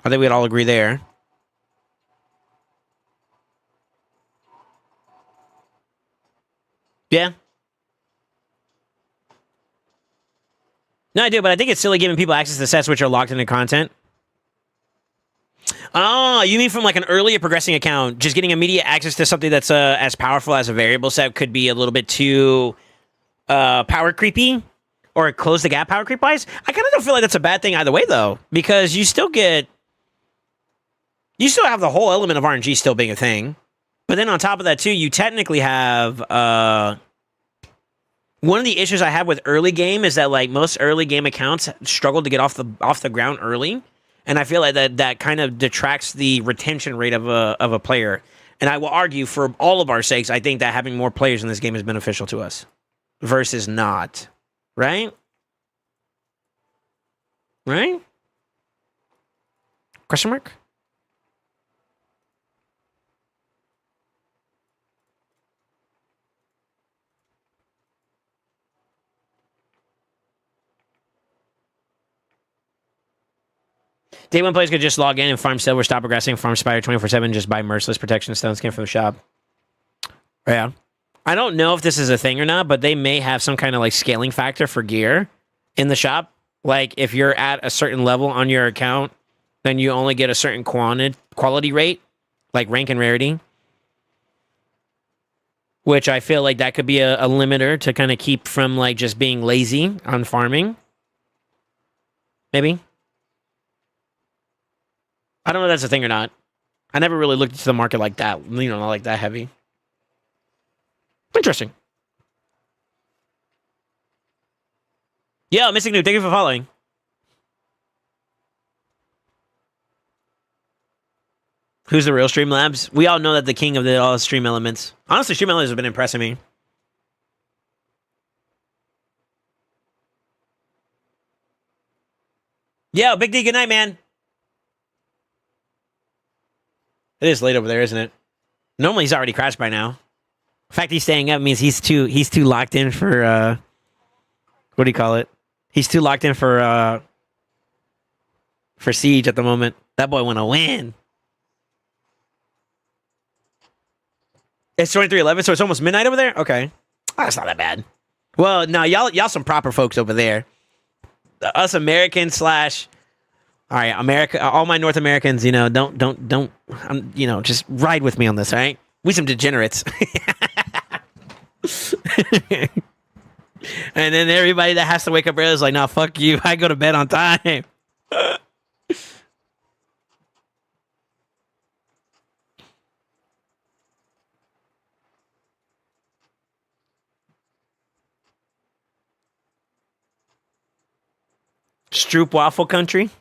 I think we'd all agree there. Yeah. No, I do, but I think it's silly giving people access to sets which are locked into content. Oh, you mean from like an earlier progressing account, just getting immediate access to something that's as powerful as a variable set could be a little bit too power creepy or close the gap power creep wise? I kind of don't feel like that's a bad thing either way though, because you still have the whole element of RNG still being a thing. But then on top of that too, you technically have one of the issues I have with early game is that like most early game accounts struggle to get off the ground early. And I feel like that kind of detracts the retention rate of a player. And I will argue for all of our sakes, I think that having more players in this game is beneficial to us versus not. Right? Right? Question mark? Day one players could just log in and farm silver, stop progressing, farm Spire 24/7, just buy merciless protection stone skin from the shop. Yeah. I don't know if this is a thing or not, but they may have some kind of like scaling factor for gear in the shop. Like if you're at a certain level on your account, then you only get a certain quality rate, like rank and rarity. Which I feel like that could be a limiter to kind of keep from like just being lazy on farming. Maybe. I don't know if that's a thing or not. I never really looked into the market like that, not like that heavy. Interesting. Yo, Missing Noob, thank you for following. Who's the real Streamlabs? We all know that the king of all stream elements. Honestly, stream elements have been impressing me. Yo, Big D, good night, man. It is late over there, isn't it? Normally he's already crashed by now. The fact he's staying up means he's too locked in for what do you call it? He's too locked in for Siege at the moment. That boy wanna win. It's 23:11, so it's almost midnight over there? Okay. Oh, that's not that bad. Well, no, y'all some proper folks over there. Us Americans slash all right, America, all my North Americans, don't, just ride with me on this, all right? We some degenerates. And then everybody that has to wake up early is like, nah, fuck you. I go to bed on time. Stroop waffle country.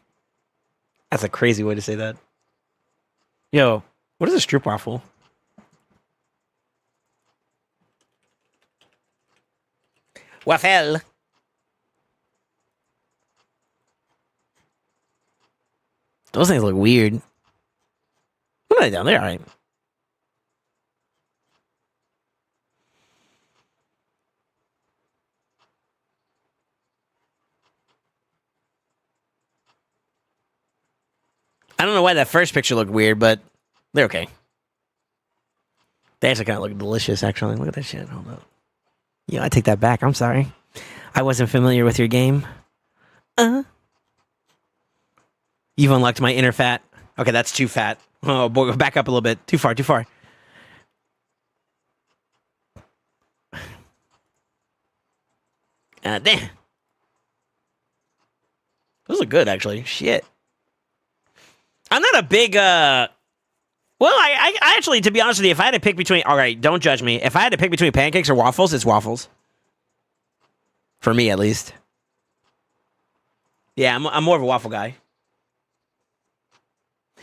That's a crazy way to say that. Yo, what is a stroop waffle? Waffle. Those things look weird. What are they down there? All right. I don't know why that first picture looked weird, but they're okay. They actually kind of look delicious, actually. Look at that shit. Hold up. Yeah, I take that back. I'm sorry. I wasn't familiar with your game. You've unlocked my inner fat. Okay, that's too fat. Oh, boy, back up a little bit. Too far, too far. Damn. Those look good, actually. Shit. I'm not a big, well, I actually, to be honest with you, if I had to pick between, all right, don't judge me. If I had to pick between pancakes or waffles, it's waffles. For me, at least. Yeah, I'm more of a waffle guy.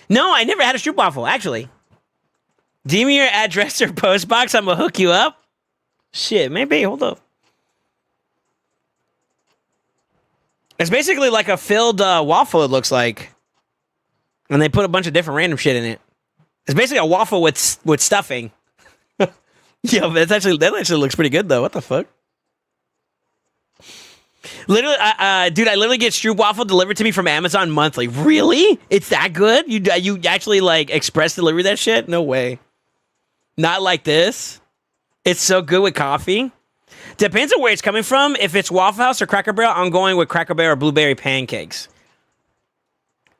No, I never had a stroop waffle, actually. DM me your address or post box, I'm gonna hook you up. Shit, maybe, hold up. It's basically like a filled waffle, it looks like. And they put a bunch of different random shit in it. It's basically a waffle with stuffing. Yo, that actually looks pretty good though. What the fuck? Literally, dude, I literally get stroop waffle delivered to me from Amazon monthly. Really? It's that good? You actually like express delivery that shit? No way. Not like this. It's so good with coffee. Depends on where it's coming from. If it's Waffle House or Cracker Barrel, I'm going with Cracker Barrel or blueberry pancakes.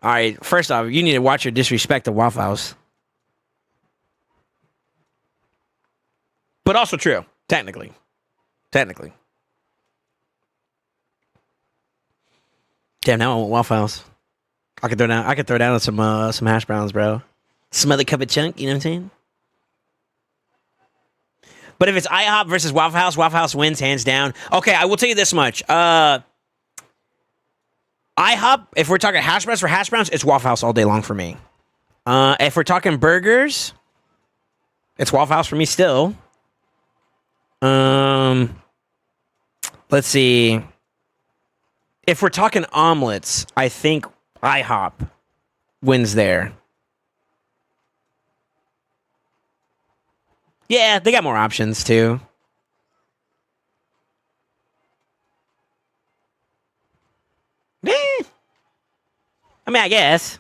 All right, first off, you need to watch your disrespect to Waffle House. But also true, technically. Technically. Damn, now I want Waffle House. I could throw down some hash browns, bro. Smother cup of chunk, you know what I'm saying? But if it's IHOP versus Waffle House wins hands down. Okay, I will tell you this much. IHOP, if we're talking hash browns for hash browns, it's Waffle House all day long for me. If we're talking burgers, it's Waffle House for me still. Let's see. If we're talking omelets, I think IHOP wins there. Yeah, they got more options too. I mean, I guess.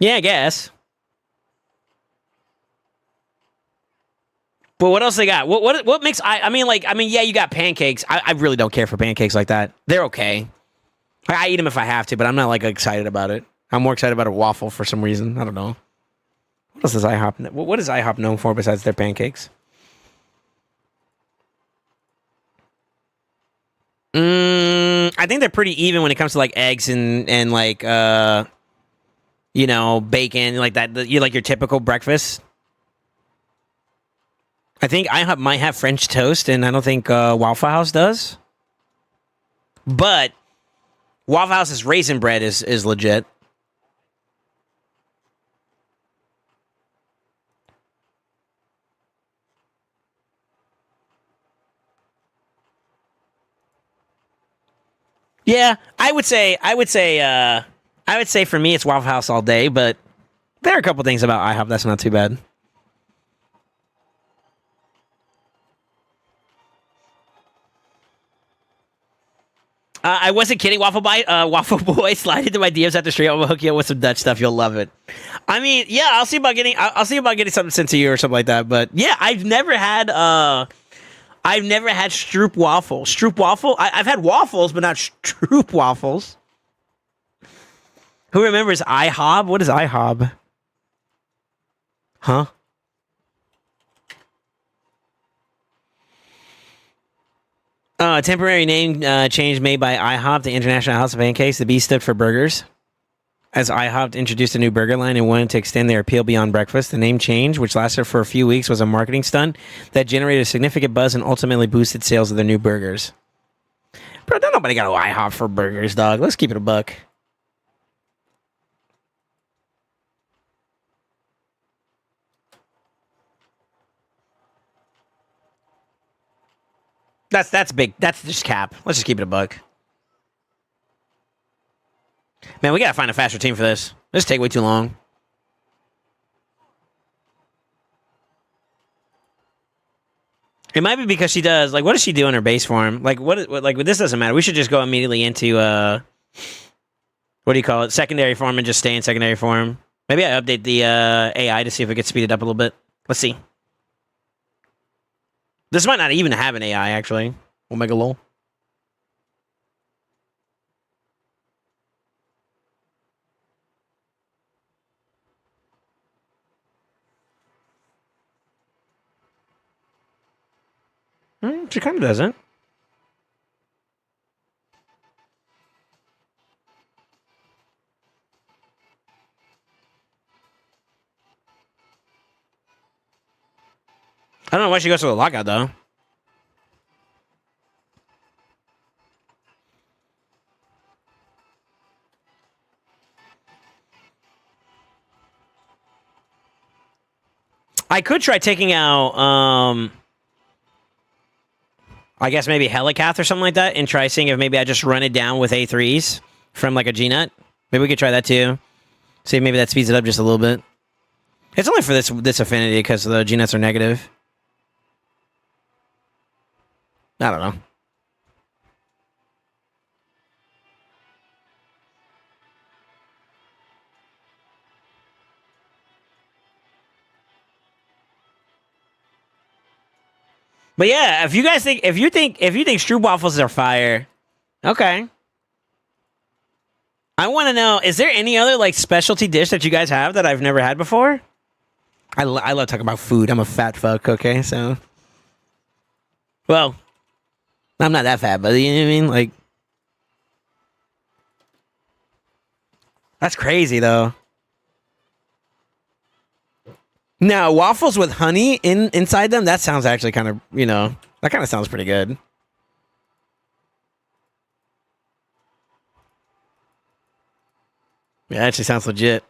Yeah, I guess. But what else they got? What makes I mean, yeah, you got pancakes. I really don't care for pancakes like that. They're okay. I eat them if I have to, but I'm not like excited about it. I'm more excited about a waffle for some reason. I don't know. What else is IHOP? What is IHOP known for besides their pancakes? I think they're pretty even when it comes to like eggs and like you know, bacon, like that. You like your typical breakfast. I think IHOP might have French toast, and I don't think Waffle House does. But Waffle House's raisin bread is legit. Yeah, I would say for me it's Waffle House all day, but there are a couple things about IHOP that's not too bad. I wasn't kidding, Waffle Boy. Slide into my DMs after stream. I'm gonna hook you up with some Dutch stuff. You'll love it. I mean, yeah, I'll see about getting something sent to you or something like that. But yeah, I've never had Stroop waffle. Stroop waffle. I've had waffles, but not Stroop waffles. Who remembers IHOB? What is IHOB? Huh? Temporary name change made by IHOP, the International House of Pancakes. The B stood for burgers. as IHOP introduced a new burger line and wanted to extend their appeal beyond breakfast. The name change, which lasted for a few weeks, was a marketing stunt that generated a significant buzz and ultimately boosted sales of their new burgers. Bro, don't nobody got to IHOP for burgers, dog. Let's keep it a buck. That's big. That's just cap. Let's just keep it a buck. Man, we gotta find a faster team for this. This take way too long. It might be because she does. Like, what does she do in her base form? Like, what like, this doesn't matter. We should just go immediately into, what do you call it? Secondary form and just stay in secondary form. Maybe I update the AI to see if it gets speeded up a little bit. Let's see. This might not even have an AI, actually. Omega lol. She kind of doesn't. I don't know why she goes to the lockout, though. I could try taking out, I guess maybe Helicath or something like that, and try seeing if maybe I just run it down with A3s from like a G-Nut. Maybe we could try that too. See if maybe that speeds it up just a little bit. It's only for this affinity because the G-Nuts are negative. I don't know. But yeah, if you guys think if you think stroopwafels are fire, okay. I want to know, is there any other like specialty dish that you guys have that I've never had before? I love talking about food. I'm a fat fuck, okay? So, well, I'm not that fat, but you know what I mean? Like, that's crazy though. Now, waffles with honey inside them, that sounds actually kind of, you know, that kind of sounds pretty good. Yeah, it actually sounds legit.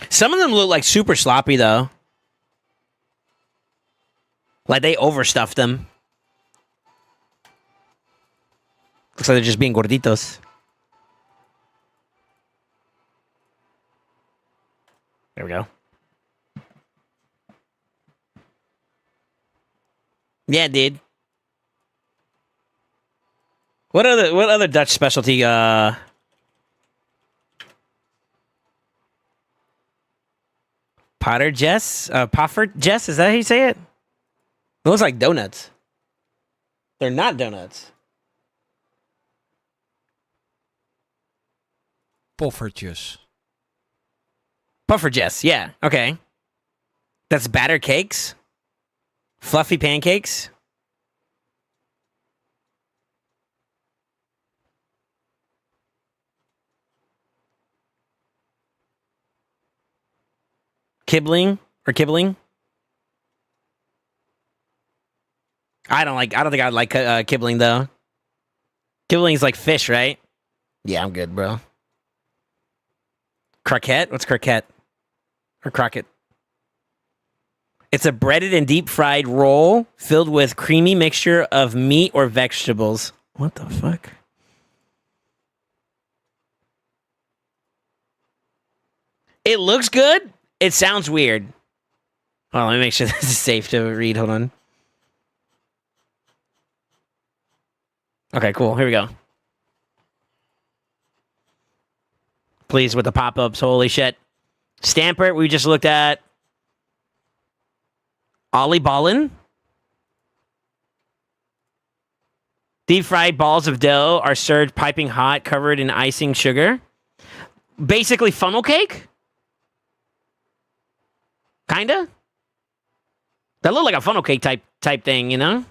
Some of them look like super sloppy, though. Like they overstuffed them. Looks like they're just being gorditos. There we go. Yeah, dude. What other Dutch specialty Potter Jess? Poffert Jess? Is that how you say it? It looks like donuts. They're not donuts. Poffertjes. Puffer Jess, yeah. Okay. That's batter cakes? Fluffy pancakes? Kibling? I don't think I'd like kibling though. Kibling's like fish, right? Yeah, I'm good, bro. Croquette? What's croquette? Or croquette? It's a breaded and deep fried roll filled with creamy mixture of meat or vegetables. What the fuck? It looks good. It sounds weird. Oh, let me make sure this is safe to read. Hold on. Okay, cool. Here we go. Please with the pop-ups. Holy shit. Stamper, we just looked at. Ollie Ballin. Deep fried balls of dough are served piping hot, covered in icing sugar. Basically funnel cake? Kinda? That looked like a funnel cake type thing, you know?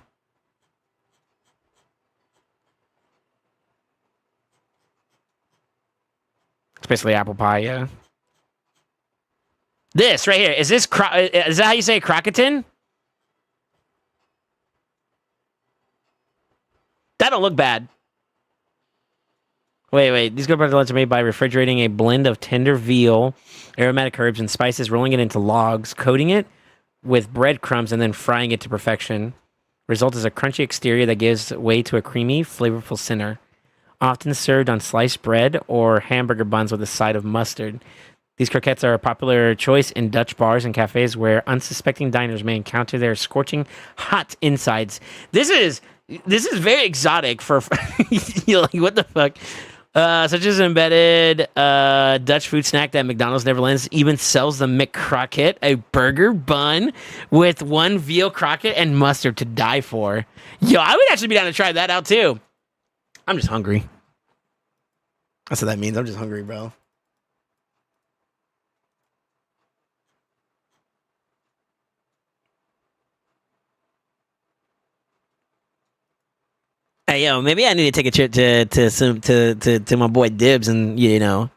It's basically apple pie, yeah. This right here, is this is that how you say croquetin? That don't look bad. Wait. These good lunch are made by refrigerating a blend of tender veal, aromatic herbs, and spices, rolling it into logs, coating it with breadcrumbs, and then frying it to perfection. Result is a crunchy exterior that gives way to a creamy, flavorful center. Often served on sliced bread or hamburger buns with a side of mustard. These croquettes are a popular choice in Dutch bars and cafes where unsuspecting diners may encounter their scorching hot insides. This is very exotic for you're like, what the fuck? Such as an embedded Dutch food snack that McDonald's Netherlands even sells the McCrocket, a burger bun with one veal croquette and mustard to die for. Yo, I would actually be down to try that out too. I'm just hungry. That's what that means. I'm just hungry, bro. Hey, yo, maybe I need to take a trip to my boy Dibs and, you know,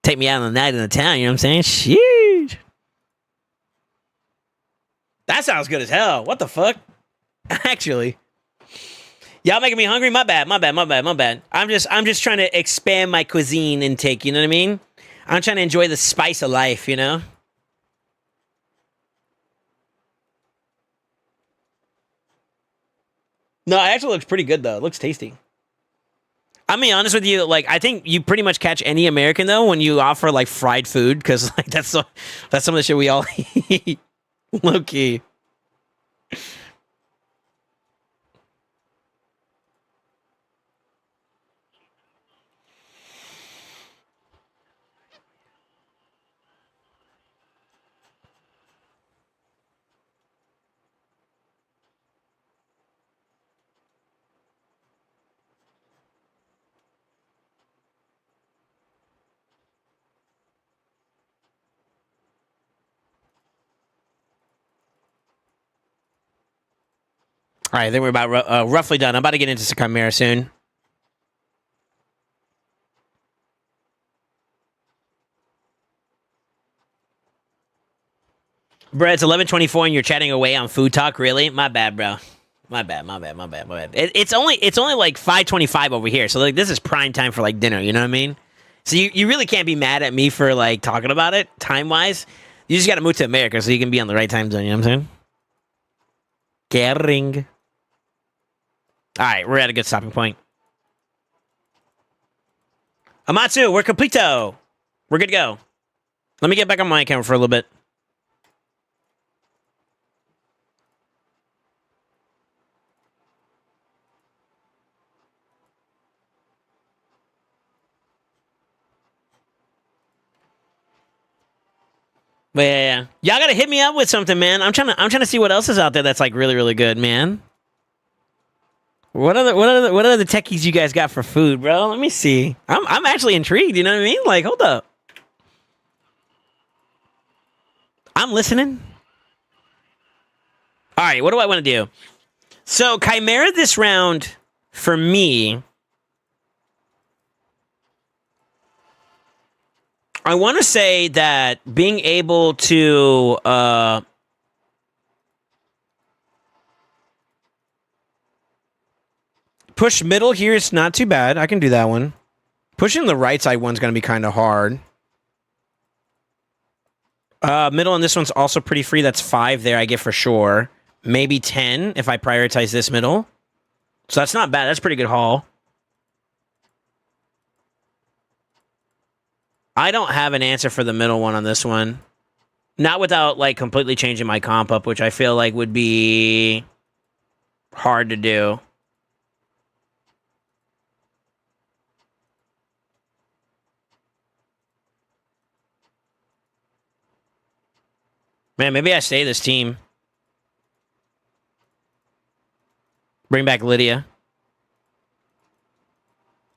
take me out on the night in the town, you know what I'm saying? Sheesh. That sounds good as hell. What the fuck? Actually. Y'all making me hungry? My bad. I'm just trying to expand my cuisine intake, you know what I mean? I'm trying to enjoy the spice of life, you know? No, it actually looks pretty good though. It looks tasty. I'm being honest with you, like I think you pretty much catch any American though when you offer like fried food, because like that's some of the shit we all eat. Low key. All right, I think we're about roughly done. I'm about to get into Chimera soon. Bro, it's 11:24 and you're chatting away on food talk. Really? My bad, bro. My bad. It's only like 5:25 over here, so like this is prime time for like dinner. You know what I mean? So you really can't be mad at me for like talking about it time wise. You just got to move to America so you can be on the right time zone. You know what I'm saying? Caring. All right, we're at a good stopping point. Amatsu, we're completo. We're good to go. Let me get back on my account for a little bit. But yeah. Y'all gotta hit me up with something, man. I'm trying to see what else is out there that's like really, really good, man. What other techies you guys got for food, bro? Let me see. I'm actually intrigued, you know what I mean? Like, hold up. I'm listening. All right, what do I want to do? So, Chimera this round, for me, I want to say that being able to push middle here is not too bad. I can do that one. Pushing the right side one's going to be kind of hard. Middle on this one's also pretty free. That's 5 there, I get for sure. Maybe 10 if I prioritize this middle. So that's not bad. That's a pretty good haul. I don't have an answer for the middle one on this one. Not without, like, completely changing my comp up, which I feel like would be hard to do. Man, maybe I stay this team. Bring back Lydia.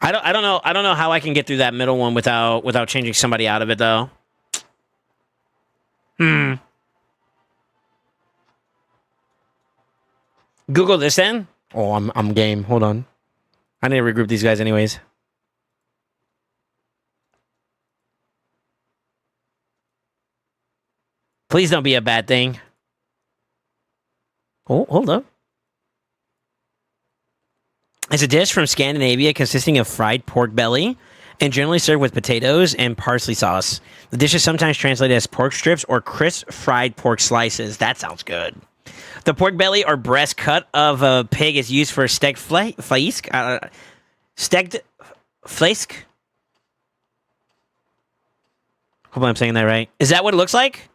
I don't know how I can get through that middle one without changing somebody out of it though. Google this then. Oh, I'm game. Hold on. I need to regroup these guys anyways. Please don't be a bad thing. Oh, hold up. It's a dish from Scandinavia consisting of fried pork belly and generally served with potatoes and parsley sauce. The dish is sometimes translated as pork strips or crisp fried pork slices. That sounds good. The pork belly or breast cut of a pig is used for steak fleisk. Steaked fleisk? Hope I'm saying that right. Is that what it looks like?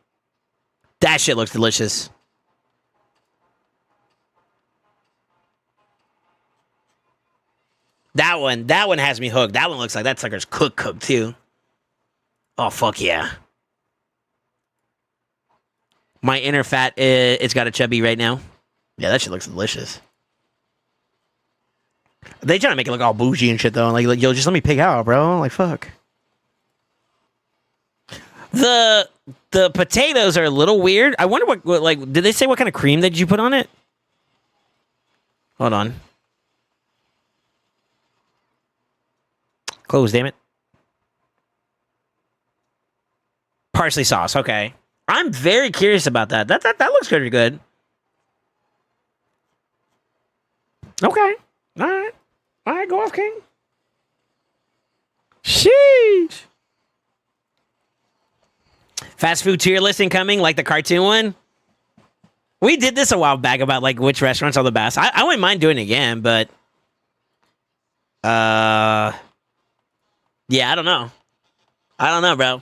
That shit looks delicious. That one has me hooked. That one looks like that sucker's cooked too. Oh, fuck yeah. My inner fat, it's got a chubby right now. Yeah, that shit looks delicious. They trying to make it look all bougie and shit, though. Like, yo, just let me pick out, bro. Like, fuck. The potatoes are a little weird. I wonder what like, did they say what kind of cream did you put on it? Hold on. Close, damn it. Parsley sauce, okay. I'm very curious about that. That looks pretty good. Okay. All right. All right, go off, King. Sheesh. Fast food tier list incoming, like the cartoon one. We did this a while back about like which restaurants are the best. I wouldn't mind doing it again, but yeah, I don't know. I don't know, bro.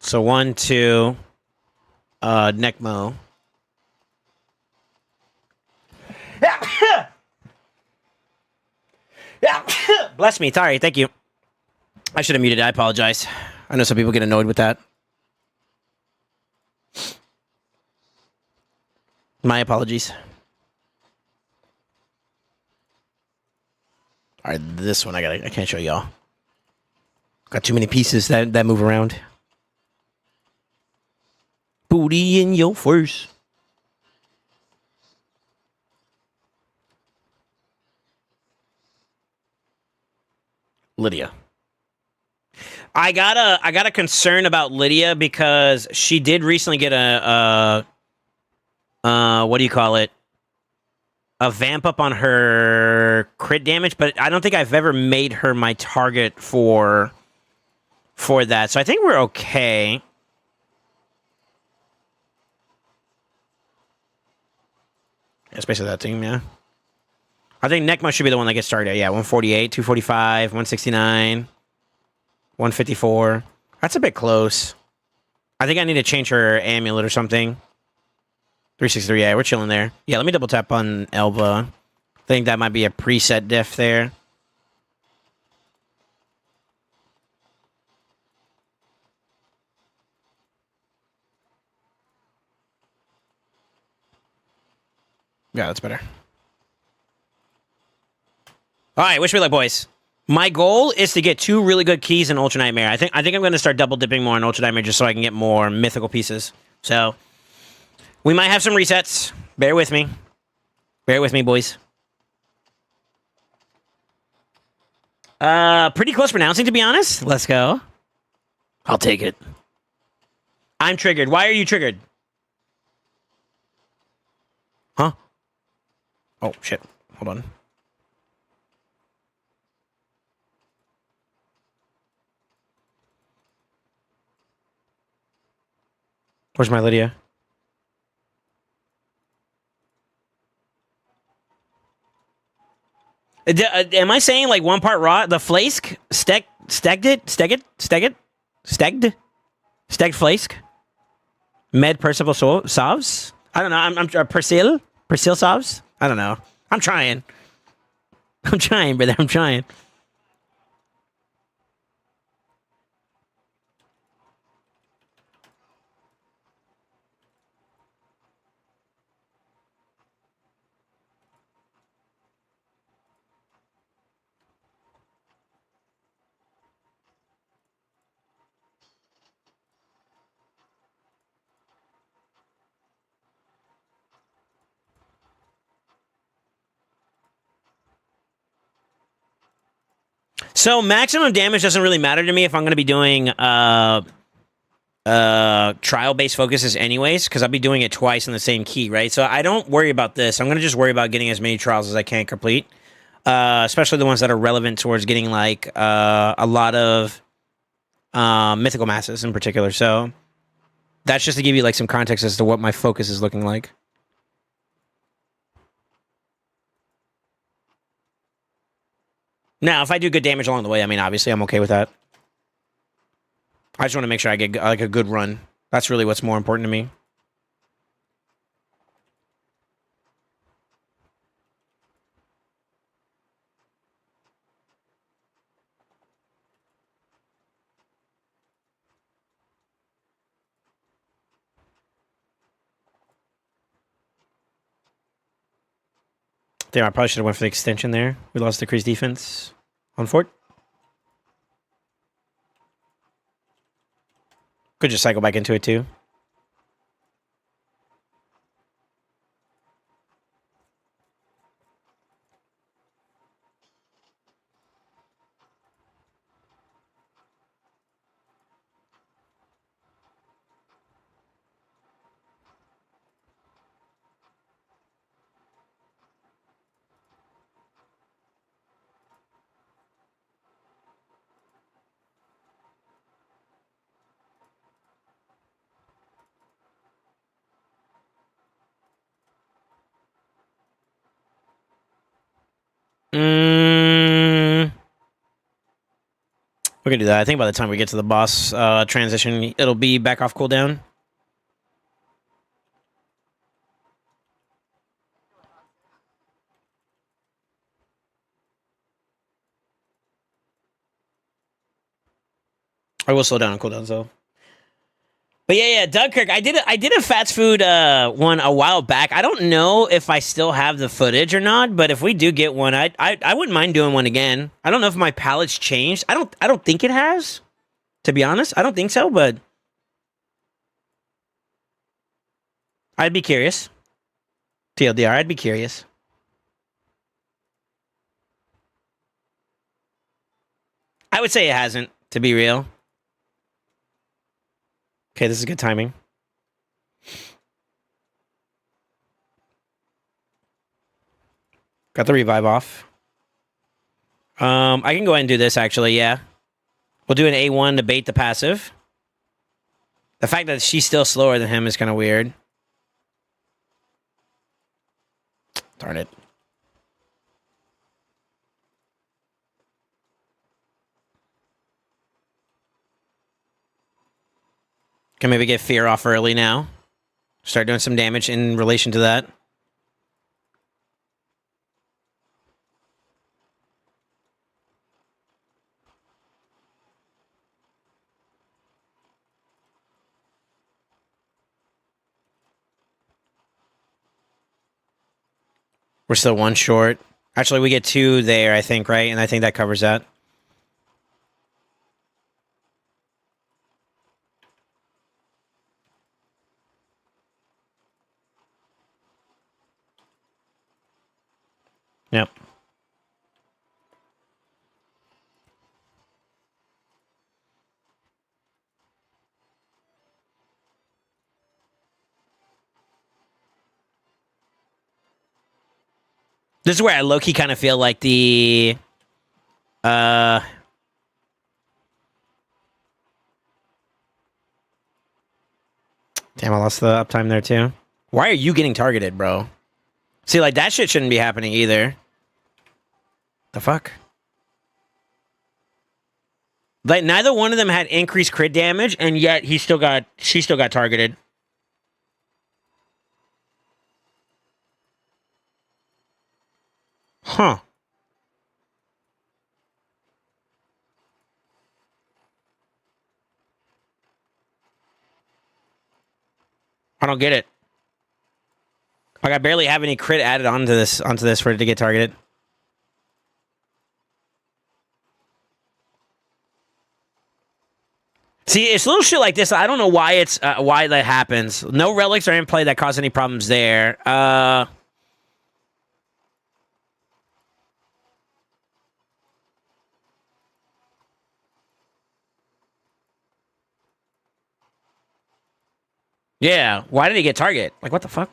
So 1, 2, Necmo. Bless me. Sorry. Thank you. I should have muted it. I apologize. I know some people get annoyed with that. My apologies. All right, this one I can't show y'all. Got too many pieces that move around. Booty in your face. Lydia. I got a concern about Lydia because she did recently get a what do you call it? A vamp up on her crit damage, but I don't think I've ever made her my target for that. So I think we're okay. Especially that team, yeah. I think Necmo should be the one that gets started. Yeah, 148, 245, 169, 154. That's a bit close. I think I need to change her amulet or something. 363, yeah, we're chilling there. Yeah, let me double tap on Elba. I think that might be a preset diff there. Yeah, that's better. All right, wish me luck, boys. My goal is to get 2 really good keys in Ultra Nightmare. I think I'm going to start double dipping more in Ultra Nightmare just so I can get more mythical pieces. So we might have some resets. Bear with me. Bear with me, boys. Pretty close pronouncing, to be honest. Let's go. I'll take it. I'm triggered. Why are you triggered? Huh? Oh, shit. Hold on. Where's my Lydia? Am I saying like one part raw? The fleisk? Stegged fleisk? Med Percival Savs? I don't know. I'm Persil? Persil Savs? I don't know. I'm trying. I'm trying, brother. I'm trying. So maximum damage doesn't really matter to me if I'm going to be doing trial based focuses anyways, because I'll be doing it twice in the same key, right? So I don't worry about this. I'm going to just worry about getting as many trials as I can complete, especially the ones that are relevant towards getting like a lot of mythical masses in particular. So that's just to give you like some context as to what my focus is looking like. Now, if I do good damage along the way, I mean, obviously, I'm okay with that. I just want to make sure I get like a good run. That's really what's more important to me. Damn, I probably should have went for the extension there. We lost the crease defense on Fort. Could just cycle back into it too. We can do that. I think by the time we get to the boss transition, it'll be back off cooldown. I will slow down on cooldowns though. But yeah, Dunkirk. I did a fast food one a while back. I don't know if I still have the footage or not, but if we do get one, I wouldn't mind doing one again. I don't know if my palate's changed. I don't think it has. To be honest, I don't think so, but I'd be curious. TLDR, I'd be curious. I would say it hasn't, to be real. Okay, this is good timing. Got the revive off. I can go ahead and do this, actually, yeah. We'll do an A1 to bait the passive. The fact that she's still slower than him is kind of weird. Darn it. Can maybe get fear off early now. Start doing some damage in relation to that. We're still one short. Actually, we get two there, I think, right? And I think that covers that. Yep. This is where I low-key kind of feel like the... Damn, I lost the uptime there, too. Why are you getting targeted, bro? See, like, that shit shouldn't be happening either. The fuck? Like, neither one of them had increased crit damage, and yet she still got targeted. Huh. I don't get it. Like, I barely have any crit added onto this for it to get targeted. See, it's little shit like this. I don't know why why that happens. No relics are in play that cause any problems there. Yeah, why did he get target? Like, what the fuck?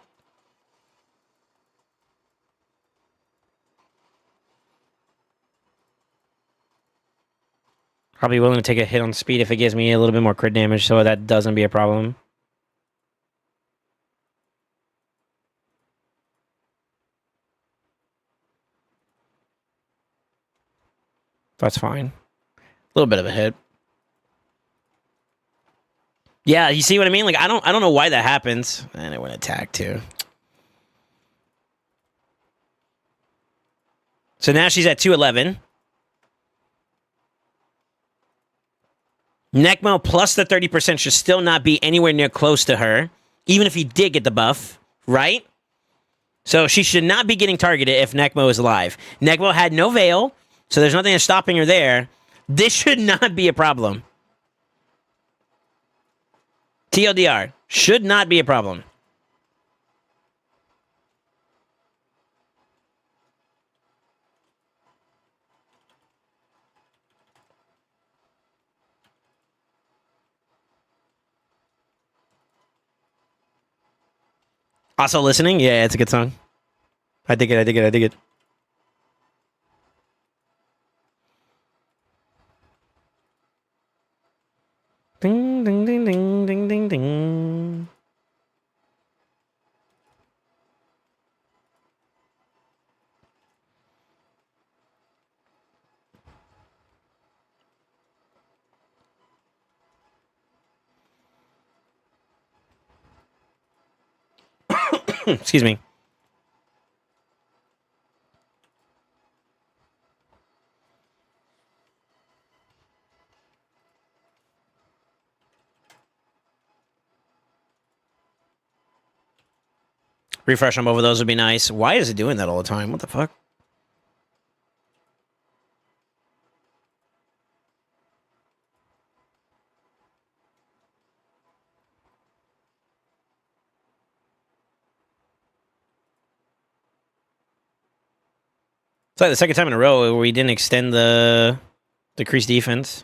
Probably willing to take a hit on speed if it gives me a little bit more crit damage, so that doesn't be a problem. That's fine. A little bit of a hit. Yeah, you see what I mean? Like, I don't know why that happens. And it went attack too. So now she's at 211. Necmo plus the 30% should still not be anywhere near close to her, even if he did get the buff, right? So she should not be getting targeted if Necmo is alive. Necmo had no veil, so there's nothing that's stopping her there. This should not be a problem. TLDR, should not be a problem. Also listening? Yeah, it's a good song. I dig it. Ding, ding, ding, ding, ding, ding, ding. Excuse me. Refresh on both of those would be nice. Why is it doing that all the time? What the fuck? It's like the second time in a row where we didn't extend the decreased defense.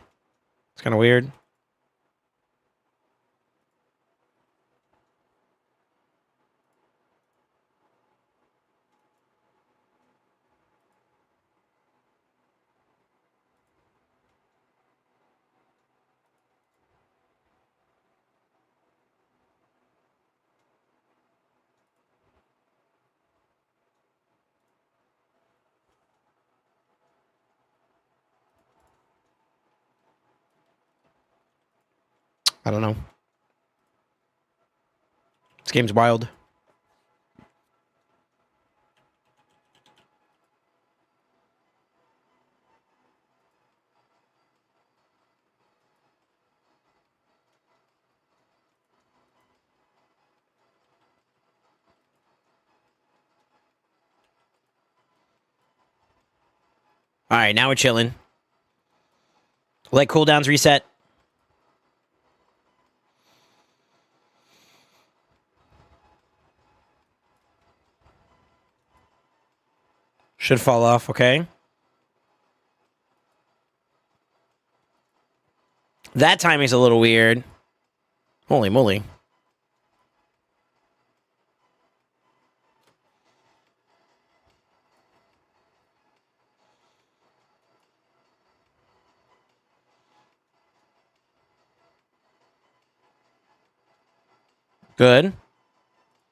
It's kind of weird. I don't know. This game's wild. All right, now we're chilling. Let cooldowns reset. Should fall off, okay? That timing's a little weird. Holy moly. Good.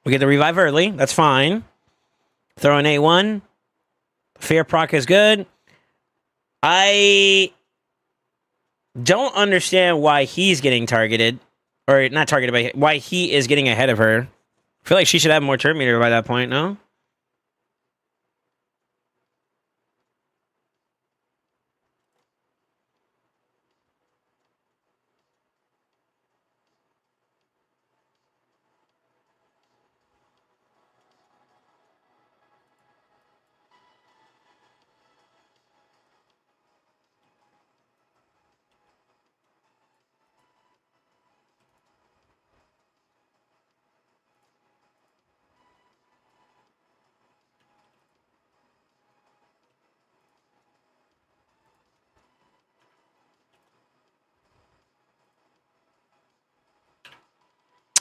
We get the revive early. That's fine. Throw in A1. Fear proc is good. I don't understand why he's getting targeted. Or not targeted, but why he is getting ahead of her. I feel like she should have more turn meter by that point, no?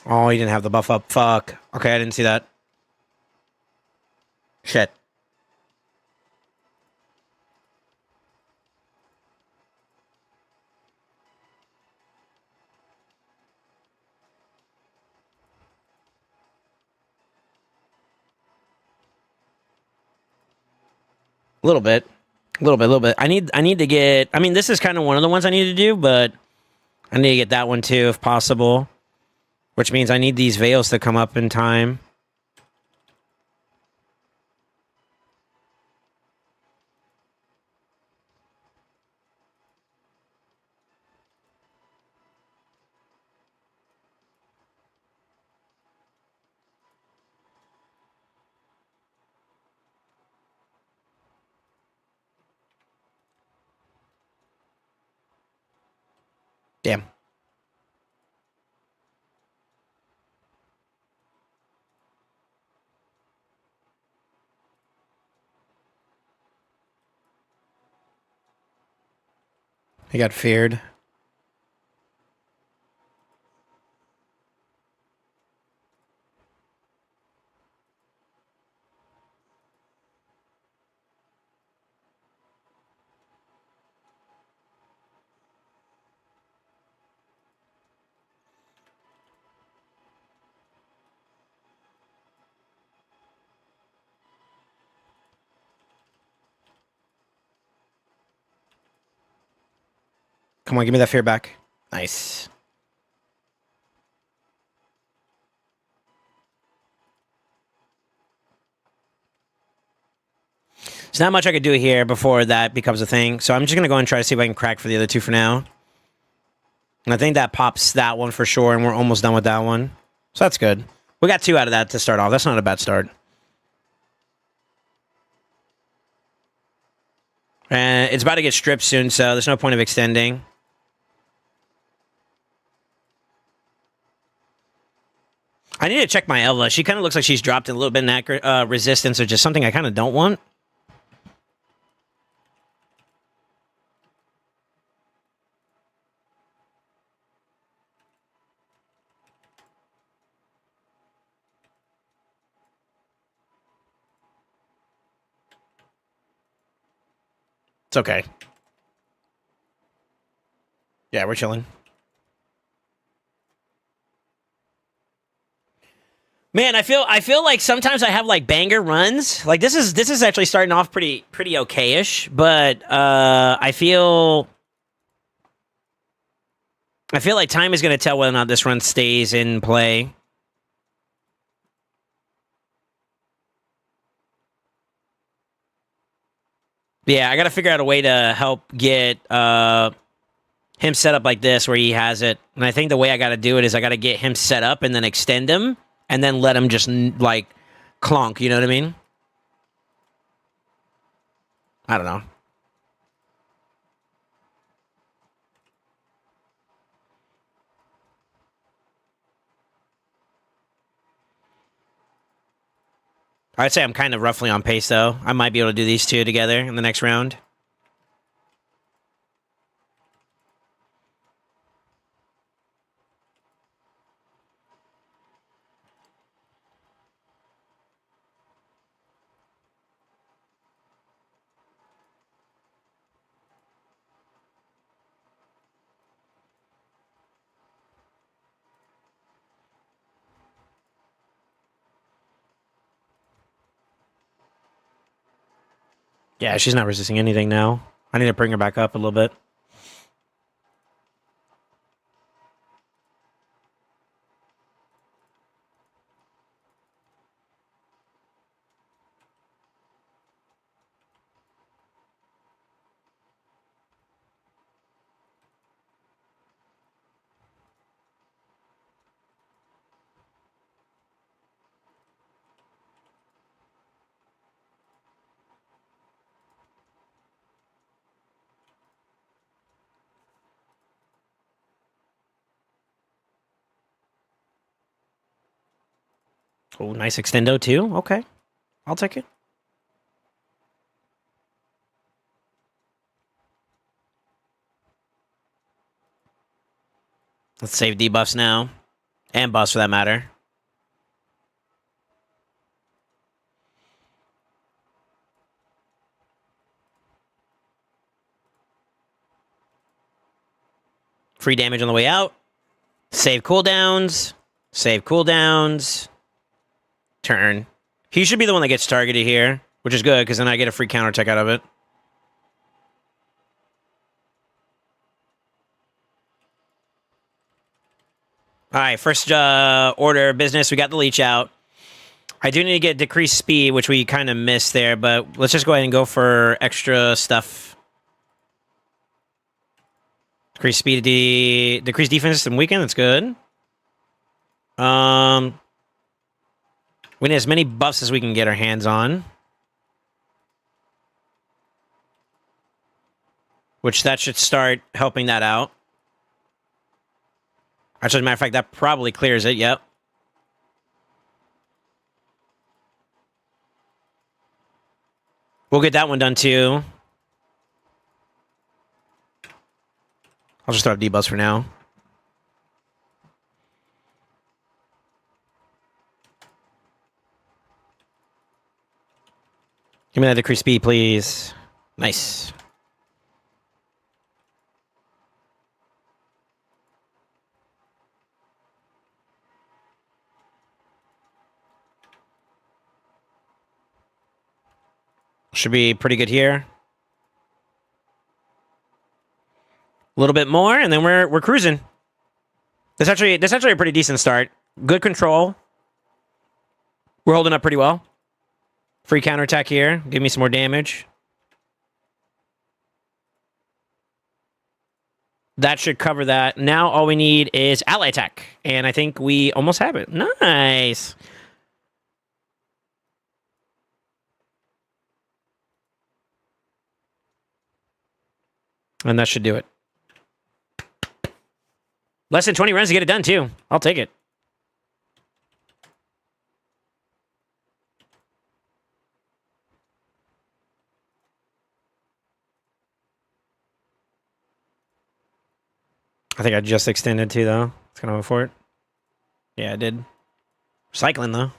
Oh, he didn't have the buff up. Fuck. Okay, I didn't see that. Shit. A little bit. A little bit. I need to get... I mean, this is kind of one of the ones I need to do, but I need to get that one too, if possible. Which means I need these veils to come up in time. Damn. He got feared. Come on, give me that fear back. Nice. There's not much I could do here before that becomes a thing. So I'm just going to go and try to see if I can crack for the other two for now. And I think that pops that one for sure, and we're almost done with that one. So that's good. We got 2 out of that to start off. That's not a bad start. And it's about to get stripped soon, so there's no point of extending. I need to check my Ella. She kind of looks like she's dropped a little bit in resistance, or just something I kind of don't want. It's okay. Yeah, we're chilling. Man, I feel like sometimes I have like banger runs. Like this is actually starting off pretty okay-ish, but I feel like time is going to tell whether or not this run stays in play. Yeah, I got to figure out a way to help get him set up like this where he has it. And I think the way I got to do it is I got to get him set up and then extend him and then let him just like clonk, you know what I mean? I don't know. I'd say I'm kind of roughly on pace, though. I might be able to do these two together in the next round. Yeah, she's not resisting anything now. I need to bring her back up a little bit. Oh, nice extendo, too. Okay. I'll take it. Let's save debuffs now. And buffs for that matter. Free damage on the way out. Save cooldowns. Save cooldowns. Turn. He should be the one that gets targeted here, which is good, because then I get a free counterattack out of it. Alright, first order of business. We got the leech out. I do need to get decreased speed, which we kind of missed there, but let's just go ahead and go for extra stuff. Decrease speed, decrease defense and weaken. That's good. We need as many buffs as we can get our hands on. Which that should start helping that out. Actually, as a matter of fact, that probably clears it. Yep. We'll get that one done too. I'll just throw up debuffs for now. Give me that decreased speed, please. Nice. Should be pretty good here. A little bit more, and then we're cruising. That's actually a pretty decent start. Good control. We're holding up pretty well. Free counterattack here. Give me some more damage. That should cover that. Now all we need is ally attack. And I think we almost have it. Nice. And that should do it. Less than 20 runs to get it done, too. I'll take it. I think I just extended, too, though. It's going to go for it. Yeah, I did. Cycling, though.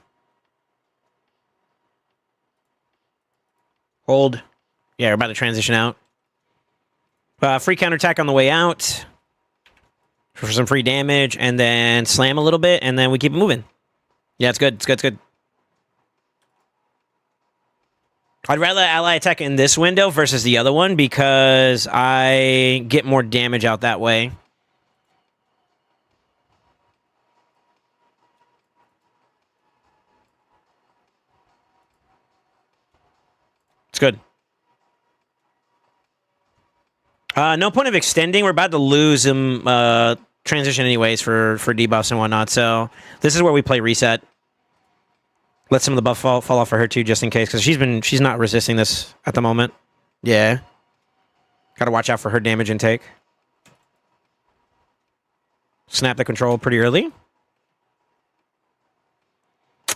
Hold. Yeah, we're about to transition out. Free counterattack on the way out. For some free damage, and then slam a little bit, and then we keep it moving. Yeah, it's good. It's good. It's good. I'd rather ally attack in this window versus the other one because I get more damage out that way. It's good. No point of extending. We're about to lose him transition anyways for debuffs and whatnot. So this is where we play reset. Let some of the buff fall off for her too, just in case, because she's not resisting this at the moment. Yeah. Got to watch out for her damage intake. Snap the control pretty early.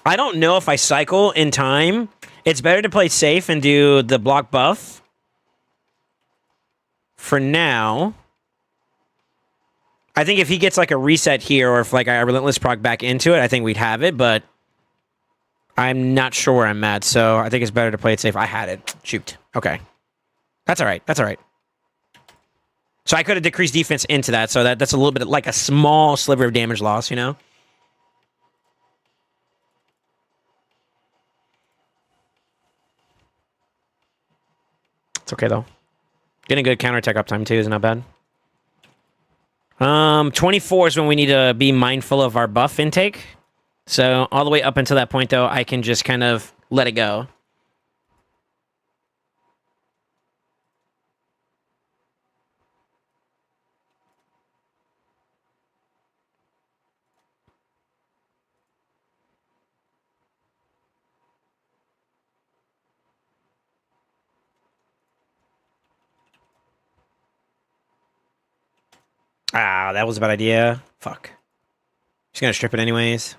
I don't know if I cycle in time. It's better to play safe and do the block buff. For now, I think if he gets like a reset here, or if like I relentless proc back into it, I think we'd have it, but I'm not sure where I'm at, so I think it's better to play it safe. I had it. Shoot. Okay. That's all right. That's all right. So I could have decreased defense into that, so that's a little bit like a small sliver of damage loss, you know? It's okay, though. Getting good counterattack uptime, too, is not bad. 24 is when we need to be mindful of our buff intake. So all the way up until that point, though, I can just kind of let it go. Ah, that was a bad idea. Fuck. She's gonna strip it anyways.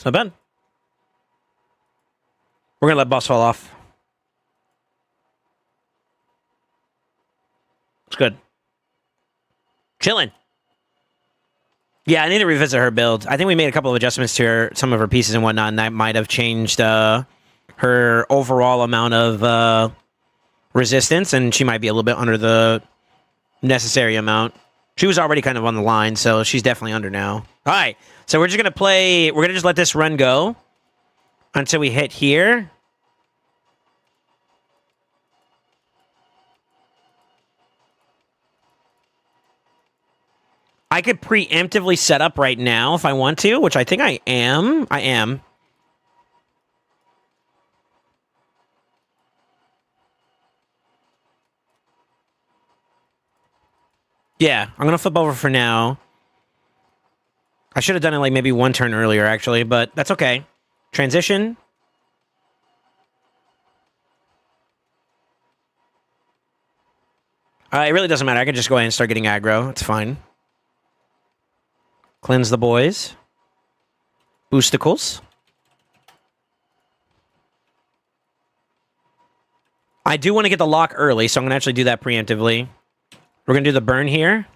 It's not bad. We're gonna let boss fall off. It's good. Chilling. Yeah, I need to revisit her build. I think we made a couple of adjustments to some of her pieces and whatnot, and that might have changed her overall amount of resistance, and she might be a little bit under the necessary amount. She was already kind of on the line, so she's definitely under now. All right, so we're just going to play... We're going to just let this run go until we hit here. I could preemptively set up right now if I want to, which I think I am. I am. Yeah, I'm going to flip over for now. I should have done it like maybe one turn earlier, actually, but that's okay. Transition. It really doesn't matter. I can just go ahead and start getting aggro. It's fine. Cleanse the boys. Boosticles. I do want to get the lock early, so I'm going to actually do that preemptively. We're going to do the burn here.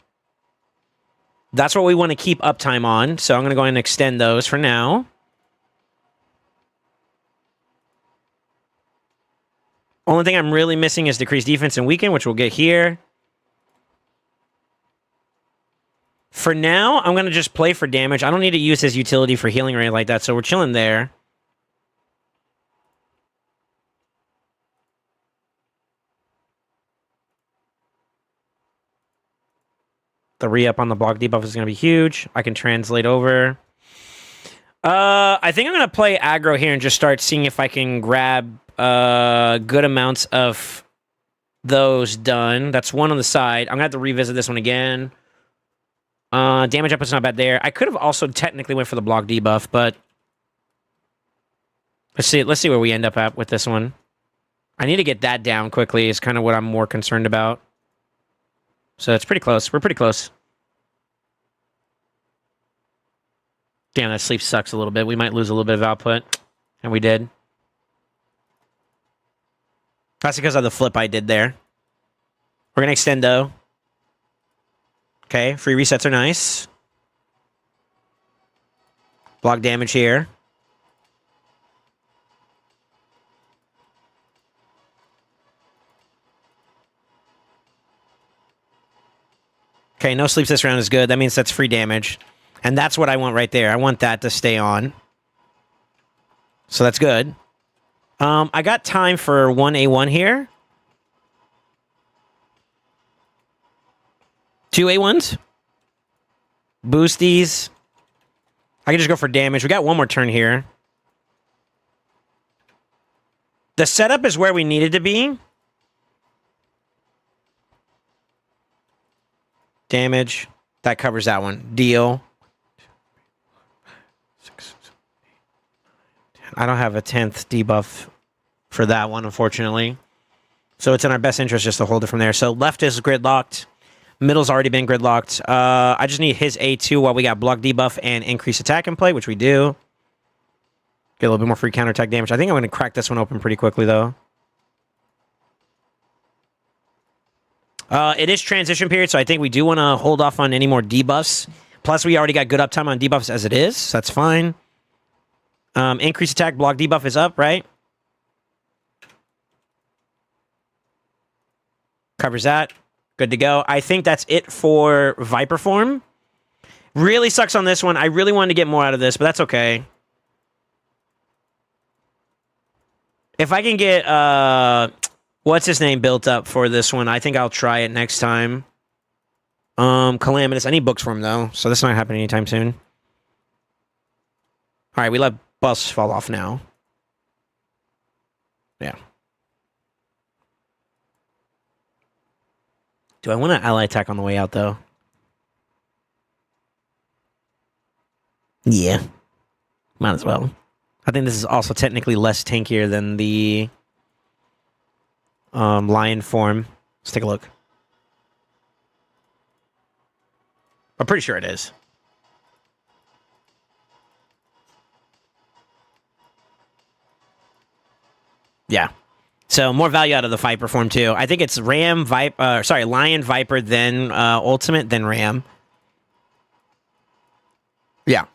That's what we want to keep uptime on, so I'm going to go ahead and extend those for now. Only thing I'm really missing is decreased defense and weaken, which we'll get here. For now, I'm going to just play for damage. I don't need to use his utility for healing or anything like that, so we're chilling there. The re-up on the block debuff is going to be huge. I can translate over. I think I'm going to play aggro here and just start seeing if I can grab good amounts of those done. That's one on the side. I'm going to have to revisit this one again. Damage up is not bad there. I could have also technically went for the block debuff, but let's see where we end up at with this one. I need to get that down quickly is kind of what I'm more concerned about. So it's pretty close. We're pretty close. Damn, that sleep sucks a little bit. We might lose a little bit of output. And we did. That's because of the flip I did there. We're going to extend, though. Okay, free resets are nice. Block damage here. Okay, no sleeps this round is good. That means that's free damage. And that's what I want right there. I want that to stay on. So that's good. I got time for 1A1 here. 2 A1s. Boosties. I can just go for damage. We got one more turn here. The setup is where we needed to be. Damage. That covers that one. Deal. I don't have a 10th debuff for that one, unfortunately. So it's in our best interest just to hold it from there. So left is gridlocked. Middle's already been gridlocked. I just need his A2 while we got block debuff and increase attack in play, which we do. Get a little bit more free counterattack damage. I think I'm going to crack this one open pretty quickly, though. It is transition period, so I think we do want to hold off on any more debuffs. Plus, we already got good uptime on debuffs as it is, so that's fine. Increase attack, block debuff is up, right? Covers that. Good to go. I think that's it for Viper form. Really sucks on this one. I really wanted to get more out of this, but that's okay. If I can get, what's his name built up for this one, I think I'll try it next time. Calamitous. I need books for him, though, so this not happening anytime soon. All right, we let Bus fall off now. Yeah. Do I want to ally attack on the way out, though? Yeah. Might as well. I think this is also technically less tankier than the lion form. Let's take a look. I'm pretty sure it is. Yeah. So more value out of the Viper form too. I think it's Ram Viper. Sorry, Lion Viper, then Ultimate, then Ram. Yeah. So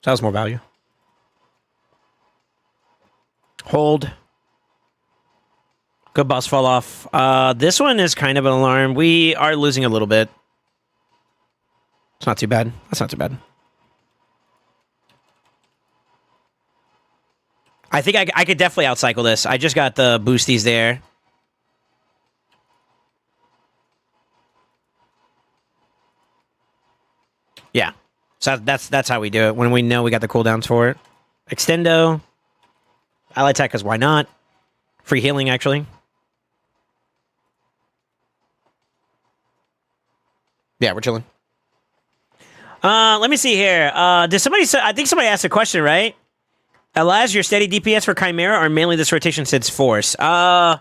that was more value. Hold. Good boss fall off. This one is kind of an alarm. We are losing a little bit. It's not too bad. That's not too bad. I think I could definitely outcycle this. I just got the boosties there. Yeah. So that's how we do it when we know we got the cooldowns for it. Extendo. Ally attack, because why not? Free healing, actually. Yeah, we're chilling. Let me see here. Did somebody say, I think somebody asked a question, right? Allows your steady DPS for Chimera or mainly this rotation since Force? I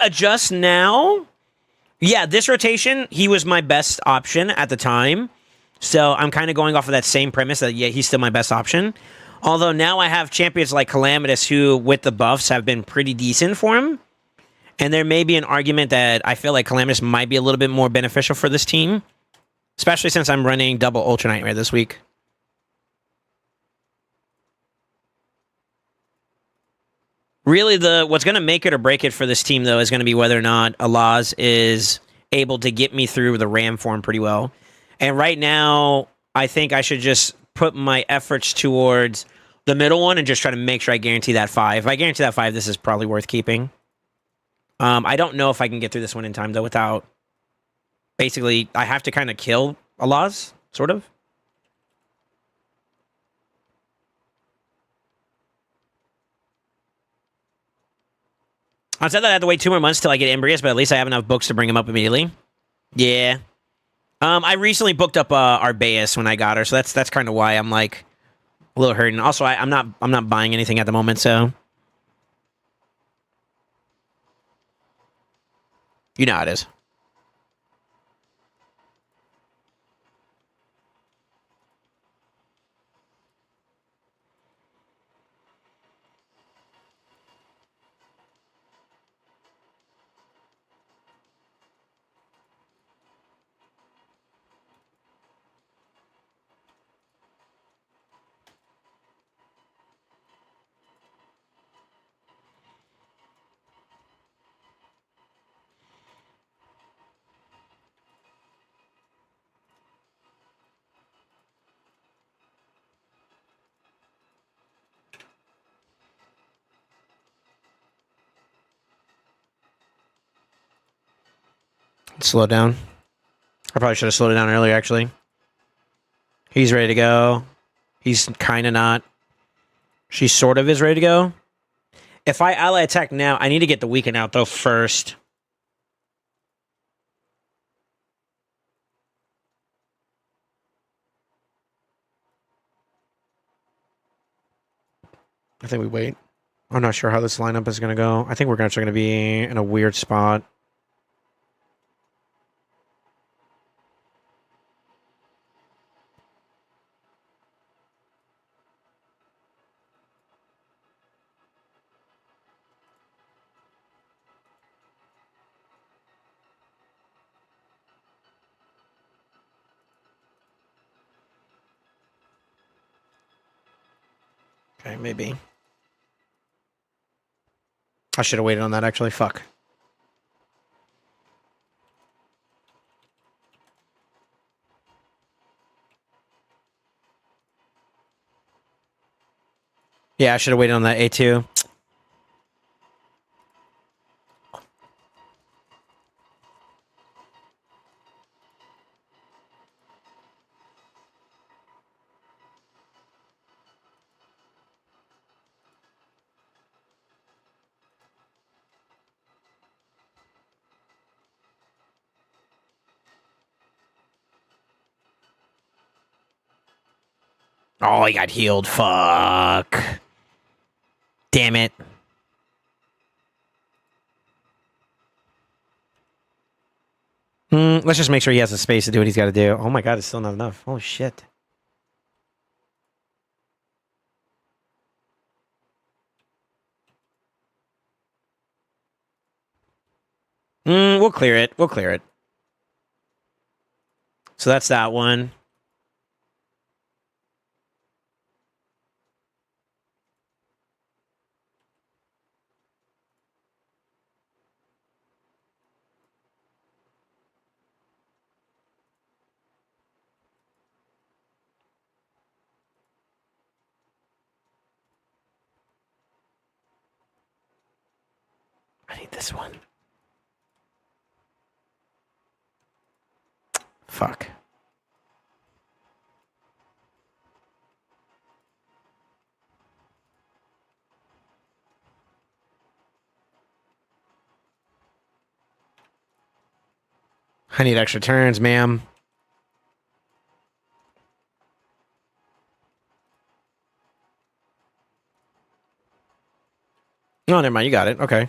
adjust now. Yeah, this rotation, he was my best option at the time. So I'm kind of going off of that same premise that, yeah, he's still my best option. Although now I have champions like Calamitous who, with the buffs, have been pretty decent for him. And there may be an argument that I feel like Calamitous might be a little bit more beneficial for this team. Especially since I'm running double Ultra Nightmare this week. Really, what's going to make it or break it for this team, though, is going to be whether or not Alaz is able to get me through the Ram form pretty well. And right now, I think I should just put my efforts towards the middle one and just try to make sure I guarantee that 5. If I guarantee that 5, this is probably worth keeping. I don't know if I can get through this one in time, though, without... Basically, I have to kind of kill Alaz, sort of. I said that I had to wait 2 more months till I get Embrius, but at least I have enough books to bring him up immediately. Yeah. I recently booked up Arbeus when I got her, so that's kind of why I'm like a little hurting. Also, I'm not buying anything at the moment, so you know how it is. Slow down. I probably should have slowed it down earlier, actually. He's ready to go. He's kind of not. She sort of is ready to go. If I ally attack now, I need to get the weaken out, though, first. I think we wait. I'm not sure how this lineup is going to go. I think we're actually going to be in a weird spot. Okay, maybe. I should have waited on that, actually. Fuck. Yeah, I should have waited on that A2. Oh, he got healed. Fuck. Damn it. Let's just make sure he has the space to do what he's got to do. Oh my god, it's still not enough. Holy shit. we'll clear it. We'll clear it. So that's that one. I need this one. Fuck. I need extra turns, ma'am. No, never mind. You got it. Okay.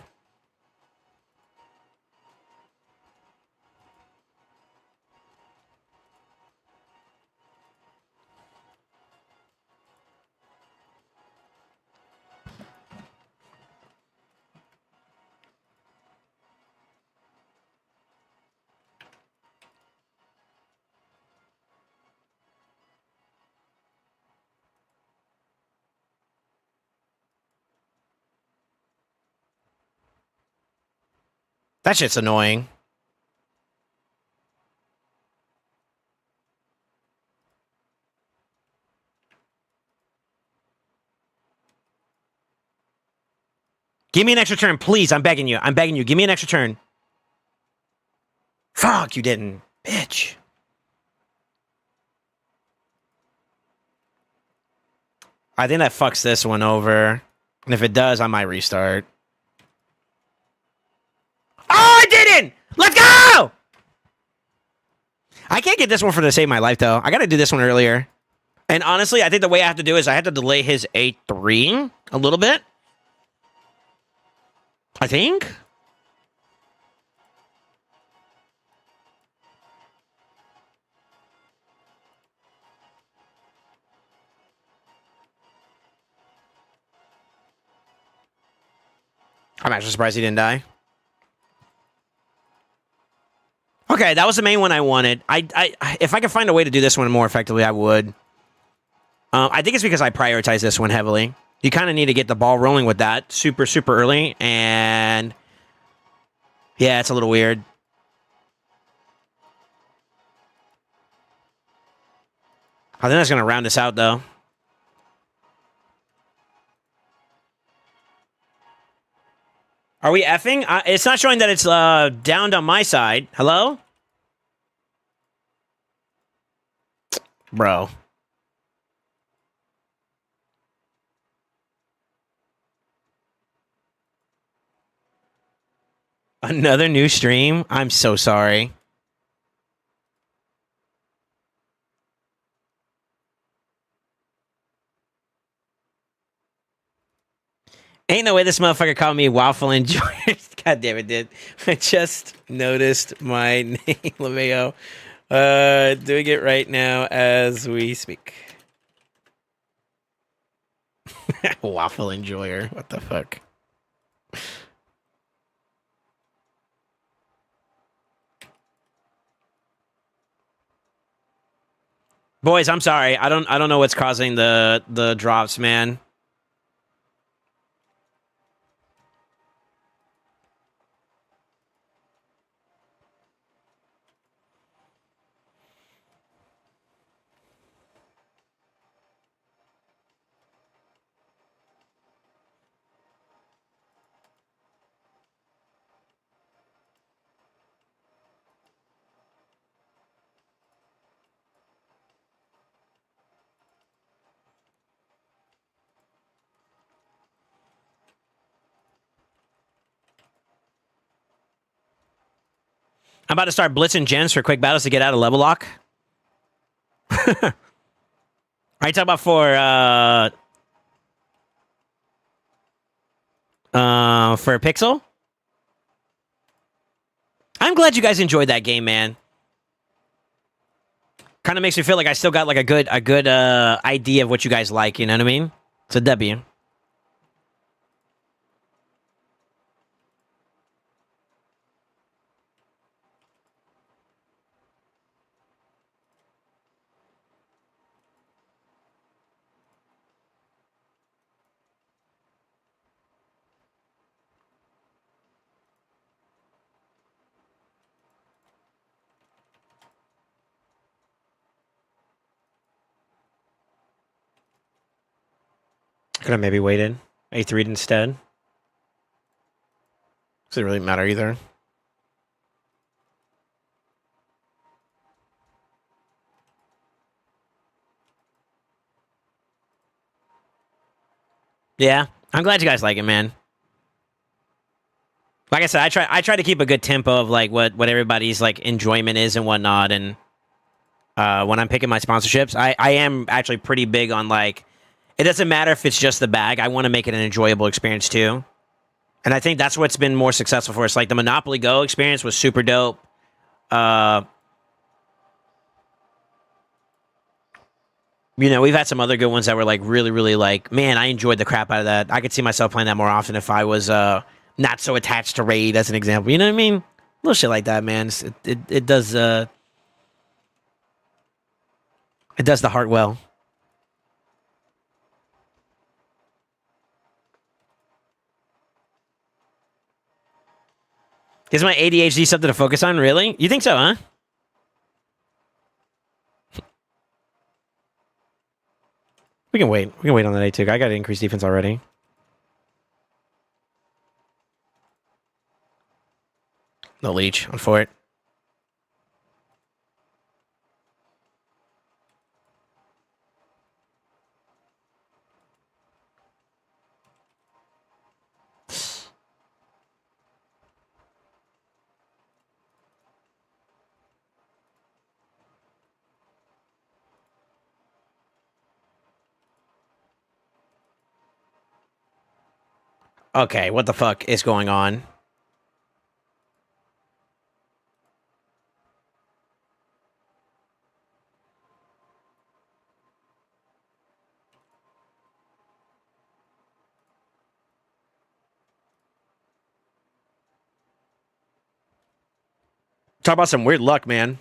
That shit's annoying. Give me an extra turn, please. I'm begging you. I'm begging you. Give me an extra turn. Fuck, you didn't. Bitch. I think that fucks this one over. And if it does, I might restart. Oh, I didn't! Let's go! I can't get this one for to save my life, though. I gotta do this one earlier. And honestly, I think the way I have to do is I have to delay his A3 a little bit. I think. I'm actually surprised he didn't die. Okay, that was the main one I wanted. If I could find a way to do this one more effectively, I would. I think it's because I prioritize this one heavily. You kind of need to get the ball rolling with that super, super early. And yeah, it's a little weird. I think that's going to round us out, though. Are we effing? It's not showing that it's downed on my side. Hello? Bro. Another new stream? I'm so sorry. Ain't no way this motherfucker called me waffle enjoyer. God damn it, dude. I just noticed my name, LeMayo. Doing it right now as we speak. Waffle enjoyer. What the fuck? Boys, I'm sorry. I don't know what's causing the drops, man. I'm about to start blitzing gens for quick battles to get out of level lock. Are you talking about for Pixel? I'm glad you guys enjoyed that game, man. Kind of makes me feel like I still got like a good idea of what you guys like. You know what I mean? It's a W. Could have maybe waited. A3 instead. Doesn't really matter either. Yeah, I'm glad you guys like it, man. Like I said, I try to keep a good tempo of like what everybody's like enjoyment is and whatnot. And when I'm picking my sponsorships, I am actually pretty big on like it doesn't matter if it's just the bag. I want to make it an enjoyable experience too. And I think that's what's been more successful for us. Like the Monopoly Go experience was super dope. You know, we've had some other good ones that were like really, really like, man, I enjoyed the crap out of that. I could see myself playing that more often if I was not so attached to Raid as an example. You know what I mean? Little shit like that, man. It does it does the heart well. Is my ADHD something to focus on? Really? You think so, huh? We can wait. We can wait on that A2. I got to increase defense already. No leech on for it. Okay, what the fuck is going on? Talk about some weird luck, man.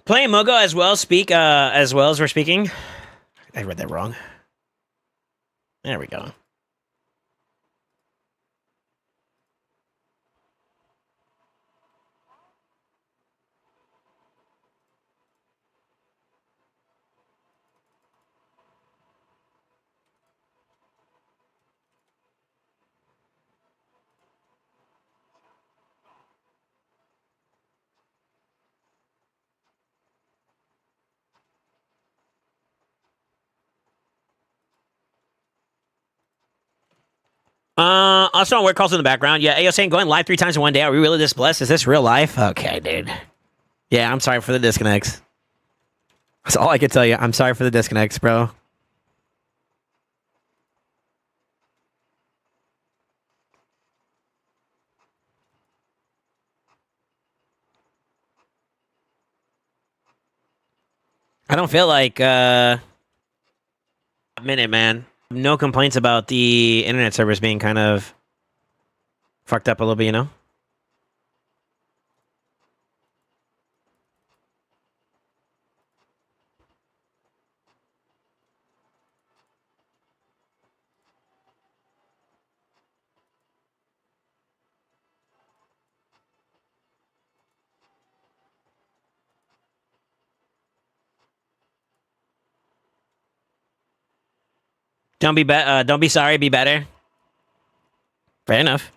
Playing Mogo as well as we're speaking. I read that wrong. There we go. Also on work calls in the background. Yeah, Ayo saying going live 3 times in one day. Are we really this blessed? Is this real life? Okay, dude. Yeah, I'm sorry for the disconnects. That's all I can tell you. I'm sorry for the disconnects, bro. I don't feel like minute, man. No complaints about the internet service being kind of fucked up a little bit, you know? Don't be sorry, be better. Fair enough.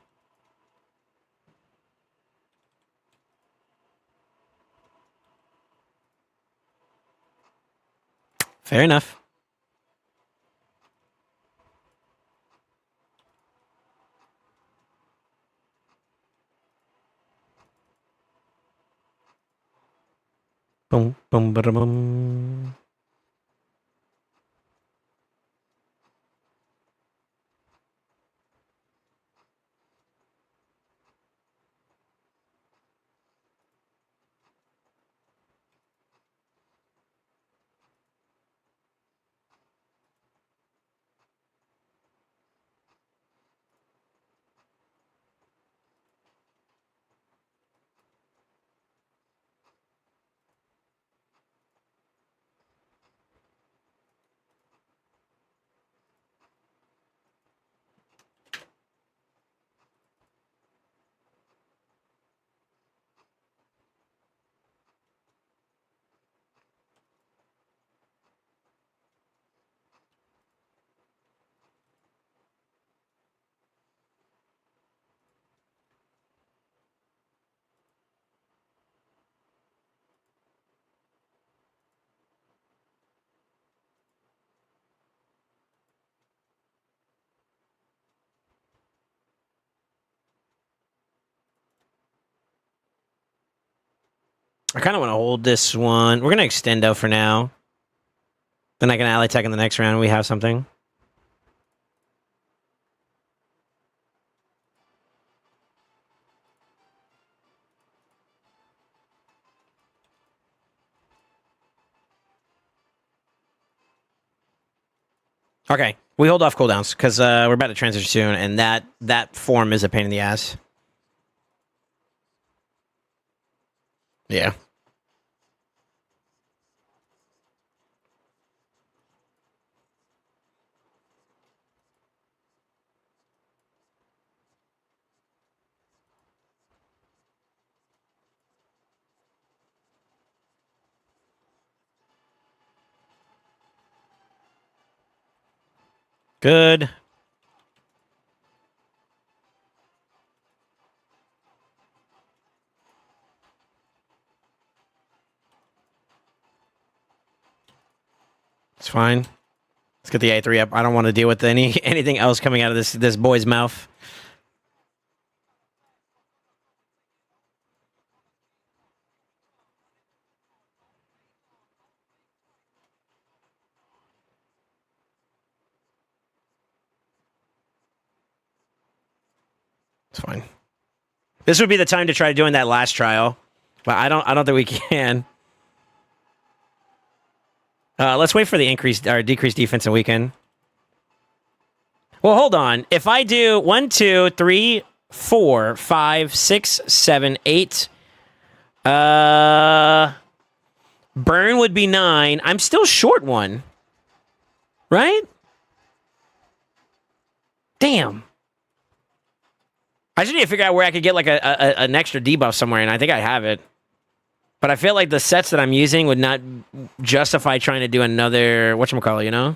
Fair enough. Boom, boom, ba boom. I kind of want to hold this one. We're going to extendo for now. Then I can ally tech in the next round. We have something. Okay, we hold off cooldowns because we're about to transition soon, and that form is a pain in the ass. Yeah. Good. It's fine. Let's get the A3 up. I don't want to deal with anything else coming out of this boy's mouth. It's fine. This would be the time to try doing that last trial, but I don't think we can. Let's wait for the increased or decreased defense and weaken. Well, hold on. If I do 1, 2, 3, 4, 5, 6, 7, 8, burn would be 9. I'm still short 1, right? Damn. I just need to figure out where I could get like an extra debuff somewhere, and I think I have it. But I feel like the sets that I'm using would not justify trying to do another whatchamacallit, you know?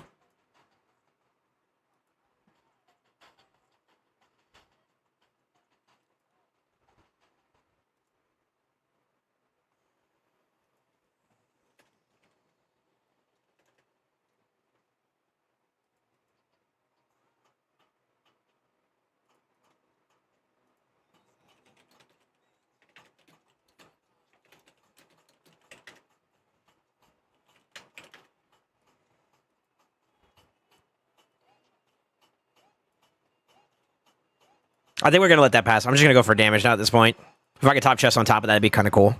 I think we're going to let that pass. I'm just going to go for damage now at this point. If I could top chest on top of that, it'd be kind of cool.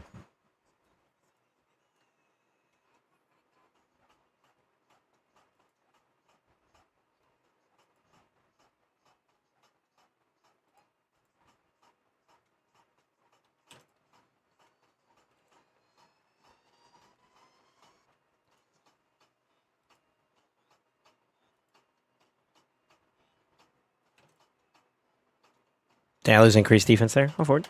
Did I lose increased defense there? Go forward.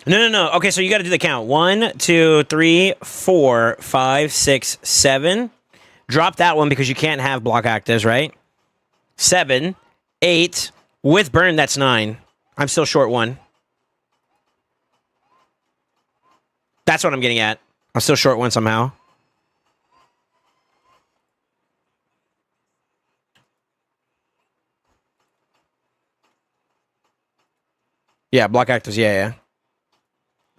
No. Okay, so you got to do the count. 1, 2, 3, 4, 5, 6, 7. Drop that one because you can't have block actives, right? 7, 8. With burn, that's 9. I'm still short 1. That's what I'm getting at. I'm still short 1 somehow. Yeah, block actives, yeah.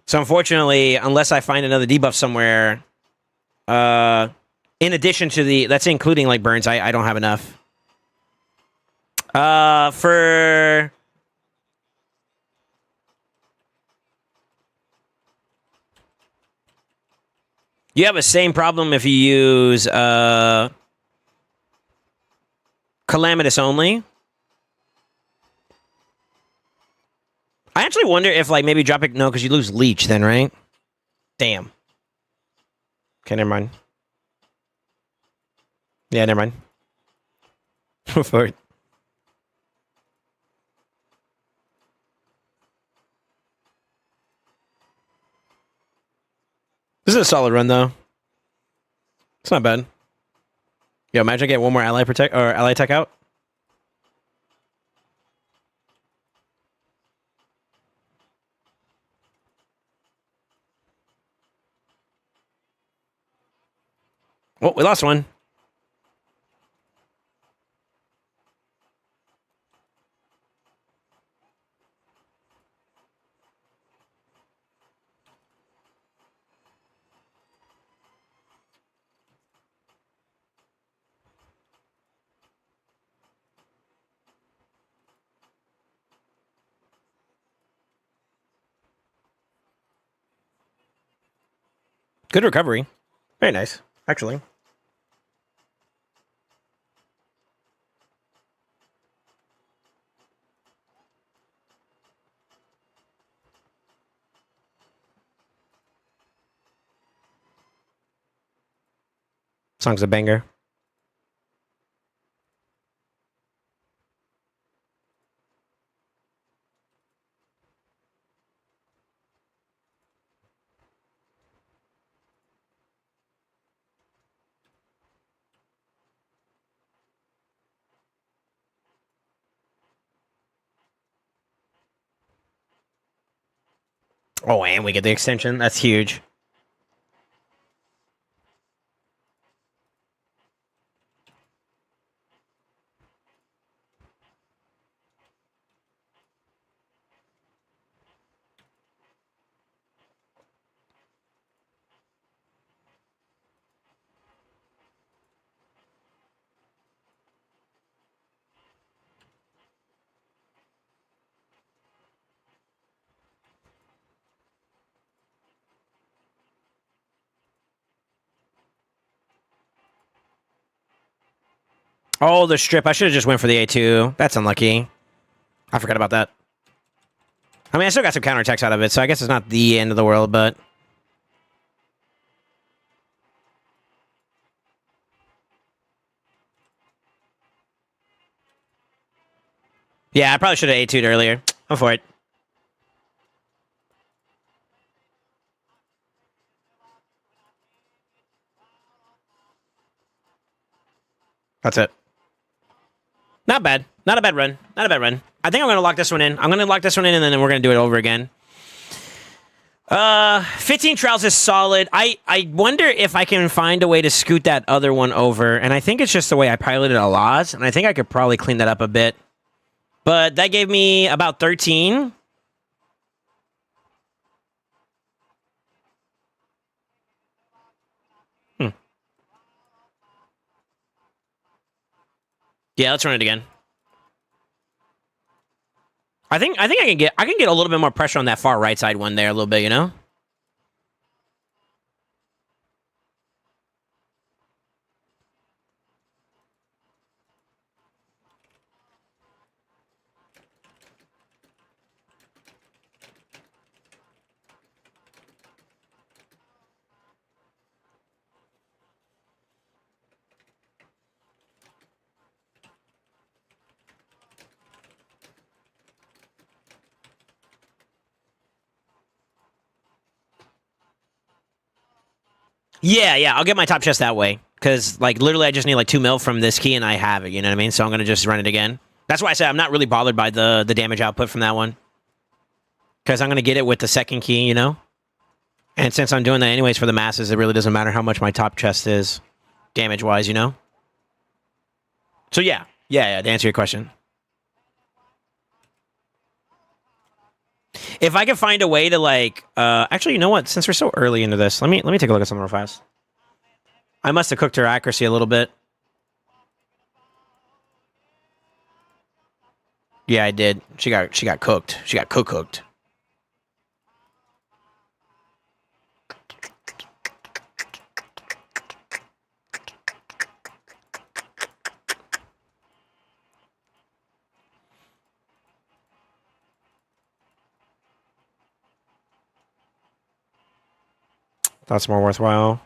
So unfortunately, unless I find another debuff somewhere, in addition to that's including like burns, I don't have enough. For you have the same problem if you use Calamitous only. I actually wonder if, like, maybe drop it... No, because you lose Leech then, right? Damn. Okay, never mind. Yeah, never mind. For it. This is a solid run, though. It's not bad. Yo, imagine I get one more ally protect or ally tech out. Oh, we lost one. Good recovery. Very nice, actually. Song's a banger. Oh, and we get the extension. That's huge. Oh, the strip. I should have just went for the A2. That's unlucky. I forgot about that. I mean, I still got some counterattacks out of it, so I guess it's not the end of the world, but... Yeah, I probably should have A2'd earlier. I'm for it. That's it. Not bad. Not a bad run. Not a bad run. I think I'm going to lock this one in. I'm going to lock this one in, and then we're going to do it over again. 15 trials is solid. I wonder if I can find a way to scoot that other one over, and I think it's just the way I piloted a lot, and I think I could probably clean that up a bit. But that gave me about 13. Yeah, let's run it again. I think I can get a little bit more pressure on that far right side one there a little bit, you know? Yeah, I'll get my top chest that way. Because, like, literally I just need, like, 2 mil from this key and I have it, you know what I mean? So I'm going to just run it again. That's why I said I'm not really bothered by the damage output from that one. Because I'm going to get it with the second key, you know? And since I'm doing that anyways for the masses, it really doesn't matter how much my top chest is damage-wise, you know? So, yeah, to answer your question. If I can find a way to, like... actually, you know what? Since we're so early into this, let me take a look at something real fast. I must have cooked her accuracy a little bit. Yeah, I did. She got cooked. She got cooked. That's more worthwhile.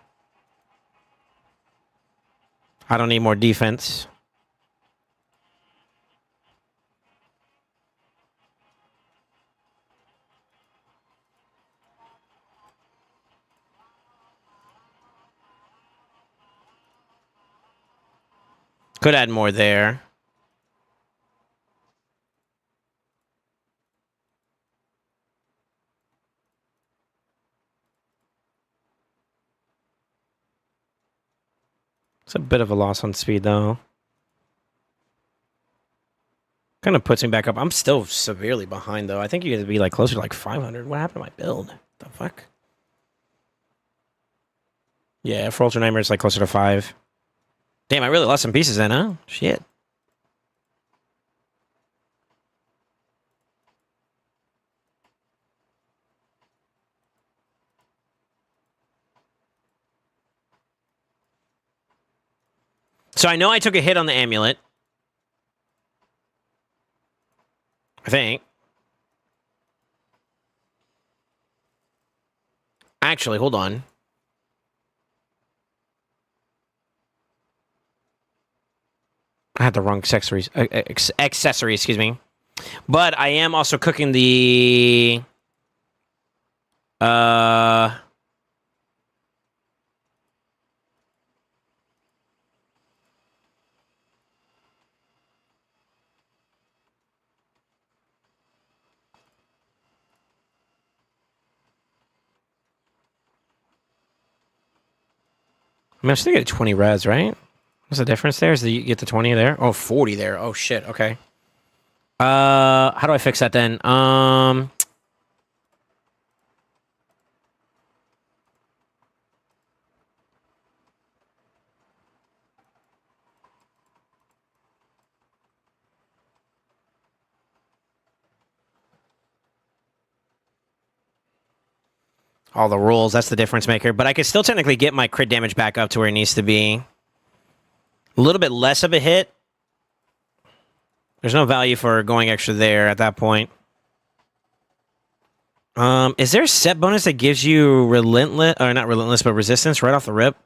I don't need more defense. Could add more there. It's a bit of a loss on speed, though. Kind of puts me back up. I'm still severely behind, though. I think you guys would be like closer to like 500. What happened to my build? The fuck? Yeah, for Ultra Nightmare, it's like closer to 5. Damn, I really lost some pieces then, huh? Shit. So I know I took a hit on the amulet. I think. Actually, hold on. I had the wrong accessories. Accessory, excuse me. But I am also cooking the... I mean, I'm still getting 20 res, right? What's the difference there? Is that you get the 20 there? Oh, 40 there. Oh, shit. Okay. How do I fix that then? All the rules. That's the difference maker. But I could still technically get my crit damage back up to where it needs to be. A little bit less of a hit. There's no value for going extra there at that point. Is there a set bonus that gives you relentless, or not relentless, but resistance right off the rip?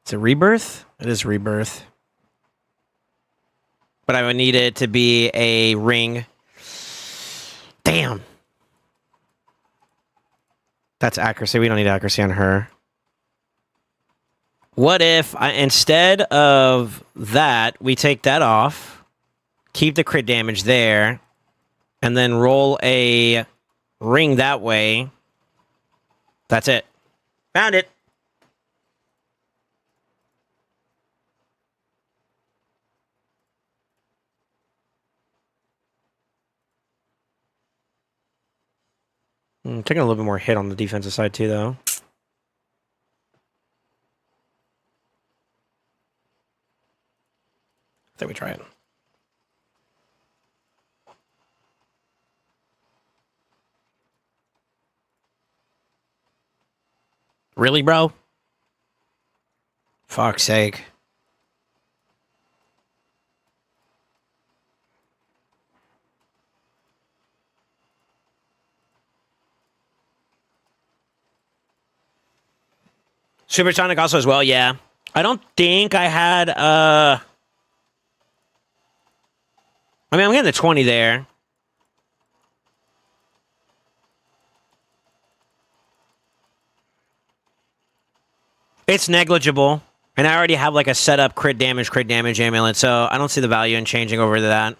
Is it rebirth? It is rebirth. But I would need it to be a ring. Damn. That's accuracy. We don't need accuracy on her. What if, instead of that, we take that off, keep the crit damage there, and then roll a ring that way. That's it. Found it. Taking a little bit more hit on the defensive side, too, though. I think we try it. Really, bro? Fuck's sake. Supersonic also as well, yeah. I don't think I had, I mean, I'm getting the 20 there. It's negligible. And I already have like a setup crit damage amulet, so I don't see the value in changing over to that.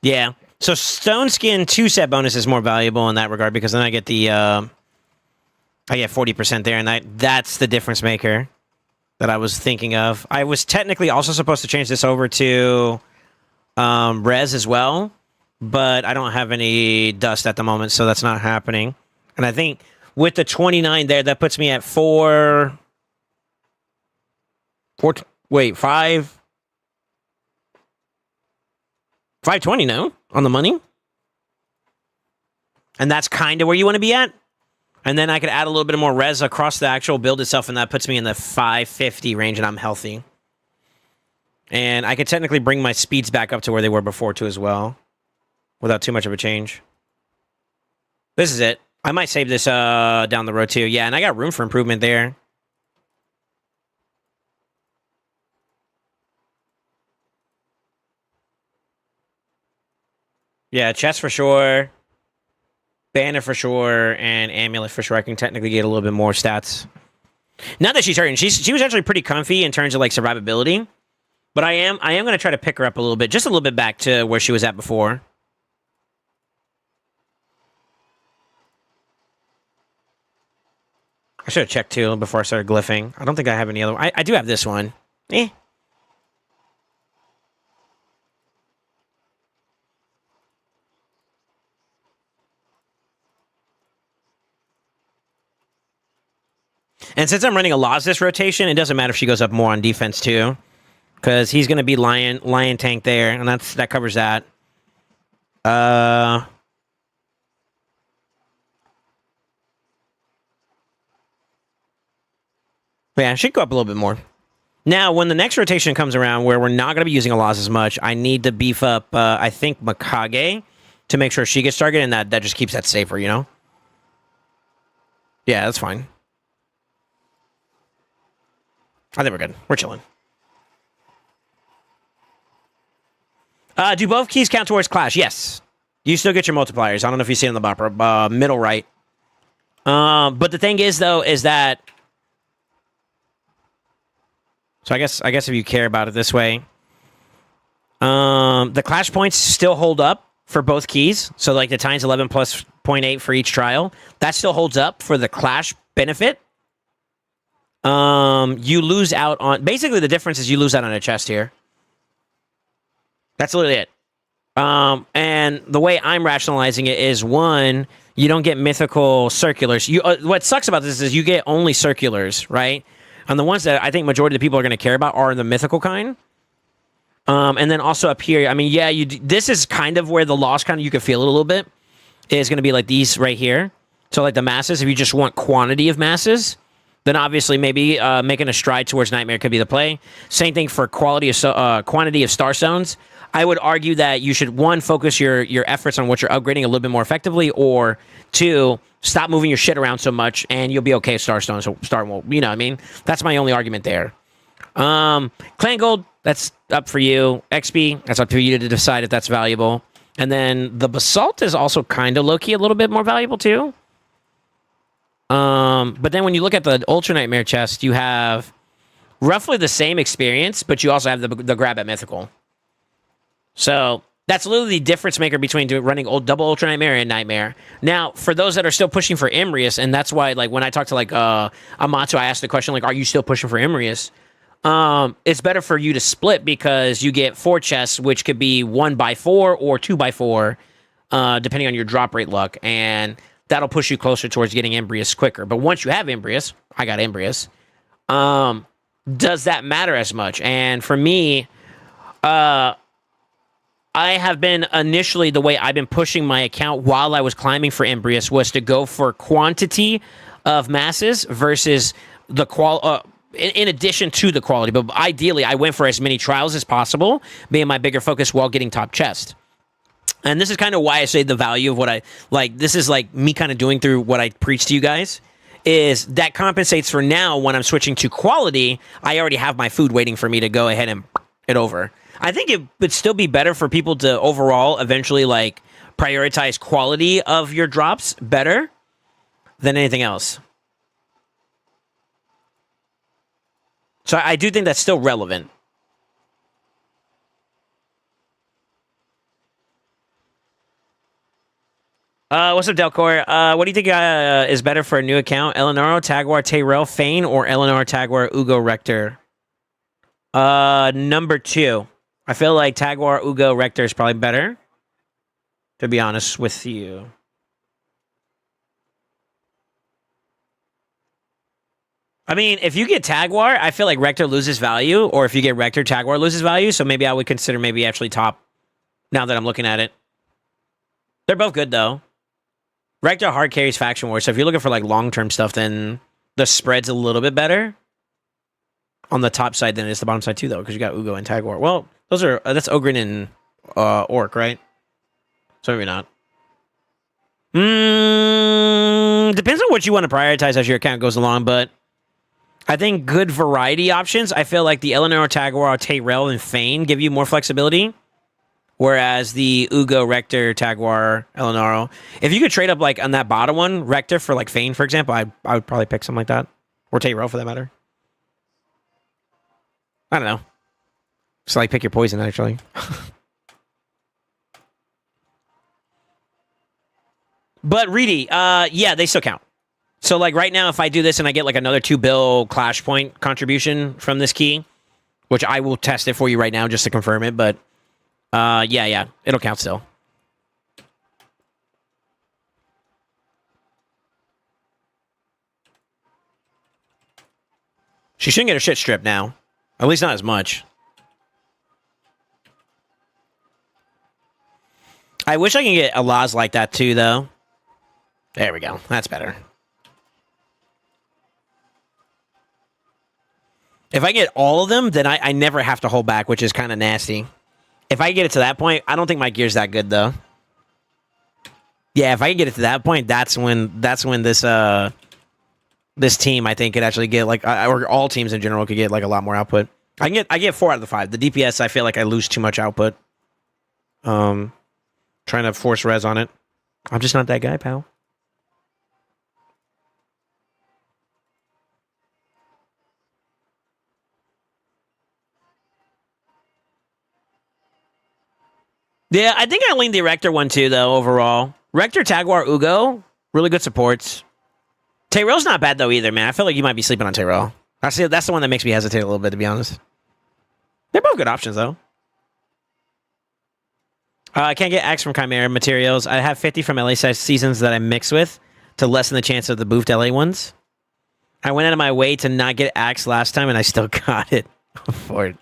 Yeah. So Stone Skin 2 set bonus is more valuable in that regard because then I get the I get 40% there, and that's the difference maker that I was thinking of. I was technically also supposed to change this over to res as well, but I don't have any dust at the moment, so that's not happening. And I think with the 29 there, that puts me at 520 now on the money. And that's kind of where you want to be at. And then I could add a little bit more res across the actual build itself, and that puts me in the 550 range, and I'm healthy. And I could technically bring my speeds back up to where they were before, too, as well, without too much of a change. This is it. I might save this down the road, too. Yeah, and I got room for improvement there. Yeah, chest for sure. Banner for sure, and amulet for sure. I can technically get a little bit more stats. Not that she's hurting. She was actually pretty comfy in terms of like survivability. But I am going to try to pick her up a little bit, just a little bit back to where she was at before. I should have checked too before I started glyphing. I don't think I have any other. I do have this one. Eh. And since I'm running a Loz this rotation, it doesn't matter if she goes up more on defense too, because he's going to be lion tank there, and that covers that. Yeah, she could go up a little bit more. Now, when the next rotation comes around where we're not going to be using Alaz as much, I need to beef up, I think, Mikage to make sure she gets targeted, and that just keeps that safer, you know? Yeah, that's fine. I think we're good. We're chilling. Do both keys count towards Clash? Yes. You still get your multipliers. I don't know if you see it in the bopper. Middle right. But the thing is, though, is that... So I guess if you care about it this way, the Clash points still hold up for both keys. So like the times 11 plus 0.8 for each trial, that still holds up for the Clash benefit. You lose out on... Basically, the difference is you lose out on a chest here. That's literally it. And the way I'm rationalizing it is, one, you don't get mythical circulars. What sucks about this is you get only circulars, right? And the ones that I think majority of the people are going to care about are the mythical kind. And then also up here, I mean, yeah, this is kind of where the loss kind of, you can feel it a little bit, is going to be like these right here. So like the masses, if you just want quantity of masses, then obviously maybe making a stride towards Nightmare could be the play. Same thing for quantity of Starstones. I would argue that you should, one, focus your efforts on what you're upgrading a little bit more effectively, or two, stop moving your shit around so much, and you'll be okay with Starstone. So Star won't, you know what I mean? That's my only argument there. Clan Gold, that's up for you. XP, that's up to you to decide if that's valuable. And then the Basalt is also kind of low-key a little bit more valuable too. But then when you look at the Ultra Nightmare chest, you have roughly the same experience, but you also have the grab at Mythical. So that's literally the difference maker between running double Ultra Nightmare and Nightmare. Now, for those that are still pushing for Imrius, and that's why, like, when I talked to, like, Amatsu, I asked the question, like, are you still pushing for Imrius? It's better for you to split because you get 4 chests, which could be 1x4 or 2x4, depending on your drop rate luck, and that'll push you closer towards getting Imbrius quicker. But once you have Imbrius, I got Imbrius, does that matter as much? And for me, I have been initially, the way I've been pushing my account while I was climbing for Imbrius was to go for quantity of masses versus the in addition to the quality. But ideally, I went for as many trials as possible, being my bigger focus while getting top chest. And this is kind of why I say the value of what I like. This is like me kind of doing through what I preach to you guys, is that compensates for now when I'm switching to quality. I already have my food waiting for me to go ahead and it over. I think it would still be better for people to overall eventually like prioritize quality of your drops better than anything else. So I do think that's still relevant. What's up, Delcor? What do you think is better for a new account? Eleanor, Tagwar, Tayrell, Fane, or Eleanor, Tagwar, Ugo, Rector? Number 2. I feel like Tagwar, Ugo, Rector is probably better, to be honest with you. I mean, if you get Tagwar, I feel like Rector loses value, or if you get Rector, Tagwar loses value, so maybe I would consider maybe actually top, now that I'm looking at it. They're both good, though. Rector hard carries Faction War, so if you're looking for like long-term stuff, then the spread's a little bit better on the top side than it is the bottom side too, though, because you got Ugo and Tagwar. Well, those are that's Ogren and Orc, right? So maybe not. Depends on what you want to prioritize as your account goes along, but I think good variety options. I feel like the Eleanor, Tagwar, Tayrell, and Fane give you more flexibility, whereas the Ugo, Rector, Tagwar, Eleanor, if you could trade up like on that bottom one, Rector for like Fane, for example, I would probably pick something like that, or Tayrell for that matter. I don't know. Just like pick your poison, actually. But Reedy, yeah, they still count. So like right now, if I do this and I get like another 2 bill Clash point contribution from this key, which I will test it for you right now just to confirm it, but yeah, it'll count still. She shouldn't get her shit stripped now. At least not as much. I wish I could get a Laz like that too, though. There we go. That's better. If I get all of them, then I never have to hold back, which is kind of nasty. If I get it to that point, I don't think my gear's that good though. Yeah, if I get it to that point, that's when this this team I think could actually get like or all teams in general could get like a lot more output. I get 4 out of the 5. The DPS I feel like I lose too much output. Trying to force res on it. I'm just not that guy, pal. Yeah, I think I leaned the Rector one too, though, overall. Rector, Taguar, Ugo, really good supports. Tyrell's not bad, though, either, man. I feel like you might be sleeping on Tyrell. That's the one that makes me hesitate a little bit, to be honest. They're both good options, though. I can't get Axe from Chimera materials. I have 50 from LA seasons that I mix with to lessen the chance of the boofed LA ones. I went out of my way to not get Axe last time, and I still got it for it.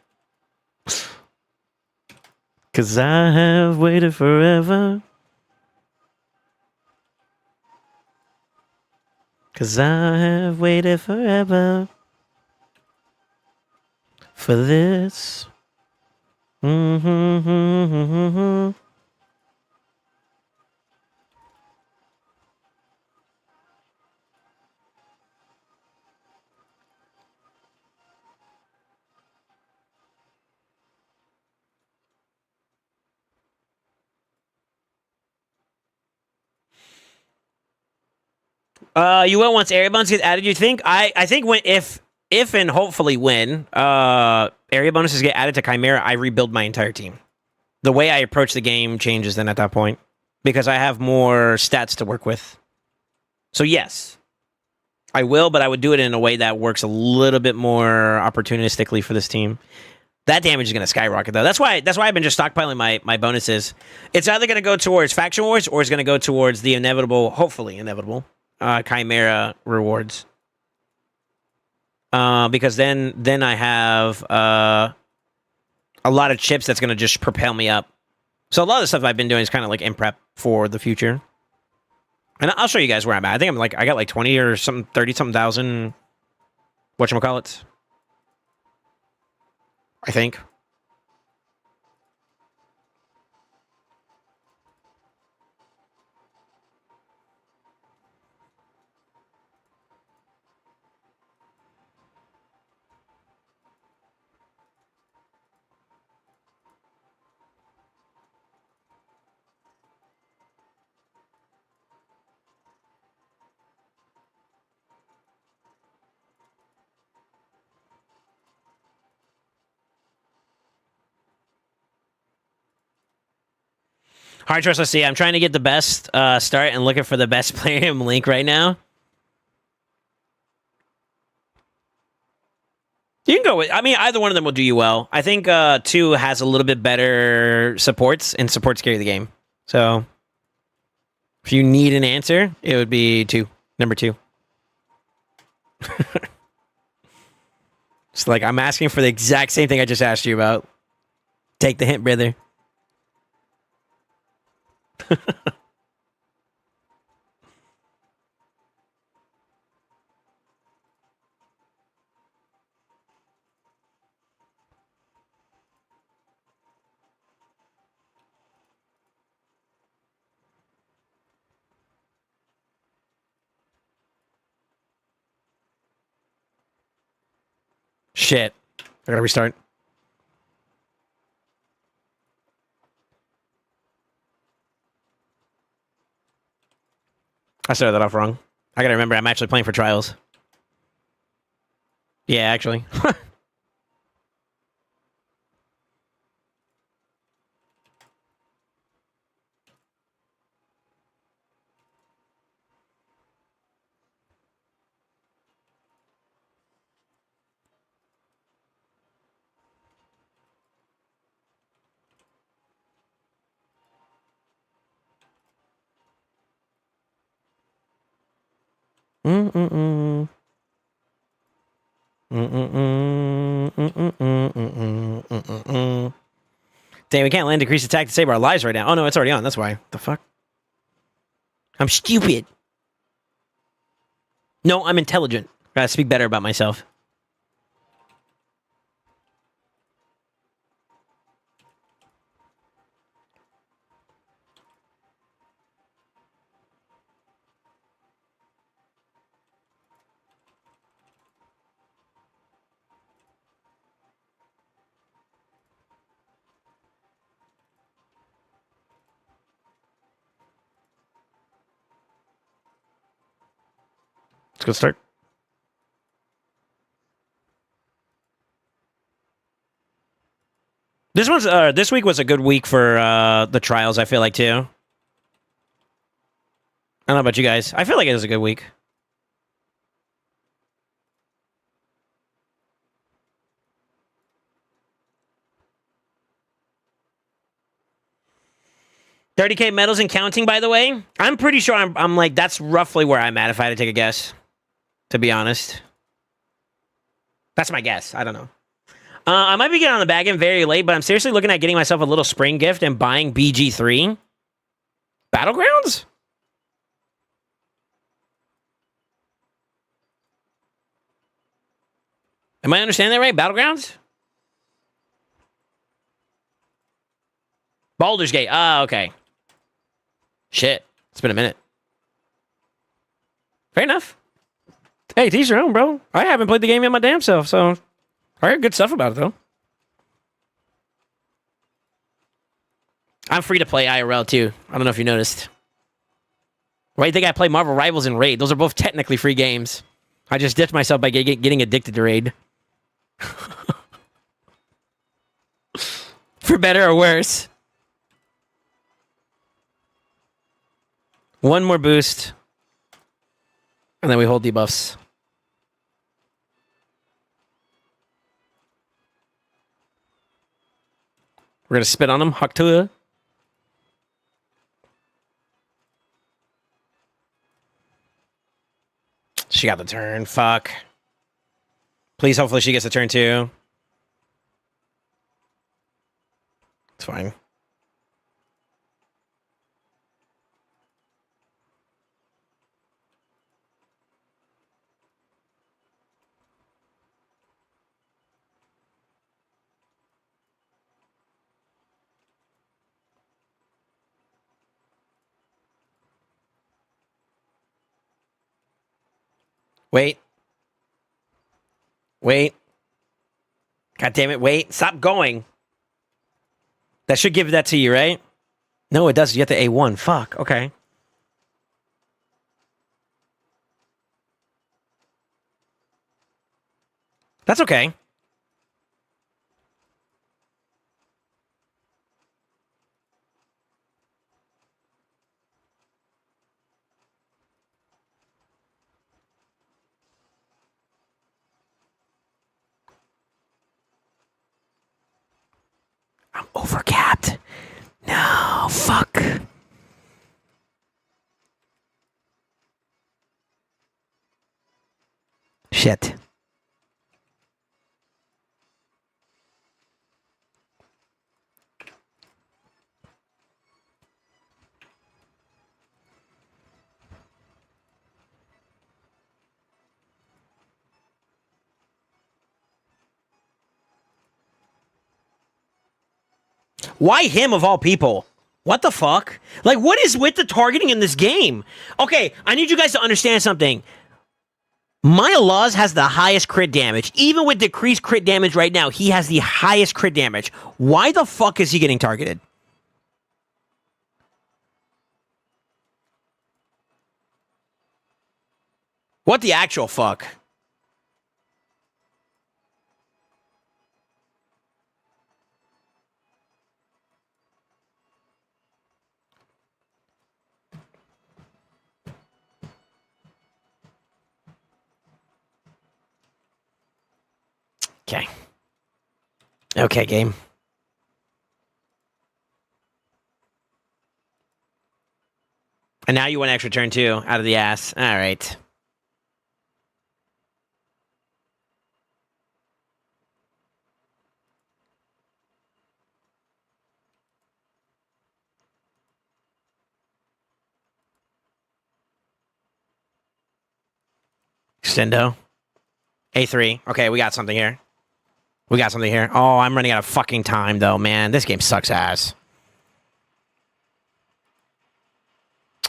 Cause I have waited forever. Cause I have waited forever for this. You will once area bonus get added, you think? I think when if and hopefully when area bonuses get added to Chimera, I rebuild my entire team. The way I approach the game changes then at that point. Because I have more stats to work with. So yes. I will, but I would do it in a way that works a little bit more opportunistically for this team. That damage is going to skyrocket, though. That's why I've been just stockpiling my bonuses. It's either going to go towards Faction Wars or it's going to go towards the inevitable, hopefully inevitable, Chimera rewards. Because then I have a lot of chips that's going to just propel me up. So a lot of the stuff I've been doing is kind of like in prep for the future. And I'll show you guys where I'm at. I think I got like 20 or something, 30-something thousand, whatchamacallits. I think. Hard trust, let's see. I'm trying to get the best start and looking for the best player in link right now. You can go with, I mean, either one of them will do you well. I think 2 has a little bit better supports, and supports carry the game. So, if you need an answer, it would be 2. Number 2. It's like, I'm asking for the exact same thing I just asked you about. Take the hint, brother. Shit. I gotta restart. I started that off wrong. I gotta remember I'm actually playing for trials. Yeah, actually. Mm-mm-mm. Mm-mm-mm. Mm-mm-mm. Mm-mm-mm. Damn, we can't land decrease attack to save our lives right now. Oh no, it's already on. That's why. The fuck? I'm stupid. No, I'm intelligent. Gotta speak better about myself. It's a good start. This week was a good week for the trials, I feel like, too. I don't know about you guys. I feel like it was a good week. $30K medals and counting, by the way. I'm pretty sure I'm like, that's roughly where I'm at if I had to take a guess, to be honest. That's my guess. I don't know. I might be getting on the back end very late, but I'm seriously looking at getting myself a little spring gift and buying BG3. Battlegrounds? Am I understanding that right? Battlegrounds? Baldur's Gate. Ah, okay. Shit. It's been a minute. Fair enough. Hey, teach your own, bro. I haven't played the game yet my damn self, so I heard good stuff about it, though. I'm free to play IRL, too. I don't know if you noticed. Why do you think I play Marvel Rivals and Raid? Those are both technically free games. I just ditched myself by getting addicted to Raid. For better or worse. One more boost. And then we hold debuffs. We're going to spit on him. Haktua. She got the turn. Fuck. Please, hopefully she gets the turn too. It's fine. Wait. Wait. God damn it. Wait. Stop going. That should give that to you, right? No, it does. You have the A1. Fuck. Okay. That's okay. I'm overcapped. No, fuck. Shit. Why him of all people? What the fuck? Like, what is with the targeting in this game? Okay, I need you guys to understand something. Maya Laws has the highest crit damage. Even with decreased crit damage right now, he has the highest crit damage. Why the fuck is he getting targeted? What the actual fuck? Okay. Okay, game. And now you want extra turn two out of the ass. All right. Extendo. A3. Okay, we got something here. We got something here. Oh, I'm running out of fucking time, though, man. This game sucks ass.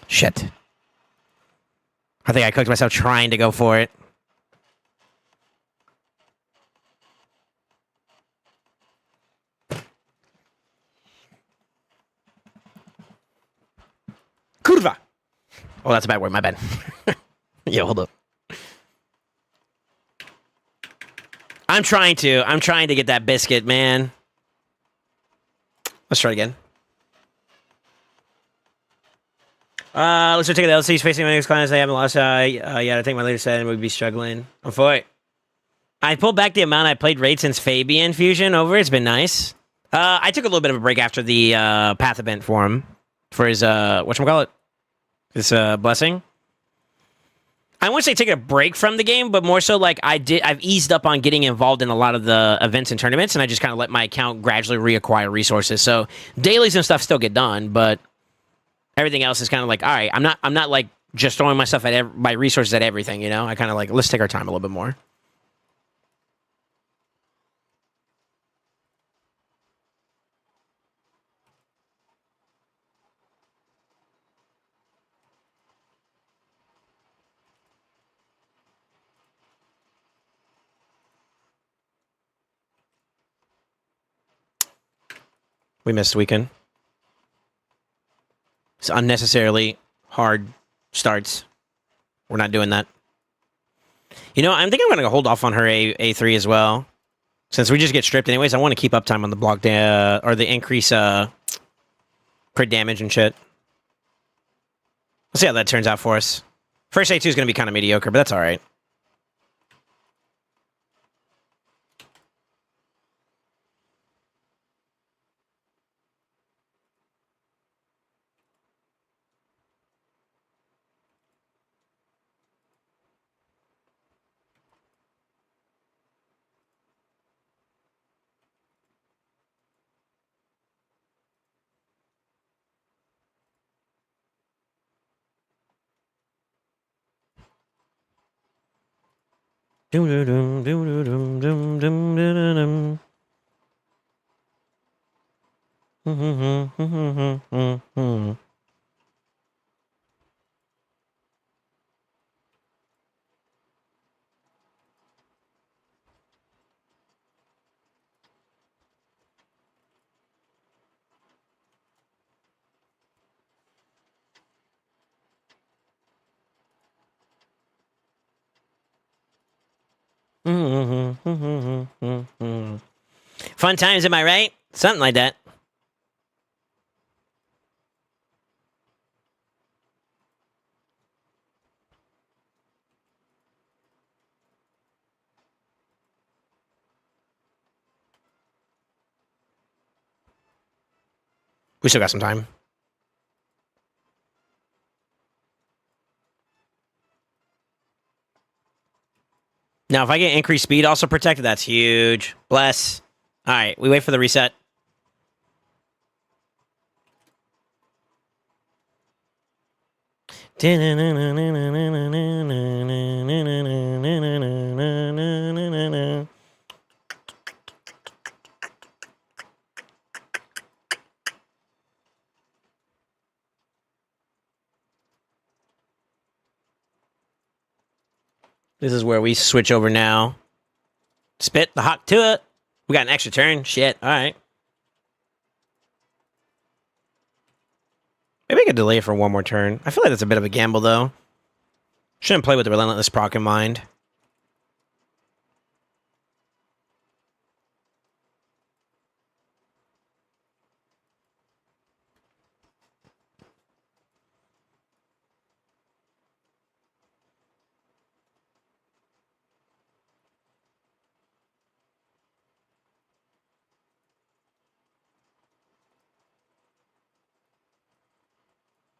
Shit. I think I cooked myself trying to go for it. Kurva. Oh, that's a bad word. My bad. Yeah, hold up. I'm trying to. I'm trying to get that biscuit, man. Let's try it again. Let's take the LCs facing my next clients. I haven't lost. Yeah, I think my latest set and would be struggling. I'm for it. I pulled back the amount I played raid since Fabian Fusion over. It's been nice. I took a little bit of a break after the Path event for him. For his, whatchamacallit? His blessing. I wouldn't say taking a break from the game, but more so like I've eased up on getting involved in a lot of the events and tournaments, and I just kind of let my account gradually reacquire resources. So dailies and stuff still get done, but everything else is kind of like, all right, I'm not like just throwing my stuff at my resources at everything, you know? I kind of like, let's take our time a little bit more. We missed weekend. It's unnecessarily hard starts. We're not doing that. You know, I'm thinking I'm going to hold off on her A3 as well. Since we just get stripped anyways, I want to keep uptime on the block or the increase crit damage and shit. Let's see how that turns out for us. First A2 is going to be kind of mediocre, but that's all right. Fun times, am I right? Something like that. We still got some time. Now, if I get increased speed also protected, that's huge. Bless. All right, we wait for the reset. This is where we switch over now. Spit the hawk to it. We got an extra turn. Shit. All right. Maybe I could delay it for one more turn. I feel like that's a bit of a gamble, though. Shouldn't play with the Relentless proc in mind.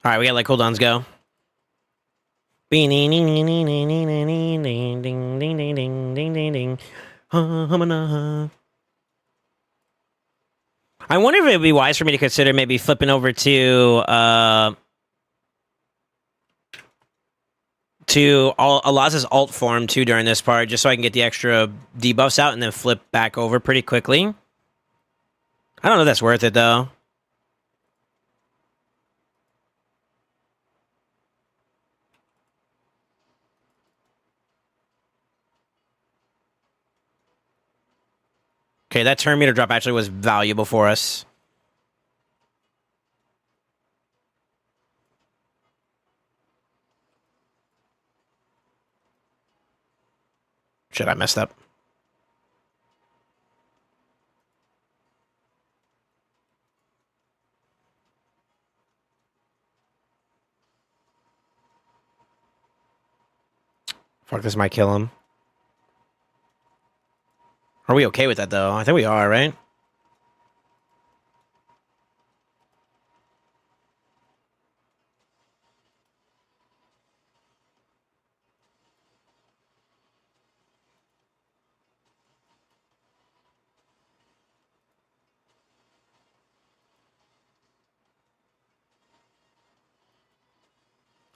All right, we got like cooldowns go. I wonder if it would be wise for me to consider maybe flipping over to Alaz's alt form too during this part, just so I can get the extra debuffs out and then flip back over pretty quickly. I don't know if that's worth it though. Okay, that turn meter drop actually was valuable for us. Shit, I messed up. Fuck, this might kill him. Are we okay with that, though? I think we are, right?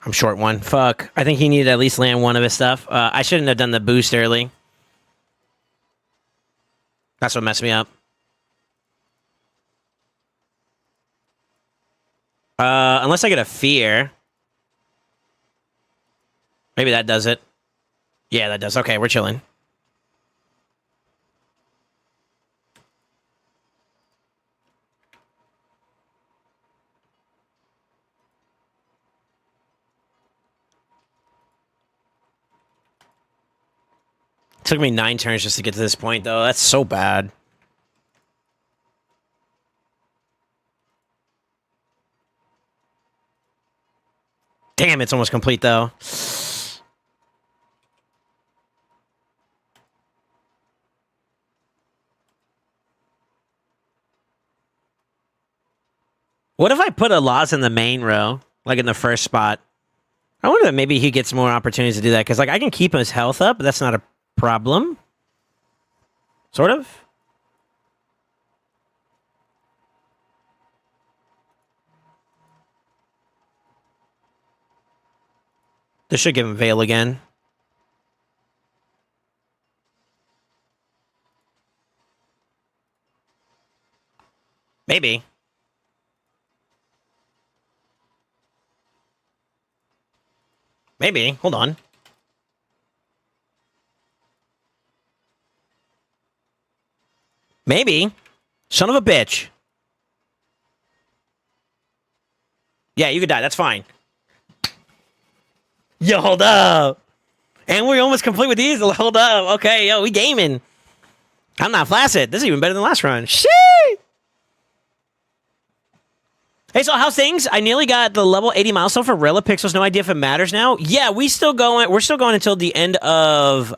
I'm short one. Fuck. I think he needed to at least land one of his stuff. I shouldn't have done the boost early. That's what messed me up. Unless I get a fear. Maybe that does it. Yeah, that does. Okay, we're chilling. Took me 9 turns just to get to this point, though. That's so bad. Damn, it's almost complete, though. What if I put a Laz in the main row, like in the first spot? I wonder if maybe he gets more opportunities to do that, because like I can keep his health up, but that's not a problem. Sort of. This should give him Veil again. Maybe. Maybe. Hold on. Maybe. Son of a bitch. Yeah, you could die. That's fine. Yo, hold up. And we're almost complete with these. Hold up. Okay, yo, we gaming. I'm not flaccid. This is even better than last run. Shit. Hey, so how's things? I nearly got the level 80 milestone for Rilla Pixels. No idea if it matters now. Yeah, we're still going until the end of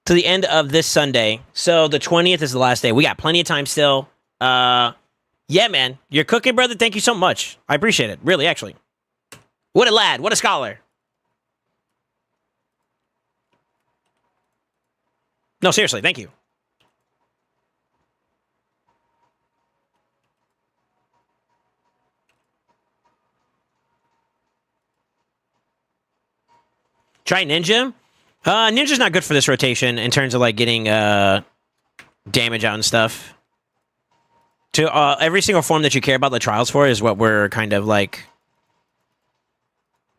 to the end of this Sunday. So the 20th is the last day. We got plenty of time still. Yeah, man. You're cooking, brother. Thank you so much. I appreciate it. Really, actually. What a lad. What a scholar. No, seriously. Thank you. Try Ninja. Ninja's not good for this rotation in terms of like getting damage out and stuff. To every single form that you care about the trials for is what we're kind of like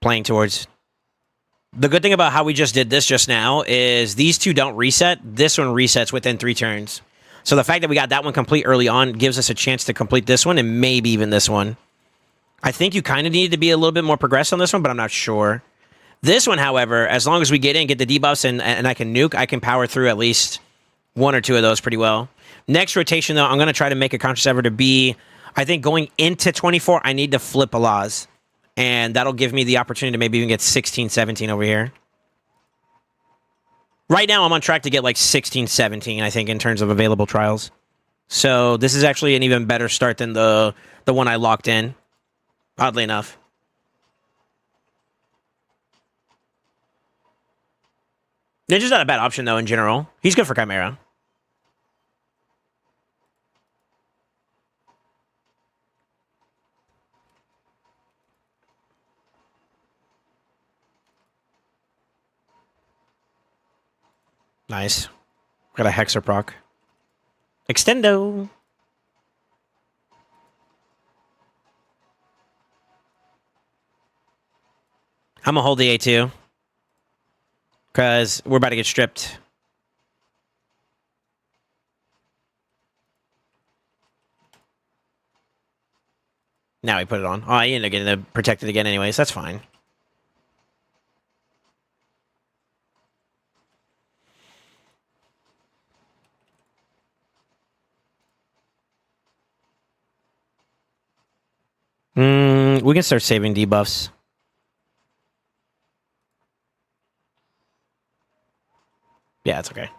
playing towards. The good thing about how we just did this just now is these two don't reset. This one resets within 3 turns. So the fact that we got that one complete early on gives us a chance to complete this one and maybe even this one. I think you kind of need to be a little bit more progressed on this one, but I'm not sure. This one, however, as long as we get in, get the debuffs, and I can nuke, I can power through at least 1 or 2 of those pretty well. Next rotation, though, I'm going to try to make a conscious effort to be, I think going into 24, I need to flip a Laz. And that'll give me the opportunity to maybe even get 16, 17 over here. Right now, I'm on track to get like 16, 17, I think, in terms of available trials. So this is actually an even better start than the one I locked in, oddly enough. Ninja's not a bad option, though, in general. He's good for Chimera. Nice. Got a Hexer proc. Extendo. I'm going to hold the A2. Because we're about to get stripped. Now we put it on. Oh, I ended up getting it protected again anyways. That's fine. We can start saving debuffs. Yeah, it's okay.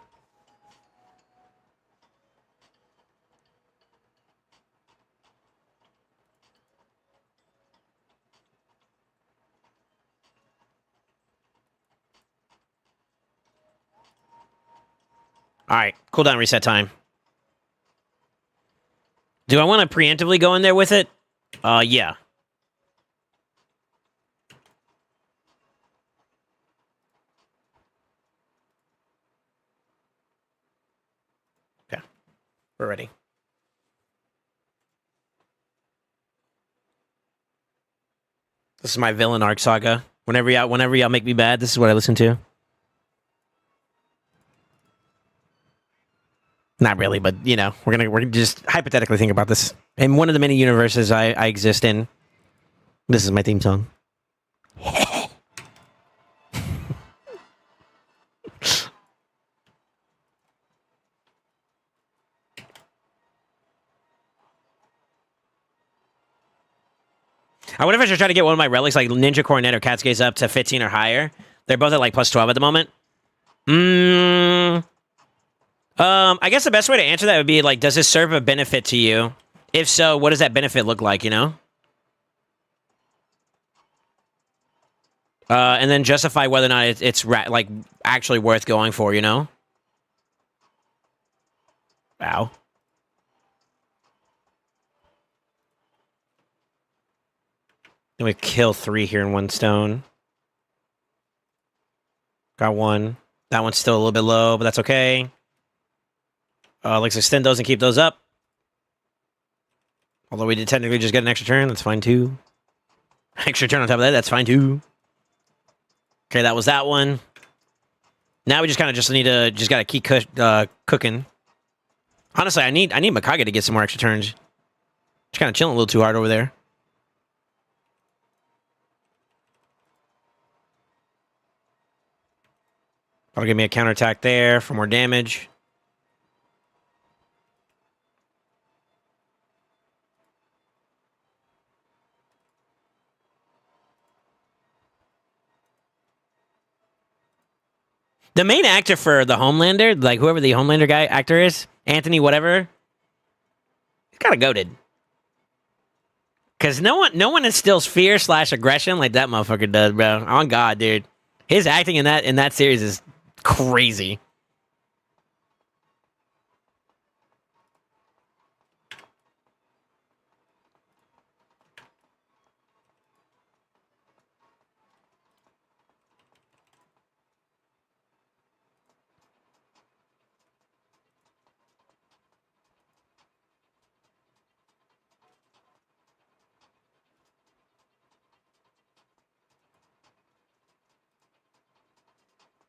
All right, cooldown reset time. Do I want to preemptively go in there with it? Yeah. Okay, we're ready. This is my villain arc saga. Whenever y'all make me bad, this is what I listen to. Not really, but you know, we're just hypothetically think about this. In one of the many universes I exist in, this is my theme song. I wonder if I should try to get one of my relics, like Ninja Coronet or Cat's Gaze, up to 15 or higher. They're both at like plus 12 at the moment. I guess the best way to answer that would be like, does this serve a benefit to you? If so, what does that benefit look like, you know? And then justify whether or not it's like actually worth going for, you know? Wow. Then we kill 3 here in 1 stone. Got 1. That one's still a little bit low, but that's okay. Let's extend those and keep those up. Although we did technically just get an extra turn, that's fine too. Extra turn on top of that, that's fine too. Okay, that was that one. Now we just kind of just gotta keep cooking. Honestly, I need Mikage to get some more extra turns. Just kind of chilling a little too hard over there. That'll give me a counterattack there for more damage. The main actor for the Homelander, like whoever the Homelander actor is, Anthony whatever, he's kind of goated. Cause no one instills fear / aggression like that motherfucker does, bro. On God, dude. His acting in that series is crazy.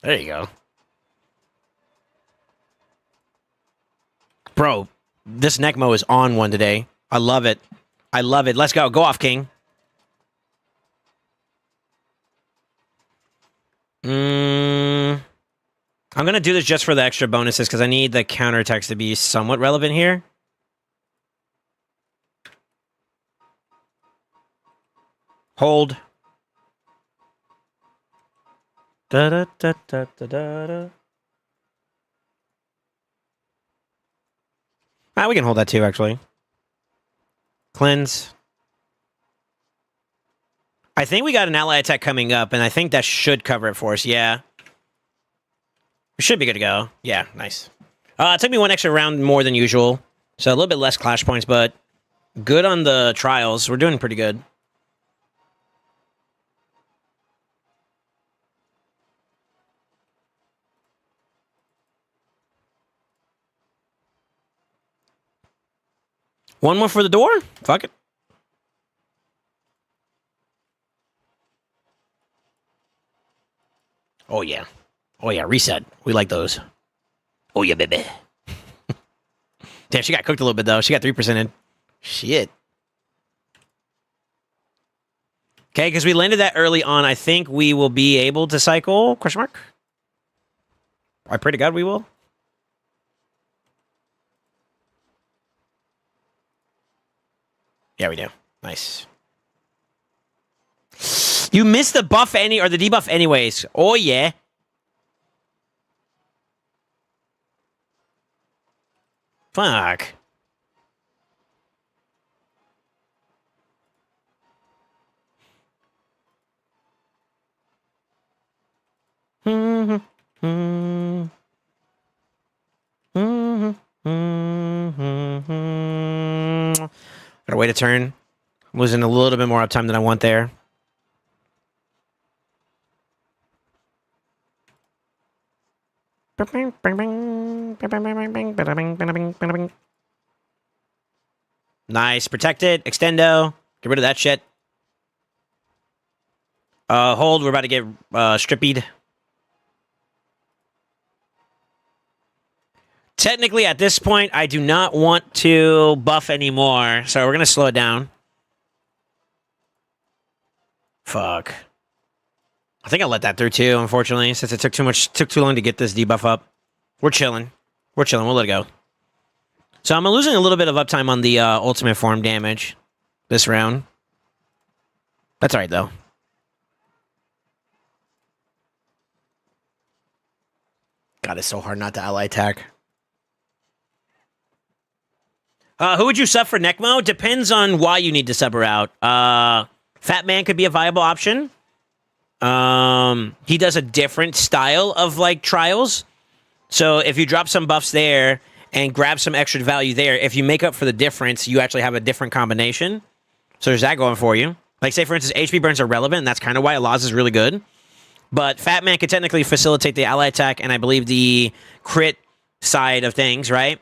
There you go. Bro, this Necmo is on one today. I love it. I love it. Let's go. Go off, King. I'm going to do this just for the extra bonuses because I need the counterattacks to be somewhat relevant here. Hold. Da da da da da da. We can hold that too, actually. Cleanse. I think we got an ally attack coming up, and I think that should cover it for us. Yeah. We should be good to go. Yeah, nice. It took me 1 extra round more than usual, so a little bit less clash points, but good on the trials. We're doing pretty good. One more for the door? Fuck it. Oh, yeah. Oh, yeah, reset. We like those. Oh, yeah, baby. Damn, she got cooked a little bit, though. She got 3% in. Shit. Okay, because we landed that early on. I think we will be able to cycle, question mark? I pray to God we will. Yeah, we do. Nice. You missed the buff or the debuff anyways. Oh, yeah. Fuck. Gotta wait a turn. I'm losing a little bit more uptime than I want there. Nice. Protected. Extendo. Get rid of that shit. Hold. We're about to get strippied. Technically, at this point, I do not want to buff anymore, so we're going to slow it down. Fuck. I think I let that through too, unfortunately, since it took too long to get this debuff up. We're chilling. We're chilling. We'll let it go. So I'm losing a little bit of uptime on the ultimate form damage this round. That's all right, though. God, it's so hard not to ally attack. Who would you sub for Necmo? Depends on why you need to sub her out. Fat Man could be a viable option. He does a different style of, like, trials. So if you drop some buffs there and grab some extra value there, if you make up for the difference, you actually have a different combination. So there's that going for you. Like, say, for instance, HP burns are relevant, and that's kind of why Alaz is really good. But Fat Man could technically facilitate the ally attack and I believe the crit side of things, right?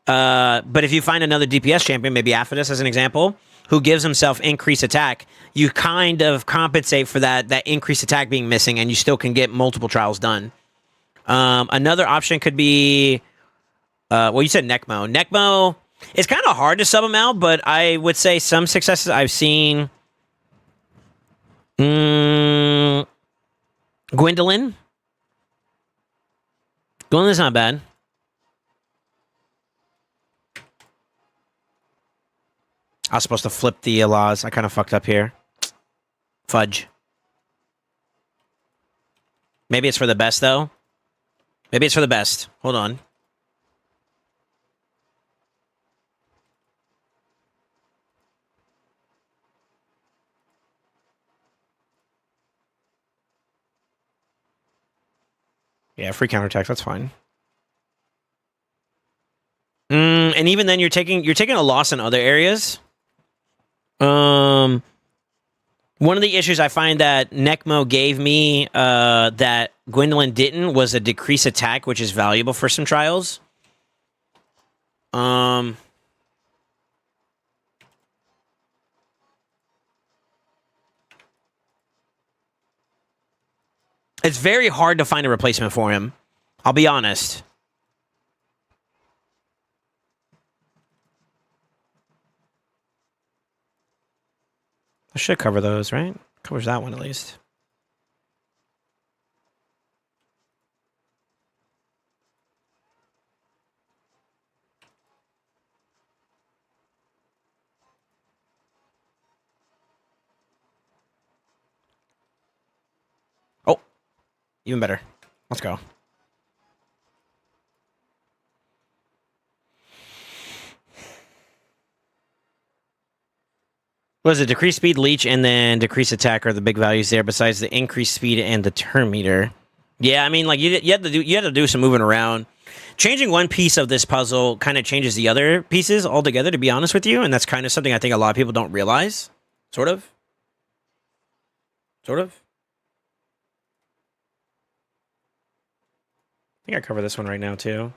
But if you find another DPS champion, maybe Aphidus as an example, who gives himself increased attack, you kind of compensate for that increased attack being missing, and you still can get multiple trials done. Another option could be, well, you said Necmo. Necmo, it's kind of hard to sub him out, but I would say some successes I've seen. Gwendolyn. Gwendolyn's not bad. I was supposed to flip the laws. I kind of fucked up here. Fudge. Maybe it's for the best, though. Maybe it's for the best. Hold on. Yeah, free counterattack. That's fine. And even then, you're taking a loss in other areas. One of the issues I find that Necmo gave me that Gwendolyn didn't was a decrease attack, which is valuable for some trials. It's very hard to find a replacement for him. I'll be honest. I should cover those, right? Covers that one at least. Oh, even better. Let's go. Was it decrease speed, leech, and then decrease attack are the big values there, besides the increased speed and the turn meter? Yeah, I mean, like you had to do some moving around. Changing one piece of this puzzle kind of changes the other pieces altogether, to be honest with you, and that's kind of something I think a lot of people don't realize. Sort of. Sort of. I think I cover this one right now too.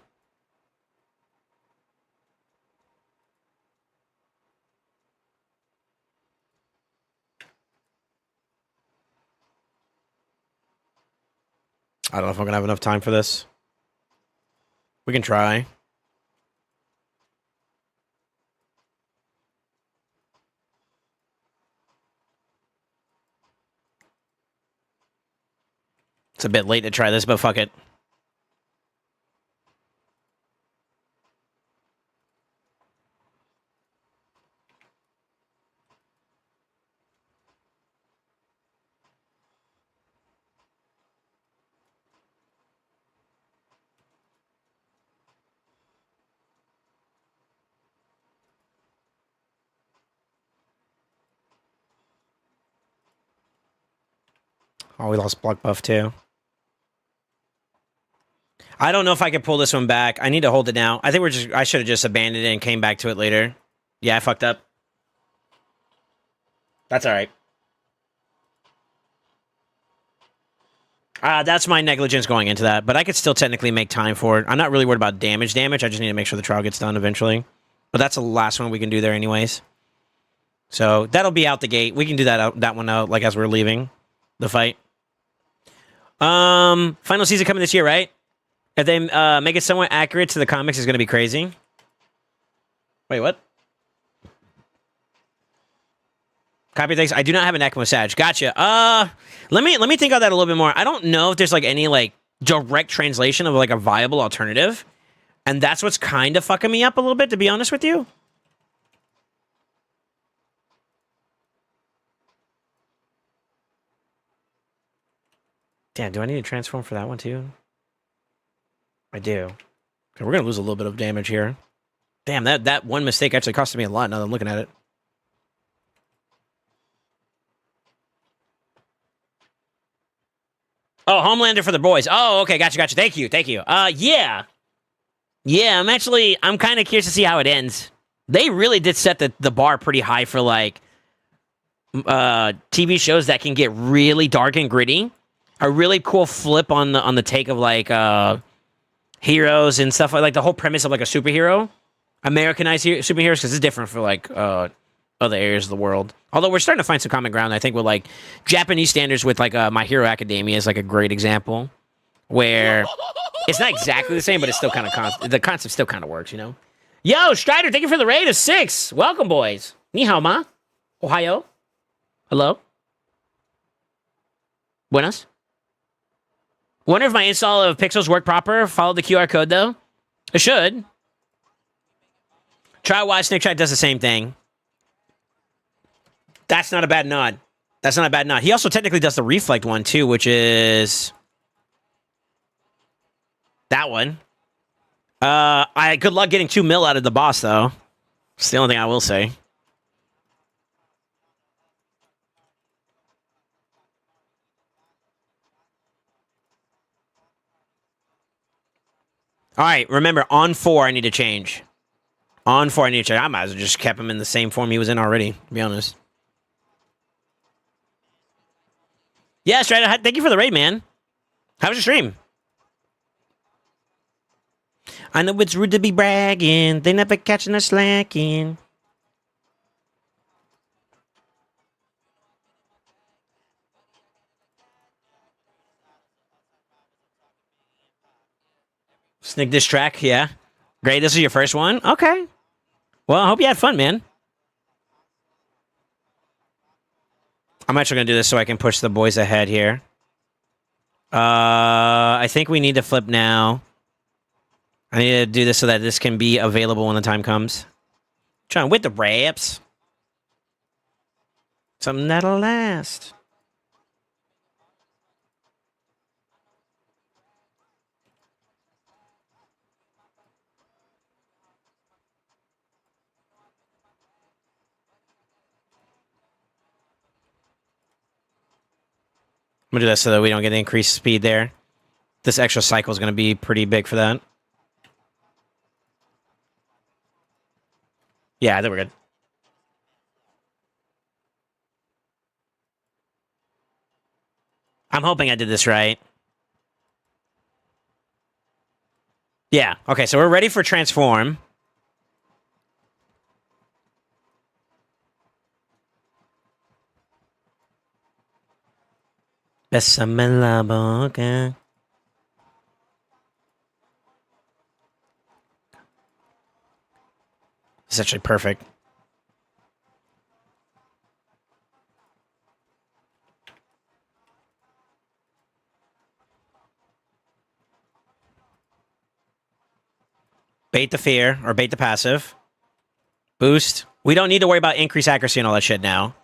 I don't know if I'm going to have enough time for this. We can try. It's a bit late to try this, but fuck it. Oh, we lost block buff too. I don't know if I can pull this one back. I need to hold it now. I think I should have just abandoned it and came back to it later. Yeah, I fucked up. That's all right. That's my negligence going into that, but I could still technically make time for it. I'm not really worried about damage. I just need to make sure the trial gets done eventually. But that's the last one we can do there anyways. So that'll be out the gate. We can do that one out like as we're leaving the fight. Final season coming this year, right? If they make it somewhat accurate to the comics, is going to be crazy. Wait, what? Copy, thanks. I do not have an ECMO Sag. Gotcha. Let me think about that a little bit more. I don't know if there's like any like direct translation of like a viable alternative, and that's what's kind of fucking me up a little bit, to be honest with you. Damn, do I need to transform for that one too? I do. Okay, we're gonna lose a little bit of damage here. Damn, that one mistake actually costed me a lot now that I'm looking at it. Oh, Homelander for the boys. Oh, okay, gotcha. Thank you. Yeah. Yeah, I'm kind of curious to see how it ends. They really did set the bar pretty high for, like, TV shows that can get really dark and gritty. A really cool flip on the take of, like, heroes and stuff like the whole premise of, like, a superhero. Americanized superheroes, because it's different for, like, other areas of the world. Although we're starting to find some common ground, I think, with like Japanese standards with like My Hero Academia is like a great example where it's not exactly the same, but it's still kind of the concept still kind of works, you know. Yo, Strider, thank you for the raid of 6. Welcome, boys. Ni hao ma. Ohio. Hello. Buenas. Wonder if my install of Pixels work proper. Follow the QR code though. It should. Try why Snake Chat does the same thing. That's not a bad nod. He also technically does the reflect one too, which is that one. Good luck getting 2 mil out of the boss though. It's the only thing I will say. All right, remember on 4 I need to change. I might as well just kept him in the same form he was in already, to be honest. Yeah, Strider, thank you for the raid, man. How was your stream? I know it's rude to be bragging. They never catching us slacking. Sneak this track, yeah. Great, this is your first one? Okay. Well, I hope you had fun, man. I'm actually going to do this so I can push the boys ahead here. I think we need to flip now. I need to do this so that this can be available when the time comes. Trying with the raps. Something that'll last. I'm going to do this so that we don't get increased speed there. This extra cycle is going to be pretty big for that. Yeah, I think we're good. I'm hoping I did this right. Yeah, okay, so we're ready for transform. Bésame la boca. It's actually perfect. Bait the fear, or bait the passive. Boost. We don't need to worry about increased accuracy and all that shit now.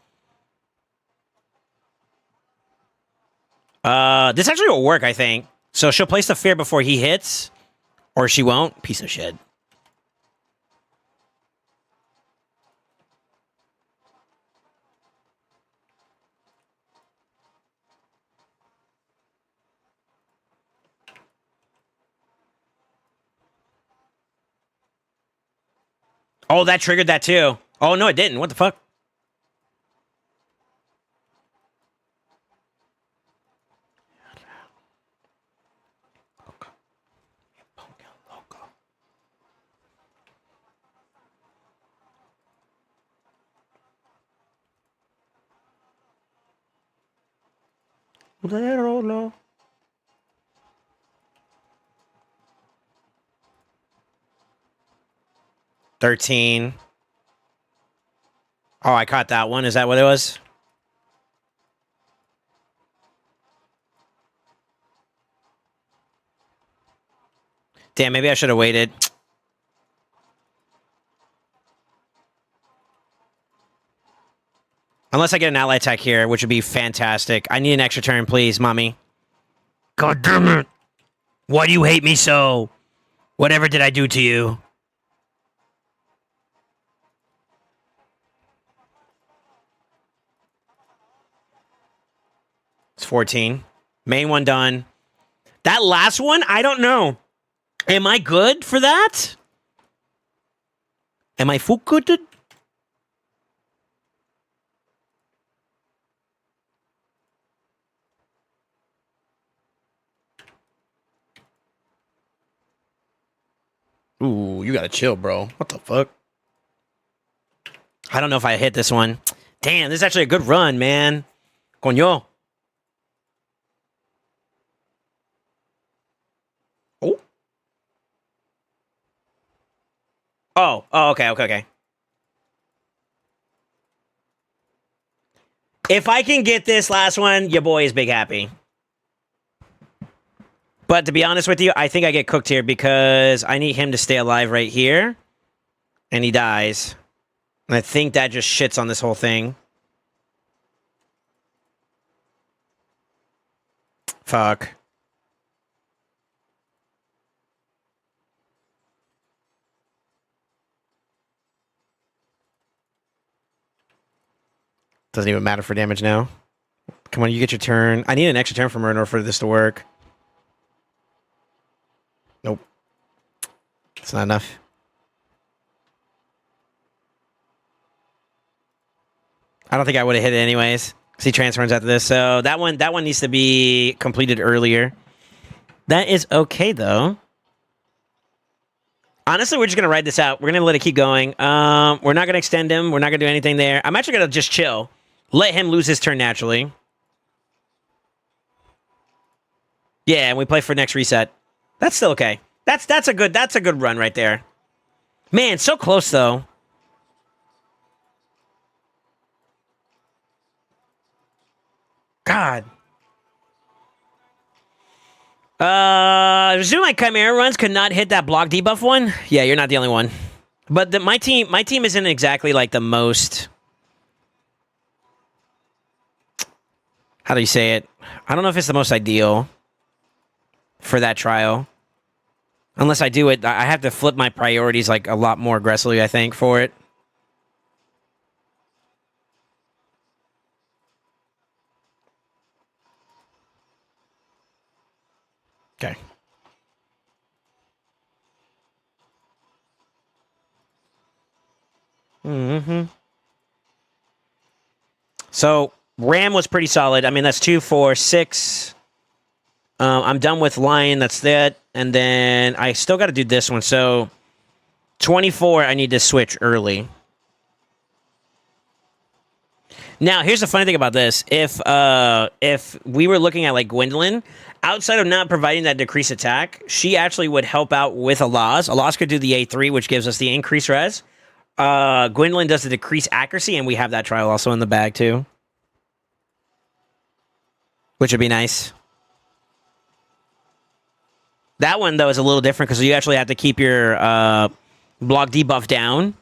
This actually will work, I think. So she'll place the fear before he hits, or she won't. Piece of shit. Oh, that triggered that too. Oh, no, it didn't. What the fuck? No. 13. Oh, I caught that one. Is that what it was? Damn, maybe I should have waited. Unless I get an ally attack here, which would be fantastic. I need an extra turn, please, mommy. God damn it. Why do you hate me so? Whatever did I do to you? It's 14. Main one done. That last one, I don't know. Am I good for that? Am I full good? Ooh, you gotta chill, bro. What the fuck? I don't know if I hit this one. Damn, this is actually a good run, man. Coño. Oh. Oh, okay. If I can get this last one, your boy is big happy. But to be honest with you, I think I get cooked here because I need him to stay alive right here. And he dies. And I think that just shits on this whole thing. Fuck. Doesn't even matter for damage now. Come on, you get your turn. I need an extra turn from her in order for this to work. Nope. It's not enough. I don't think I would have hit it anyways. See, transference after this. So that one needs to be completed earlier. That is okay though. Honestly, we're just gonna ride this out. We're gonna let it keep going. We're not gonna extend him. We're not gonna do anything there. I'm actually gonna just chill. Let him lose his turn naturally. Yeah, and we play for next reset. That's still okay. That's a good run right there. Man, so close though. God. Resume my Chimera runs could not hit that block debuff one. Yeah, you're not the only one. But my team isn't exactly like the most. How do you say it? I don't know if it's the most ideal for that trial. Unless I do it, I have to flip my priorities like a lot more aggressively, I think, for it. Okay. So Ram was pretty solid. I mean, that's 2, 4, 6. I'm done with Lion. That's that. And then I still got to do this one. So 24, I need to switch early. Now, here's the funny thing about this. If we were looking at like Gwendolyn, outside of not providing that decreased attack, she actually would help out with Alaz. Alaz could do the A3, which gives us the increased res. Gwendolyn does the decreased accuracy, and we have that trial also in the bag too. Which would be nice. That one, though, is a little different because you actually have to keep your block debuff down.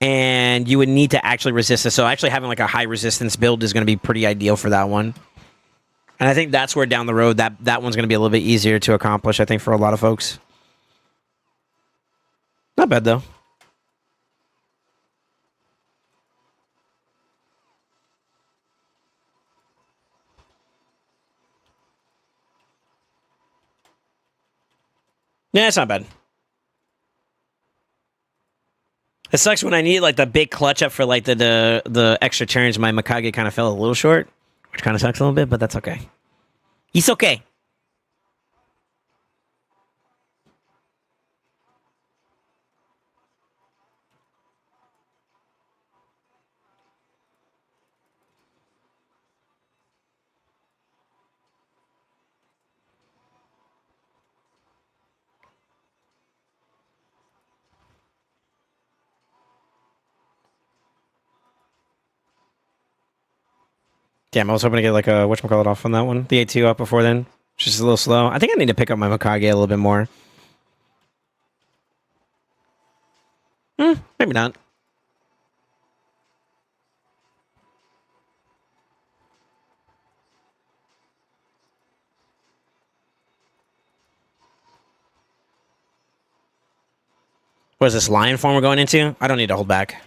And you would need to actually resist this. So actually having like a high resistance build is going to be pretty ideal for that one. And I think that's where down the road that one's going to be a little bit easier to accomplish, I think, for a lot of folks. Not bad, though. Yeah, it's not bad. It sucks when I need like the big clutch up for like the extra turns. My Mikage kind of fell a little short, which kind of sucks a little bit, but that's okay. He's okay. Damn, I was hoping to get like a whatchamacallit off on that one. The A2 up before then. Just a little slow. I think I need to pick up my Mikage a little bit more. Maybe not. What is this lion form we're going into? I don't need to hold back.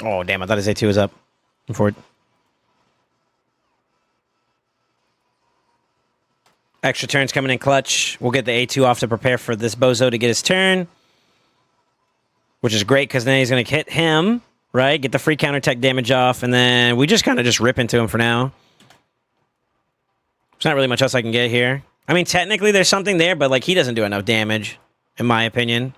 Oh, damn, I thought his A2 was up. For it. Extra turns coming in clutch. We'll get the A2 off to prepare for this bozo to get his turn. Which is great, because then he's going to hit him, right? Get the free counterattack damage off, and then we just kind of just rip into him for now. There's not really much else I can get here. I mean, technically there's something there, but like he doesn't do enough damage, in my opinion.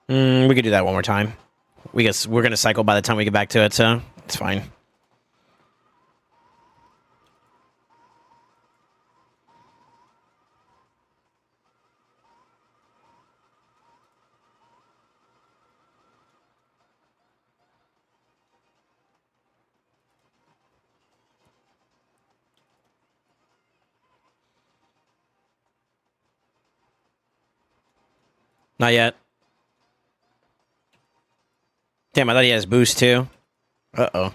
We could do that one more time. We're going to cycle by the time we get back to it, so it's fine. Not yet. Damn, I thought he has boost too. Uh-oh.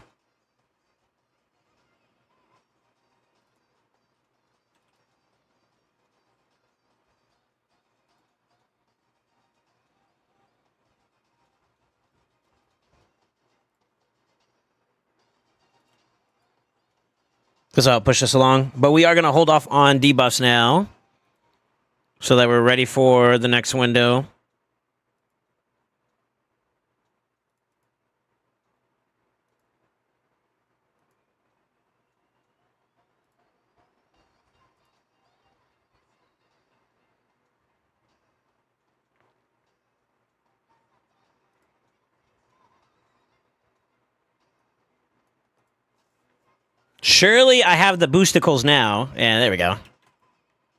This will push us along. But we are going to hold off on debuffs now, so that we're ready for the next window. Surely I have the boosticles now. Yeah, there we go.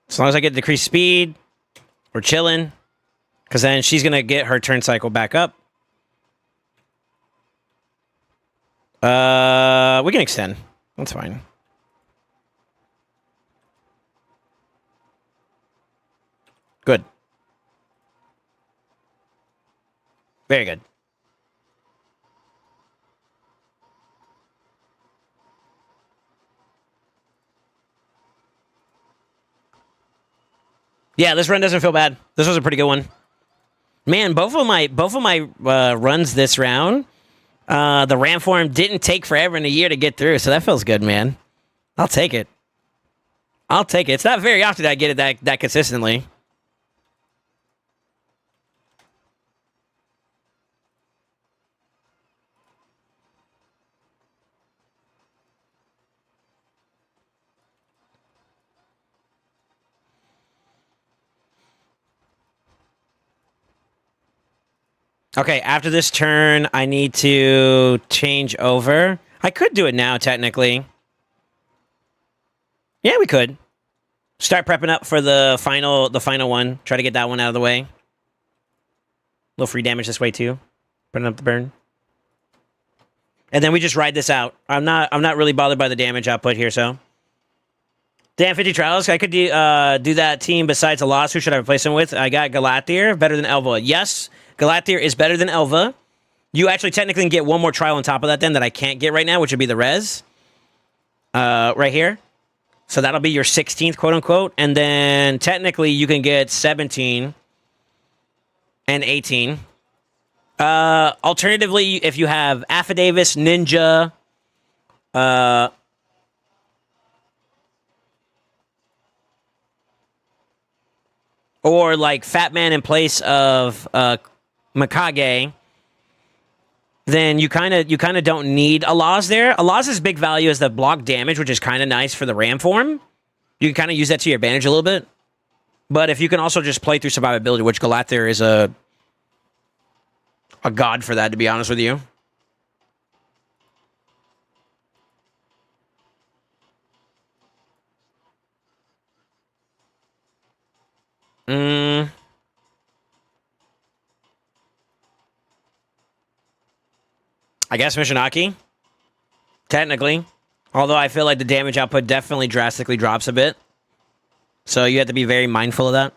As long as I get decreased speed, we're chilling. Because then she's going to get her turn cycle back up. We can extend. That's fine. Good. Very good. Yeah, this run doesn't feel bad. This was a pretty good one. Man, both of my runs this round, the ram form didn't take forever in a year to get through, so that feels good, man. I'll take it. I'll take it. It's not very often I get it that consistently. Okay, after this turn, I need to change over. I could do it now, technically. Yeah, we could. Start prepping up for the final one. Try to get that one out of the way. A little free damage this way too. Putting up the burn. And then we just ride this out. I'm not really bothered by the damage output here, so. Damn, 50 trials. I could do that team besides a loss. Who should I replace him with? I got Galathier, better than Elva. Yes, Galathier is better than Elva. You actually technically can get one more trial on top of that then that I can't get right now, which would be the res. Right here. So that'll be your 16th, quote unquote. And then technically you can get 17 and 18. Alternatively, if you have Affidavus, Ninja, or like Fat Man in place of Mikage, then you kind of don't need Alaz there. Alaz's big value is the block damage, which is kind of nice for the ram form. You can kind of use that to your advantage a little bit. But if you can also just play through survivability, which Galathier is a god for that, to be honest with you. I guess Mishinaki. Technically. Although I feel like the damage output definitely drastically drops a bit. So you have to be very mindful of that.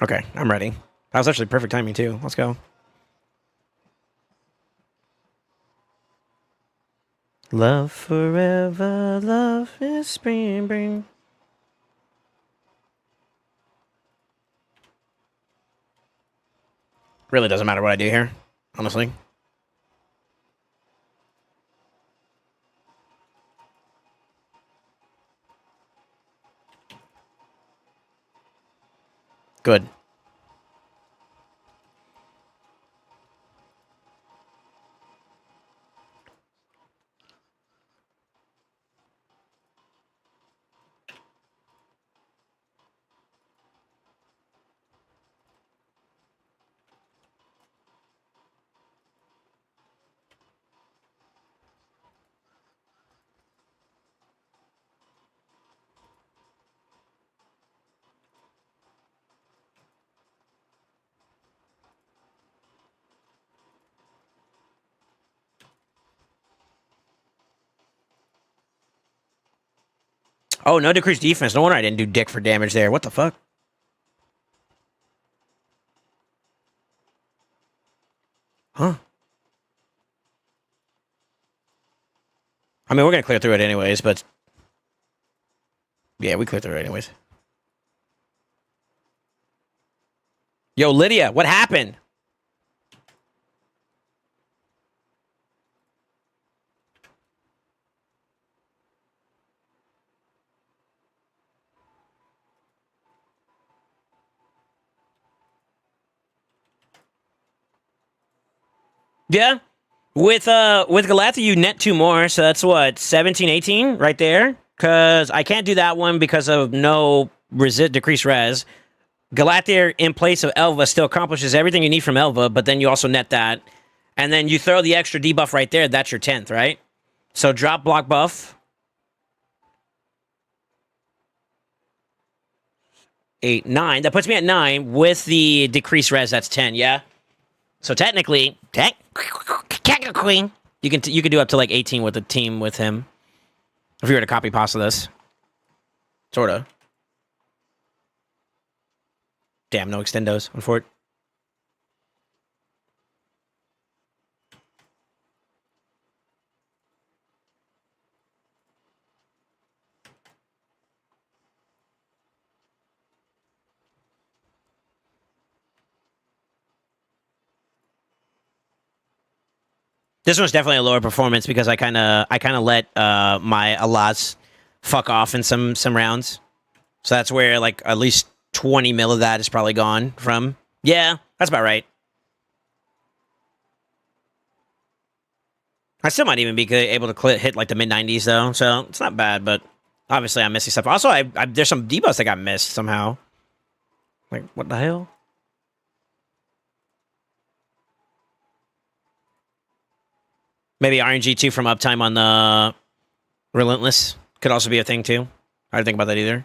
Okay, I'm ready. That was actually perfect timing too. Let's go. Love forever, love is spring. Really doesn't matter what I do here, honestly. Good. Oh, no decreased defense. No wonder I didn't do dick for damage there. What the fuck? Huh? I mean, we're going to clear through it anyways, but... Yeah, we clear through it anyways. Yo, Lydia, what happened? Yeah. With Galatha, you net 2 more, so that's what, 17, 18 right there? Because I can't do that one because of no decreased res. Galathier in place of Elva still accomplishes everything you need from Elva, but then you also net that. And then you throw the extra debuff right there, that's your 10th, right? So drop block buff. 8, 9. That puts me at 9 with the decreased res, that's 10, yeah? So technically, Queen, you can do up to like 18 with a team with him. If you were to copy pasta this. Sorta. Damn, no extendos on Fort. This one's definitely a lower performance because I kind of let my Allahs fuck off in some rounds. So that's where like at least 20 mil of that is probably gone from. Yeah, that's about right. I still might even be able to hit like the mid 90s though, so it's not bad. But obviously I'm missing stuff. Also, I there's some debuffs that got missed somehow. Like what the hell? Maybe RNG 2 from uptime on the Relentless could also be a thing too. I didn't think about that either.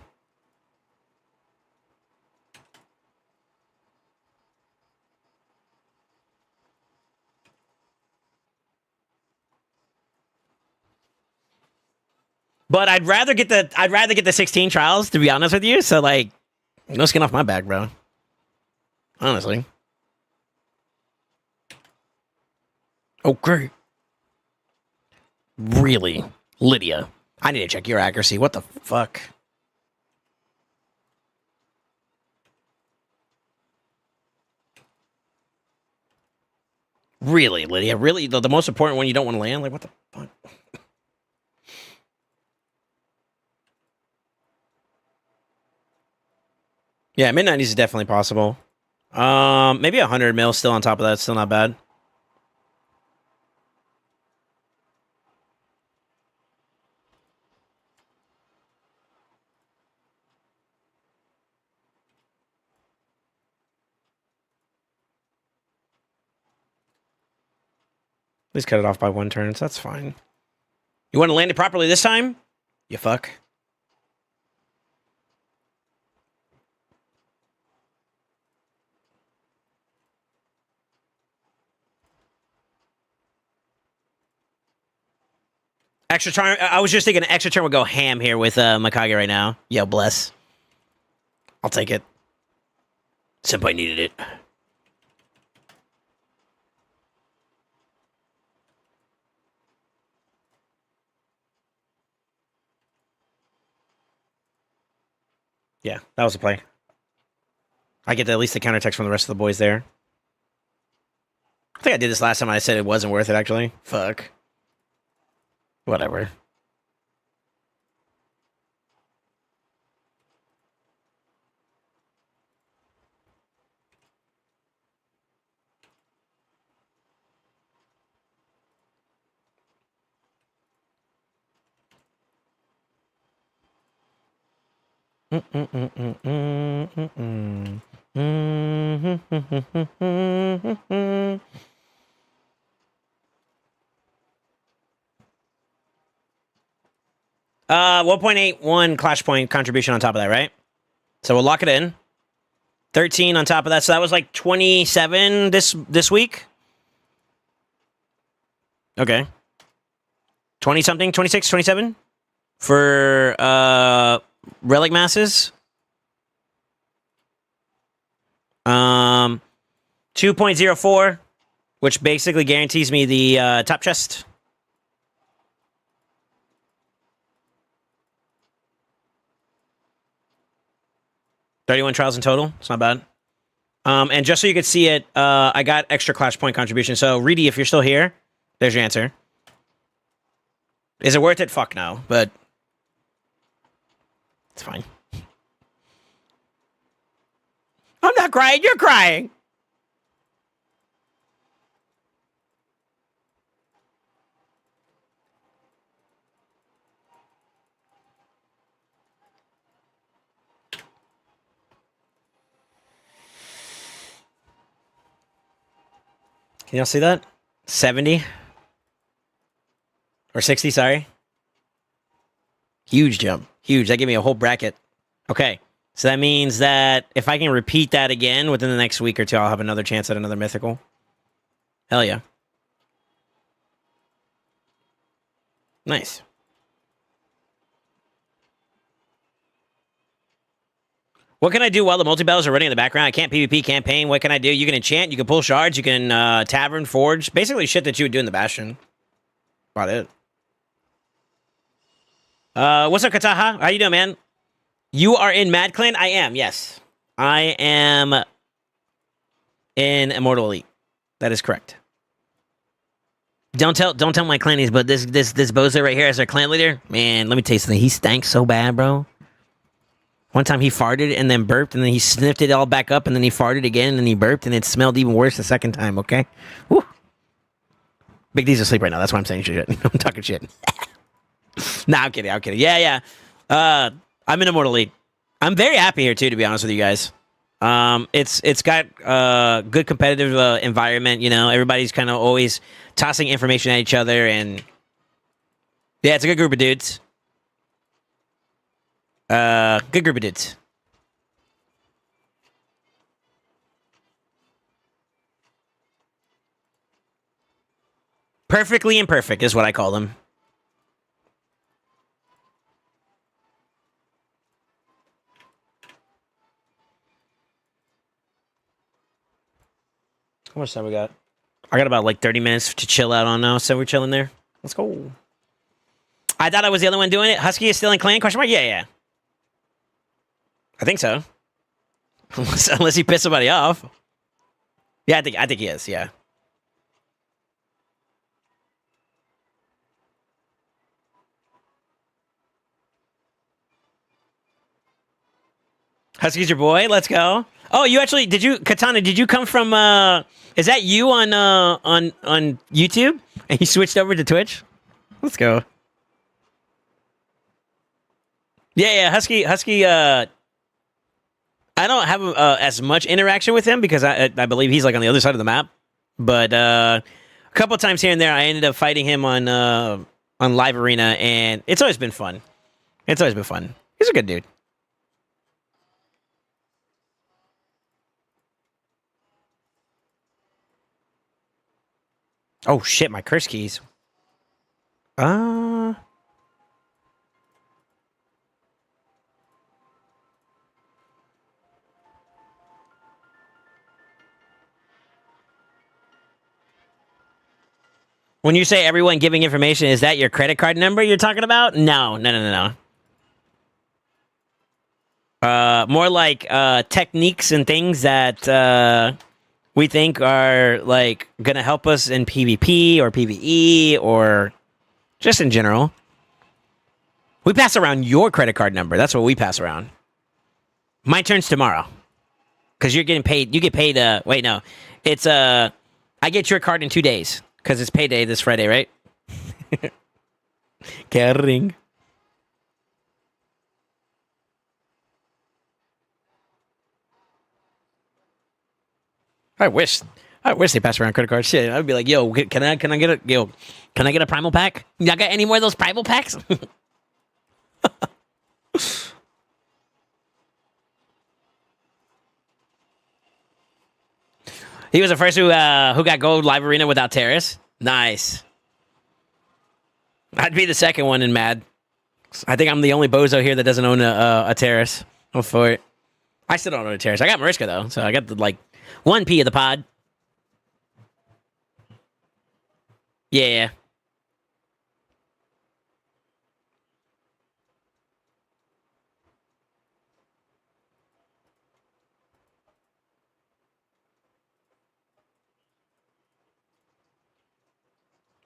But I'd rather get the 16 trials, to be honest with you. So like, no skin off my back, bro. Honestly. Okay. Really? Lydia. I need to check your accuracy. What the fuck? Really, Lydia? Really? The most important one you don't want to land? Like, what the fuck? Yeah, mid-90s is definitely possible. Maybe 100 mil still on top of that. Still not bad. At least cut it off by 1 turn, so that's fine. You want to land it properly this time? You fuck. Extra turn. I was just thinking an extra turn would go ham here with Mikage right now. Yo, bless. I'll take it. Senpai needed it. Yeah, that was the play. I get at least the counter text from the rest of the boys there. I think I did this last time. I said it wasn't worth it, actually. Fuck. Whatever. Uh, 1.81 Clash Point contribution on top of that, right? So we'll lock it in. 13 on top of that. So that was like 27 this week. Okay. 20 something, 26, 27 for relic masses. 2.04, which basically guarantees me the top chest. $31 trials in total. It's not bad. And just so you could see it, I got extra Clash Point contribution. So, Reedy, if you're still here, there's your answer. Is it worth it? Fuck no, but it's fine. I'm not crying. You're crying. Can y'all see that? 70 or 60, sorry. Huge jump. Huge. That gave me a whole bracket. Okay. So that means that if I can repeat that again within the next week or two, I'll have another chance at another mythical. Hell yeah. Nice. What can I do while the multi-battles are running in the background? I can't PvP campaign. What can I do? You can enchant, you can pull shards, you can tavern, forge. Basically shit that you would do in the Bastion. About it. What's up, Kataha? How you doing, man? You are in Mad Clan? I am, yes. I am in Immortal Elite. That is correct. Don't tell my clannies, but this bozo right here as our clan leader, man, let me tell you something. He stank so bad, bro. One time he farted and then burped, and then he sniffed it all back up, and then he farted again, and then he burped, and it smelled even worse the second time, okay? Woo. Big D's asleep right now. That's why I'm saying shit. I'm talking shit. Nah, I'm kidding. Yeah. I'm in Immortal League. I'm very happy here, too, to be honest with you guys. It's got good competitive environment, you know. Everybody's kind of always tossing information at each other, and yeah, it's a good group of dudes. Good group of dudes. Perfectly imperfect is what I call them. How much time we got? I got about like 30 minutes to chill out on now, so we're chilling there. Let's go. I thought I was the only one doing it. Husky is still in clan? Question mark? Yeah. I think so. Unless he pissed somebody off. Yeah, I think he is, yeah. Husky's your boy. Let's go. Oh, you actually Katana? Did you come from? Is that you on YouTube? And you switched over to Twitch? Let's go. Yeah. Husky. I don't have as much interaction with him because I believe he's like on the other side of the map. But a couple times here and there, I ended up fighting him on Live Arena, and it's always been fun. He's a good dude. Oh shit, my curse keys. When you say everyone giving information, is that your credit card number you're talking about? No. More like techniques and things that we think are like gonna help us in PvP or PvE or just in general. We pass around your credit card number. That's what we pass around. My turn's tomorrow. Because you're getting paid. You get paid, wait, no. It's, I get your card in 2 days. Because it's payday this Friday, right? Caring. I wish they passed around credit cards. Shit, I'd be like, yo, can I get a primal pack? Y'all got any more of those primal packs? He was the first who got gold live arena without Terrace. Nice. I'd be the second one in Mad. I think I'm the only bozo here that doesn't own a Terrace. I'm for it. I still don't own a Terrace. I got Mariska though, so I got the like 1P of the pod. Yeah.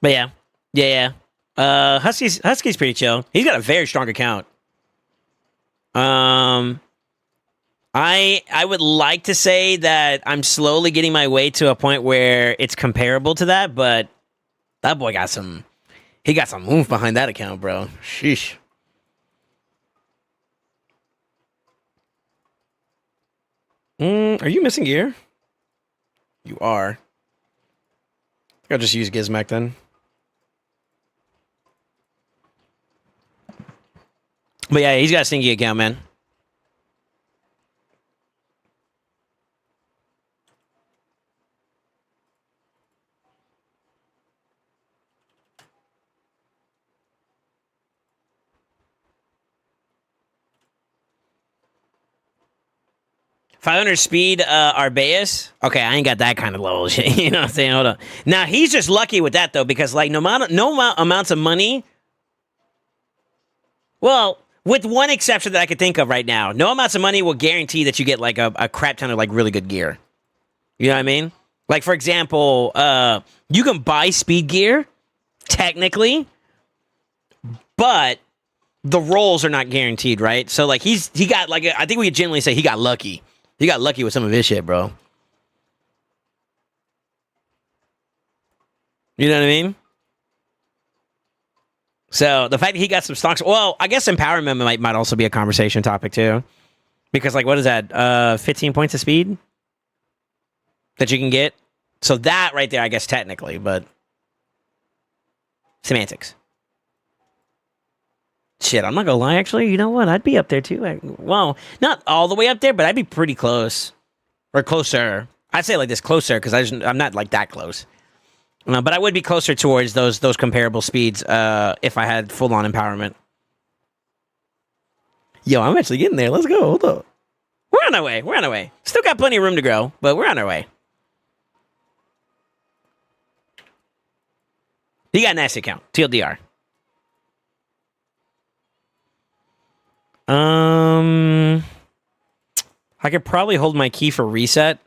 But yeah. Husky's pretty chill. He's got a very strong account. I would like to say that I'm slowly getting my way to a point where it's comparable to that, but that boy got some oomph behind that account, bro. Sheesh. Are you missing gear? You are. I think I'll just use Gizmac then. But yeah, he's got a stinky account, man. $500 speed, Arbeus. Okay, I ain't got that kind of level shit. You know what I'm saying? Hold on. Now he's just lucky with that though, because like no amounts of money. Well, with one exception that I could think of right now, no amounts of money will guarantee that you get like a crap ton of like really good gear. You know what I mean? Like for example, you can buy speed gear, technically, but the rolls are not guaranteed, right? So like he got like I think we could generally say he got lucky. He got lucky with some of his shit, bro. You know what I mean? So the fact that he got some stocks, well, I guess empowerment might also be a conversation topic too, because like what is that? 15 points of speed that you can get. So that right there, I guess technically, but semantics. Shit, I'm not gonna lie. Actually, you know what? I'd be up there too. Well, not all the way up there, but I'd be pretty close or closer. I'd say like this closer because I'm not like that close. But I would be closer towards those comparable speeds if I had full on empowerment. Yo, I'm actually getting there. Let's go. Hold up. We're on our way. We're on our way. Still got plenty of room to grow, but we're on our way. You got a nasty account. TLDR. I could probably hold my key for reset.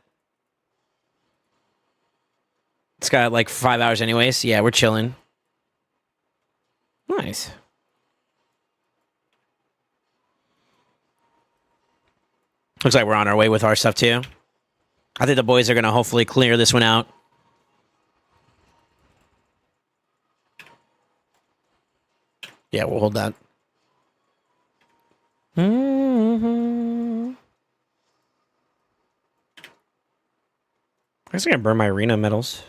It's got like 5 hours anyways. Yeah, we're chilling. Nice. Looks like we're on our way with our stuff too. I think the boys are going to hopefully clear this one out. Yeah, we'll hold that. I guess I gotta burn my arena medals.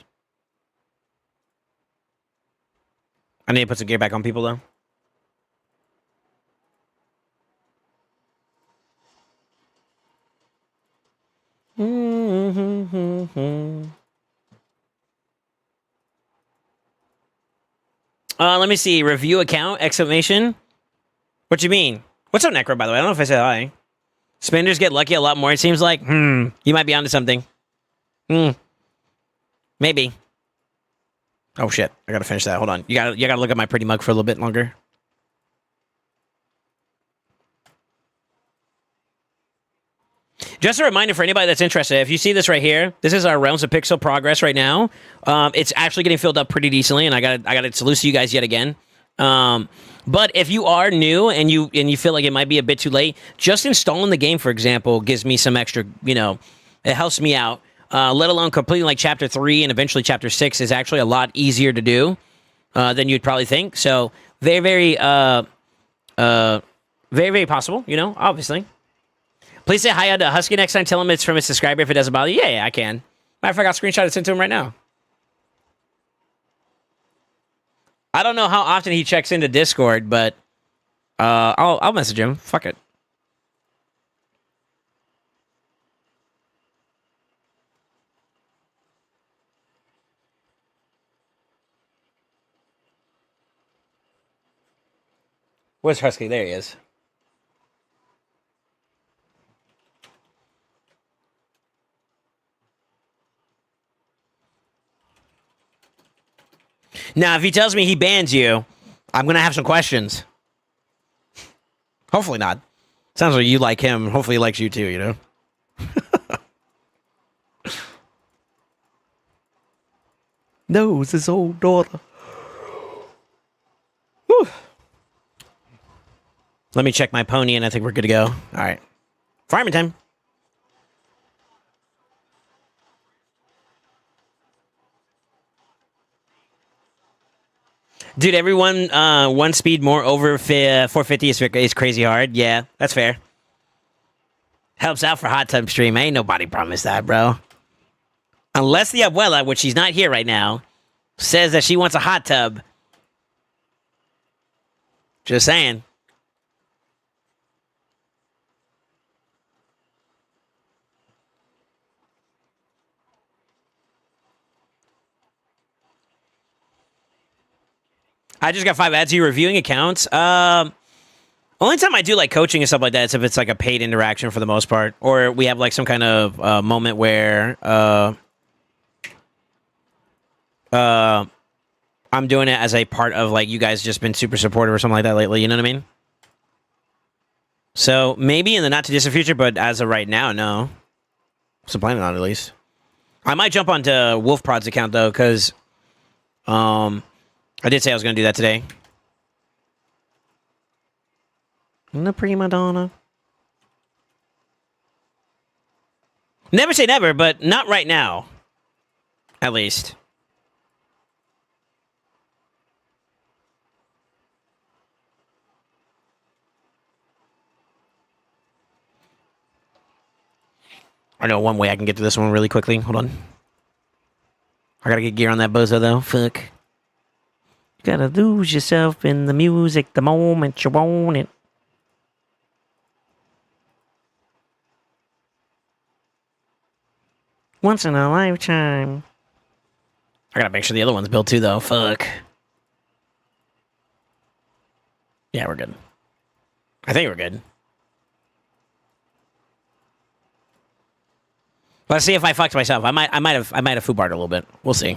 I need to put some gear back on people though. Let me see. Review account! Exclamation. What you mean? What's up, Necro, by the way? I don't know if I said hi. Spenders get lucky a lot more, it seems like. You might be onto something. Maybe. Oh, shit. I gotta finish that. Hold on. You gotta look at my pretty mug for a little bit longer. Just a reminder for anybody that's interested, if you see this right here, this is our Realms of Pixel progress right now. It's actually getting filled up pretty decently, and I gotta salute to you guys yet again. But if you are new and you feel like it might be a bit too late, just installing the game, for example, gives me some extra, it helps me out. Let alone completing like chapter 3 and eventually chapter 6 is actually a lot easier to do than you'd probably think. So very, very, very, very possible, obviously. Please say hi to Husky next time. Tell him it's from a subscriber if it doesn't bother you. Yeah, I can. Matter of fact, I'll screenshot and send to him right now. I don't know how often he checks into Discord, but I'll message him. Fuck it. Where's Husky? There he is. Now, if he tells me he bans you, I'm going to have some questions. Hopefully not. Sounds like you like him. Hopefully he likes you too, Knows his old daughter. Whew. Let me check my pony and I think we're good to go. All right. Farming time. Dude, everyone, one speed more over 450 is crazy hard. Yeah, that's fair. Helps out for hot tub stream. Ain't nobody promised that, bro. Unless the abuela, which she's not here right now, says that she wants a hot tub. Just saying. I just got 5 ads. Are you reviewing accounts? Only time I do like coaching and stuff like that is if it's like a paid interaction for the most part, or we have like some kind of moment where I'm doing it as a part of like you guys just been super supportive or something like that lately. You know what I mean? So maybe in the not too distant future, but as of right now, no. So planning on it at least. I might jump onto Wolf Prod's account though, because I did say I was going to do that today. The prima donna. Never say never, but not right now. At least. I know one way I can get to this one really quickly. Hold on. I gotta get gear on that bozo, though. Fuck. You gotta lose yourself in the music the moment you want it. Once in a lifetime. I gotta make sure the other one's built too, though. Fuck. Yeah, we're good. I think we're good. Let's see if I fucked myself. I might have foobarred a little bit. We'll see.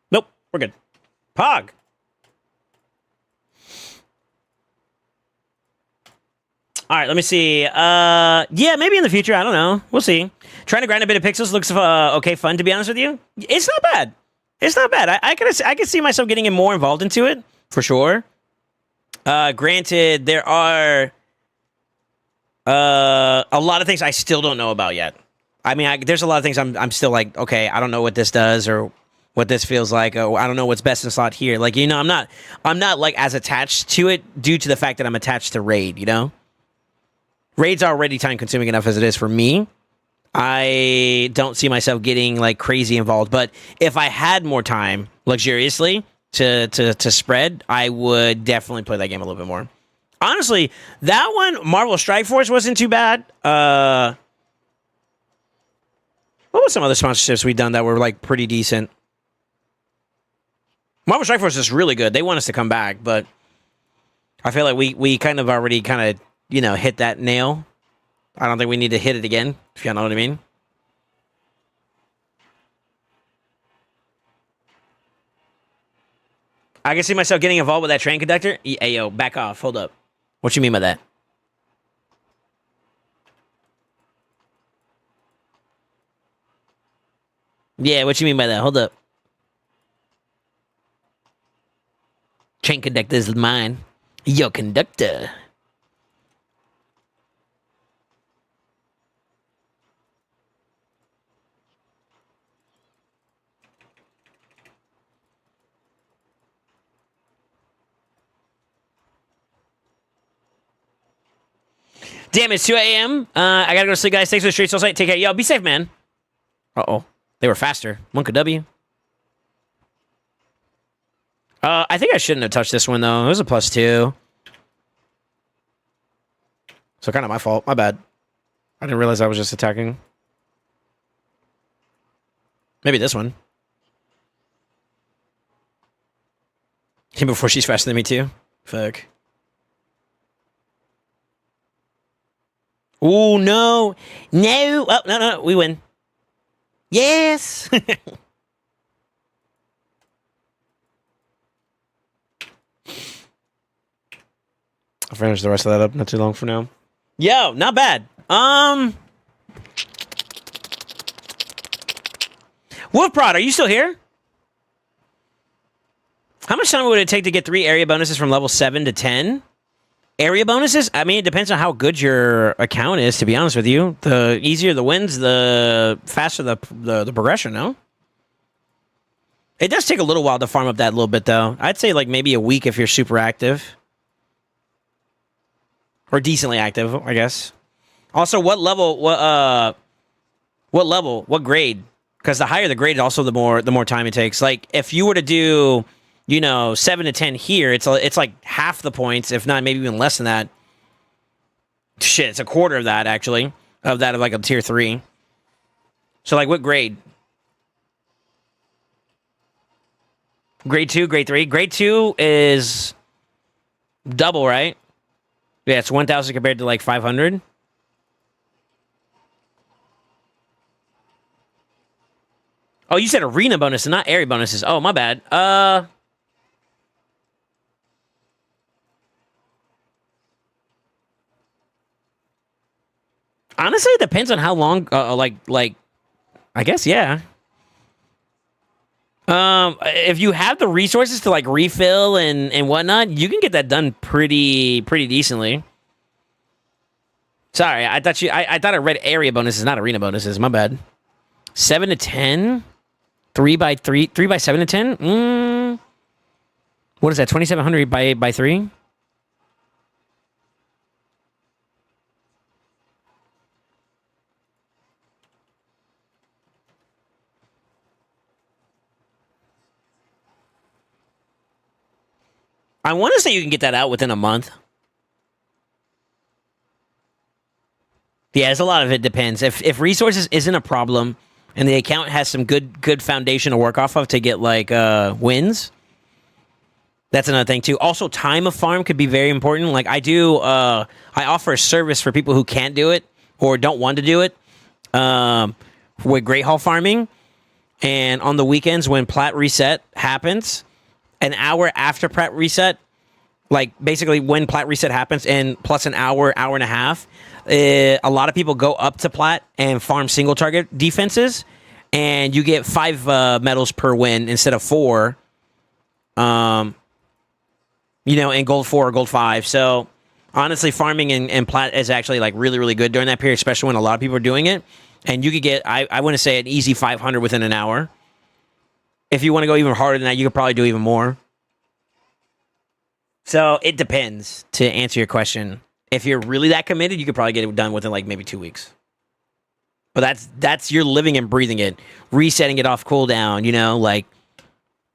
Nope, we're good. Pog. All right, let me see. Yeah, maybe in the future. I don't know. We'll see. Trying to grind a bit of pixels looks okay fun, to be honest with you. It's not bad. It's not bad. I can see myself getting more involved into it, for sure. Granted, there are a lot of things I still don't know about yet. I mean, there's a lot of things I'm still like, okay, I don't know what this does or what this feels like. Oh, I don't know what's best in slot here. Like, you know, I'm not like as attached to it due to the fact that I'm attached to Raid, you know? Raid's already time consuming enough as it is for me. I don't see myself getting like crazy involved, but if I had more time luxuriously to spread, I would definitely play that game a little bit more. Honestly, that one, Marvel Strike Force, wasn't too bad. What was some other sponsorships we've done that were like pretty decent? Marvel Strike Force is really good. They want us to come back, but I feel like we kind of already kind of, you know, hit that nail. I don't think we need to hit it again, if you know what I mean. I can see myself getting involved with that train conductor. Hey, yo, back off. Hold up. What you mean by that? Yeah, what you mean by that? Hold up. Train conductor is mine. Yo, conductor. Damn, it's 2 a.m. I gotta go to sleep, guys. Thanks for the street, SoulSaint. Take care. Yo, be safe, man. Uh-oh. They were faster. Monka W. I think I shouldn't have touched this one, though. It was a +2. So kind of my fault. My bad. I didn't realize I was just attacking. Maybe this one. Even before she's faster than me, too. Fuck. Oh, no. No. Oh, no. We win. Yes. I'll finish the rest of that up not too long from now. Yo, not bad. Wolfprod, are you still here? How much time would it take to get 3 area bonuses from level 7 to 10? Area bonuses? I mean, it depends on how good your account is, to be honest with you. The easier the wins, the faster the progression, no? It does take a little while to farm up that little bit, though. I'd say like maybe a week if you're super active. Or decently active, I guess. Also, what level, what grade? Because the higher the grade, also the more time it takes. Like, if you were to do, you know, 7 to 10 here, it's like half the points, if not maybe even less than that. Shit, it's a quarter of that, actually. Of like a tier 3. So, like, what grade? Grade 2, grade 3? Grade 2 is double, right? Yeah, it's 1,000 compared to, like, 500. Oh, you said arena bonuses, not area bonuses. Oh, my bad. Honestly, it depends on how long. Like, I guess yeah. If you have the resources to like refill and whatnot, you can get that done pretty decently. Sorry, I thought I read area bonuses, not arena bonuses. My bad. 7 to 10, 3 by 3, 3 by 7 to 10. What is that? 2,700 by 3. I want to say you can get that out within a month. Yeah, it's a lot of it depends. If resources isn't a problem and the account has some good foundation to work off of to get like wins, that's another thing too. Also, time of farm could be very important. Like I offer a service for people who can't do it or don't want to do it with Great Hall farming. And on the weekends when plat reset happens, an hour after plat reset, like basically when plat reset happens and plus an hour and a half, a lot of people go up to plat and farm single target defenses, and you get 5 medals per win instead of 4. In gold 4 or gold 5. So honestly, farming in plat is actually like really good during that period, especially when a lot of people are doing it. And you could get, I want to say, an easy 500 within an hour. If you want to go even harder than that, you could probably do even more. So it depends, to answer your question. If you're really that committed, you could probably get it done within like maybe 2 weeks. But that's you're living and breathing it, resetting it off cooldown,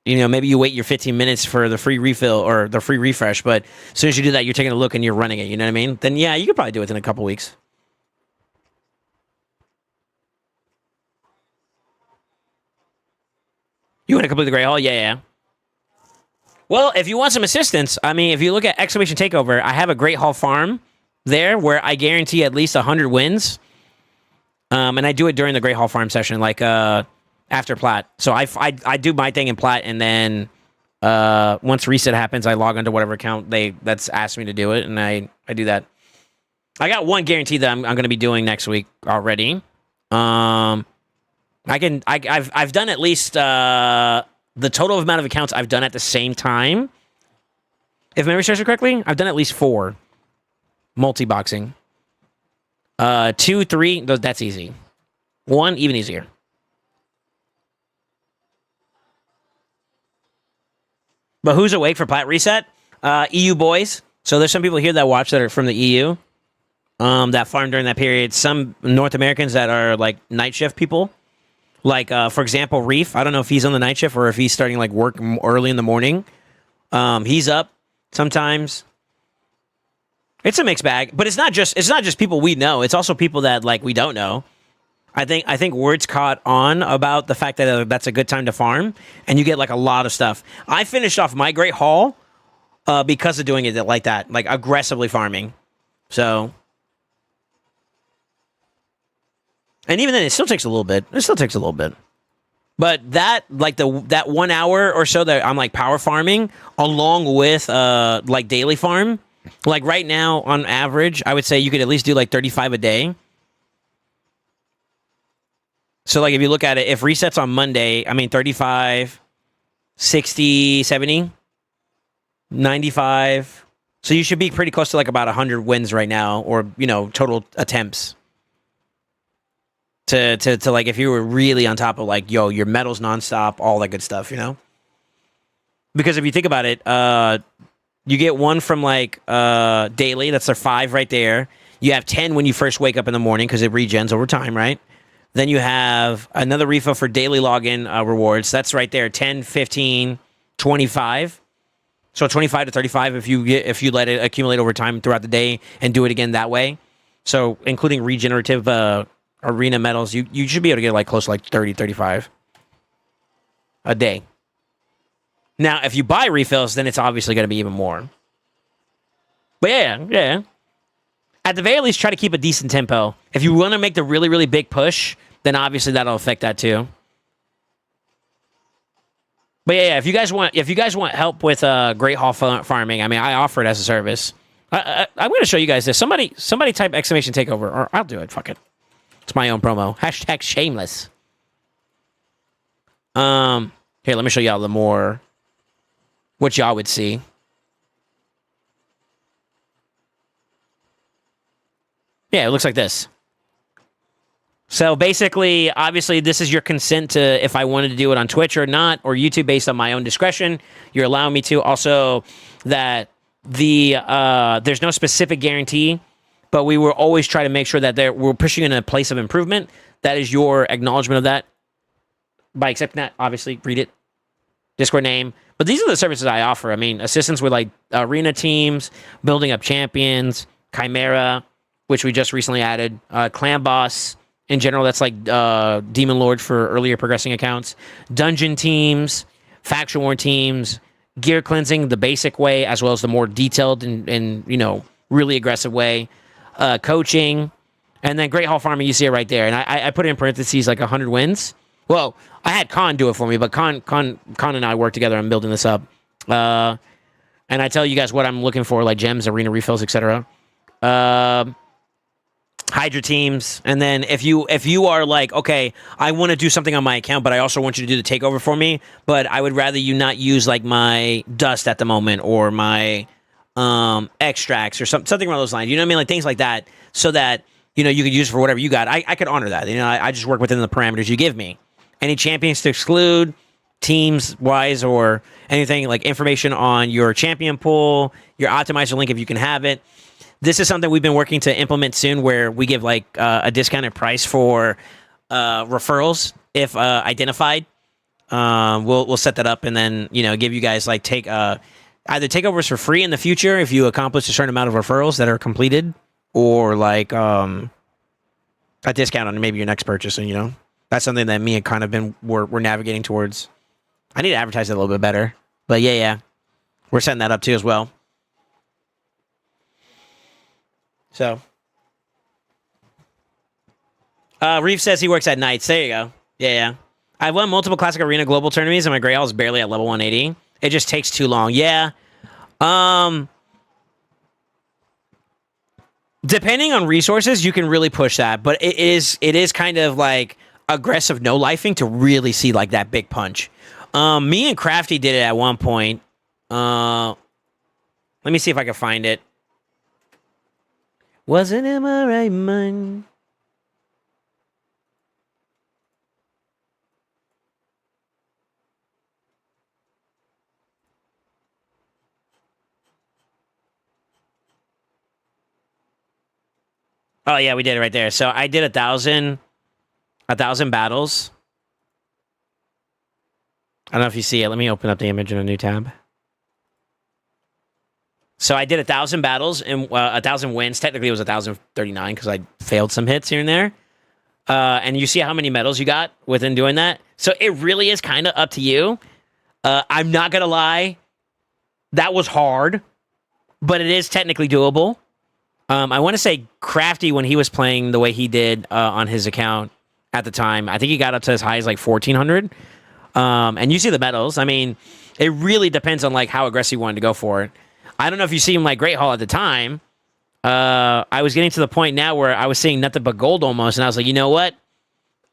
maybe you wait your 15 minutes for the free refill or the free refresh, but as soon as you do that, you're taking a look and you're running it, you know what I mean? Then yeah, you could probably do it within a couple weeks. You want to complete the Great Hall? Yeah. Well, if you want some assistance, I mean, if you look at Exclamation Takeover, I have a Great Hall farm there where I guarantee at least 100 wins. And I do it during the Great Hall farm session, like after plat. So I do my thing in plat, and then once reset happens, I log onto whatever account that's asked me to do it, and I do that. I got one guarantee that I'm going to be doing next week already. I've done at least the total amount of accounts I've done at the same time. If memory serves me correctly, I've done at least 4 multi-boxing. 2, 3, that's easy. 1, even easier. But who's awake for plat reset? EU boys. So there's some people here that watch that are from the EU. That farm during that period. Some North Americans that are like night shift people. Like, for example, Reef. I don't know if he's on the night shift or if he's starting like work early in the morning. He's up sometimes. It's a mixed bag, but it's not just people we know. It's also people that like we don't know. I think words caught on about the fact that that's a good time to farm, and you get like a lot of stuff. I finished off my Great Hall because of doing it like that, like aggressively farming. So, and even then, it still takes a little bit. But that like that 1 hour or so that I'm like power farming, along with like daily farm. Like right now, on average, I would say you could at least do like 35 a day. So like if you look at it, if resets on Monday, I mean 35, 60, 70, 95. So you should be pretty close to like about 100 wins right now, or total attempts. To like if you were really on top of like your medals nonstop, all that good stuff, Because if you think about it, you get 1 from like daily. That's their 5 right there. You have 10 when you first wake up in the morning because it regens over time, right? Then you have another refill for daily login rewards. That's right there, 10, 15, 25. So 25 to 35 if you let it accumulate over time throughout the day and do it again that way. So including regenerative arena medals, you should be able to get like close to like 30, 35 a day. Now, if you buy refills, then it's obviously going to be even more. But yeah. At the very least, try to keep a decent tempo. If you want to make the really, really big push, then obviously that'll affect that too. But yeah, if you guys want help with Great Hall farming, I mean, I offer it as a service. I'm going to show you guys this. Somebody type exclamation takeover, or I'll do it. Fuck it. It's my own promo. Hashtag shameless. Here, let me show y'all the more what y'all would see. Yeah, it looks like this. So basically, obviously, this is your consent to if I wanted to do it on Twitch or not, or YouTube based on my own discretion. You're allowing me to. Also, that there's no specific guarantee, but we will always try to make sure that we're pushing in a place of improvement. That is your acknowledgement of that. By accepting that, obviously, read it. Discord name. But these are the services I offer. I mean, assistance with like arena teams, building up champions, Chimera, which we just recently added, Clan Boss. In general, that's like Demon Lord for earlier progressing accounts, dungeon teams, faction war teams, gear cleansing the basic way, as well as the more detailed and really aggressive way, coaching, and then Great Hall farming. You see it right there, and I put it in parentheses like 100 wins. Well, I had Khan do it for me, but Khan and I work together on building this up, and I tell you guys what I'm looking for, like gems, arena refills, etc. Hydra teams, and then if you are like, okay, I want to do something on my account, but I also want you to do the takeover for me, but I would rather you not use like my dust at the moment or my extracts or something along those lines. You know what I mean? Like things like that, so that you could use it for whatever you got. I could honor that. I just work within the parameters you give me. Any champions to exclude, teams wise, or anything like information on your champion pool, your optimizer link if you can have it. This is something we've been working to implement soon, where we give like a discounted price for referrals if identified. We'll set that up and then give you guys like either takeovers for free in the future if you accomplish a certain amount of referrals that are completed, or like a discount on maybe your next purchase. And that's something that me and kind of we're navigating towards. I need to advertise it a little bit better, but yeah, we're setting that up too as well. So, Reef says he works at nights. There you go. Yeah. I've won multiple Classic Arena Global tournaments, and my Grey Hall is barely at level 180. It just takes too long. Yeah. Depending on resources, you can really push that, but it is kind of like aggressive no-lifing to really see like that big punch. Me and Crafty did it at one point. Let me see if I can find it. Wasn't in my right mind. Oh yeah, we did it right there. So I did 1,000 battles. I don't know if you see it. Let me open up the image in a new tab. So I did 1,000 battles and 1,000 wins. Technically, it was 1,039 because I failed some hits here and there. And you see how many medals you got within doing that. So it really is kind of up to you. I'm not gonna lie, that was hard, but it is technically doable. I want to say Crafty, when he was playing the way he did on his account at the time, I think he got up to as high as like 1,400. And you see the medals. I mean, it really depends on like how aggressive you wanted to go for it. I don't know if you see him like Great Hall at the time. I was getting to the point now where I was seeing nothing but gold almost, and I was like, you know what?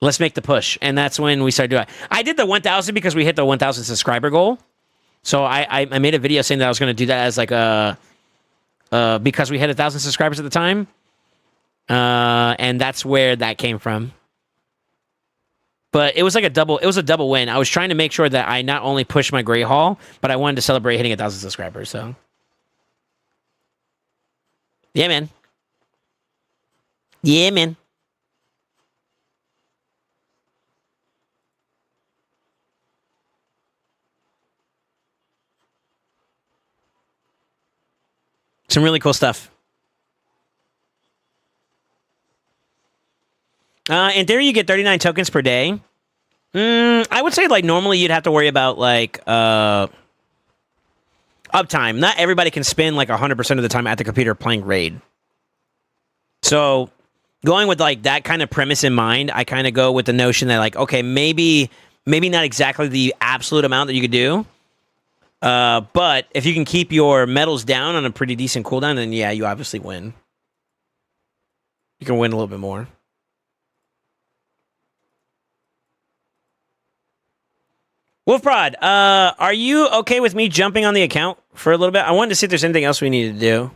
Let's make the push. And that's when we started doing it. I did the 1,000 because we hit the 1,000 subscriber goal. So I made a video saying that I was going to do that as like because we hit 1,000 subscribers at the time. And that's where that came from. But it was like a double win. I was trying to make sure that I not only pushed my Great Hall, but I wanted to celebrate hitting 1,000 subscribers. So, yeah, man. Yeah, man. Some really cool stuff. In theory, you get 39 tokens per day. I would say, like, normally you'd have to worry about, like, uptime. Not everybody can spend, like, 100% of the time at the computer playing Raid. So, going with, like, that kind of premise in mind, I kind of go with the notion that, like, okay, maybe Maybe not exactly the absolute amount that you could do. But if you can keep your metals down on a pretty decent cooldown, then yeah, you obviously win. You can win a little bit more. Wolfprod, are you okay with me jumping on the account for a little bit? I wanted to see if there's anything else we need to do.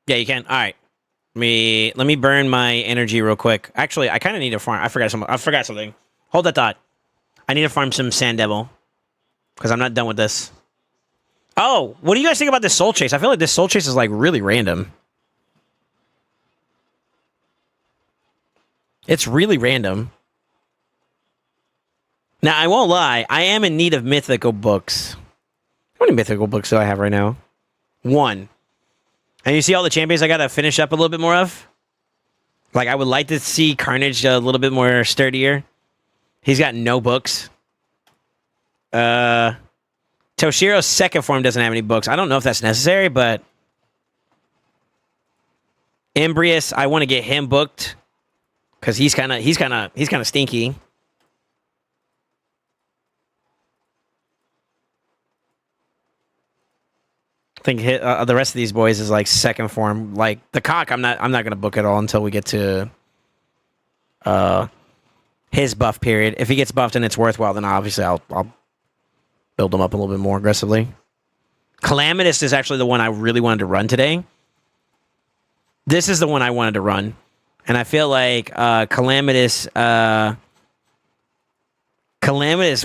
Yeah, you can. All right. Let me burn my energy real quick. Actually, I kind of need to farm. I forgot something. Hold that thought. I need to farm some Sand Devil because I'm not done with this. Oh, what do you guys think about this Soul Chase? I feel like this Soul Chase is like really random. It's really random. Now, I won't lie. I am in need of mythical books. How many mythical books do I have right now? 1. And you see all the champions I got to finish up a little bit more of? Like, I would like to see Carnage a little bit more sturdier. He's got no books. Toshiro's second form doesn't have any books. I don't know if that's necessary, but... Embrius, I want to get him booked. Because he's kind of stinky. I think the rest of these boys is like second form. Like the cock, I'm not gonna book at all until we get to his buff period. If he gets buffed and it's worthwhile, then obviously I'll build him up a little bit more aggressively. Calamitous is actually the one I really wanted to run today. This is the one I wanted to run, and I feel like Calamitous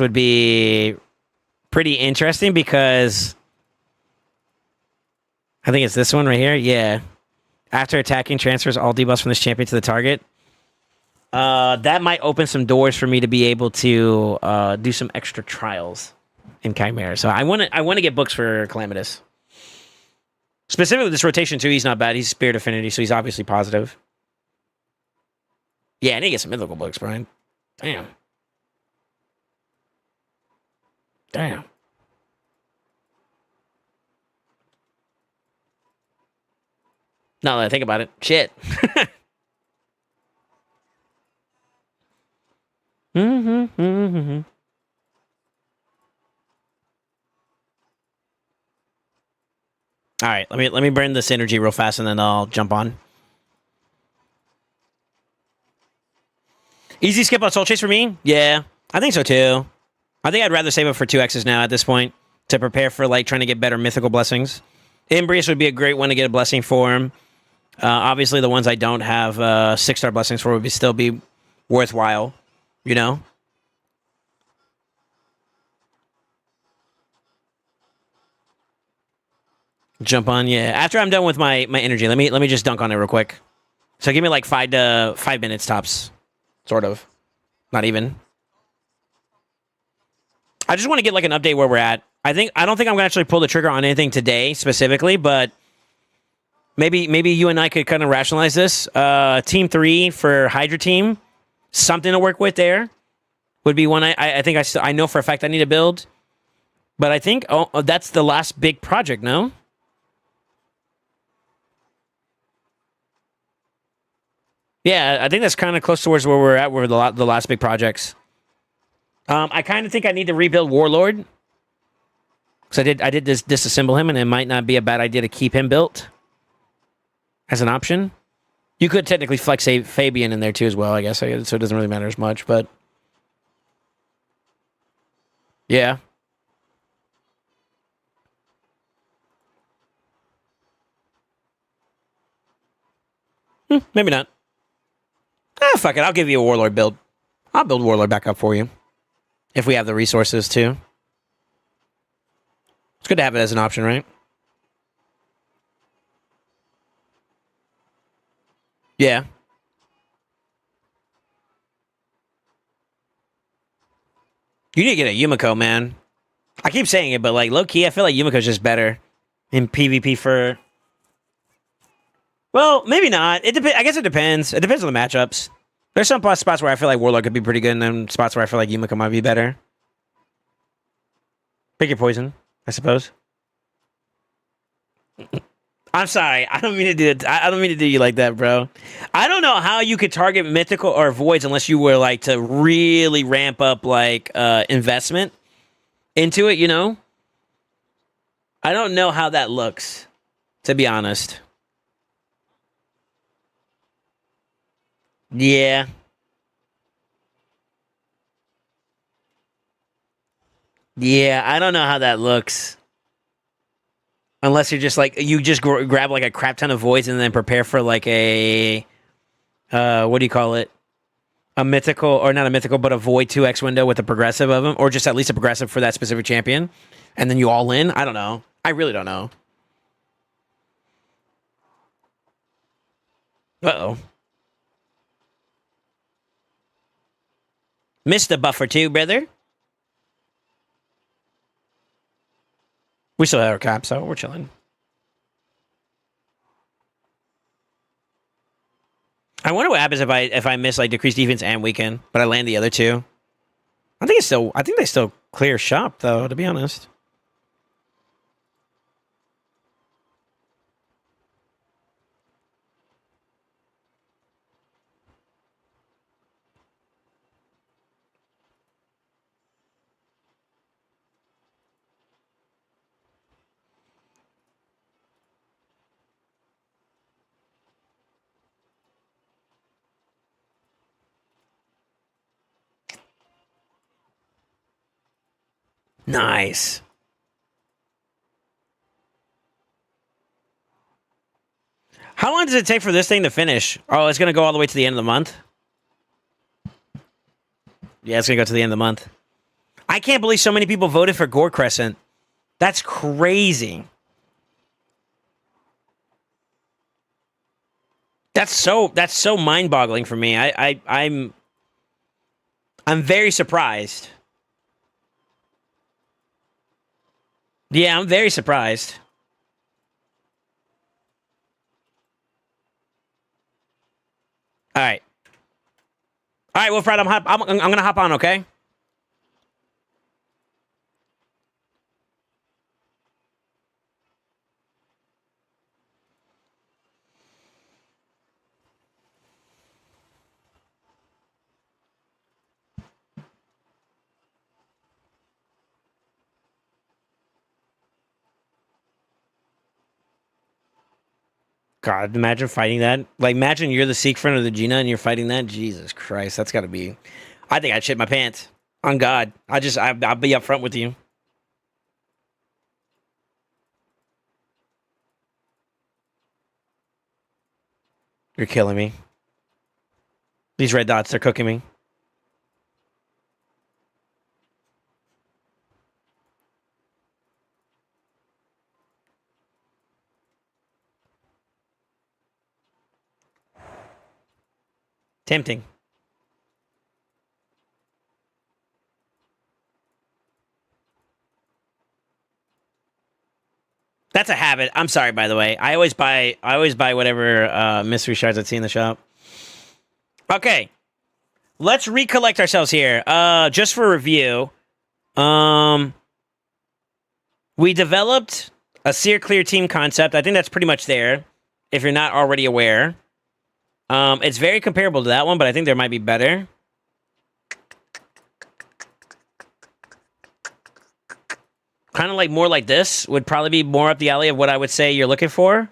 would be pretty interesting because. I think it's this one right here. Yeah. After attacking, transfers all debuffs from this champion to the target. That might open some doors for me to be able to do some extra trials in Chimera. So I want to get books for Calamitous. Specifically, this rotation too. He's not bad. He's Spirit Affinity, so he's obviously positive. Yeah, I need to get some mythical books, Brian. Damn. Now that I think about it, shit. All right, let me burn this energy real fast, and then I'll jump on. Easy skip on Soul Chase for me? Yeah, I think so too. I think I'd rather save it for 2X's now at this point to prepare for like trying to get better mythical blessings. Embrius would be a great one to get a blessing for him. Obviously, the ones I don't have 6-star blessings for would still be worthwhile, you know? Jump on, yeah. After I'm done with my energy, let me just dunk on it real quick. So give me like 5 minutes tops, sort of. Not even. I just want to get like an update where we're at. I don't think I'm gonna actually pull the trigger on anything today specifically, but maybe you and I could kind of rationalize this. Team 3 for Hydra team, something to work with there would be one. I think I know for a fact I need to build, but I think that's the last big project. No. Yeah, I think that's kind of close towards where we're at. We're the last big projects. I kind of think I need to rebuild Warlord. Because I did disassemble him, and it might not be a bad idea to keep him built as an option. You could technically flex Fabian in there too as well, I guess. So it doesn't really matter as much, but yeah. Maybe not. Fuck it. I'll give you a Warlord build. I'll build Warlord back up for you. If we have the resources too. It's good to have it as an option, right? Yeah. You need to get a Yumiko, man. I keep saying it, but like low-key, I feel like Yumiko's just better in PvP for... Well, maybe not. I guess it depends. It depends on the matchups. There's some spots where I feel like Warlord could be pretty good, and then spots where I feel like Yumiko might be better. Pick your poison, I suppose. I'm sorry. I don't mean to do it. I don't mean to do you like that, bro. I don't know how you could target mythical or voids unless you were like to really ramp up like investment into it, you know? I don't know how that looks, to be honest. Yeah. Yeah, I don't know how that looks. Unless you're just like, you just grab like a crap ton of voids and then prepare for like a, what do you call it? A mythical, or not a mythical, but a void 2x window with a progressive of them, or just at least a progressive for that specific champion. And then you all in? I don't know. I really don't know. Uh-oh. Missed the buffer too, brother. We still have our cap, so we're chilling. I wonder what happens if I miss like decreased defense and weaken, but I land the other two. I think they still clear shop though, to be honest. Nice. How long does it take for this thing to finish? Oh, it's going to go all the way to the end of the month? Yeah, it's going to go to the end of the month. I can't believe so many people voted for Gore Crescent. That's crazy. That's so mind-boggling for me. I'm very surprised. Yeah, I'm very surprised. All right. All right, Wolfred, I'm going to hop on, okay? God, imagine fighting that. Like, imagine you're the Sikh friend of the Gina and you're fighting that. Jesus Christ, that's got to be... I think I'd shit my pants. On God. I'll be upfront with you. You're killing me. These red dots, they're cooking me. Tempting. That's a habit. I'm sorry, by the way. I always buy whatever mystery shards I see in the shop. Okay. Let's recollect ourselves here. Just for review. We developed a Seer Clear team concept. I think that's pretty much there, if you're not already aware. It's very comparable to that one, but I think there might be better. Kind of like more like this would probably be more up the alley of what I would say you're looking for.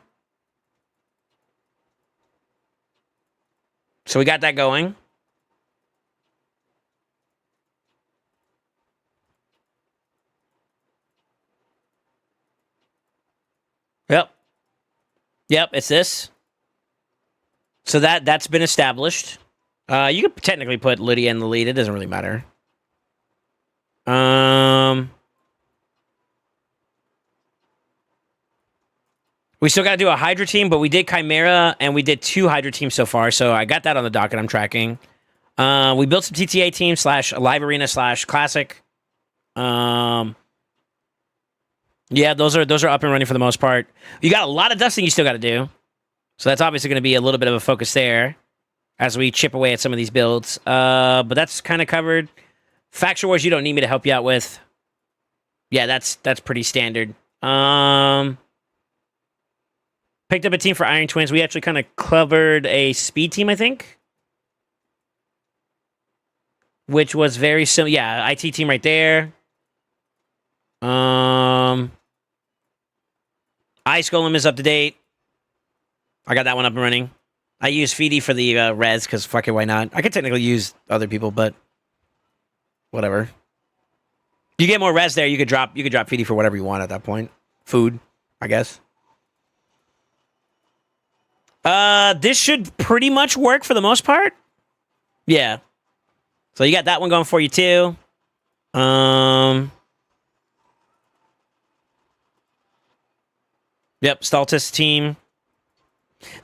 So we got that going. Yep. Yep, it's this. So that's been established. You could technically put Lydia in the lead. It doesn't really matter. We still got to do a Hydra team, but we did Chimera, and we did 2 Hydra teams so far, so I got that on the docket I'm tracking. We built some TTA teams / live arena / classic. Yeah, those are up and running for the most part. You got a lot of dusting you still got to do. So that's obviously going to be a little bit of a focus there as we chip away at some of these builds. But that's kind of covered. Factual Wars, you don't need me to help you out with. Yeah, that's pretty standard. Picked up a team for Iron Twins. We actually kind of covered a speed team, I think. Which was very similar. Yeah, IT team right there. Ice Golem is up to date. I got that one up and running. I use Feedy for the res, because fuck it, why not? I could technically use other people, but whatever. You get more res there, you could drop Feedy for whatever you want at that point. Food, I guess. This should pretty much work for the most part. Yeah. So you got that one going for you too. Yep, Stultus team.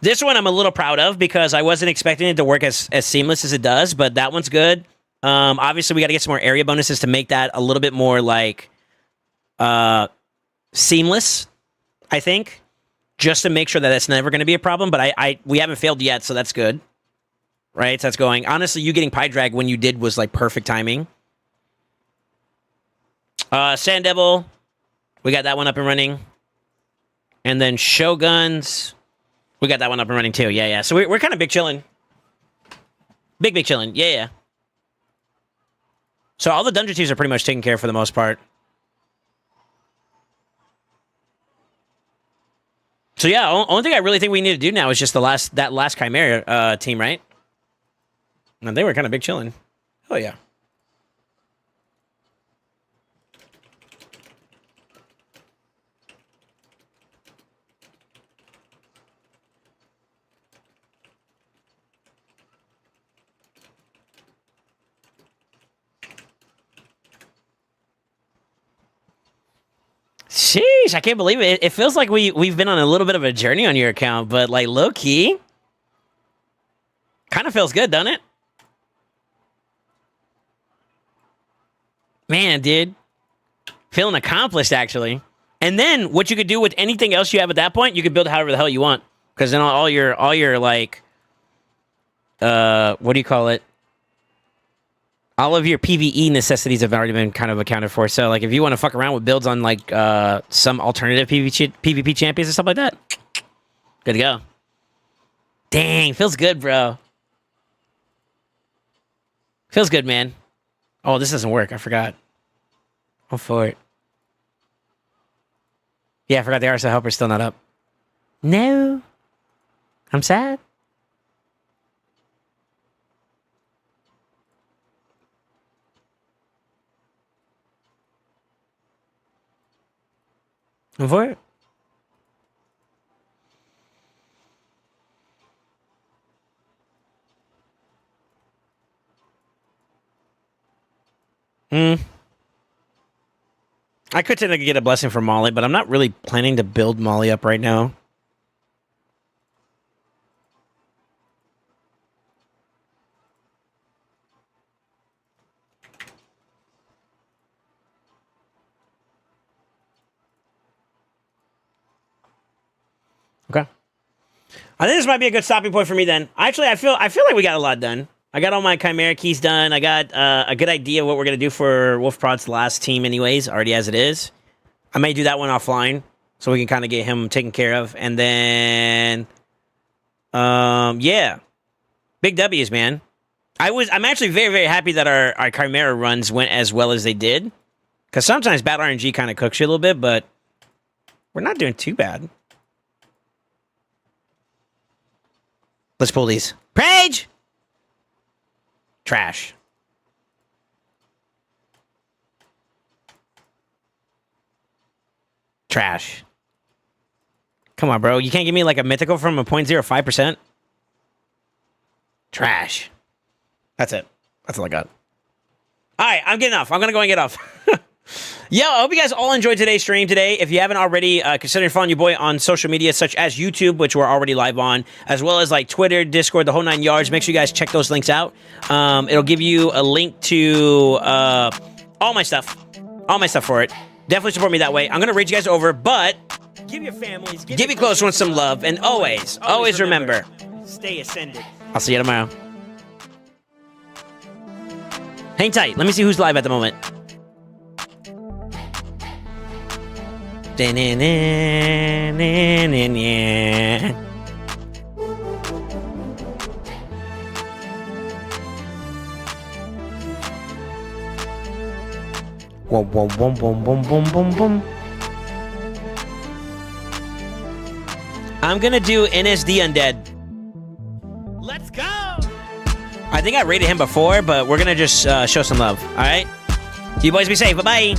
This one I'm a little proud of because I wasn't expecting it to work as seamless as it does, but that one's good. Obviously, we got to get some more area bonuses to make that a little bit more like seamless, I think, just to make sure that it's never going to be a problem. But we haven't failed yet, so that's good. Right? So that's going. Honestly, you getting Pie Drag when you did was like perfect timing. Sand Devil, we got that one up and running. And then Shoguns, we got that one up and running too. Yeah, yeah. So we're kind of big chilling. Big chilling. Yeah, yeah. So all the dungeon teams are pretty much taken care of for the most part. So yeah, only thing I really think we need to do now is just that last Chimera team, right? And they were kind of big chilling. Oh yeah. Sheesh, I can't believe it. It feels like we've been on a little bit of a journey on your account, but like low key, kind of feels good, doesn't it? Man, dude, feeling accomplished actually. And then what you could do with anything else you have at that point, you could build however the hell you want, because then all your like, what do you call it? All of your PvE necessities have already been kind of accounted for. So, like, if you want to fuck around with builds on, like, some alternative PvP champions or stuff like that, good to go. Dang, feels good, bro. Feels good, man. Oh, this doesn't work. I forgot. Oh, for it. Yeah, I forgot the RSL helper's still not up. No. I'm sad. For it. I could technically get a blessing from Molly, but I'm not really planning to build Molly up right now. Okay. I think this might be a good stopping point for me then. Actually, I feel like we got a lot done. I got all my Chimera keys done. I got a good idea of what we're going to do for Wolf Prod's last team anyways, already as it is. I may do that one offline so we can kind of get him taken care of. And then, yeah. Big W's, man. I'm actually very, very happy that our Chimera runs went as well as they did. Because sometimes bad RNG kind of cooks you a little bit, but we're not doing too bad. Let's pull these. Page! Trash. Trash. Come on, bro. You can't give me like a mythical from a 0.05%? Trash. That's it. That's all I got. All right, I'm getting off. I'm going to go and get off. Yo, I hope you guys all enjoyed today's stream today. If you haven't already, consider following your boy on social media such as YouTube, which we're already live on, as well as like Twitter, Discord, the whole 9 yards. Make sure you guys check those links out. It'll give you a link to all my stuff for it. Definitely support me that way. I'm going to read you guys over, but give your families, give your close ones some love, and always remember, stay ascended. I'll see you tomorrow. Hang tight. Let me see who's live at the moment. Whoa, whoa, boom, boom, boom, boom, boom, boom. I'm gonna do NSD Undead. Let's go! I think I rated him before, but we're gonna just show some love, alright? You boys be safe, bye-bye!